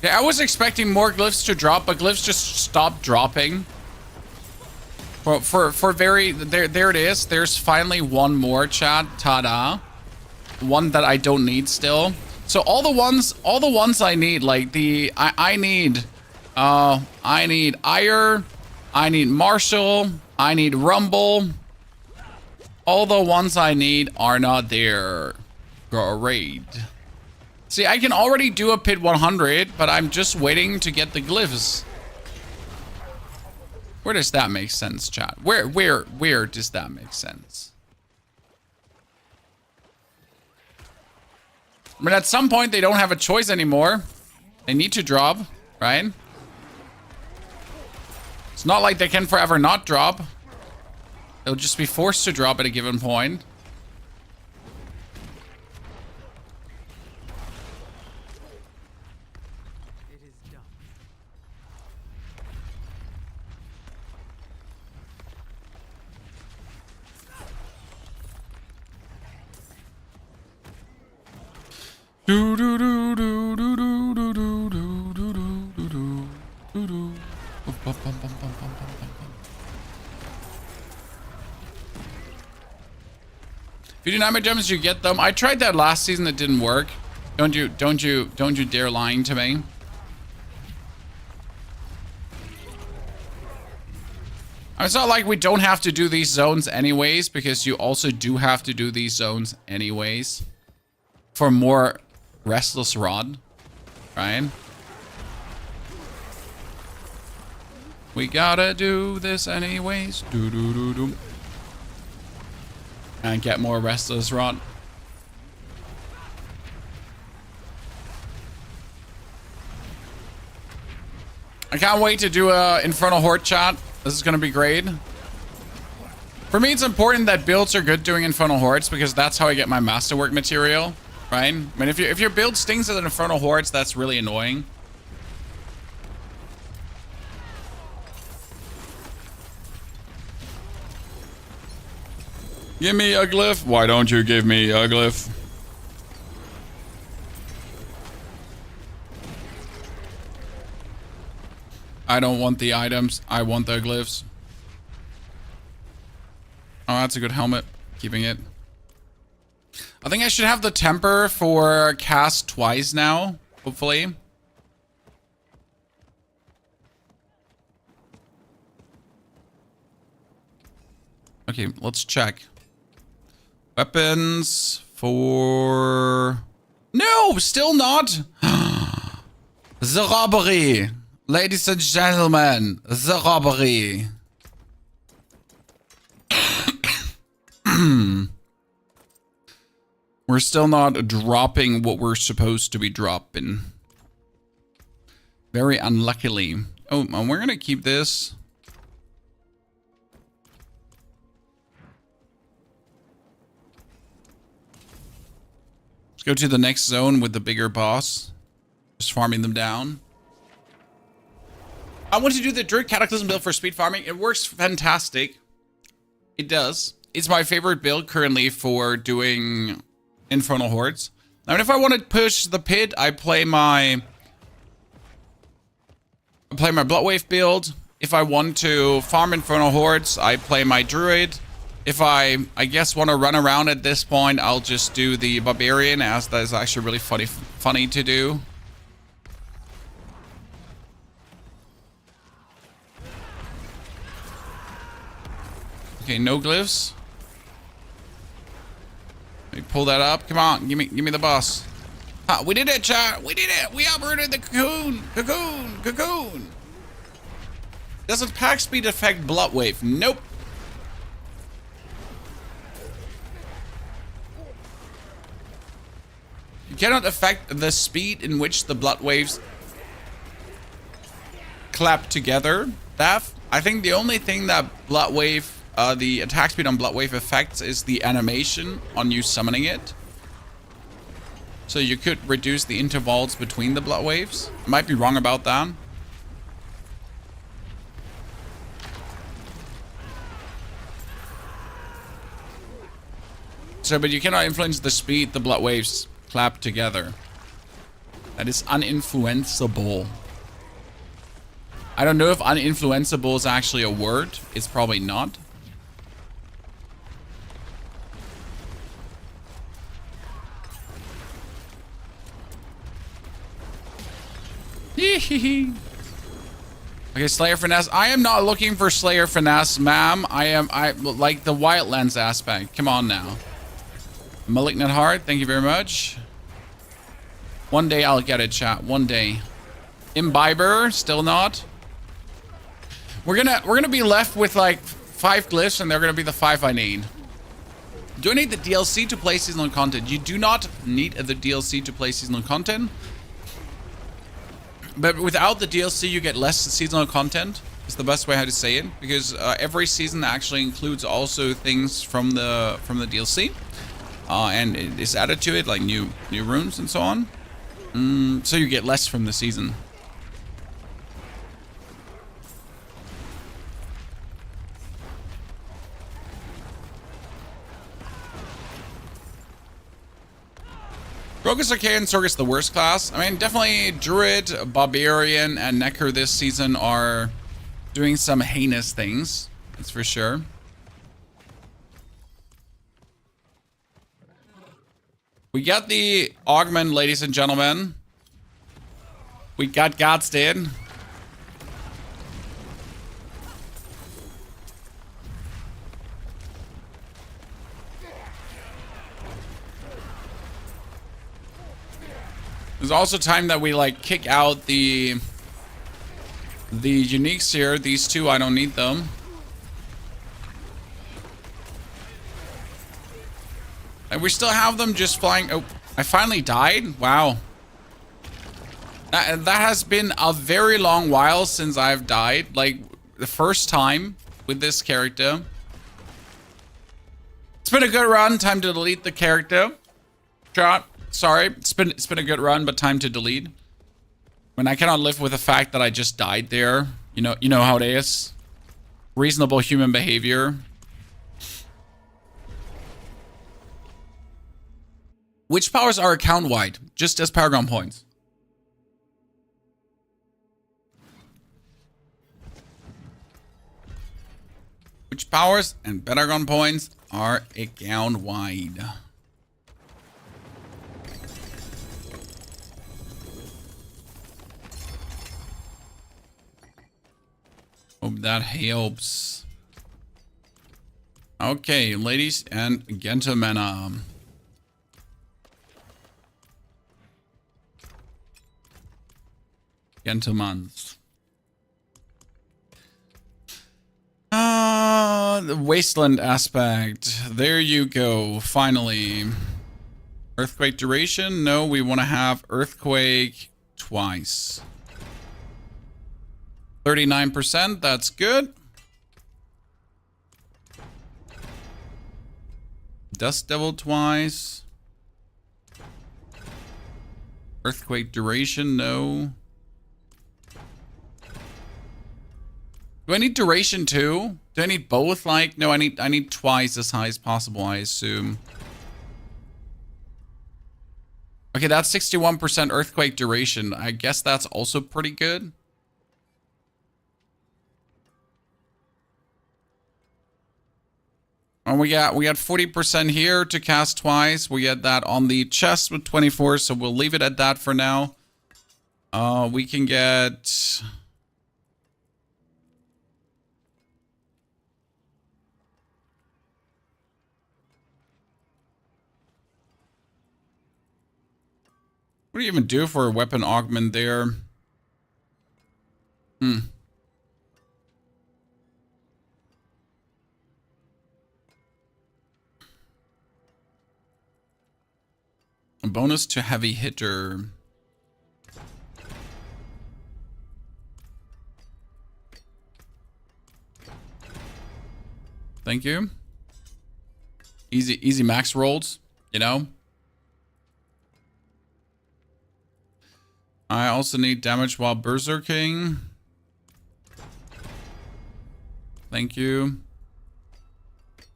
Yeah, I was expecting more glyphs to drop, but glyphs just stopped dropping. Well, there it is. There's finally one more, chat. Ta-da. One that I don't need still. So all the ones I need, like I need Ire, I need Marshall, I need Rumble. All the ones I need are not there. Great. See, I can already do a pit 100, but I'm just waiting to get the glyphs. Where does that make sense, chat? Where does that make sense? I mean, at some point, they don't have a choice anymore. They need to drop, right? It's not like they can forever not drop. They'll just be forced to drop at a given point. It is done. Do do do do do do do do do do do do do do. 59 gems, you get them. I tried that last season, it didn't work. Don't you dare lying to me. It's not like we don't have to do these zones anyways, because you also do have to do these zones anyways. For more Restless Rod, right? We gotta do this anyways. Do do do do. And get more Restless Rod. I can't wait to do a Infernal Horde chat. This is gonna be great. For me, it's important that builds are good doing Infernal Hordes because that's how I get my masterwork material, right? I mean, if your build stings at Infernal Hordes, that's really annoying. Give me a glyph. Why don't you give me a glyph? I don't want the items. I want the glyphs. Oh, that's a good helmet. Keeping it. I think I should have the temper for cast twice now. Hopefully. Okay, let's check. Weapons for... No, still not. The robbery. Ladies and gentlemen, the robbery. We're still not dropping what we're supposed to be dropping. Very unluckily. Oh, and we're gonna keep this. Let's go to the next zone with the bigger boss. Just farming them down. I want to do the Druid Cataclysm build for speed farming. It works fantastic. It does. It's my favorite build currently for doing Infernal Hordes. I mean, if I want to push the pit, I play my Bloodwave build. If I want to farm Infernal Hordes, I play my Druid. If I guess want to run around at this point, I'll just do the Barbarian, as that is actually really funny to do. Okay, no glyphs. Let me pull that up. Come on, give me the boss. Ah, we did it, chat. We did it. We uprooted the cocoon. Cocoon. Doesn't pack speed affect Bloodwave? Nope. You cannot affect the speed in which the Bloodwaves clap together. I think the only thing that Bloodwave, the attack speed on Bloodwave affects is the animation on you summoning it. So you could reduce the intervals between the Bloodwaves. I might be wrong about that. So, but you cannot influence the speed the Bloodwaves clap together. That is uninfluenceable. I don't know if uninfluenceable is actually a word. It's probably not. Okay, Slayer Finesse. I am not looking for Slayer Finesse, ma'am. I like the Wildlands aspect. Come on now. Malignant Heart, thank you very much. One day I'll get it, chat. One day. Imbiber, still not. We're gonna be left with like 5 glyphs, and they're gonna be the 5 I need. Do I need the DLC to play seasonal content? You do not need the DLC to play seasonal content. But without the DLC, you get less seasonal content. Is the best way how to say it, because every season actually includes also things from the DLC, and it is added to it, like new rooms and so on. So you get less from the season. Rogue is okay and Sorg is the worst class. I mean, definitely Druid, Barbarian, and Necker this season are doing some heinous things. That's for sure. We got the augment, ladies and gentlemen. We got Godsdead. There's also time that we like kick out the uniques here. These two, I don't need them. And we still have them just flying. Oh, I finally died. Wow. That has been a very long while since I've died. Like the first time with this character. It's been a good run. Time to delete the character. Shot. Sorry, it's been a good run, but time to delete. When I cannot live with the fact that I just died there. You know how it is. Reasonable human behavior. Which powers are account wide? Just as Paragon points. Which powers and Paragon points are account wide? Hope that helps. Okay, ladies and gentlemen. Gentlemans. The wasteland aspect. There you go. Finally. Earthquake duration? No, we want to have earthquake twice. 39%, that's good. Dust Devil twice. Earthquake duration, no. Do I need duration too? Do I need both? Like, no, I need twice as high as possible, I assume. Okay, that's 61% earthquake duration. I guess that's also pretty good. And we got 40% here to cast twice. We get that on the chest with 24, so we'll leave it at that for now. We can get... What do you even do for a weapon augment there? A bonus to heavy hitter. Thank you. Easy max rolls, you know. I also need damage while berserking. Thank you.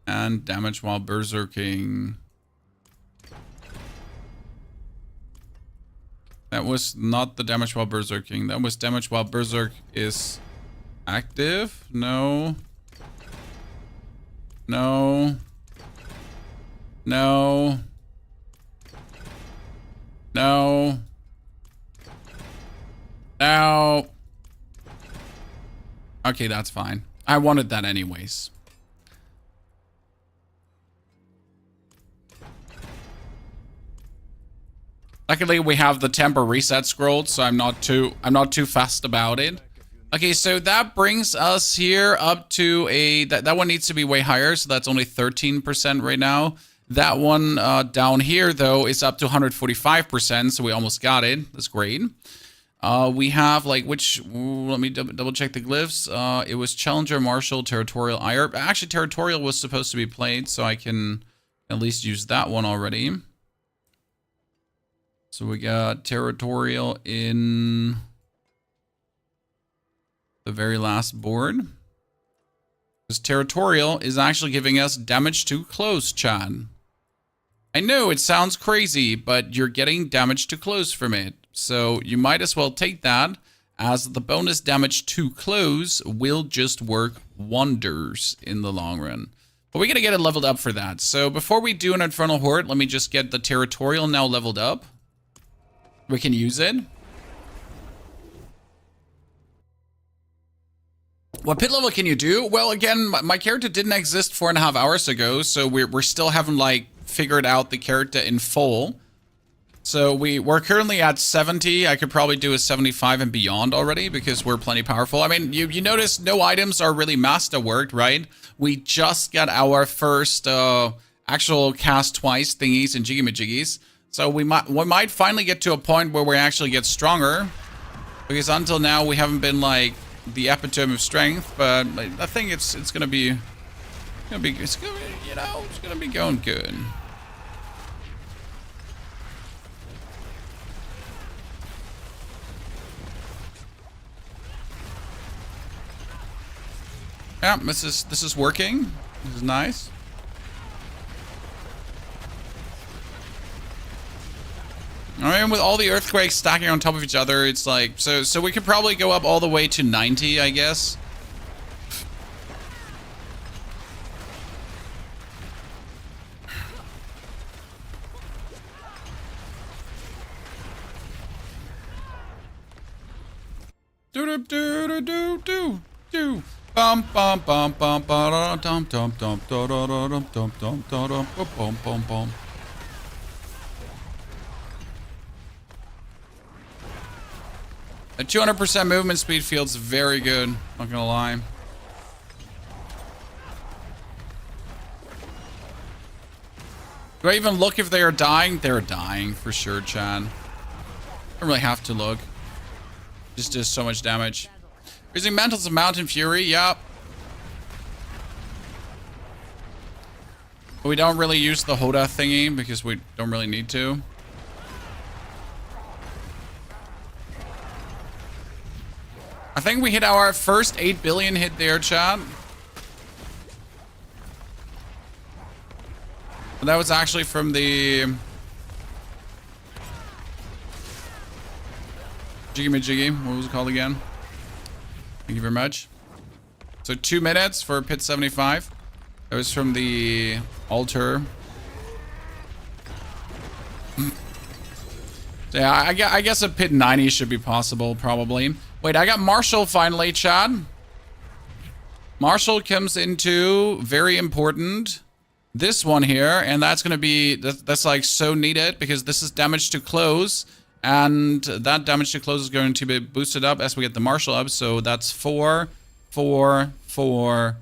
And damage while berserking. That was not the damage while berserking. That was damage while berserk is active. No. No. No. No. No. Okay, that's fine. I wanted that anyways. Luckily, we have the temper reset scroll, so I'm not too fast about it. Okay, so that brings us here up to a... That one needs to be way higher, so that's only 13% right now. That one down here, though, is up to 145%, so we almost got it. That's great. We have, like, which... let me double check the glyphs. It was Challenger, Marshall, Territorial, IR. Actually, Territorial was supposed to be played, so I can at least use that one already. So we got Territorial in... the very last board. This Territorial is actually giving us damage to close, chat. I know it sounds crazy, but you're getting damage to close from it. So you might as well take that, as the bonus damage to close will just work wonders in the long run. But we're gonna get it leveled up for that. So before we do an Infernal Horde, let me just get the Territorial now leveled up. We can use it. What pit level can you do? Well, again, my character didn't exist 4.5 hours ago, so we're still haven't, like, figured out the character in full. So we're currently at 70. I could probably do a 75 and beyond already because we're plenty powerful. I mean, you notice no items are really masterworked, right? We just got our first actual cast twice thingies and jiggy-majiggies. So we might finally get to a point where we actually get stronger. Because until now, we haven't been, like, the epitome of strength, but I think it's gonna be it's gonna be going good. Yeah, this is working. This is nice. I mean, with all the earthquakes stacking on top of each other, it's like, so we could probably go up all the way to 90, I guess. Do do do do do do. Bum bum bum bum ba dum dum dum dum dum dum dum dum bum bum bum. A 200% movement speed feels very good, not gonna lie. Do I even look if they are dying? They're dying for sure, Chad. I don't really have to look. Just does so much damage. Using Mantles of Mountain Fury, yep. But we don't really use the Hoda thingy because we don't really need to. I think we hit our first 8 billion hit there, chat. But that was actually from the Jiggy, what was it called again? Thank you very much. So 2 minutes for pit 75. That was from the altar. So yeah, I guess a pit 90 should be possible, probably. Wait, I got Marshall finally, Chad. Marshall comes into, very important, this one here. And that's going to be, that's like so needed because this is damage to close. And that damage to close is going to be boosted up as we get the Marshall up. So that's 4, 4, 4,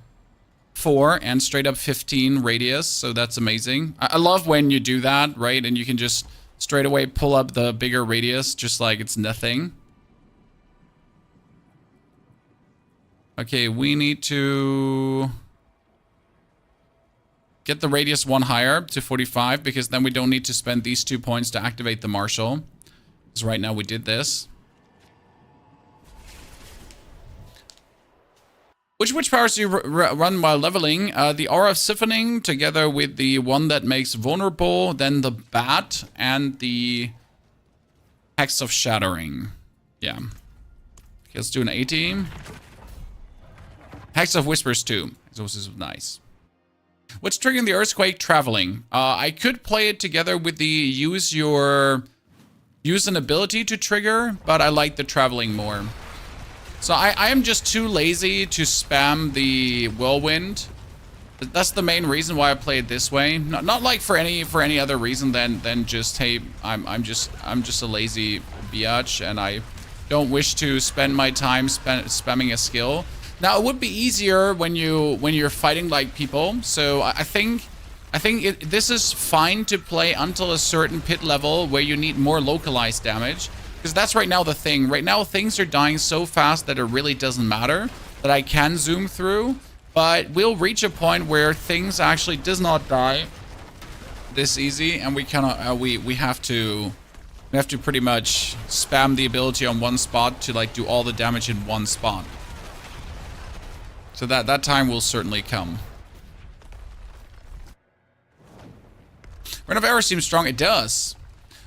4, and straight up 15 radius. So that's amazing. I love when you do that, right? And you can just straight away pull up the bigger radius just like it's nothing. Okay, we need to get the radius 1 higher to 45 because then we don't need to spend these 2 points to activate the Marshall. Because right now we did this. Which powers do you run while leveling? The Aura of Siphoning together with the one that makes vulnerable, then the Bat, and the Hex of Shattering. Yeah. Okay, let's do an 80. Hex of Whispers too. So this is nice. What's triggering the Earthquake? Traveling. I could play it together with the use an ability to trigger, but I like the traveling more. So I am just too lazy to spam the Whirlwind. That's the main reason why I play it this way. Not like for any other reason than just, hey, I'm just a lazy biatch and I don't wish to spend my time spamming a skill. Now, it would be easier when you're fighting like people. So I think this is fine to play until a certain pit level where you need more localized damage. Because that's right now the thing. Right now, things are dying so fast that it really doesn't matter that I can zoom through. But we'll reach a point where things actually does not die this easy, and we cannot. We have to pretty much spam the ability on one spot to like do all the damage in one spot. So that time will certainly come. Reign of Error seems strong. It does.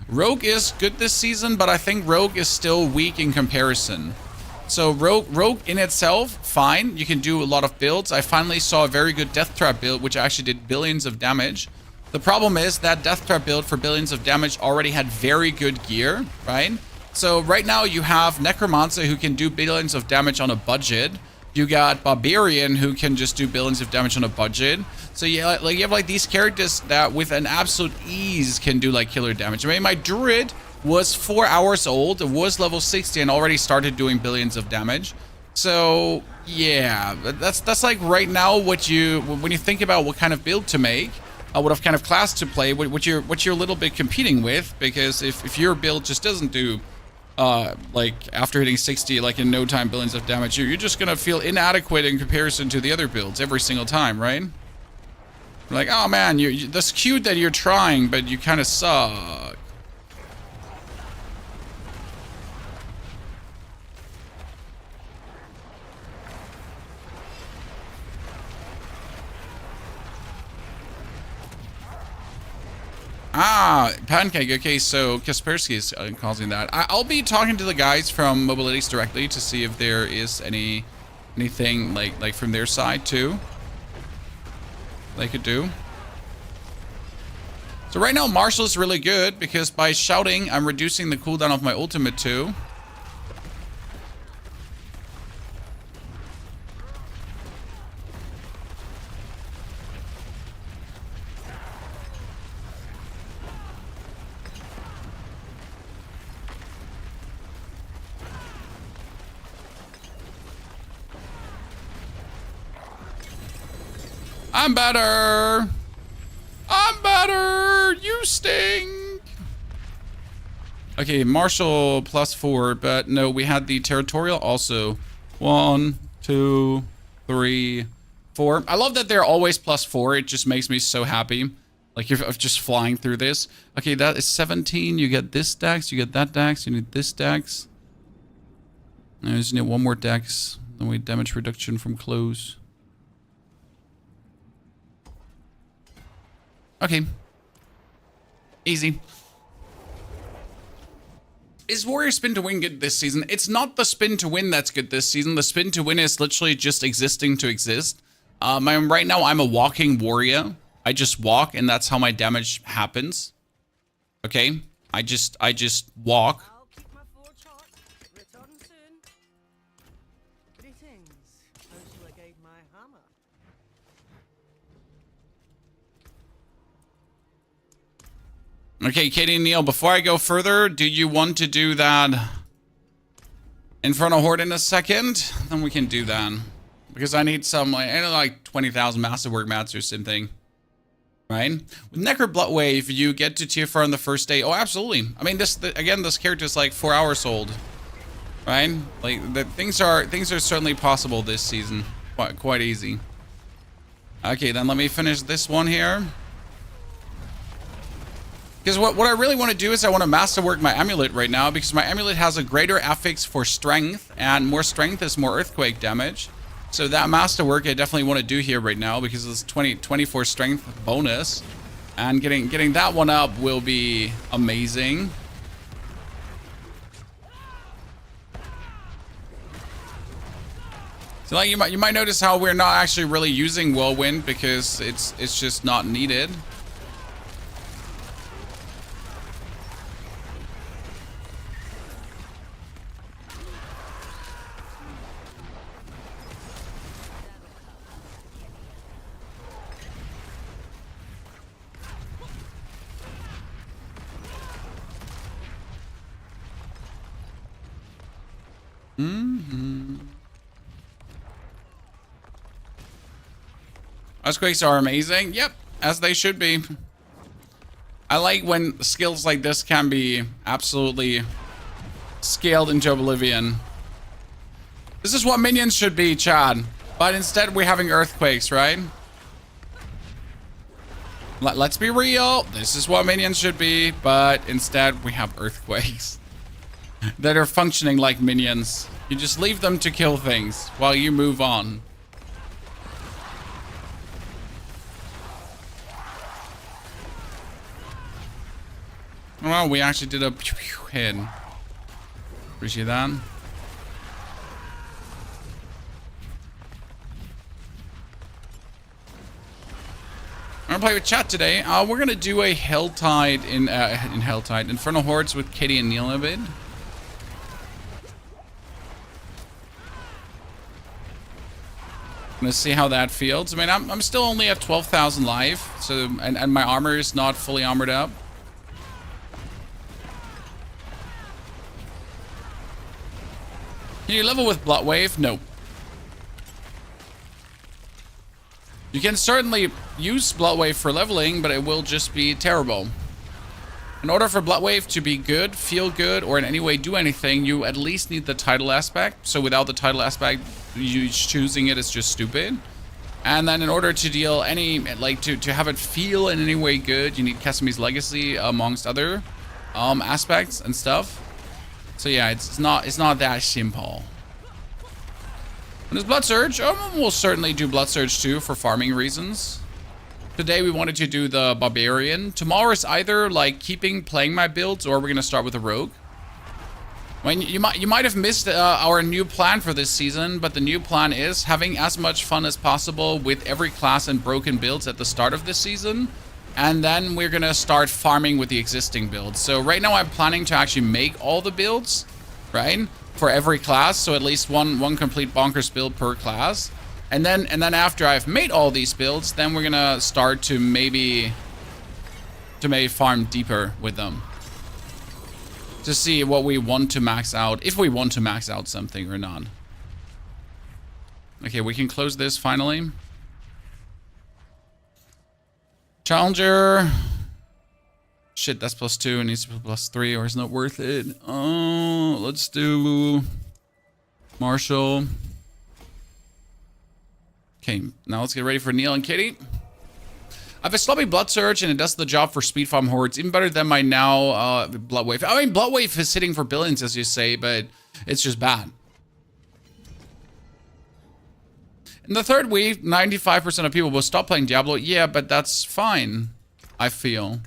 Rogue is good this season, but I think Rogue is still weak in comparison. So Rogue in itself, fine. You can do a lot of builds. I finally saw a very good Death Trap build, which actually did billions of damage. The problem is that Death Trap build for billions of damage already had very good gear, right? So right now you have Necromancer who can do billions of damage on a budget. You got Barbarian who can just do billions of damage on a budget. So yeah, like you have like these characters that with an absolute ease can do like killer damage. I mean, my Druid was 4 hours old, was level 60 and already started doing billions of damage. So yeah, that's like right now what when you think about what kind of build to make, what kind of class to play, what you're a little bit competing with, because if your build just doesn't do like after hitting 60 like in no time billions of damage, you're just gonna feel inadequate in comparison to the other builds every single time, right? Like, oh man, that's cute that you're trying, but you kind of suck. Ah, Pancake. Okay, so Kaspersky is causing that. I'll be talking to the guys from Mobilities directly to see if there is anything like from their side too they could do. So right now Marshall is really good because by shouting I'm reducing the cooldown of my ultimate too. I'm better. I'm better. You stink. Okay, Marshall +4, but no, we had the territorial also. 1, 2, 3, 4. I love that they're always +4. It just makes me so happy. Like you're just flying through this. Okay, that is 17. You get this dex. You get that dex. You need this dex. I just need one more dex. Then we damage reduction from close. Okay. Easy. Is Warrior Spin to Win good this season? It's not the spin to win that's good this season. The spin to win is literally just existing to exist. Right now I'm a walking warrior. I just walk and that's how my damage happens. Okay? I just walk. I'll keep my forge hot. Return soon. Greetings. How shall I guide my hammer? Okay, Katie and Neil, before I go further, do you want to do that in front of Horde in a second? Then we can do that. Because I need some, like 20,000 Masterwork mats or something. Right? With Necro Bloodwave, you get to tier 4 on the first day. Oh, absolutely. I mean, again, this character is like 4 hours old. Right? Like, things are certainly possible this season. Quite easy. Okay, then let me finish this one here. Because what I really want to do is I want to masterwork my amulet right now because my amulet has a greater affix for strength and more strength is more earthquake damage. So that masterwork I definitely want to do here right now because it's 24 strength bonus. And getting that one up will be amazing. So like you might notice how we're not actually really using Whirlwind because it's just not needed. Earthquakes are amazing. Yep, as they should be. I like when skills like this can be absolutely scaled into oblivion. This is what minions should be, Chad. But instead we're having earthquakes, right? Let's be real. This is what minions should be, but instead we have earthquakes that are functioning like minions. You just leave them to kill things while you move on. Well, we actually did a hit. Appreciate that. I'm gonna play with chat today. We're gonna do a Helltide in Helltide Infernal Hordes with Katie and Neil in a bit. Gonna see how that feels. I mean, I'm still only at 12,000 life, so and my armor is not fully armored up. Can you level with Bloodwave? No. You can certainly use Bloodwave for leveling, but it will just be terrible. In order for Bloodwave to be good, feel good, or in any way do anything, you at least need the title aspect. So without the title aspect, you choosing it is just stupid. And then in order to deal any, like to have it feel in any way good, you need Casimir's Legacy amongst other aspects and stuff. So yeah, it's not that simple. When is Blood Surge? We'll certainly do Blood Surge too for farming reasons. Today we wanted to do the Barbarian. Tomorrow is either like playing my builds, or we're gonna start with a Rogue. When you might have missed our new plan for this season, but the new plan is having as much fun as possible with every class and broken builds at the start of this season. And then we're gonna start farming with the existing builds. So right now I'm planning to actually make all the builds, right? For every class, so at least one complete bonkers build per class. And then after I've made all these builds, then we're gonna start to maybe farm deeper with them. To see what we want to max out, if we want to max out something or not. Okay, we can close this finally. Challenger. Shit, that's +2. It needs to be +3 or it's not worth it. Oh, let's do Marshall. Okay, now let's get ready for Neil and Kitty. I have a sloppy Blood Surge and it does the job for speed farm hordes. Even better than my now Bloodwave. I mean, Bloodwave is hitting for billions, as you say, but it's just bad. In the third week, 95% of people will stop playing Diablo. Yeah, but that's fine, I feel.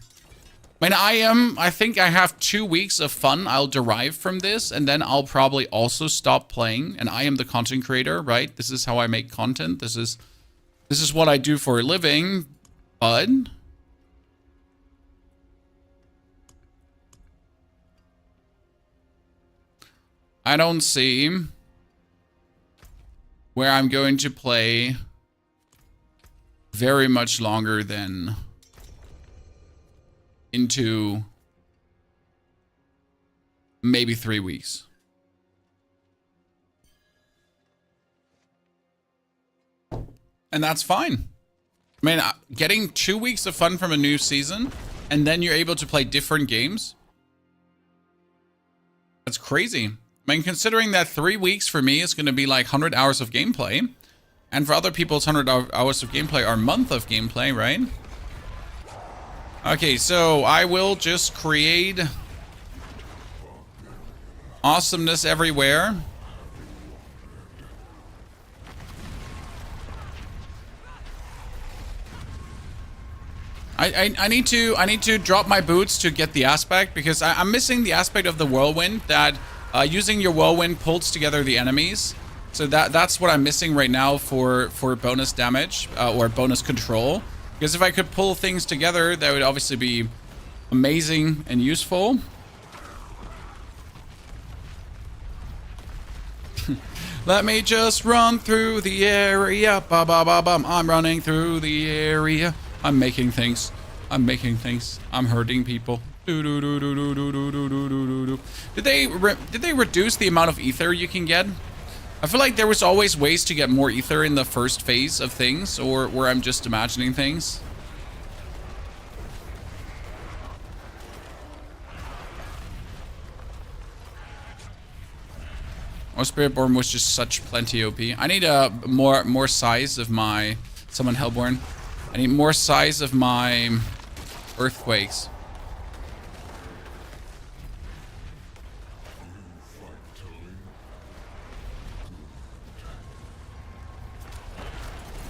I mean, I think I have 2 weeks of fun I'll derive from this, and then I'll probably also stop playing, and I am the content creator, right? This is how I make content. This is what I do for a living, but I don't see where I'm going to play very much longer than into maybe 3 weeks. And that's fine. I mean, getting 2 weeks of fun from a new season, and then you're able to play different games. That's crazy. I mean, considering that 3 weeks for me is going to be like 100 hours of gameplay. And for other people, it's 100 hours of gameplay or a month of gameplay, right? Okay, so I will just create awesomeness everywhere. I need to drop my boots to get the aspect, because I'm missing the aspect of the whirlwind that using your whirlwind pulls together the enemies. So that's what I'm missing right now for bonus damage or bonus control. Because if I could pull things together, that would obviously be amazing and useful. Let me just run through the area. Ba ba ba bum. I'm running through the area. I'm making things. I'm making things. I'm hurting people. Did they reduce the amount of ether you can get? I feel like there was always ways to get more ether in the first phase of things, or where I'm just imagining things. Oh, Spiritborn was just such plenty OP. I need more size of my summon Hellborn. I need more size of my Earthquakes.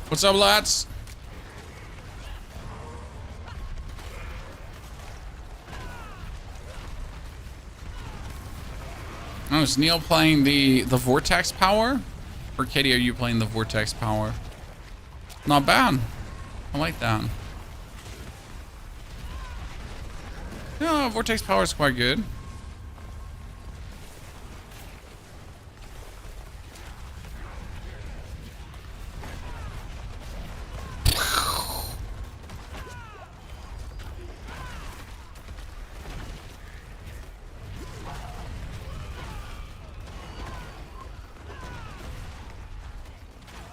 What's up, lads? Oh, is Neil playing the Vortex power? Or Katie, are you playing the Vortex power? Not bad. I like that. Yeah, Vortex power is quite good.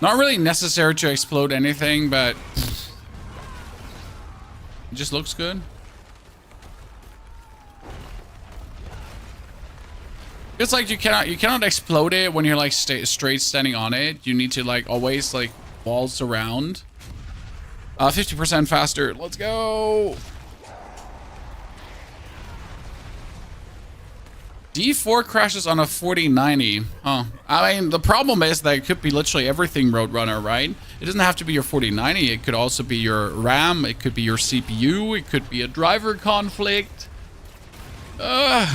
Not really necessary to explode anything, but it just looks good. It's like you cannot explode it when you're like straight standing on it. You need to like always like waltz around. 50% faster. Let's go. D4 crashes on a 4090. Huh. I mean, the problem is that it could be literally everything Roadrunner, right? It doesn't have to be your 4090. It could also be your RAM. It could be your CPU. It could be a driver conflict. You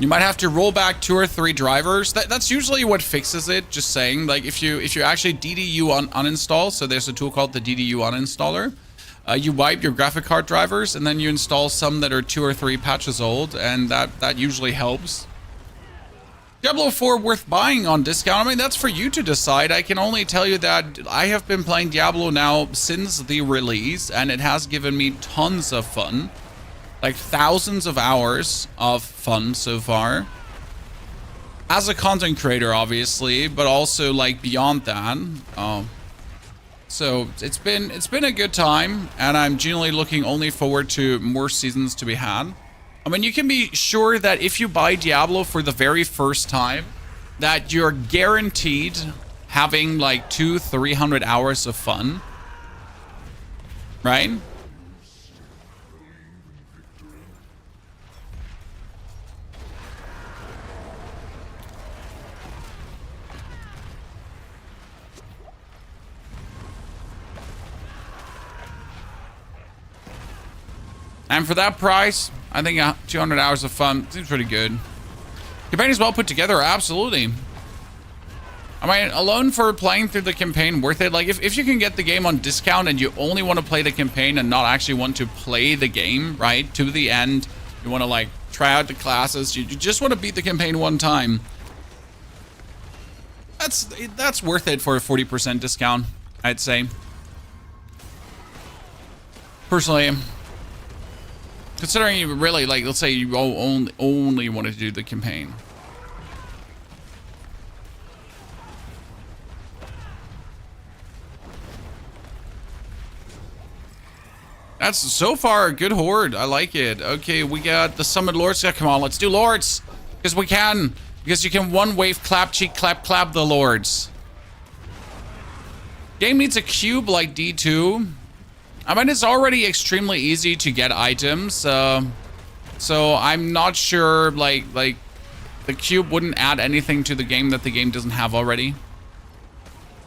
might have to roll back 2 or 3 drivers. That's usually what fixes it. Just saying, like if you actually DDU uninstall, so there's a tool called the DDU uninstaller. You wipe your graphic card drivers and then you install some that are 2 or 3 patches old, and that usually helps. Diablo 4 worth buying on discount? I mean, that's for you to decide. I can only tell you that I have been playing Diablo now since the release, and it has given me tons of fun. Like thousands of hours of fun so far. As a content creator, obviously, but also like beyond that. So it's been a good time, and I'm genuinely looking only forward to more seasons to be had. I mean, you can be sure that if you buy Diablo for the very first time, that you're guaranteed having like 200-300 hours of fun, right? And for that price, I think 200 hours of fun seems pretty good. Campaign is well put together, absolutely. I mean, alone for playing through the campaign, worth it. Like, if you can get the game on discount and you only want to play the campaign and not actually want to play the game, right, to the end, you want to, like, try out the classes, you just want to beat the campaign one time, that's worth it for a 40% discount, I'd say. Personally. Considering you really, like, let's say you only wanted to do the campaign. That's so far a good horde. I like it. Okay, we got the Summoned Lords. Yeah, come on, let's do Lords. Because we can. Because you can one wave clap, cheek, clap, clap the Lords. Game needs a cube like D2. I mean, it's already extremely easy to get items, so I'm not sure, like the cube wouldn't add anything to the game that the game doesn't have already.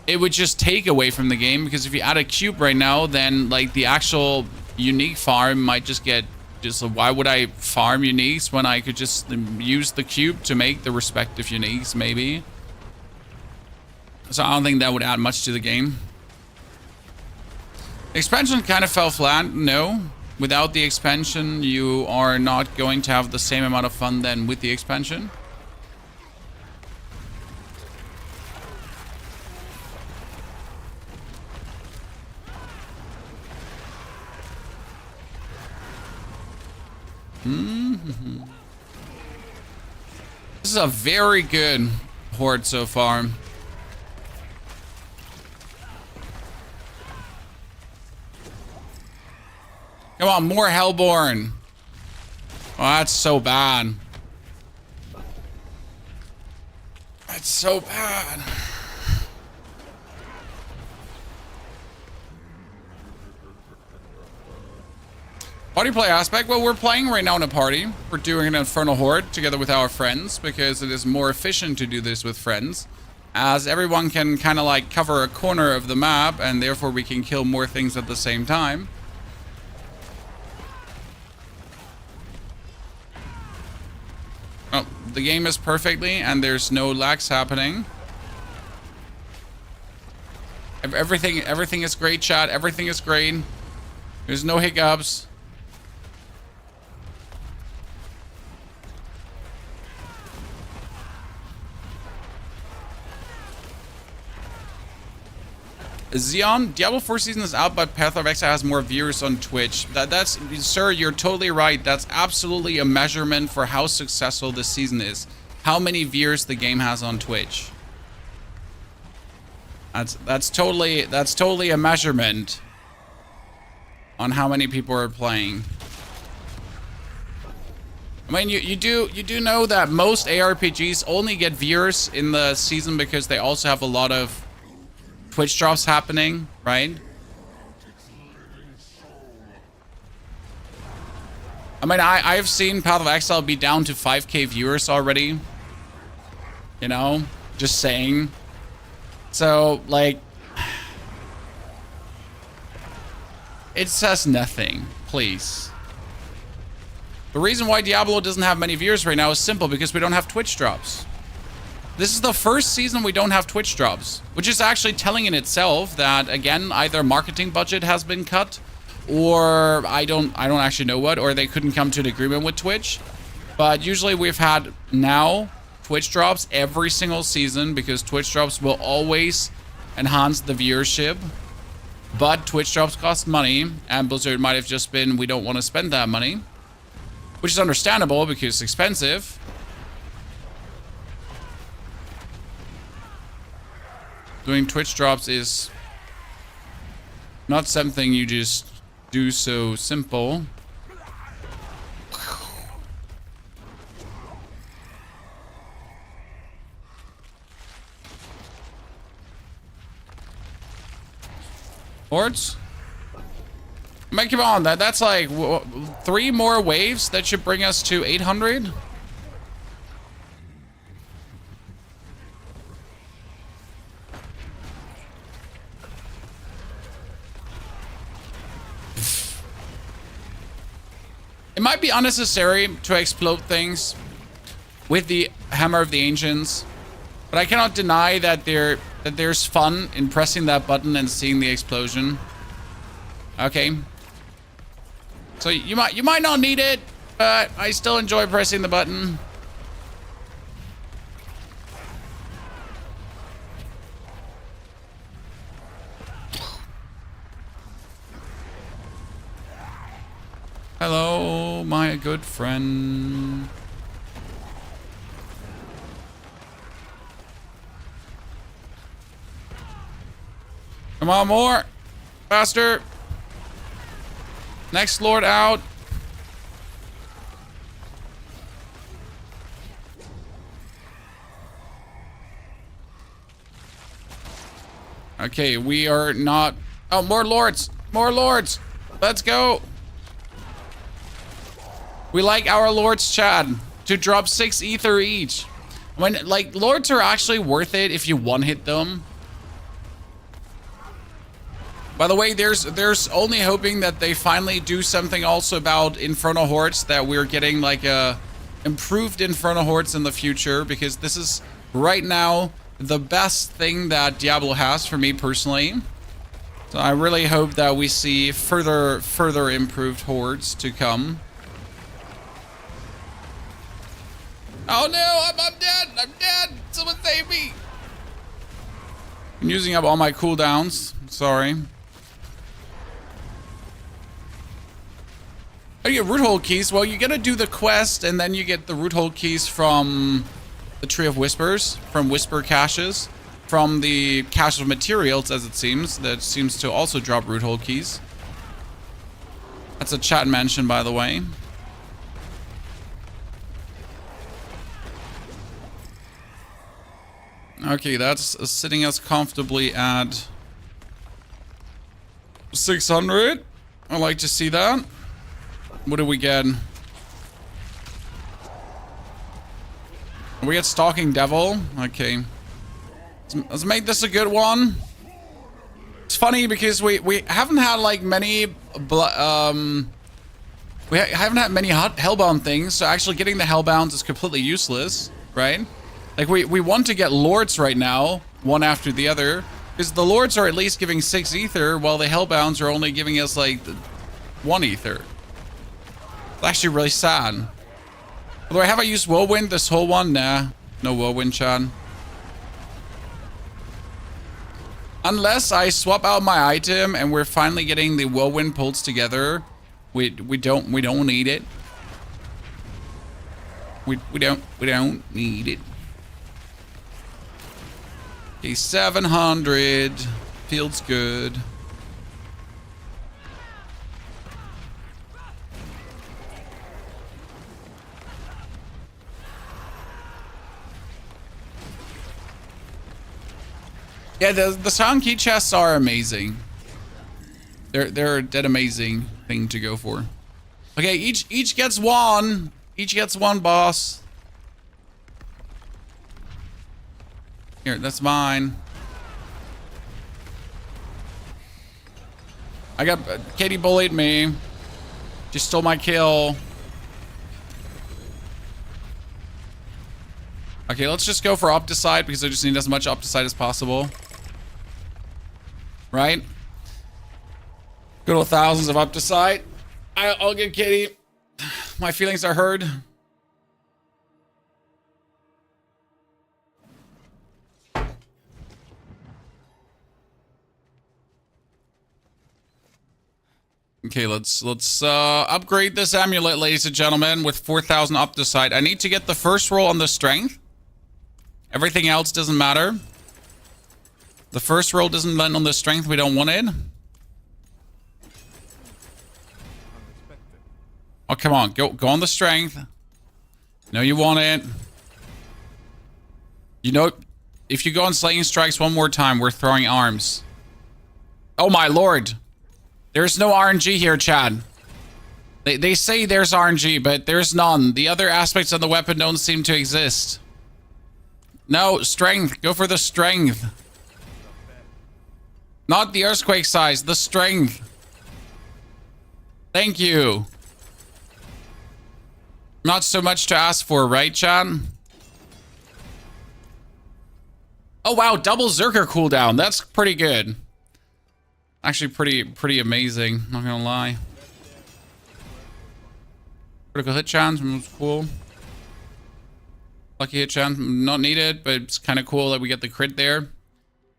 It would just take away from the game, because if you add a cube right now, then, like, the actual unique farm might just get, why would I farm uniques when I could just use the cube to make the respective uniques, maybe? So I don't think that would add much to the game. Expansion kind of fell flat. No. Without the expansion, you are not going to have the same amount of fun than with the expansion. This is a very good horde so far. Come on, more Hellborn. Oh, that's so bad. That's so bad. Party play aspect. Well, we're playing right now in a party. We're doing an Infernal Horde together with our friends because it is more efficient to do this with friends, as everyone can kind of like cover a corner of the map and therefore we can kill more things at the same time. Oh, the game is perfectly and there's no lags happening. Everything is great, chat. Everything is great. There's no hiccups. Xeon, Diablo 4 season is out, but Path of Exile has more viewers on Twitch. That's, sir, you're totally right. That's absolutely a measurement for how successful this season is. How many viewers the game has on Twitch. That's totally a measurement on how many people are playing. I mean, you do know that most ARPGs only get viewers in the season because they also have a lot of Twitch drops happening, right? I mean, I've seen Path of Exile be down to 5K viewers already. You know, just saying. So, like, it says nothing, please. The reason why Diablo doesn't have many viewers right now is simple, because we don't have Twitch drops. This is the first season we don't have Twitch drops, which is actually telling in itself that, again, either marketing budget has been cut, or I don't actually know what, or they couldn't come to an agreement with Twitch. But usually we've had now Twitch drops every single season, because Twitch drops will always enhance the viewership. But Twitch drops cost money, and Blizzard might have just been, we don't want to spend that money, which is understandable because it's expensive. Doing Twitch drops is not something you just do so simple. Hordes? I mean, come on, that's like 3 more waves that should bring us to 800. It might be unnecessary to explode things with the Hammer of the Ancients, but I cannot deny that there's fun in pressing that button and seeing the explosion. Okay. So you might not need it, but I still enjoy pressing the button. Hello, my good friend. Come on, more. Faster. Next Lord out. Okay, we are not... Oh, more Lords. More Lords. Let's go. We like our Lords, Chad, to drop 6 ether each. When, like, Lords are actually worth it if you one-hit them. By the way, there's only hoping that they finally do something also about Infernal Hordes, that we're getting, like, improved Infernal Hordes in the future, because this is, right now, the best thing that Diablo has for me personally. So I really hope that we see further improved Hordes to come. Oh no, I'm dead! I'm dead! Someone save me! I'm using up all my cooldowns. Sorry. Oh, you get root hole keys. Well, you gotta do the quest, and then you get the root hole keys from the Tree of Whispers, from Whisper caches, from the Cache of Materials, as it seems. That seems to also drop root hole keys. That's a chat mention, by the way. Okay, that's sitting us comfortably at 600. I like to see that. What do we get? We get Stalking Devil. Okay. Let's make this a good one. It's funny because we haven't had like many haven't had many Hellbound things, so actually getting the Hellbounds is completely useless, right? Like we want to get Lords right now, one after the other, because the Lords are at least giving 6 ether, while the Hellbounds are only giving us like 1 ether. It's actually really sad. Although, have I used Whirlwind this whole one? Nah, no Whirlwind, Chad. Unless I swap out my item and we're finally getting the Whirlwind pulls together, we don't need it. We don't need it. Okay, 700 feels good. Yeah, the sound key chests are amazing. They're a dead amazing thing to go for. Okay, each gets one. Each gets one, boss. Here, that's mine. I got Katie bullied me. She stole my kill. Okay, let's just go for Opticide because I just need as much Opticide as possible. Right? Good old thousands of Opticide. I'll get Katie. My feelings are heard. Okay, let's upgrade this amulet, ladies and gentlemen, with 4,000 Opticide. I need to get the first roll on the strength. Everything else doesn't matter. The first roll doesn't land on the strength. We don't want it. Oh, come on. Go on the strength. No, you want it. You know, if you go on Slaying Strikes one more time, we're throwing arms. Oh, my lord. There's no RNG here, Chad. They say there's RNG, but there's none. The other aspects of the weapon don't seem to exist. No, strength. Go for the strength. Not the earthquake size, the strength. Thank you. Not so much to ask for, right, Chad? Oh, wow, double Zerker cooldown. That's pretty good. Actually, pretty amazing, not gonna lie. Critical hit chance was cool. Lucky hit chance, not needed, but it's kind of cool that we get the crit there.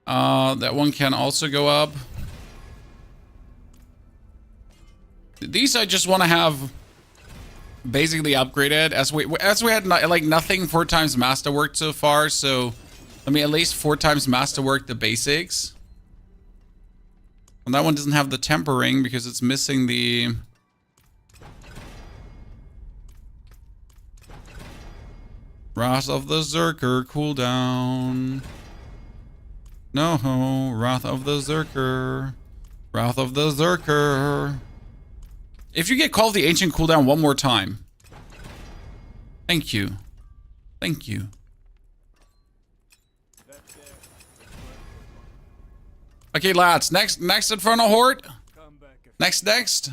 That one can also go up. These I just want to have basically upgraded as we had like nothing 4 times masterwork so far, so let me at least 4 times masterwork the basics. And that one doesn't have the tempering because it's missing the Wrath of the Zerker cooldown. No, Wrath of the Zerker. Wrath of the Zerker. If you get Call of the Ancient cooldown one more time. Thank you. Thank you. Okay, lads. Next Infernal Horde. Next.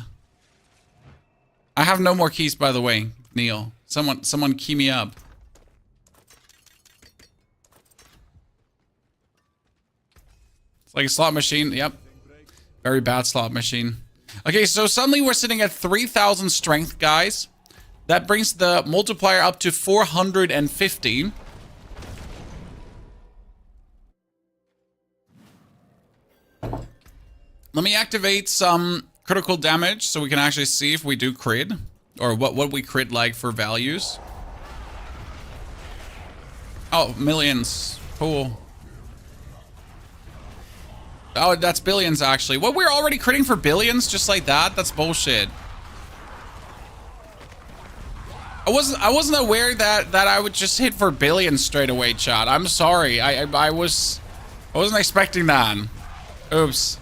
I have no more keys, by the way, Neil. Someone key me up. It's like a slot machine. Yep. Very bad slot machine. Okay, so suddenly we're sitting at 3,000 strength, guys. That brings the multiplier up to 450. Let me activate some critical damage so we can actually see if we do crit or what we crit like for values. Oh, millions. Cool. Oh, that's billions actually. What, we're already critting for billions just like that? That's bullshit. I wasn't aware that I would just hit for billions straight away, chat. I'm sorry. I wasn't expecting that. Oops.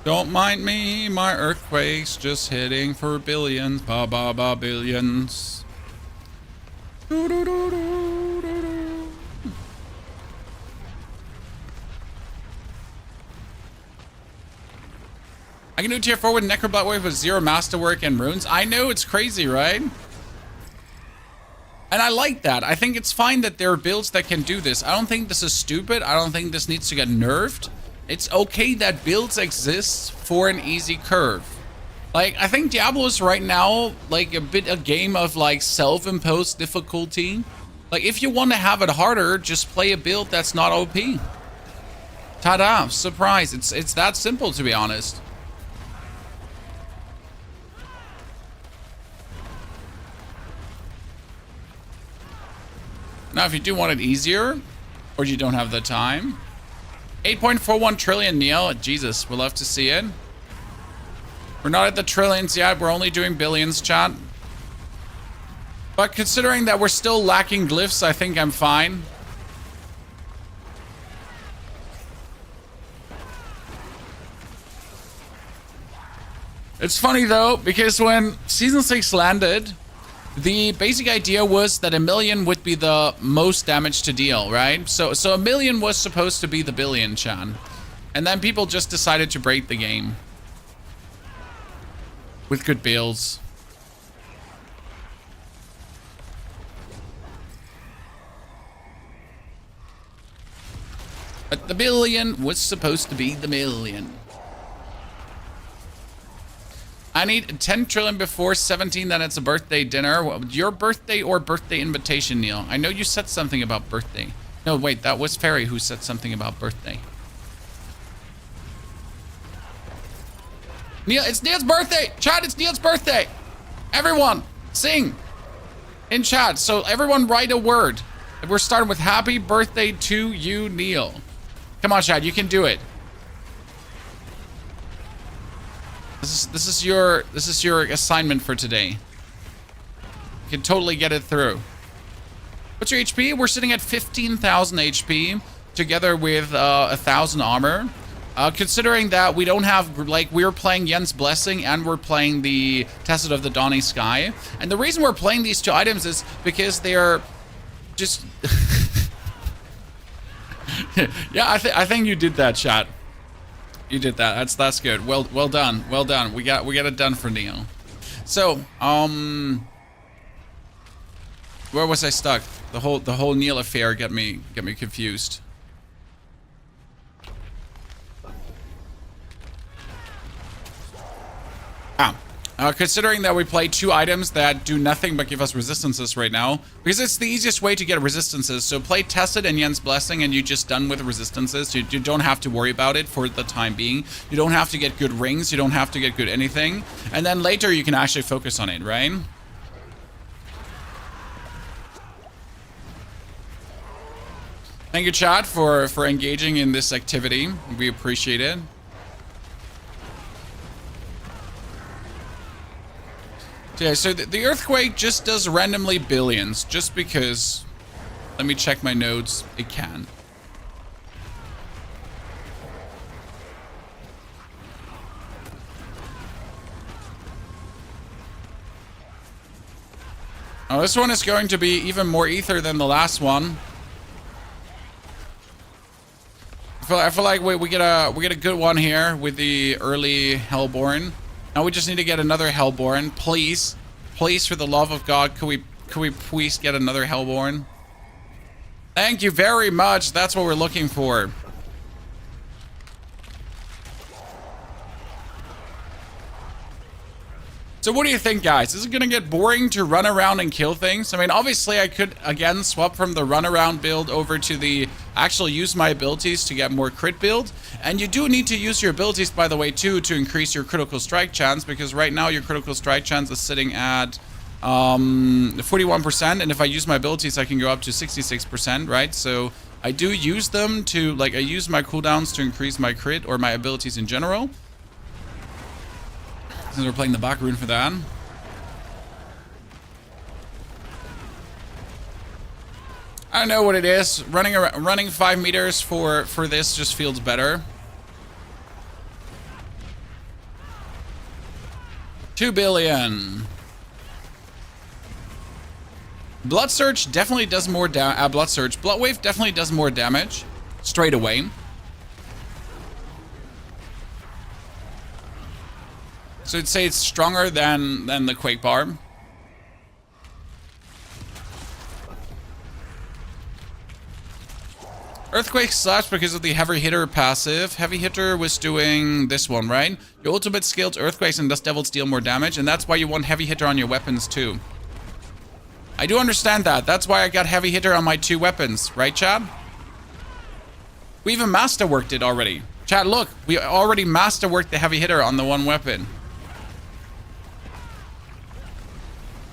Don't mind me, my earthquake's just hitting for billions, ba ba ba billions. Doo -doo -doo -doo -doo -doo. I can do tier 4 with Necrobot Wave with 0 masterwork and runes. I know, it's crazy, right? And I like that. I think it's fine that there are builds that can do this. I don't think this is stupid. I don't think this needs to get nerfed. It's okay that builds exist for an easy curve. Like, I think Diablo is right now, like, a game of, like, self-imposed difficulty. Like, if you want to have it harder, just play a build that's not OP. Ta-da, surprise. It's that simple, to be honest. Now, if you do want it easier, or you don't have the time, 8.41 trillion, Neil. Jesus, we'll love to see it. We're not at the trillions yet. We're only doing billions, chat. But considering that we're still lacking glyphs, I think I'm fine. It's funny, though, because when Season 6 landed, the basic idea was that 1 million would be the most damage to deal, right? So 1 million was supposed to be the billion, Chan. And then people just decided to break the game. With good builds. But the billion was supposed to be the million. I need 10 trillion before 17, then it's a birthday dinner. Your birthday or birthday invitation, Neil? I know you said something about birthday. No, wait, that was Fairy who said something about birthday. Neil, it's Neil's birthday! Chat, it's Neil's birthday! Everyone, sing in chat. So everyone write a word. We're starting with happy birthday to you, Neil. Come on, chat, you can do it. This is your assignment for today. You can totally get it through. What's your HP? We're sitting at 15,000 HP together with 1,000 armor. Considering that we don't have, like, we're playing Yen's Blessing and we're playing the Tested of the Dawning Sky. And the reason we're playing these two items is because they're just... Yeah, I think you did that, chat. You did that. That's good. Well done. Well done. We got it done for Neil. So, where was I stuck? The whole Neil affair got me confused. Considering that we play two items that do nothing but give us resistances right now, because it's the easiest way to get resistances. So play Tested and Yen's Blessing and you're just done with resistances. You don't have to worry about it for the time being. You don't have to get good rings. You don't have to get good anything. And then later you can actually focus on it, right? Thank you, chat, for engaging in this activity. We appreciate it. Yeah, so the Earthquake just does randomly billions, just because. Let me check my notes. It can. Oh, this one is going to be even more ether than the last one. I feel like we get a good one here with the early Hellborn. Now we just need to get another Hellborn, please. Please, for the love of God, could we please get another Hellborn? Thank you very much. That's what we're looking for. So what do you think, guys? Is it going to get boring to run around and kill things? I mean, obviously I could, again, swap from the run around build over to the actual use my abilities to get more crit build. And you do need to use your abilities, by the way, too, to increase your critical strike chance, because right now your critical strike chance is sitting at 41%. And if I use my abilities, I can go up to 66%, right? So I do use them to, like, I use my cooldowns to increase my crit or my abilities in general. Since we're playing the back rune for that. I don't know what it is. Running 5 meters for this just feels better. 2 billion. Blood Surge definitely does more damage. Blood Wave definitely does more damage straight away. So I'd say it's stronger than the Quake Barb. Earthquake slash because of the heavy hitter passive. Heavy hitter was doing this one, right? Your ultimate scales earthquakes and thus devils deal more damage, and that's why you want heavy hitter on your weapons too. I do understand that. That's why I got heavy hitter on my 2 weapons, right, Chad? We even masterworked it already. Chad, look, we already masterworked the heavy hitter on the 1 weapon.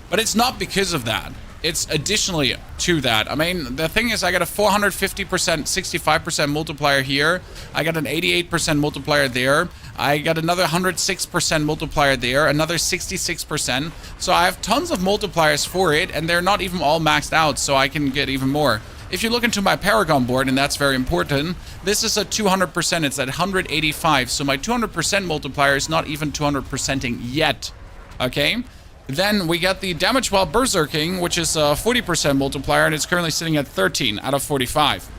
But it's not because of that. It's additionally to that. I mean, the thing is, I got a 450%, 65% multiplier here. I got an 88% multiplier there. I got another 106% multiplier there. Another 66%. So I have tons of multipliers for it, and they're not even all maxed out, so I can get even more. If you look into my Paragon board, and that's very important, this is a 200%. It's at 185. So my 200% multiplier is not even 200%ing yet. Okay? Then we got the damage while berserking, which is a 40% multiplier, and it's currently sitting at 13 out of 45.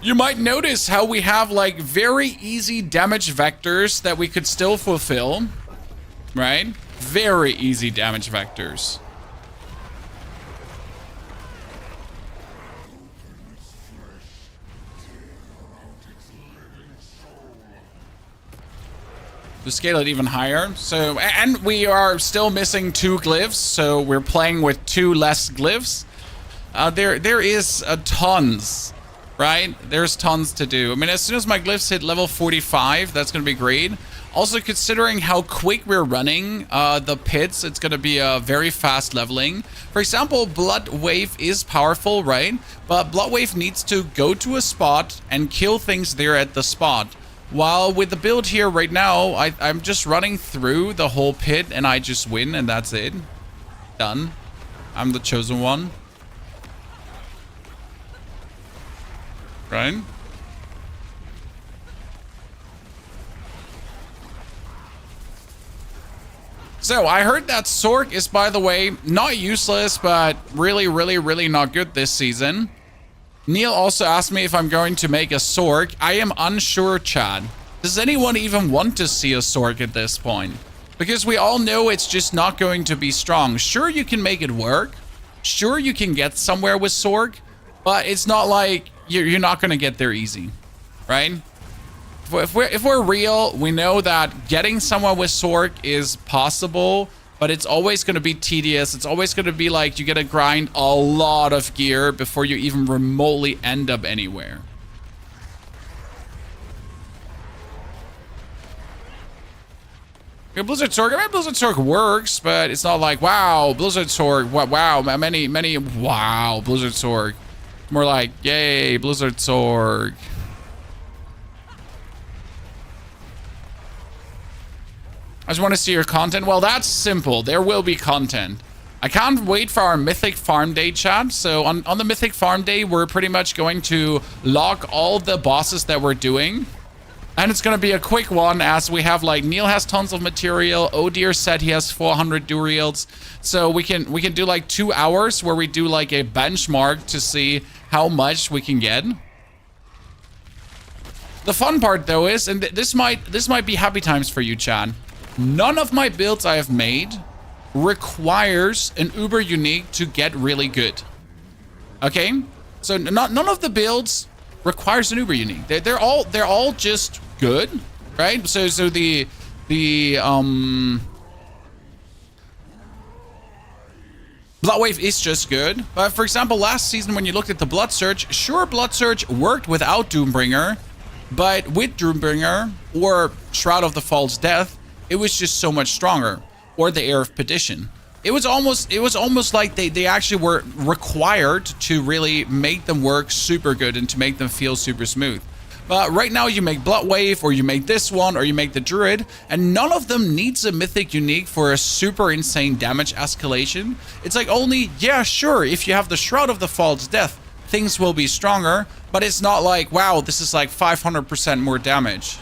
You might notice how we have like very easy damage vectors that we could still fulfill, right? Very easy damage vectors. To scale it even higher. So, and we are still missing 2 glyphs, so we're playing with 2 less glyphs. There is tons, right? There's tons to do. I mean, as soon as my glyphs hit level 45, that's going to be great. Also, considering how quick we're running the pits, it's going to be a very fast leveling. For example, Blood Wave is powerful, right? But Blood Wave needs to go to a spot and kill things there at the spot. While with the build here right now, I'm just running through the whole pit and I just win and that's it. Done. I'm the chosen one. Right? So, I heard that Sork is, by the way, not useless, but really, really, really not good this season. Neil also asked me if I'm going to make a Sork. I am unsure, Chad. Does anyone even want to see a Sork at this point? Because we all know it's just not going to be strong. Sure, you can make it work. Sure, you can get somewhere with Sork. But it's not like you're not going to get there easy. Right? If we're real, we know that getting somewhere with Sork is possible. But it's always going to be tedious. It's always going to be like you got to grind a lot of gear before you even remotely end up anywhere. Blizzard Sork, I mean, Blizzard Sork works, but it's not like, wow, Blizzard Sork, wow, many, wow, Blizzard Sork. More like, yay, Blizzard Sork. I just want to see your content. Well, that's simple. There will be content. I can't wait for our Mythic Farm Day, chat. So on the Mythic Farm Day, we're pretty much going to log all the bosses that we're doing. And it's going to be a quick one as we have like Neil has tons of material. Odir said he has 400 Duriels. So we can do like 2 hours where we do like a benchmark to see how much we can get. The fun part though is, and this might be happy times for you, Chad. None of my builds I have made requires an uber unique to get really good. Okay? So none of the builds requires an uber unique. They're all just good, right? So the Blood Wave is just good. But for example, last season when you looked at the Blood Surge, sure, Blood Surge worked without Doombringer, but with Doombringer or Shroud of the False Death, it was just so much stronger. Or the Air of Perdition. It was almost like they actually were required to really make them work super good and to make them feel super smooth. But right now you make Blood Wave, or you make this one, or you make the Druid, and none of them needs a Mythic Unique for a super insane damage escalation. It's like only, yeah, sure, if you have the Shroud of the False Death, things will be stronger, but it's not like, wow, this is like 500% more damage.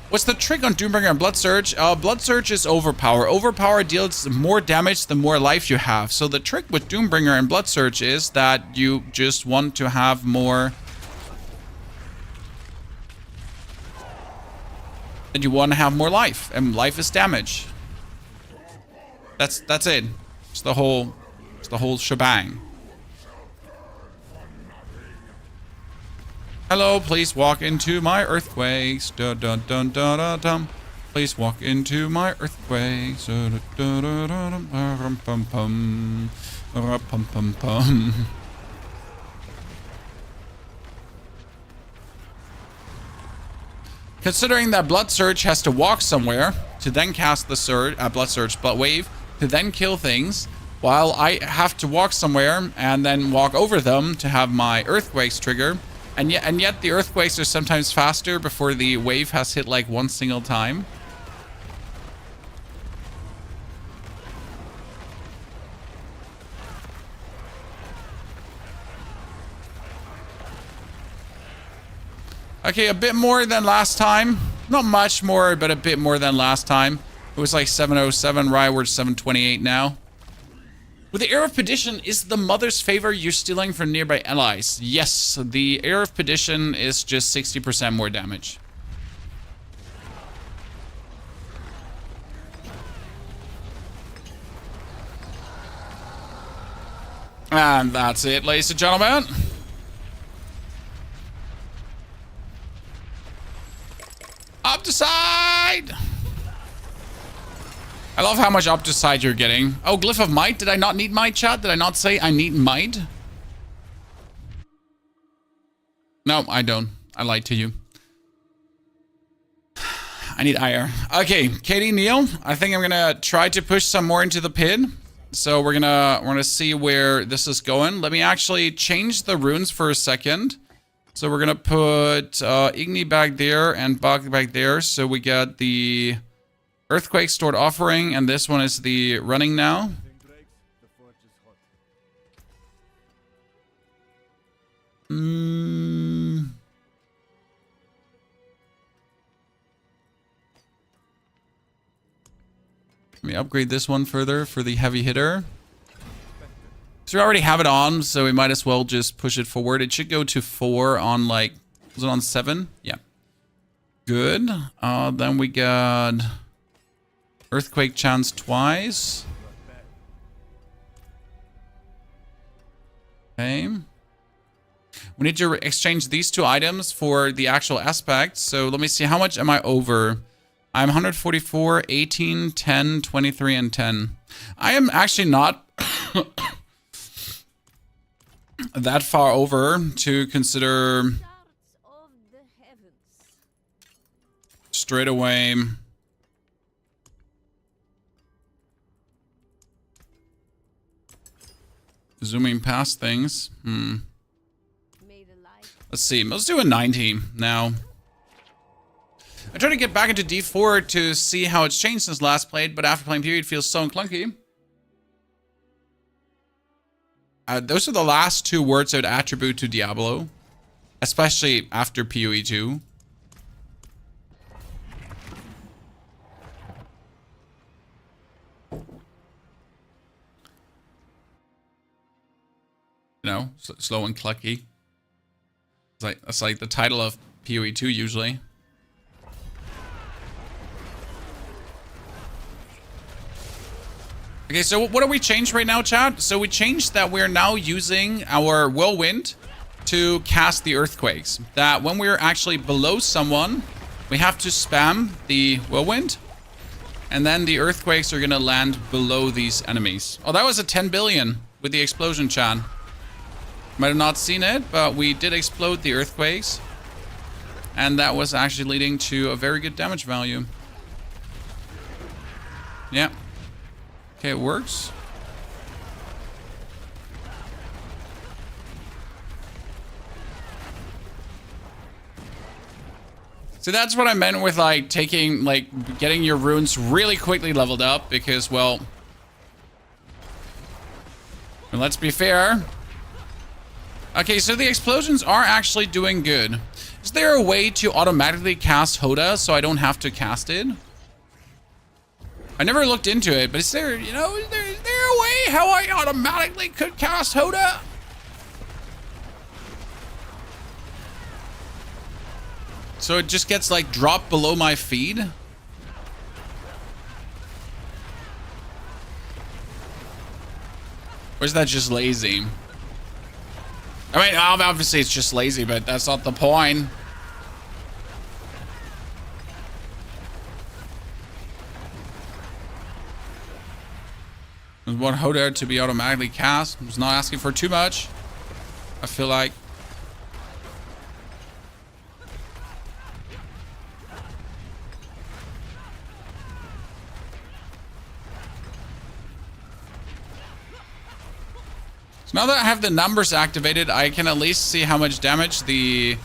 What's the trick on Doombringer and Blood Surge? Blood Surge is Overpower. Overpower deals more damage the more life you have. So the trick with Doombringer and Blood Surge is that you just want to have more... And you want to have more life. And life is damage. That's it. It's the whole shebang. Hello, please walk into my earthquakes. Dun dun dun dun dun dun. Please walk into my earthquakes. Dun dun dun dun dun. Pum pum pum pum pum. Considering that Blood Surge has to walk somewhere to then cast the Blood Surge Blood Wave to then kill things, while I have to walk somewhere and then walk over them to have my earthquakes trigger. And yet the earthquakes are sometimes faster before the wave has hit like one single time. Okay, a bit more than last time. Not much more, but a bit more than last time. It was like 707, right? We're 728 now. With the Air of Perdition, is the Mother's Favor you're stealing from nearby allies? Yes, the Air of Perdition is just 60% more damage. And that's it, ladies and gentlemen. Up to side! I love how much up to side you're getting. Oh, Glyph of Might. Did I not need Might, chat? Did I not say I need Might? No, I don't. I lied to you. I need ire. Okay, Katie, Neil. I think I'm gonna try to push some more into the pit. So we're gonna see where this is going. Let me actually change the runes for a second. So we're gonna put Igni back there and Bug back there. So we got the Earthquake Stored Offering, and this one is the running now. Let me upgrade this one further for the heavy hitter. So we already have it on, so we might as well just push it forward. It should go to 4 on like, was it on 7? Yeah. Good. Then we got Earthquake chance twice. Okay. We need to exchange these two items for the actual aspects. So let me see, how much am I over? I'm 144, 18, 10, 23, and 10. I am actually not that far over to consider straight away zooming past things. Let's see. Let's do a 90 now. I tried to get back into D4 to see how it's changed since last played, but after playing Period, it feels so clunky. Those are the last two words I would attribute to Diablo, especially after PoE 2. You know, slow and clunky. That's like the title of PoE 2 usually. Okay, so what do we change right now, chat? So we changed that we're now using our Whirlwind to cast the Earthquakes. That when we're actually below someone, we have to spam the Whirlwind. And then the earthquakes are gonna land below these enemies. Oh, that was a 10 billion with the explosion, Chan. Might have not seen it, but we did explode the earthquakes. And that was actually leading to a very good damage value. Yeah. Okay, it works. So that's what I meant with like taking, like getting your runes really quickly leveled up because, well, let's be fair. Okay, so the explosions are actually doing good. Is there a way to automatically cast Hoda so I don't have to cast it? I never looked into it, but is there, you know, is there a way how I automatically could cast Hoda? So it just gets like dropped below my feed? Or is that just lazy? I mean, obviously it's just lazy, but that's not the point. I want Hoda to be automatically cast. I was not asking for too much. I feel like. So now that I have the numbers activated, I can at least see how much damage the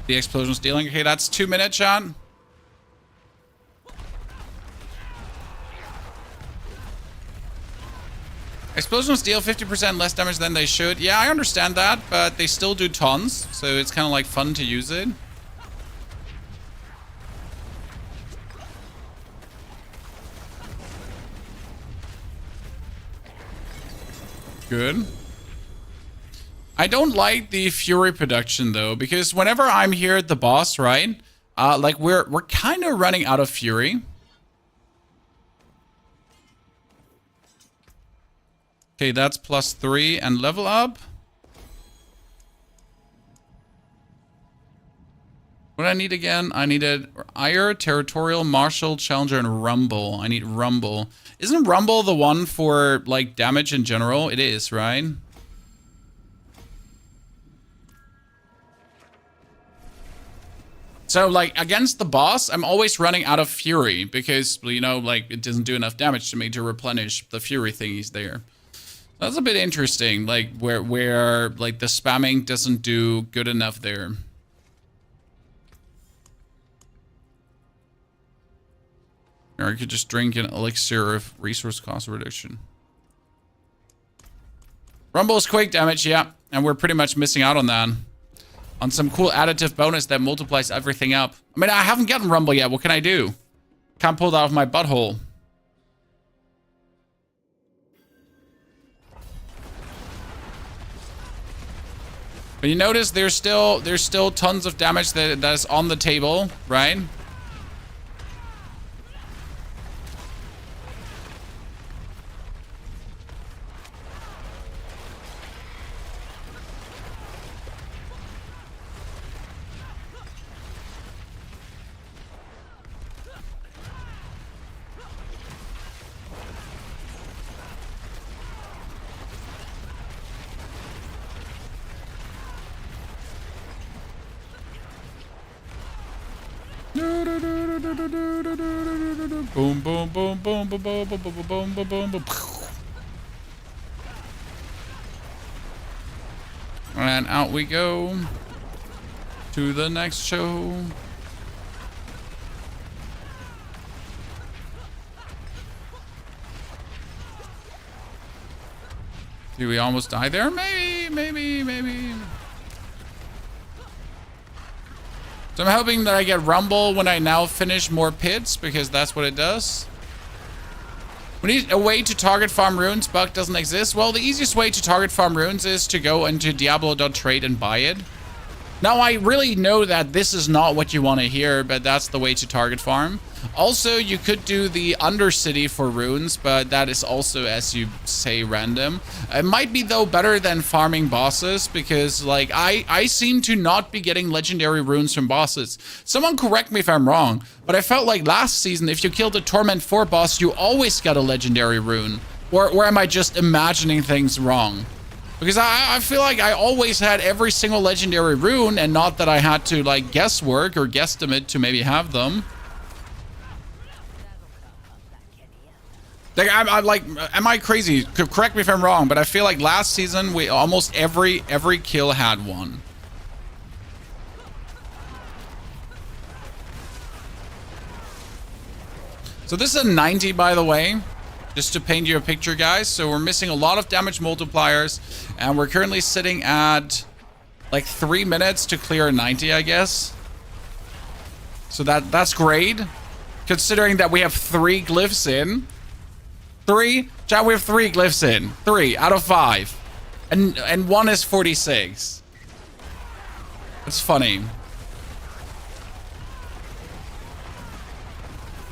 explosion's dealing. Okay, that's 2 minutes, Sean. Explosions deal 50% less damage than they should. Yeah, I understand that, but they still do tons, so it's kind of like fun to use it. Good. I don't like the Fury production though, because whenever I'm here at the boss, right? Like we're kind of running out of Fury. Okay, that's +3 and level up. What do I need again? I needed Ire, Territorial, Martial, Challenger, and Rumble. I need Rumble. Isn't Rumble the one for, like, damage in general? It is, right? So, like, against the boss, I'm always running out of Fury because, you know, like, it doesn't do enough damage to me to replenish the Fury thingies there. That's a bit interesting, like, where like, the spamming doesn't do good enough there. Or I could just drink an elixir of resource cost reduction. Rumble's quick damage, yeah. And we're pretty much missing out on that. On some cool additive bonus that multiplies everything up. I mean, I haven't gotten Rumble yet. What can I do? Can't pull that out of my butthole. But you notice there's still tons of damage that is on the table, right? Boom, boom, boom, boom, boom, boom, boom, boom, boom, boom, boom, boom. And out we go to the next show. Did we almost die there? Maybe. So I'm hoping that I get Rumble when I now finish more pits, because that's what it does. We need a way to target farm runes. Buck doesn't exist. Well, the easiest way to target farm runes is to go into Diablo.trade and buy it. Now, I really know that this is not what you want to hear, but that's the way to target farm. Also, you could do the Undercity for runes, but that is also, as you say, random. It might be, though, better than farming bosses, because, like, I seem to not be getting legendary runes from bosses. Someone correct me if I'm wrong, but I felt like last season, if you killed a Torment 4 boss, you always got a legendary rune. Or am I just imagining things wrong? Because I feel like I always had every single legendary rune, and not that I had to, like, guesswork or guesstimate to maybe have them. Like, I'm like, am I crazy? Correct me if I'm wrong, but I feel like last season, we almost every kill had one. So this is a 90, by the way. Just to paint you a picture, guys. So we're missing a lot of damage multipliers, and we're currently sitting at like 3 minutes to clear a 90, I guess. So that's great, considering that we have 3 glyphs in. 3? Chat, we have 3 glyphs in. 3 out of 5, and 1 is 46. It's funny.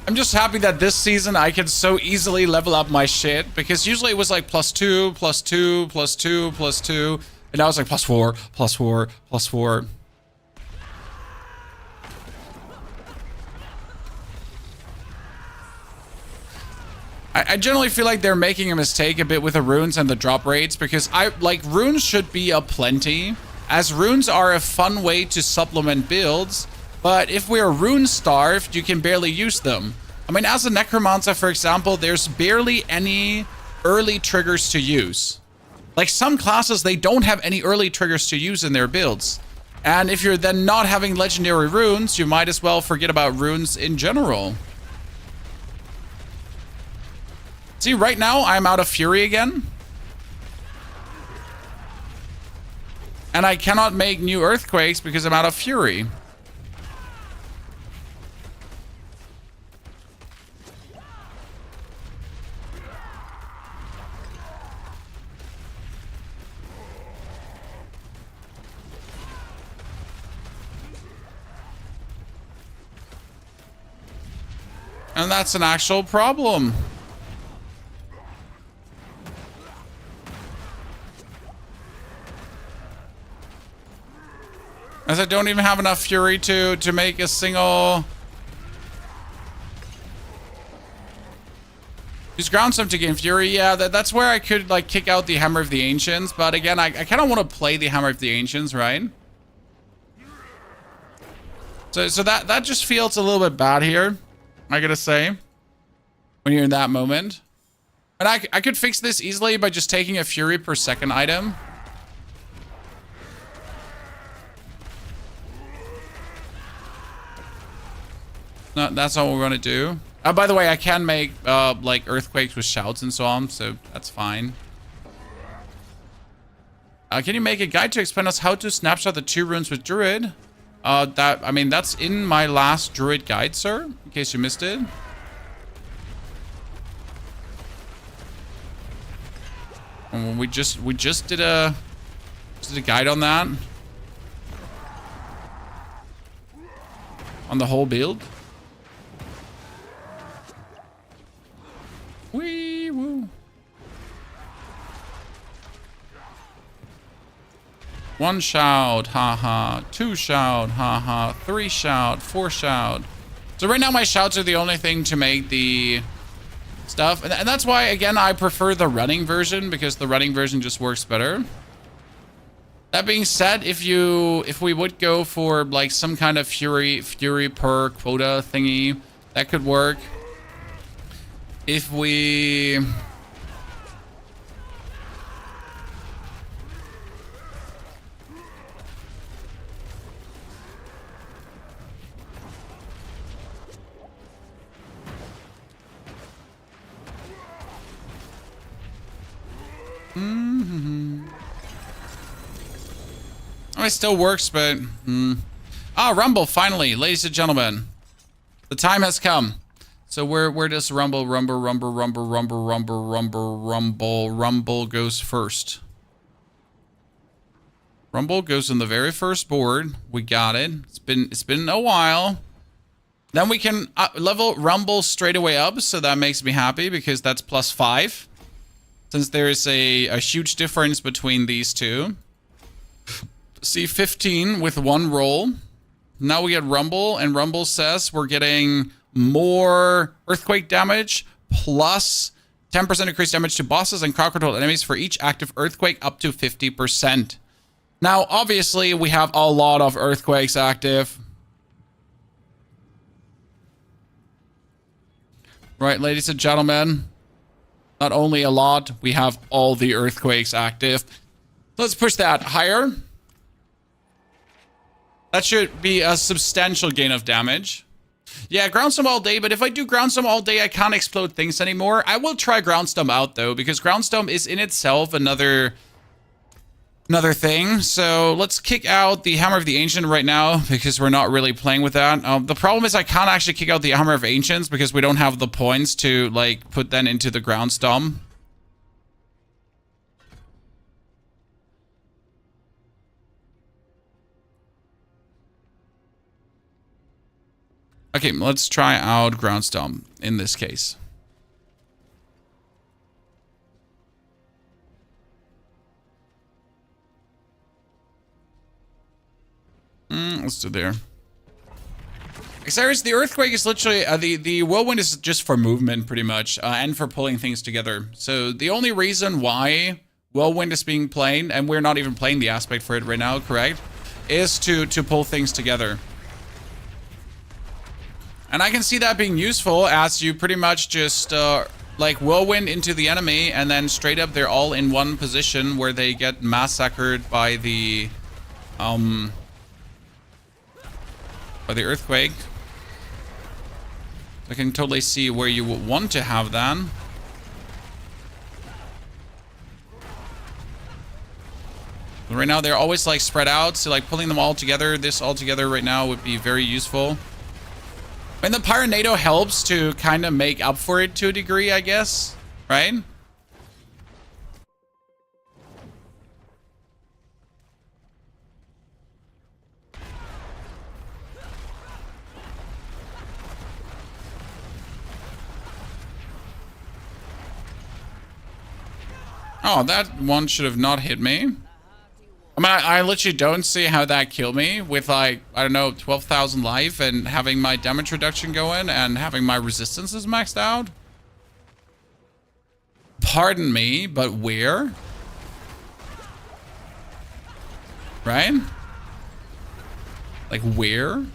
I'm just happy that this season I can so easily level up my shit, because usually it was like +2, +2, +2, +2, and now it's like +4, +4, +4. I generally feel like they're making a mistake a bit with the runes and the drop rates, because runes should be a plenty, as runes are a fun way to supplement builds. But if we're rune starved, you can barely use them. I mean, as a necromancer, for example, there's barely any early triggers to use. Like, some classes, they don't have any early triggers to use in their builds. And if you're then not having legendary runes, you might as well forget about runes in general. See, right now, I'm out of Fury again. And I cannot make new Earthquakes because I'm out of Fury. And that's an actual problem. As I don't even have enough Fury to make a single... Use ground stuff to gain Fury. Yeah, that's where I could, like, kick out the Hammer of the Ancients. But again, I kind of want to play the Hammer of the Ancients, right? So that just feels a little bit bad here, I gotta say, when you're in that moment. And I could fix this easily by just taking a Fury per second item. No, that's not what we're gonna do. By the way, I can make like earthquakes with shouts and so on, so that's fine. Can you make a guide to explain us how to snapshot the 2 runes with Druid? I mean, that's in my last Druid guide, sir, in case you missed it. And we just did a guide on that. On the whole build. Wee woo. 1 shout, haha. 2 shout, haha. 3 shout, 4 shout. So right now my shouts are the only thing to make the stuff. And that's why, again, I prefer the running version, because the running version just works better. That being said, if we would go for like some kind of fury per quota thingy, that could work. If we... Oh, it still works, but... Ah, Rumble, finally, ladies and gentlemen. The time has come. So where does Rumble goes first? Rumble goes on the very first board. We got it. It's been a while. Then we can level Rumble straight away up, so that makes me happy because that's +5. Since there is a huge difference between these two. See, 15 with one roll. Now we get Rumble, and Rumble says we're getting more earthquake damage plus 10% increased damage to bosses and crowd-controlled enemies for each active earthquake up to 50%. Now, obviously, we have a lot of earthquakes active. Right, ladies and gentlemen. Not only a lot, we have all the earthquakes active. Let's push that higher. That should be a substantial gain of damage. Yeah, Groundstorm all day, but if I do Groundstorm all day, I can't explode things anymore. I will try Groundstorm out, though, because Groundstorm is in itself another thing. So let's kick out the Hammer of the Ancient right now, because we're not really playing with that. The problem is I can't actually kick out the Hammer of Ancients, because we don't have the points to, like, put that into the Groundstorm. Okay, let's try out Groundstorm in this case. Let's do there. Cyrus, the earthquake is literally the whirlwind is just for movement pretty much, and for pulling things together. So the only reason why whirlwind is being played, and we're not even playing the aspect for it right now, correct, is to pull things together. And I can see that being useful as you pretty much just like whirlwind into the enemy, and then straight up they're all in one position where they get massacred by the earthquake. I can totally see where you would want to have that. But right now they're always like spread out, so like pulling them all together, this all together right now would be very useful. And the Pyronado helps to kind of make up for it to a degree, I guess, right? Oh, that one should have not hit me. I mean, I literally don't see how that killed me with, like, I don't know, 12,000 life and having my damage reduction going and having my resistances maxed out. Pardon me, but where? Right? Like, where?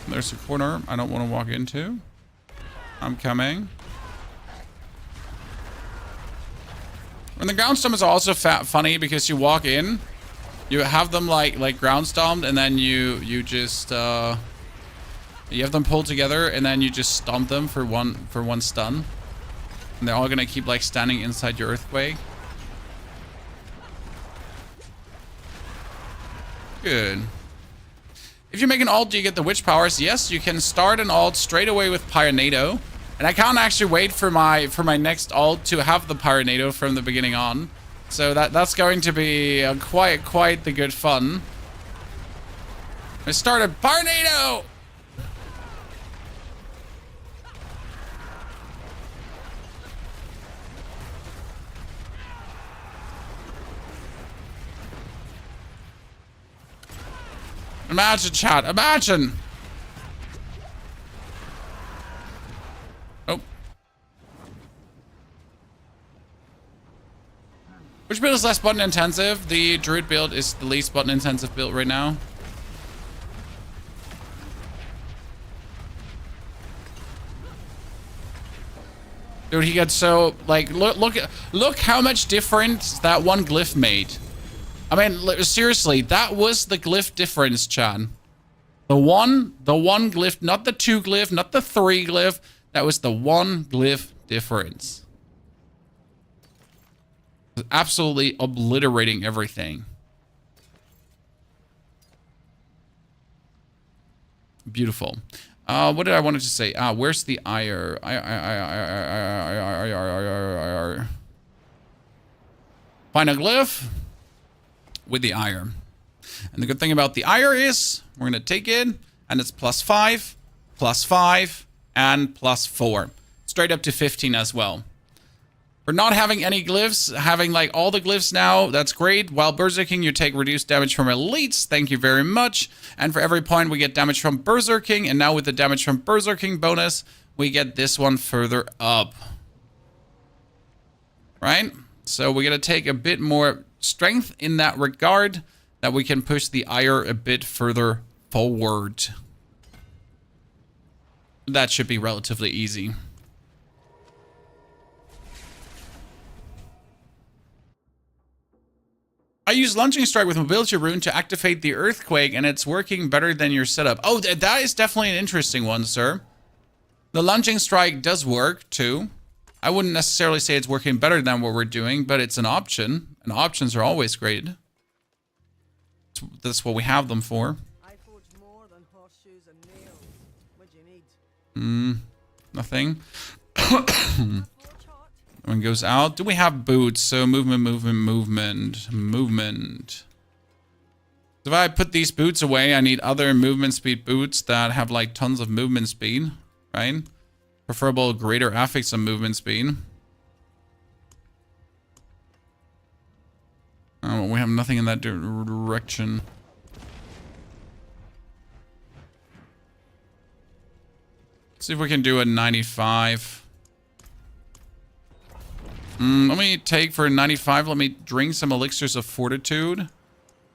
There's a corner I don't want to walk into. I'm coming. And the ground stomp is also funny because you walk in, you have them like ground stomped, and then you just you have them pulled together, and then you just stomp them for one stun, and they're all gonna keep like standing inside your earthquake. Good. If you make an ult, do you get the witch powers? Yes, you can start an ult straight away with Pyronado. And I can't actually wait for my next ult to have the Pyronado from the beginning on. So that's going to be quite the good fun. I started Pyronado! Imagine, chat. Imagine. Oh. Which build is less button intensive? The Druid build is the least button intensive build right now. Dude, he gets so like look how much difference that one glyph made. I mean, seriously, that was the glyph difference, Chan. The one glyph, not the 2 glyph, not the 3 glyph. That was the 1 glyph difference. absolutely obliterating everything. Beautiful. What did I wanted to say? Where's the ire? Find a glyph with the ire. And the good thing about the ire is we're going to take it, and it's +5, +5, and +4. Straight up to 15 as well. For not having any glyphs, having like all the glyphs now, that's great. While Berserking, you take reduced damage from elites. Thank you very much. And for every point, we get damage from Berserking. And now with the damage from Berserking bonus, we get this one further up. Right? So we're going to take a bit more strength in that regard, that we can push the ire a bit further forward. That should be relatively easy. I use Lunging Strike with Mobility Rune to activate the Earthquake, and it's working better than your setup. Oh, that is definitely an interesting one, sir. The Lunging Strike does work, too. I wouldn't necessarily say it's working better than what we're doing, but it's an option. And options are always great. That's what we have them for. I forge more than horseshoes and nails. What do you need? Nothing. One goes out. Do we have boots? So movement. If I put these boots away, I need other movement speed boots that have like tons of movement speed, right? Preferable greater affix on movement speed. Oh, we have nothing in that direction. Let's see if we can do a 95. Let me take for 95, let me drink some elixirs of fortitude.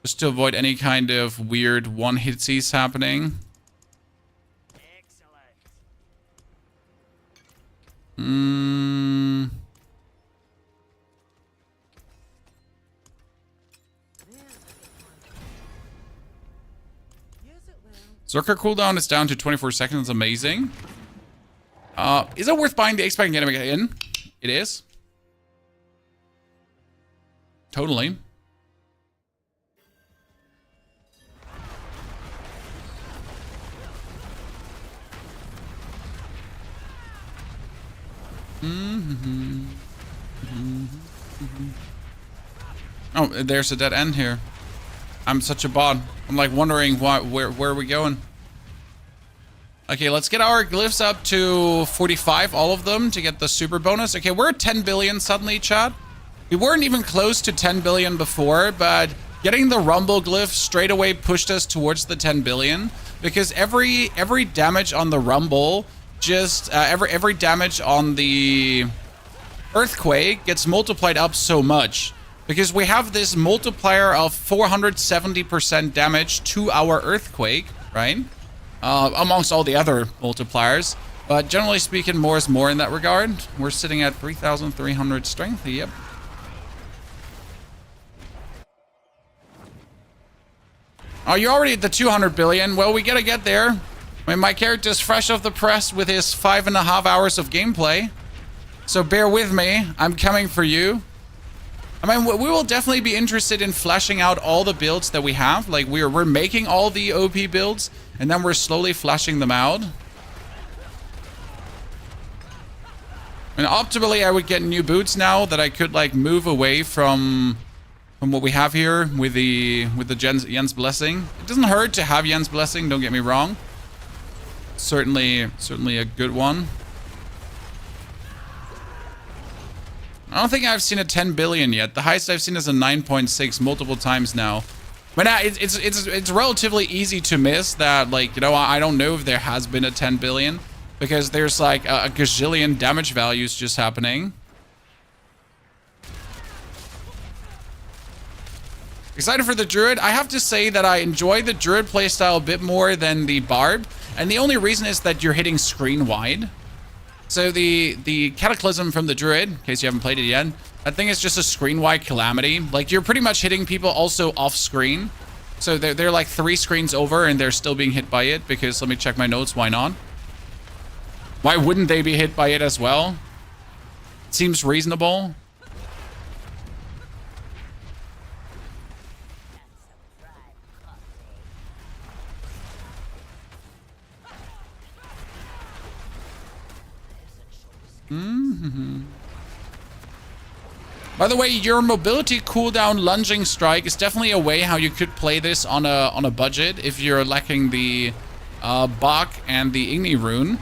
Just to avoid any kind of weird one-hitsies happening. Excellent. Zerker cooldown is down to 24 seconds. Amazing. Is it worth buying the X-Pack and getting it in? It is. Totally. Oh, there's a dead end here. I'm such a bot. I'm like wondering where are we going? Okay, let's get our glyphs up to 45, all of them, to get the super bonus. Okay, we're at 10 billion suddenly, chat. We weren't even close to 10 billion before, but getting the rumble glyph straight away pushed us towards the 10 billion, because every damage on the rumble, just every damage on the earthquake gets multiplied up so much, because we have this multiplier of 470% damage to our earthquake, right? Amongst all the other multipliers, but generally speaking, more is more in that regard. We're sitting at 3,300 strength. Yep. Oh, you're already at the 200 billion. Well, we gotta get there. I mean, my character's fresh off the press with his 5.5 hours of gameplay. So bear with me. I'm coming for you. I mean, we will definitely be interested in fleshing out all the builds that we have. Like, we're making all the OP builds, and then we're slowly fleshing them out. And optimally, I would get new boots now that I could, like, move away from what we have here with the Jens Blessing. It doesn't hurt to have Jens Blessing, don't get me wrong. Certainly a good one. I don't think I've seen a 10 billion yet. The highest I've seen is a 9.6 multiple times now. But it's relatively easy to miss that, like, you know, I don't know if there has been a 10 billion because there's like a gazillion damage values just happening. Excited for the Druid. I have to say that I enjoy the Druid playstyle a bit more than the Barb. And the only reason is that you're hitting screen wide. So the Cataclysm from the Druid, in case you haven't played it yet, that thing is just a screen wide calamity. Like, you're pretty much hitting people also off screen. So they're like 3 screens over and they're still being hit by it because, let me check my notes, why not? Why wouldn't they be hit by it as well? It seems reasonable. By the way, your mobility cooldown lunging strike is definitely a way how you could play this on a budget if you're lacking the Bach and the Igni rune.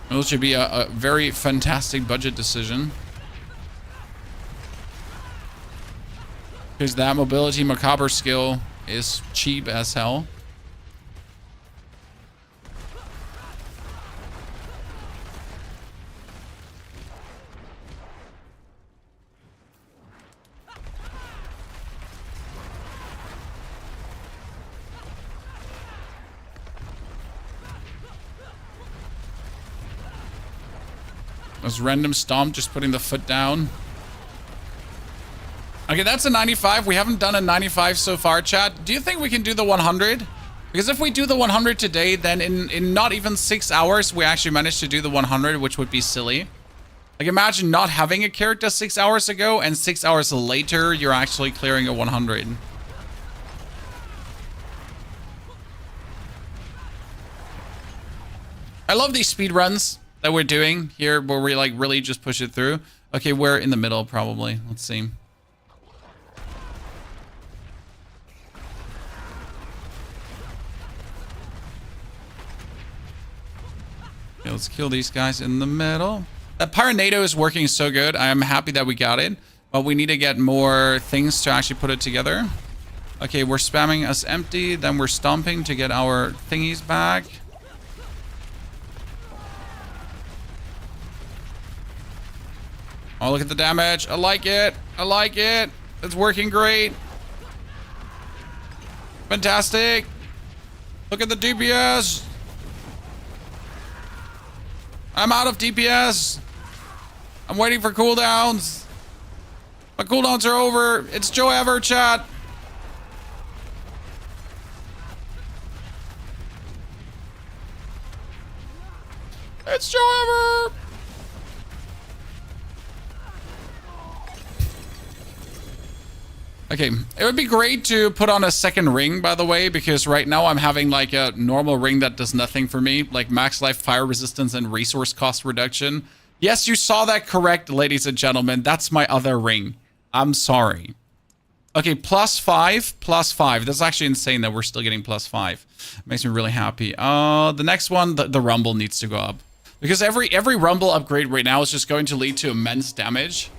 It should be a very fantastic budget decision. Because that mobility macabre skill is cheap as hell. This random stomp, just putting the foot down. Okay, that's a 95. We haven't done a 95 so far, chat. Do you think we can do the 100? Because if we do the 100 today, then in not even 6 hours, we actually managed to do the 100, which would be silly. Like, imagine not having a character 6 hours ago, and 6 hours later, you're actually clearing a 100. I love these speed runs that we're doing here, where we like really just push it through. Okay, we're in the middle probably. Let's see. Okay, let's kill these guys in the middle. That Pyronado is working so good. I am happy that we got it, but we need to get more things to actually put it together. Okay, we're spamming us empty, then we're stomping to get our thingies back. Oh, look at the damage. I like it. I like it. It's working great. Fantastic. Look at the DPS. I'm out of DPS. I'm waiting for cooldowns. My cooldowns are over. It's Joe Ever, chat. It's Joe Ever. Okay, it would be great to put on a second ring, by the way, because right now I'm having like a normal ring that does nothing for me, like max life, fire resistance, and resource cost reduction. Yes, you saw that correct, ladies and gentlemen. That's my other ring. I'm sorry. Okay, +5, +5. That's actually insane that we're still getting +5. Makes me really happy. The next one, the rumble needs to go up. Because every rumble upgrade right now is just going to lead to immense damage.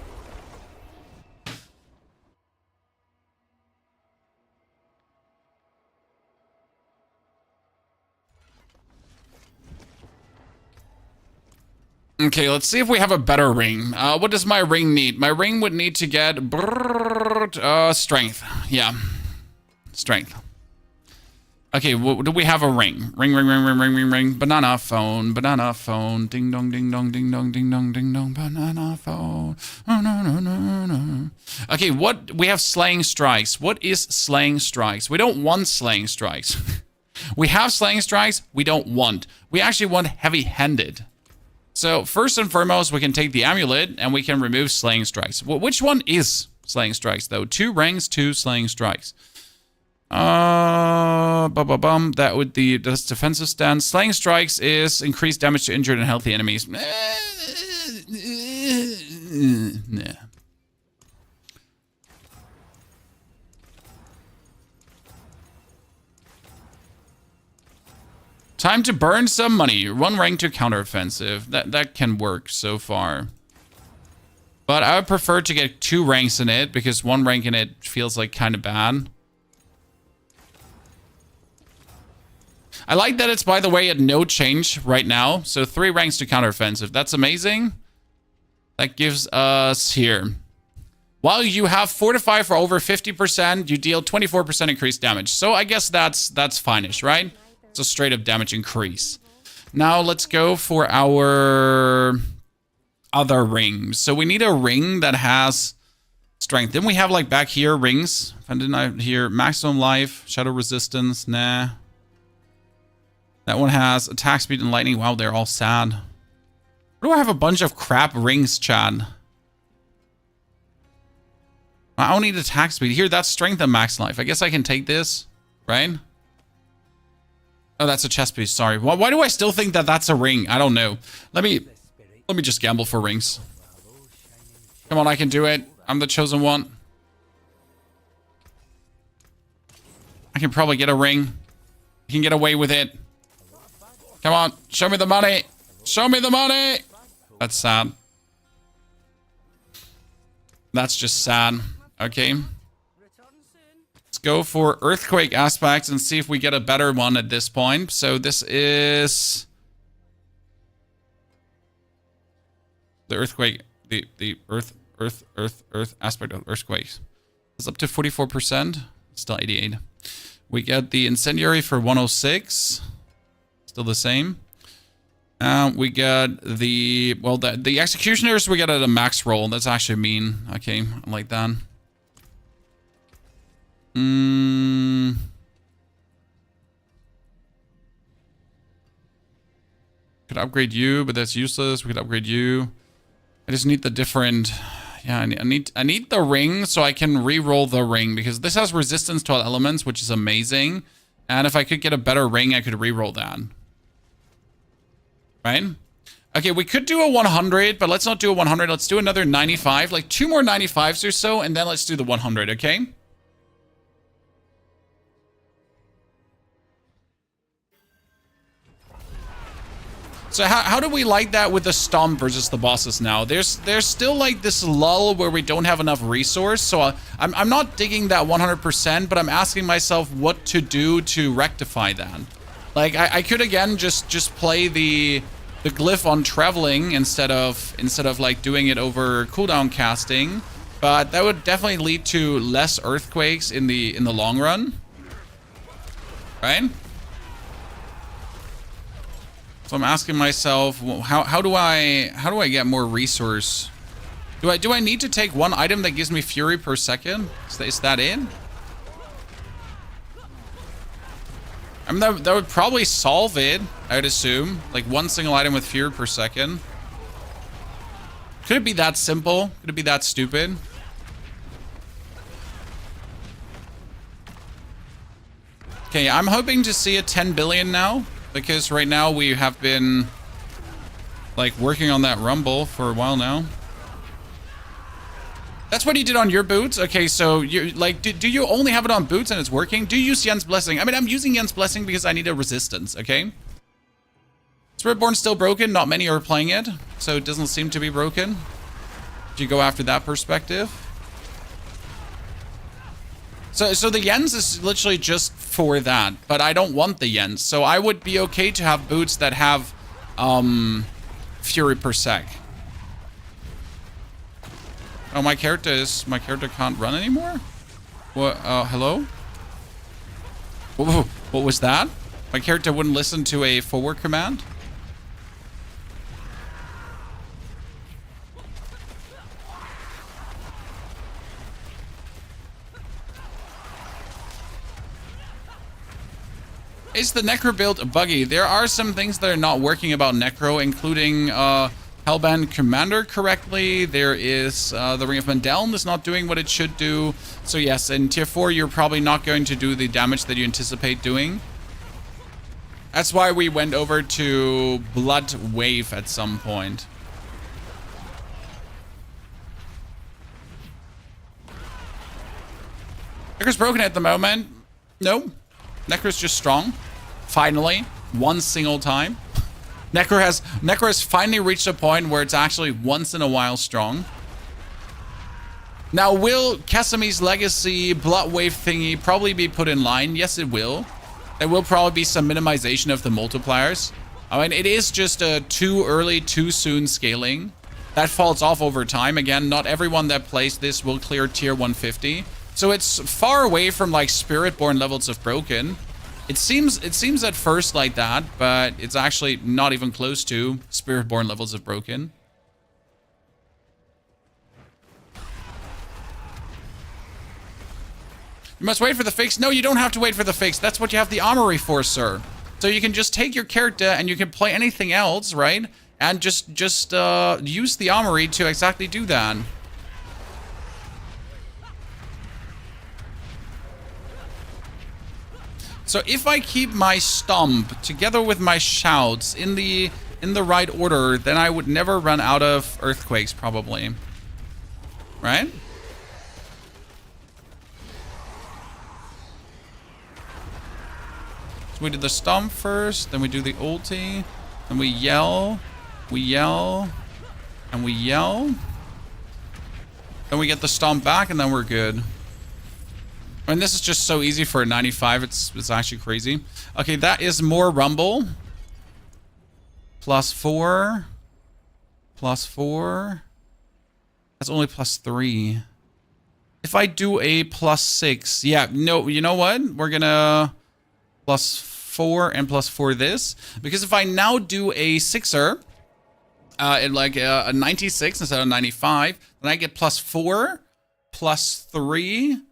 Okay, let's see if we have a better ring. What does my ring need? My ring would need to get strength. Yeah, strength. Okay, do we have a ring? Ring. Banana phone. Ding dong, ding dong, ding dong, ding dong, ding dong. Banana phone. Oh, no. Okay, we have slaying strikes. What is slaying strikes? We don't want slaying strikes. We have slaying strikes. We don't want. We actually want heavy-handed. So first and foremost, we can take the amulet and we can remove slaying strikes. Which one is slaying strikes though? 2 ranks, 2 slaying strikes. That would be that's defensive stance. Slaying strikes is increased damage to injured and healthy enemies. Nah. Time to burn some money. 1 rank to counteroffensive. That can work so far. But I would prefer to get 2 ranks in it because 1 rank in it feels like kind of bad. I like that it's, by the way, at no change right now. So 3 ranks to counteroffensive. That's amazing. That gives us here. While you have Fortify for over 50%, you deal 24% increased damage. So I guess that's fine-ish, right? It's a straight up damage increase. Now let's go for our other rings. So we need a ring that has strength. Then we have like back here rings. If I didn't hear maximum life, shadow resistance, nah. That one has attack speed and lightning. Wow, they're all sad. Why do I have a bunch of crap rings, Chad? I don't need attack speed. Here, that's strength and max life. I guess I can take this, right? Oh, that's a chest piece. Sorry. Why do I still think that that's a ring? I don't know. Let me just gamble for rings. Come on, I can do it. I'm the chosen one. I can probably get a ring. I can get away with it. Come on, show me the money. Show me the money. That's sad. That's just sad. Okay. Let's go for earthquake aspects and see if we get a better one at this point. So this is the earthquake, the earth aspect of earthquakes. It's up to 44%. Still 88. We get the incendiary for 106. Still the same. We got the, well, the executioners we get at a max roll. That's actually mean. Okay, I like that. Could upgrade you, but that's useless. We could upgrade you. I just need the different. Yeah, I need the ring so I can re-roll the ring because this has resistance to all elements, which is amazing. And if I could get a better ring, I could re-roll that. Right? Okay, we could do a 100, but let's not do a 100. Let's do another 95, like 2 more 95s or so, and then let's do the 100, okay? So how do we like that with the Stomp versus the bosses now? There's still like this lull where we don't have enough resource, so I'm not digging that 100%, but I'm asking myself what to do to rectify that. Like I could again just play the glyph on traveling instead of like doing it over cooldown casting, but that would definitely lead to less earthquakes in the long run, right? So I'm asking myself, how do I get more resource? Do I need to take one item that gives me fury per second? Is that it? I mean, that would probably solve it, I would assume. Like one single item with fury per second. Could it be that simple? Could it be that stupid? Okay, I'm hoping to see a 10 billion now. Because right now we have been like working on that rumble for a while now. That's what you did on your boots? Okay, so you like do you only have it on boots and it's working? Do you use Yen's Blessing? I mean, I'm using Yen's Blessing because I need a resistance, okay? Spiritborn still broken, not many are playing it, so it doesn't seem to be broken. If you go after that perspective. So the Yens is literally just for that, but I don't want the Yens. So I would be okay to have boots that have fury per sec. Oh, my character can't run anymore? What? Hello? Whoa, what was that? My character wouldn't listen to a forward command? Is the Necro build buggy? There are some things that are not working about Necro, including Hellband Commander correctly. There is the Ring of Mandeln is not doing what it should do. So yes, in tier 4, you're probably not going to do the damage that you anticipate doing. That's why we went over to Blood Wave at some point. Necro's broken at the moment. No. Necro's just strong. Finally. One single time. Necro has finally reached a point where it's actually once in a while strong. Now, will Casami's Legacy Blood Wave thingy probably be put in line? Yes, it will. There will probably be some minimization of the multipliers. I mean, it is just a too early, too soon scaling. That falls off over time. Again, not everyone that plays this will clear tier 150. So it's far away from like Spiritborn levels of broken. It seems at first like that, but it's actually not even close to Spiritborn levels of broken. You must wait for the fix. No, you don't have to wait for the fix. That's what you have the armory for, sir. So you can just take your character and you can play anything else, right? And just use the armory to exactly do that. So if I keep my stomp together with my shouts in the right order, then I would never run out of earthquakes, probably. Right? So we do the stomp first, then we do the ulti, then we yell, and we yell. Then we get the stomp back, and then we're good. I mean, this is just so easy for a 95. It's actually crazy. Okay, that is more rumble. +4. +4. That's only +3. If I do a +6, yeah, no, you know what? We're gonna +4 and +4 this, because if I now do a 6er, in like a 96 instead of 95, then I get +4, +3,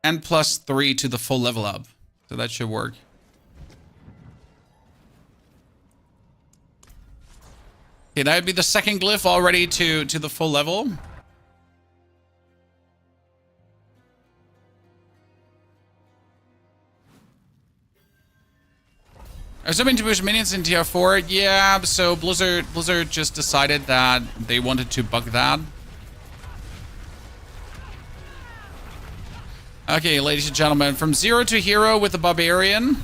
and +3 to the full level up. So that should work. Okay, that would be the second glyph already to the full level. Assuming to push minions in tier 4, yeah, so Blizzard just decided that they wanted to bug that. Okay, ladies and gentlemen, from 0 to hero with the Barbarian.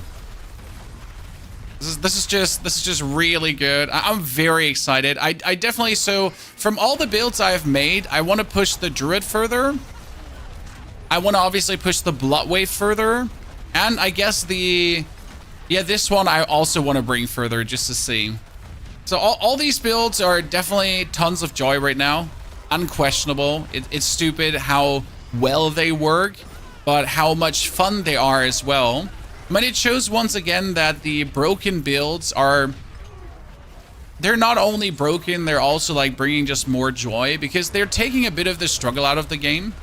This is just really good. I'm very excited. I definitely, so from all the builds I've made, I want to push the Druid further. I want to obviously push the Bloodwave further, and I guess this one I also want to bring further just to see. So all these builds are definitely tons of joy right now. Unquestionable. It's stupid how well they work, but how much fun they are as well. But it shows once again that the broken builds they're not only broken, they're also like bringing just more joy, because they're taking a bit of the struggle out of the game.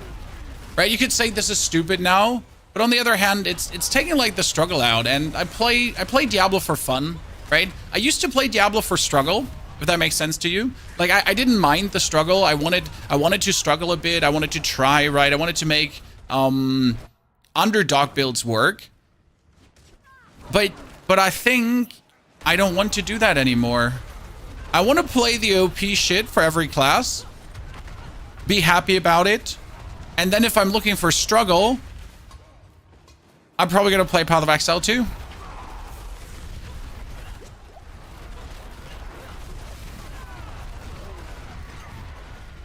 Right? You could say this is stupid now, but on the other hand, it's taking like the struggle out. And I play Diablo for fun, right? I used to play Diablo for struggle, if that makes sense to you. Like I didn't mind the struggle. I wanted to struggle a bit. I wanted to try, right? I wanted to make underdog builds work. But I think I don't want to do that anymore. I want to play the OP shit for every class, be happy about it, and then if I'm looking for struggle, I'm probably going to play Path of Exile too.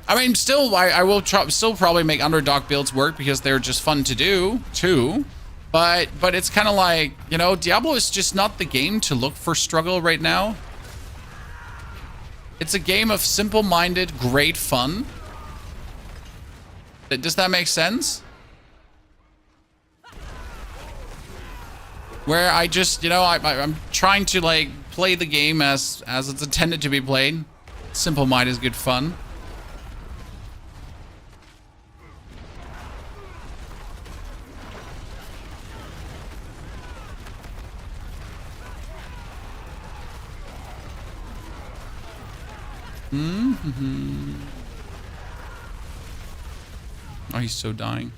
I mean, still, I will still probably make underdog builds work because they're just fun to do too. But it's kind of like, you know, Diablo is just not the game to look for struggle right now. It's a game of simple-minded, great fun. Does that make sense? Where I just, you know, I'm trying to like play the game as it's intended to be played. Simple mind is good fun. Oh, he's so dying.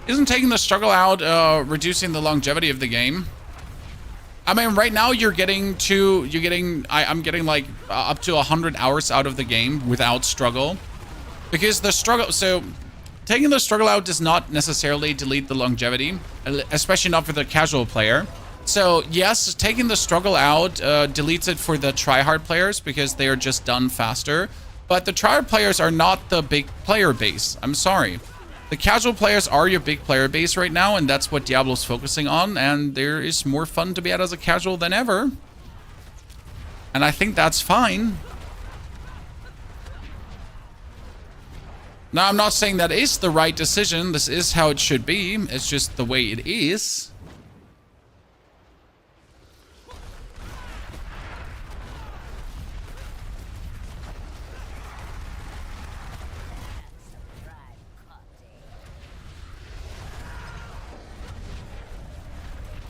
Isn't taking the struggle out reducing the longevity of the game? I mean, right now I'm getting like up to 100 hours out of the game without struggle, because the struggle. So taking the struggle out does not necessarily delete the longevity, especially not for the casual player. So yes, taking the struggle out deletes it for the tryhard players because they are just done faster. But the tryhard players are not the big player base. I'm sorry. The casual players are your big player base right now, and that's what Diablo's focusing on, and there is more fun to be had as a casual than ever. And I think that's fine. Now, I'm not saying that is the right decision. This is how it should be. It's just the way it is.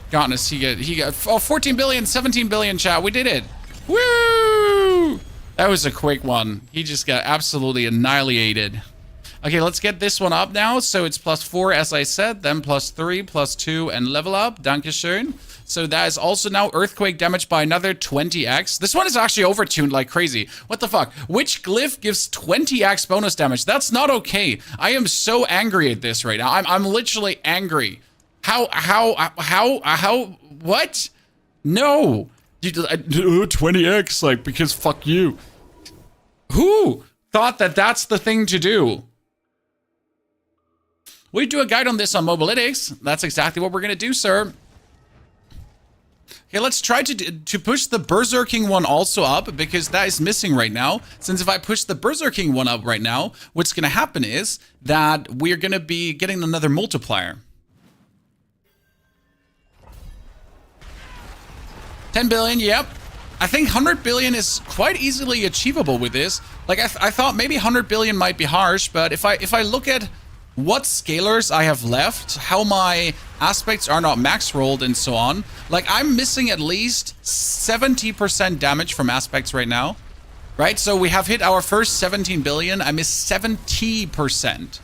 Goodness, he got 14 billion, 17 billion, chat. We did it. Woo! That was a quick one. He just got absolutely annihilated. Okay, let's get this one up now. So it's +4, as I said, then +3, +2, and level up. Dankeschön. So that is also now earthquake damage by another 20x. This one is actually overtuned like crazy. What the fuck? Which glyph gives 20x bonus damage? That's not okay. I am so angry at this right now. I'm literally angry. How, what? No. 20x, like, because fuck you. Who thought that that's the thing to do? We do a guide on this on Mobalytics. That's exactly what we're gonna do, sir. Okay, let's try to push the Berserking one also up, because that is missing right now. Since if I push the Berserking one up right now, what's gonna happen is that we're gonna be getting another multiplier. 10 billion, yep. I think 100 billion is quite easily achievable with this. Like, I thought maybe 100 billion might be harsh, but if I look at what scalars I have left, how my aspects are not max rolled and so on, like I'm missing at least 70% damage from aspects right now, right? So we have hit our first 17 billion. I miss 70%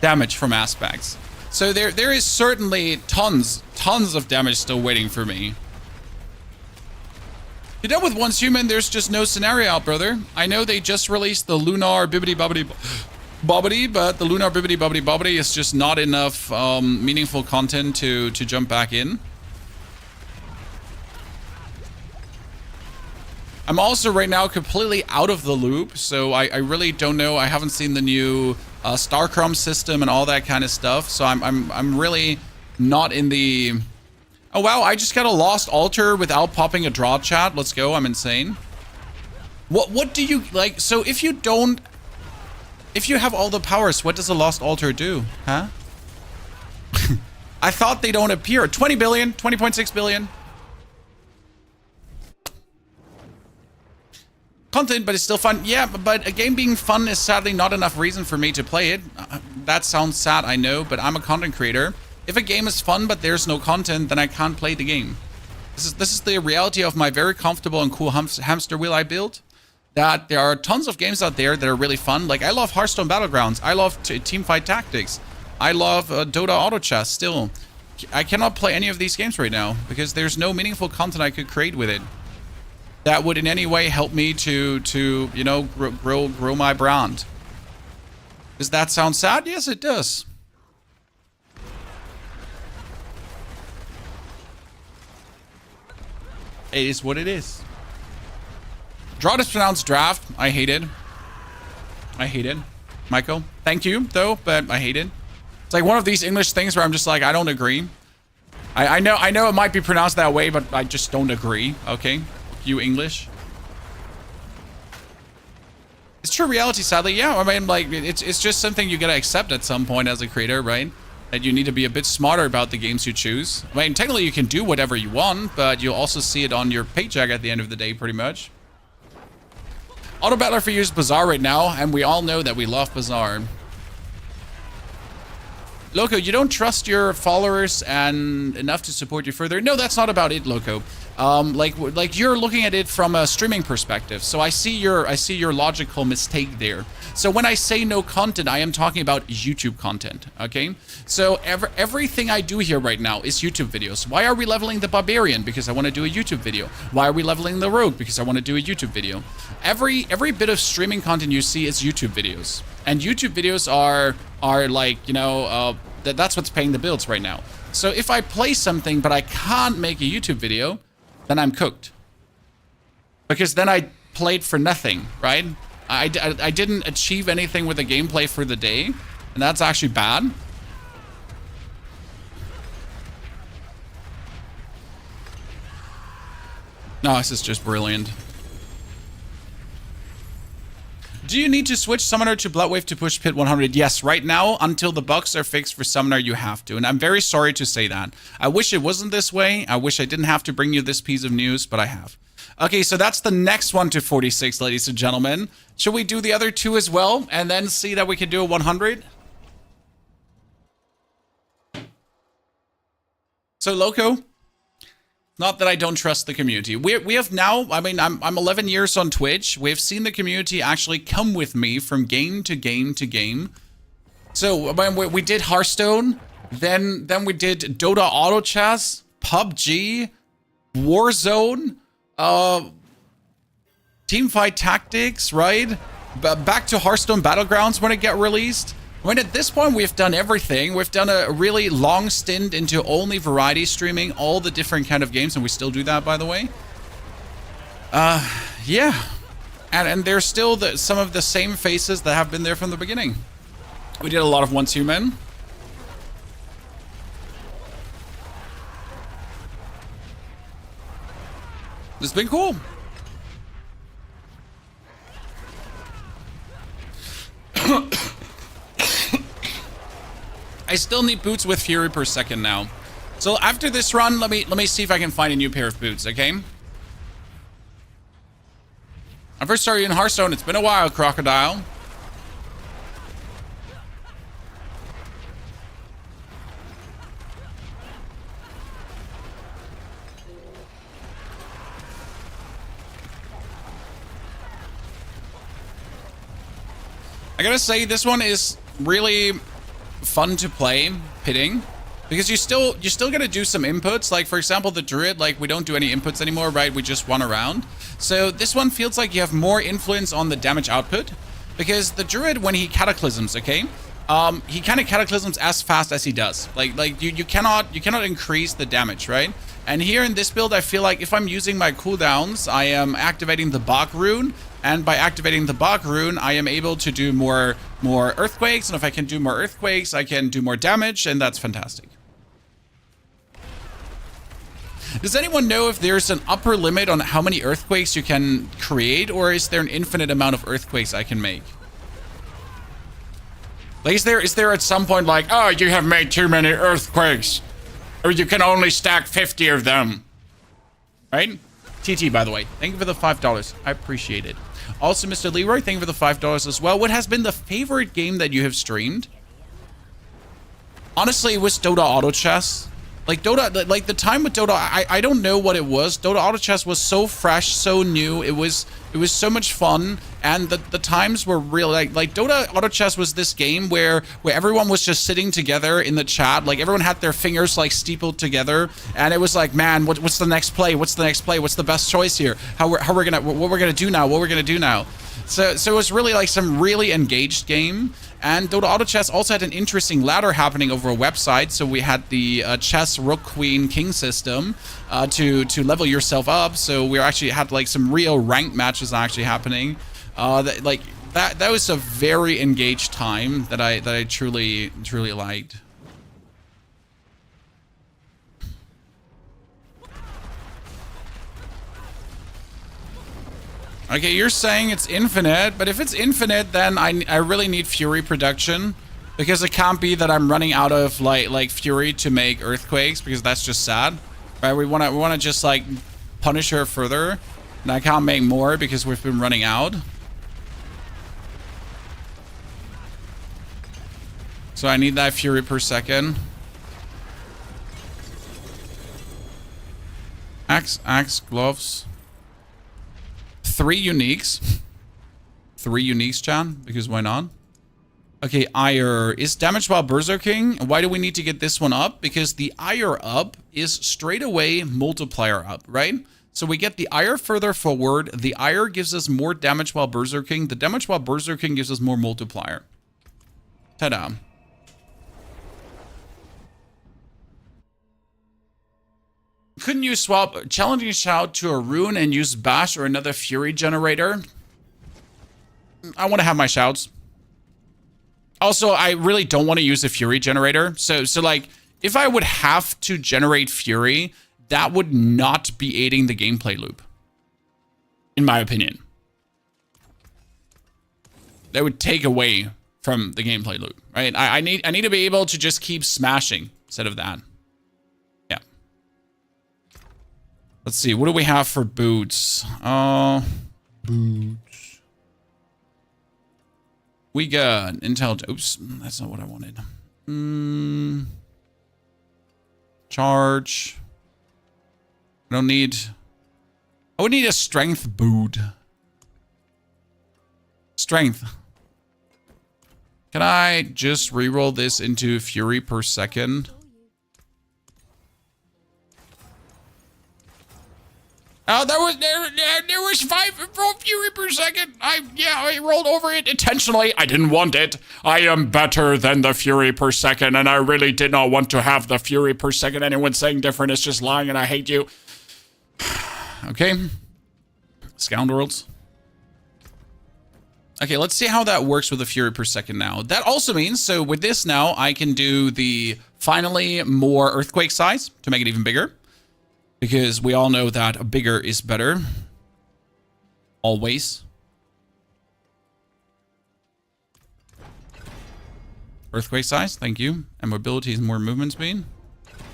damage from aspects. So there is certainly tons of damage still waiting for me. You're done with Once Human, there's just no scenario out, brother. I know they just released the Lunar Bibbidi Bobbidi, but the Lunar Bibbidi Bobbidi is just not enough meaningful content to jump back in. I'm also right now completely out of the loop, so I really don't know. I haven't seen the new Starcrum system and all that kind of stuff, so I'm really not in the... Oh wow, I just got a lost altar without popping a draw chat. Let's go, I'm insane. What do you like? So if you have all the powers, what does a lost altar do? Huh? I thought they don't appear. 20 billion, 20.6 billion. Content, but it's still fun. Yeah, but a game being fun is sadly not enough reason for me to play it. That sounds sad, I know, but I'm a content creator. If a game is fun but there's no content, then I can't play the game. This is the reality of my very comfortable and cool hamster wheel I built. That there are tons of games out there that are really fun. Like, I love Hearthstone Battlegrounds. I love Teamfight Tactics. I love Dota Auto Chess still. I cannot play any of these games right now because there's no meaningful content I could create with it that would in any way help me to you know, grow my brand. Does that sound sad? Yes, it does. It is what it is. Drought is pronounced draft. I hate it. I hate it. Michael, thank you, though, but I hate it. It's like one of these English things where I'm just like, I don't agree. I know it might be pronounced that way, but I just don't agree, okay? You English. It's true reality, sadly. Yeah, I mean, like, it's just something you gotta accept at some point as a creator, right? That you need to be a bit smarter about the games you choose. I mean, technically you can do whatever you want, but you'll also see it on your paycheck at the end of the day, pretty much. Auto Battler for you is Bazaar right now, and we all know that we love Bazaar. Loco, you don't trust your followers and enough to support you further. No, that's not about it, Loco. Like you're looking at it from a streaming perspective. So I see your logical mistake there. So when I say no content, I am talking about YouTube content, okay? So everything I do here right now is YouTube videos. Why are we leveling the Barbarian? Because I want to do a YouTube video. Why are we leveling the Rogue? Because I want to do a YouTube video. Every bit of streaming content you see is YouTube videos. And YouTube videos are like, you know, that's what's paying the bills right now. So if I play something but I can't make a YouTube video, then I'm cooked. Because then I played for nothing, right? I didn't achieve anything with the gameplay for the day, and that's actually bad. No, this is just brilliant. Do you need to switch Summoner to Bloodwave to push Pit 100? Yes, right now, until the bugs are fixed for Summoner, you have to. And I'm very sorry to say that. I wish it wasn't this way. I wish I didn't have to bring you this piece of news, but I have. Okay, so that's the next one to 46, ladies and gentlemen. Should we do the other two as well, and then see that we can do a 100? So, Loco, not that I don't trust the community. We have now, I mean, I'm 11 years on Twitch. We have seen the community actually come with me from game to game to game. So when we did Hearthstone, then we did Dota Auto Chess, PUBG, Warzone, Teamfight Tactics, right? Back to Hearthstone Battlegrounds when it get released. I mean, at this point, we've done everything. We've done a really long stint into only variety streaming all the different kind of games, and we still do that, by the way. Yeah. And there's still some of the same faces that have been there from the beginning. We did a lot of Once Human. It's been cool. I still need boots with Fury per second now. So after this run, let me see if I can find a new pair of boots, okay? I first started in Hearthstone. It's been a while, Crocodile. I gotta say, this one is really fun to play, pitting, because you're still gonna do some inputs. Like, for example, the Druid, like, we don't do any inputs anymore, right? We just run around. So this one feels like you have more influence on the damage output, because the Druid, when he cataclysms, okay, he kind of cataclysms as fast as he does. Like you cannot increase the damage, right? And here in this build, I feel like if I'm using my cooldowns, I am activating the Bach rune. And by activating the Bach rune, I am able to do more earthquakes. And if I can do more earthquakes, I can do more damage. And that's fantastic. Does anyone know if there's an upper limit on how many earthquakes you can create? Or is there an infinite amount of earthquakes I can make? Like, is there at some point like, oh, you have made too many earthquakes, or you can only stack 50 of them, right? TT, by the way, thank you for the $5. I appreciate it. Also, Mr. Leroy, thank you for the $5 as well. What has been the favorite game that you have streamed? Honestly, it was Dota Auto Chess. Like Dota, like the time with Dota, I don't know what it was. Dota Auto Chess was so fresh, so new. It was so much fun, and the times were really like Dota Auto Chess was this game where everyone was just sitting together in the chat. Like, everyone had their fingers like steepled together, and it was like, man, what's the next play? What's the next play? What's the best choice here? What we're gonna do now? What we're gonna do now? So it was really like some really engaged game. And Dota Auto Chess also had an interesting ladder happening over a website. So we had the chess, rook, queen, king system to level yourself up. So we actually had like some real ranked matches actually happening. That was a very engaged time that I truly liked. Okay, you're saying it's infinite, but if it's infinite, then I really need Fury production, because it can't be that I'm running out of like Fury to make earthquakes, because that's just sad, right? We wanna just like punish her further, and I can't make more because we've been running out. So I need that Fury per second. Axe, gloves. 3 uniques. 3 uniques, Chan, because why not? Okay, Ire is damaged while Berserking. Why do we need to get this one up? Because the Ire up is straight away multiplier up, right? So we get the Ire further forward. The Ire gives us more damage while Berserking. The damage while Berserking gives us more multiplier. Ta-da. Couldn't you swap Challenging Shout to a rune and use Bash or another Fury generator? I want to have my shouts. Also, I really don't want to use a Fury generator. So like, if I would have to generate Fury, that would not be aiding the gameplay loop, in my opinion. That would take away from the gameplay loop, right? I need to be able to just keep smashing instead of that. Yeah. Let's see. What do we have for boots? Boots. We got intel. Oops, that's not what I wanted. Charge. I don't need. I would need a strength boot. Strength. Can I just reroll this into fury per second? Oh, there was 5 fury per second. I rolled over it intentionally. I didn't want it. I am better than the fury per second, and I really did not want to have the fury per second. Anyone saying different is just lying, and I hate you. Okay. Scoundrels. Okay, let's see how that works with the fury per second now. That also means, so with this now, I can do the finally more earthquake size to make it even bigger. Because we all know that bigger is better. Always. Earthquake size, thank you. And mobility is more movement speed.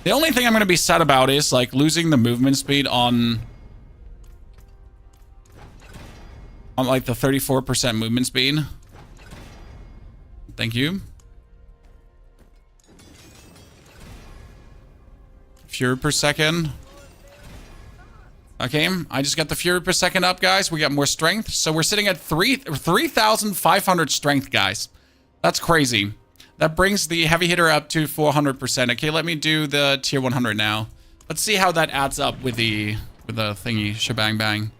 The only thing I'm going to be sad about is like losing the movement speed on like the 34% movement speed. Thank you. Fury per second. Okay, I just got the fury per second up, guys. We got more strength. So we're sitting at 3,500 strength, guys. That's crazy. That brings the heavy hitter up to 400%. Okay, let me do the tier 100 now. Let's see how that adds up with the thingy. Shebang bang.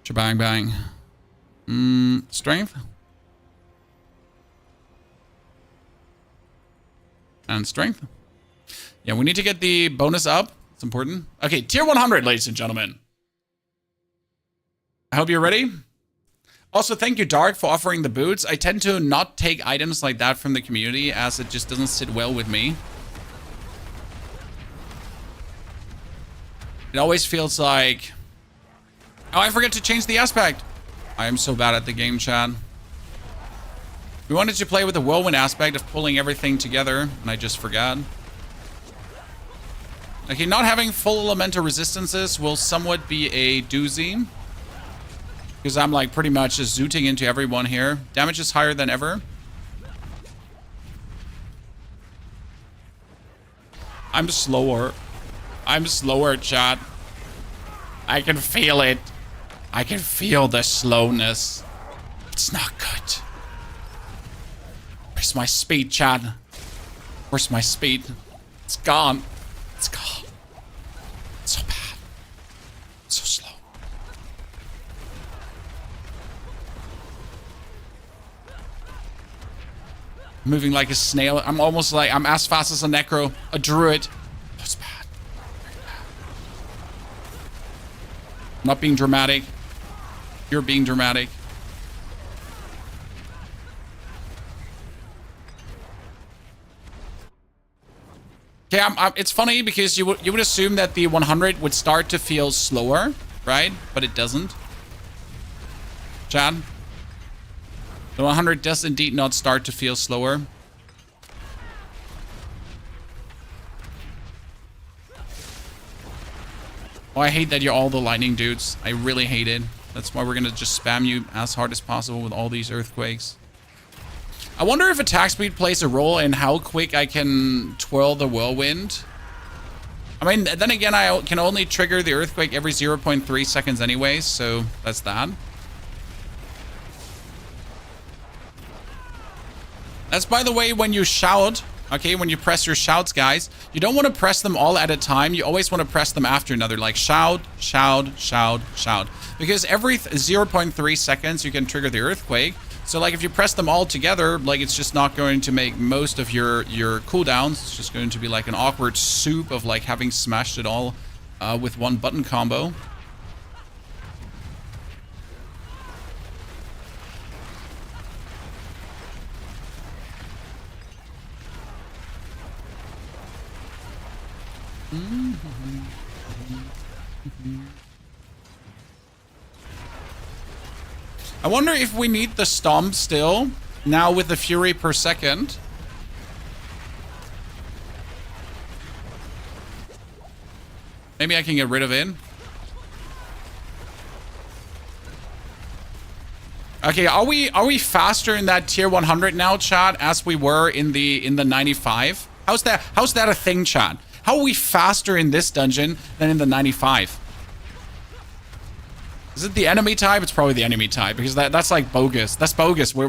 Shebang bang. Strength. And strength. Yeah, we need to get the bonus up. It's important. Okay, tier 100, ladies and gentlemen. I hope you're ready. Also, thank you, Dark, for offering the boots. I tend to not take items like that from the community as it just doesn't sit well with me. It always feels like... Oh, I forgot to change the aspect. I am so bad at the game, chat. We wanted to play with the whirlwind aspect of pulling everything together, and I just forgot. Okay, not having full elemental resistances will somewhat be a doozy. Because I'm like pretty much just zooting into everyone here. Damage is higher than ever. I'm slower. I'm slower, chat. I can feel it. I can feel the slowness. It's not good. Where's my speed, chat? Where's my speed? It's gone. It's gone. It's so bad. So slow. Moving like a snail. I'm almost like, I'm as fast as a necro, a druid. That's bad. Very bad. I'm not being dramatic. You're being dramatic. Okay, it's funny because you would assume that the 100 would start to feel slower, right? But it doesn't. Chad? The 100 does indeed not start to feel slower. Oh, I hate that you're all the lightning dudes. I really hate it. That's why we're gonna just spam you as hard as possible with all these earthquakes. I wonder if attack speed plays a role in how quick I can twirl the whirlwind. I mean, then again, I can only trigger the earthquake every 0.3 seconds anyways, so that's that. That's, by the way, when you shout, okay, when you press your shouts, guys, you don't want to press them all at a time. You always want to press them after another, like shout, shout, shout, shout. Because every 0.3 seconds, you can trigger the earthquake. So, like, if you press them all together, like, it's just not going to make most of your cooldowns. It's just going to be like an awkward soup of, like, having smashed it all with one button combo. I wonder if we need the stomp still, now with the fury per second. Maybe I can get rid of it. Okay, are we faster in that tier 100 now, chat, as we were in the 95? How's that a thing, chat? How are we faster in this dungeon than in the 95? Is it the enemy type? It's probably the enemy type because that's like bogus. That's bogus. We're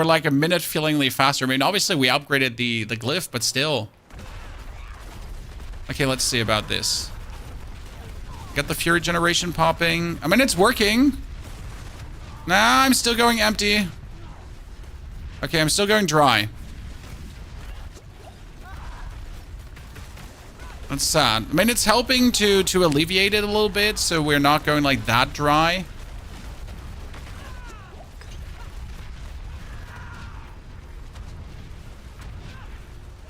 like a minute feelingly faster. I mean, obviously we upgraded the glyph, but still. Okay, let's see about this. Get the fury generation popping. I mean, it's working. Nah, I'm still going empty. Okay, I'm still going dry. That's sad. I mean, it's helping to alleviate it a little bit, so we're not going like that dry.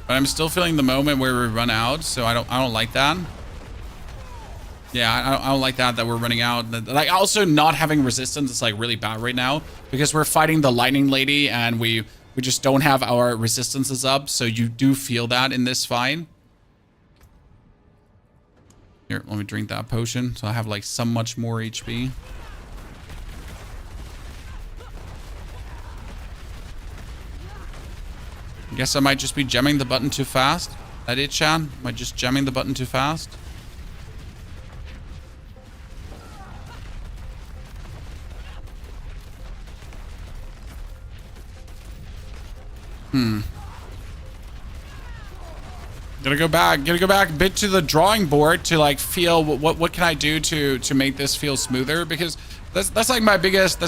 But I'm still feeling the moment where we run out, so I don't like that. Yeah, I don't like that we're running out. Like, also not having resistance is like really bad right now because we're fighting the lightning lady and we just don't have our resistances up, so you do feel that in this fight. Here, let me drink that potion so I have like so much more HP. I guess I might just be jamming the button too fast. That it, Chan? Am I just jamming the button too fast? Gotta go back a bit to the drawing board to like feel what can I do to make this feel smoother, because that's like my biggest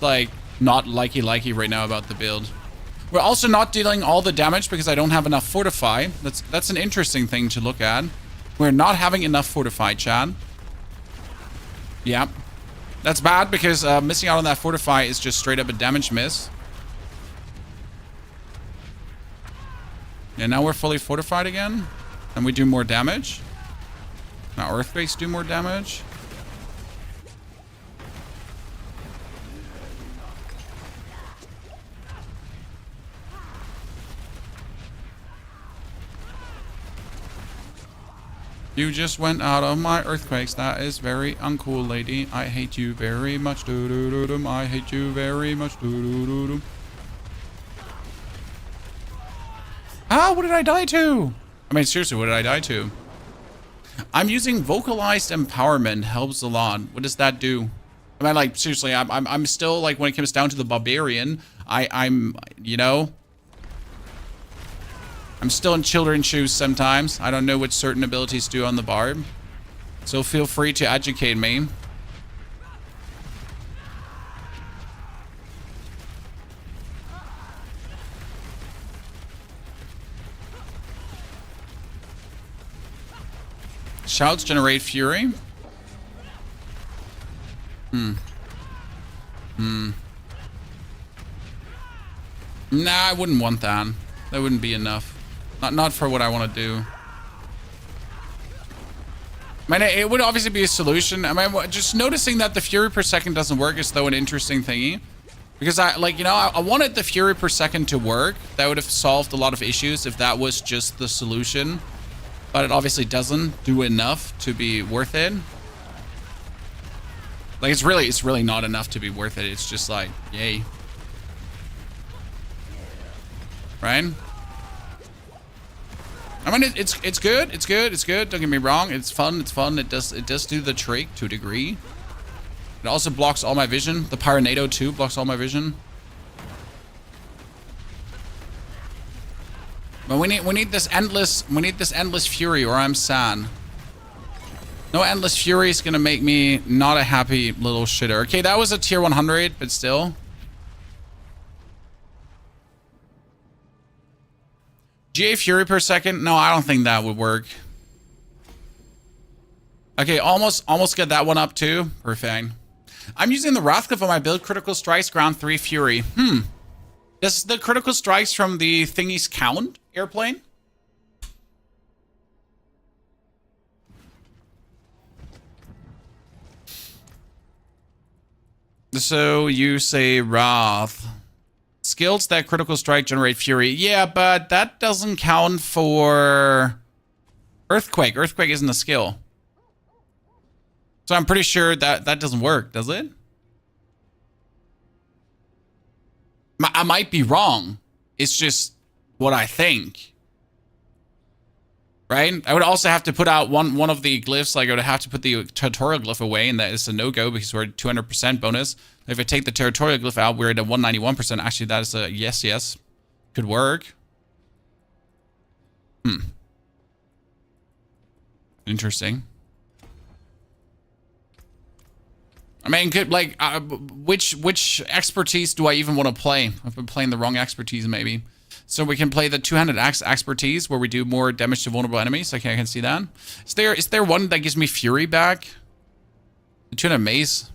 like not likey right now about the build. We're also not dealing all the damage because I don't have enough fortify. That's an interesting thing to look at. We're not having enough fortify, Chad. Yeah. That's bad because missing out on that fortify is just straight up a damage miss. Yeah, now we're fully fortified again. And we do more damage. Now earthquakes do more damage. You just went out of my earthquakes. That is very uncool, lady. I hate you very much. Doo-doo-doo-dum. I hate you very much. Doo-doo-doo-dum. Ah, what did I die to? I mean, seriously, what did I die to? I'm using vocalized empowerment. Helps a lot. What does that do? I mean, like, seriously, I'm still, like, when it comes down to the barbarian, I'm, you know, I'm still in children's shoes sometimes. I don't know what certain abilities do on the barb. So feel free to educate me. Shouts generate fury. Nah, I wouldn't want that. That wouldn't be enough. Not for what I want to do. I mean, it would obviously be a solution. I mean, just noticing that the fury per second doesn't work is though an interesting thingy. Because I wanted the fury per second to work. That would have solved a lot of issues if that was just the solution. But it obviously doesn't do enough to be worth it. Like, it's really not enough to be worth it. It's just like, yay. Right? I mean, it's good. It's good. Don't get me wrong. It's fun. It does do the trick to a degree. It also blocks all my vision. The Pyronado too blocks all my vision. But we need this endless fury, or I'm sad. No endless fury is gonna make me not a happy little shitter. Okay, that was a tier 100, but still. GA fury per second? No, I don't think that would work. Okay, almost get that one up too. Perfect. I'm using the Wrathcliff on my build. Critical strikes, ground 3 fury. Does the critical strikes from the thingies count? Airplane? So you say Wrath. Skills that critical strike generate fury. Yeah, but that doesn't count for Earthquake. Earthquake isn't a skill. So I'm pretty sure that doesn't work, does it? I might be wrong. It's just what I think. right? I would also have to put out one of the glyphs. Like I would have to put the territorial glyph away, and that is a no-go because we're at 200% bonus. If I take the territorial glyph out, we're at a 191%. Actually, that is a yes. Could work. Interesting. I mean, could like which expertise do I even want to play? I've been playing the wrong expertise maybe. So we can play the 200 expertise where we do more damage to vulnerable enemies. Okay, I can see that. Is there one that gives me fury back? The 200 mace.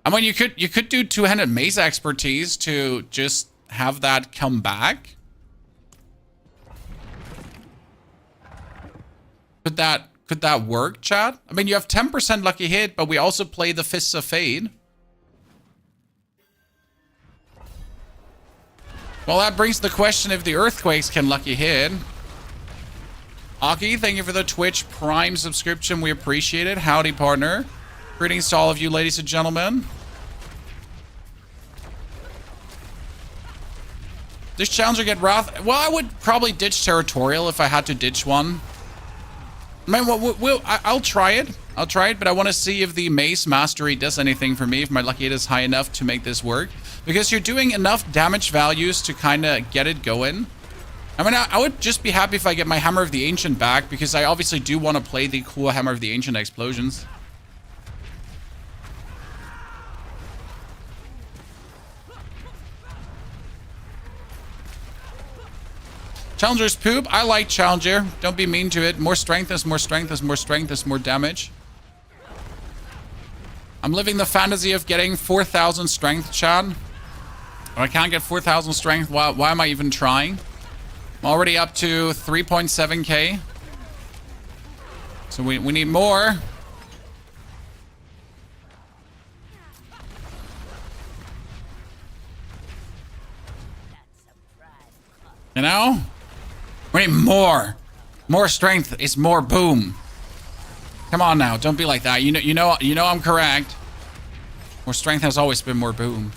I mean, you could do 200 mace expertise to just have that come back. Could that work, chat? I mean, you have 10% lucky hit, but we also play the Fists of Fate. Well, that brings the question if the Earthquakes can lucky hit. Aki, thank you for the Twitch Prime subscription. We appreciate it. Howdy, partner. Greetings to all of you, ladies and gentlemen. Does Challenger get Wrath? Well, I would probably ditch Territorial if I had to ditch one. I mean, I'll try it. I'll try it, but I want to see if the Mace Mastery does anything for me, if my lucky hit is high enough to make this work. Because you're doing enough damage values to kind of get it going. I mean, I would just be happy if I get my Hammer of the Ancient back, because I obviously do want to play the cool Hammer of the Ancient explosions. Challenger's poop. I like Challenger. Don't be mean to it. More strength is more strength is more strength is more damage. I'm living the fantasy of getting 4,000 strength, Chad. If I can't get 4,000 strength, why am I even trying? I'm already up to 3.7k. So we need more. You know? We need more. More strength is more boom. Come on now, don't be like that. You know I'm correct. More strength has always been more boom.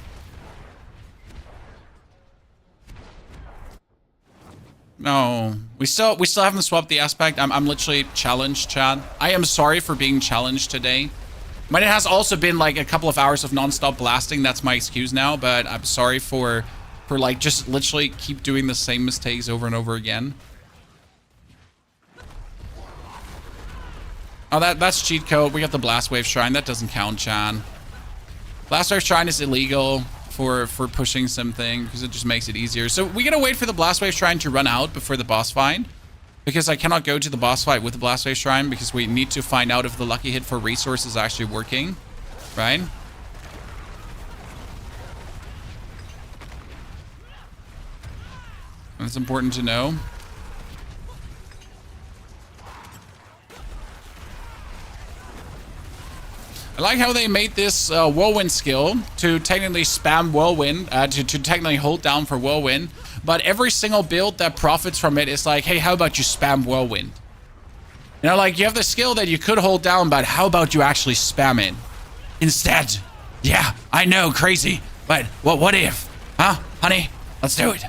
No, we still haven't swapped the aspect. I'm literally challenged, Chad. I am sorry for being challenged today. But it has also been like a couple of hours of non-stop blasting. That's my excuse now. But I'm sorry for like just literally keep doing the same mistakes over and over again. Oh, that's cheat code. We got the Blast Wave Shrine. That doesn't count, Chan. Blast Wave Shrine is illegal for pushing something because it just makes it easier. So we gotta wait for the Blast Wave Shrine to run out before the boss fight, because I cannot go to the boss fight with the Blast Wave Shrine because we need to find out if the lucky hit for resource is actually working, right? That's important to know. I like how they made this whirlwind skill to technically spam whirlwind, to technically hold down for whirlwind, but every single build that profits from it is like, hey, how about you spam whirlwind? You know, like you have the skill that you could hold down, but how about you actually spam it instead? Yeah, I know, crazy, but what if? Huh, honey? Let's do it.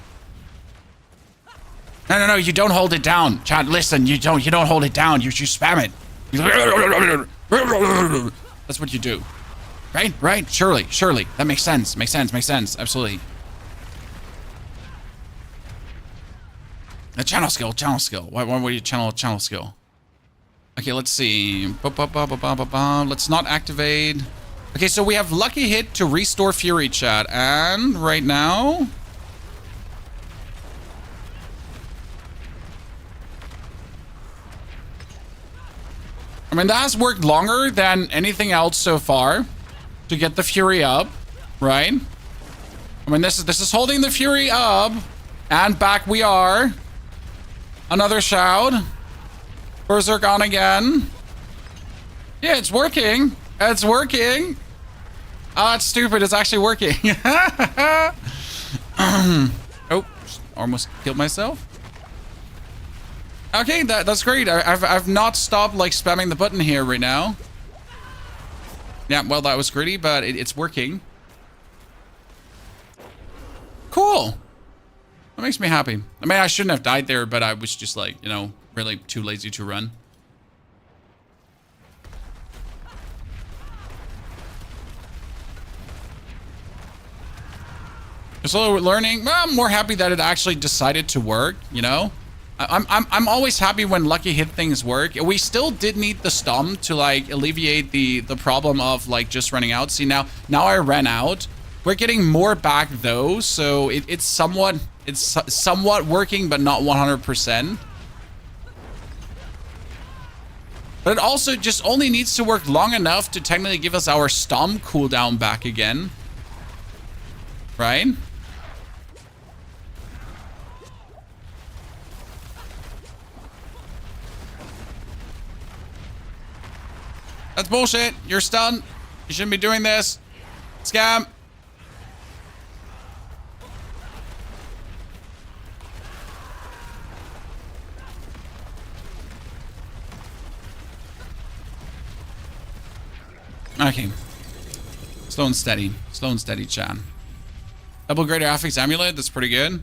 No, you don't hold it down. Chad, listen, you don't hold it down. You spam it. That's what you do. Right? Surely. That makes sense. Makes sense. Absolutely. A channel skill. Why would you channel skill? Okay, let's see. Let's not activate. Okay, so we have lucky hit to restore fury, chat. And right now... I mean, that has worked longer than anything else so far to get the fury up, right? I mean, this is holding the fury up, and back we are. Another shout. Berserk on again. Yeah, it's working. It's working. Oh, that's stupid. It's actually working. Oh, almost killed myself. Okay, that's great. I've not stopped like spamming the button here right now. Yeah, well, that was greedy, but it's working. Cool. That makes me happy. I mean, I shouldn't have died there, but I was just like, you know, really too lazy to run. So we're learning. Well, I'm more happy that it actually decided to work, you know? I'm always happy when lucky hit things work. We still did need the stomp to like alleviate the problem of like just running out. See, now I ran out. We're getting more back though, so it's somewhat working, but not 100%. But it also just only needs to work long enough to technically give us our stomp cooldown back again, right? That's bullshit. You're stunned. You shouldn't be doing this. Scam. Okay. Slow and steady. Slow and steady, Chan. Double greater affix amulet. That's pretty good.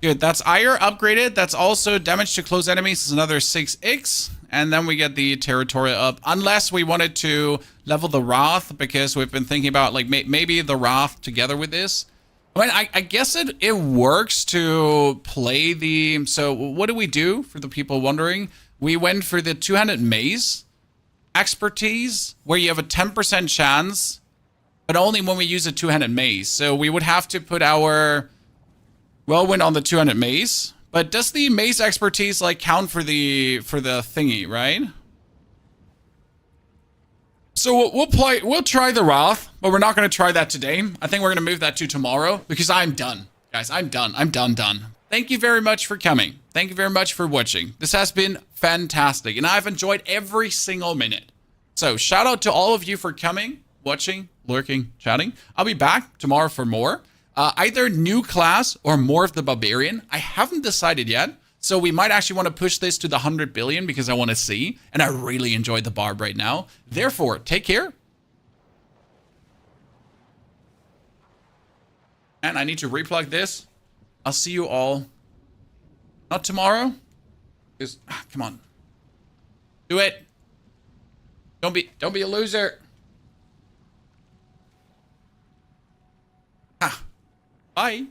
Good. That's ire upgraded. That's also damage to close enemies is another 6x. And then we get the territorial up. Unless we wanted to level the Wrath, because we've been thinking about like maybe the Wrath together with this. I mean, I guess it works to play the... So what do we do for the people wondering? We went for the two-handed mace expertise, where you have a 10% chance, but only when we use a two-handed mace. So we would have to put our whirlwind on the two-handed mace. But does the mace expertise like count for the thingy, right? So we'll try the Wrath, but we're not going to try that today. I think we're going to move that to tomorrow because I'm done. Guys, I'm done. I'm done. Thank you very much for coming. Thank you very much for watching. This has been fantastic, and I've enjoyed every single minute. So shout out to all of you for coming, watching, lurking, chatting. I'll be back tomorrow for more. Either new class or more of the Barbarian. I haven't decided yet. So we might actually want to push this to the 100 billion because I want to see. And I really enjoy the Barb right now. Therefore, take care. And I need to replug this. I'll see you all. Not tomorrow. Just, come on. Do it. Don't be a loser. Bye.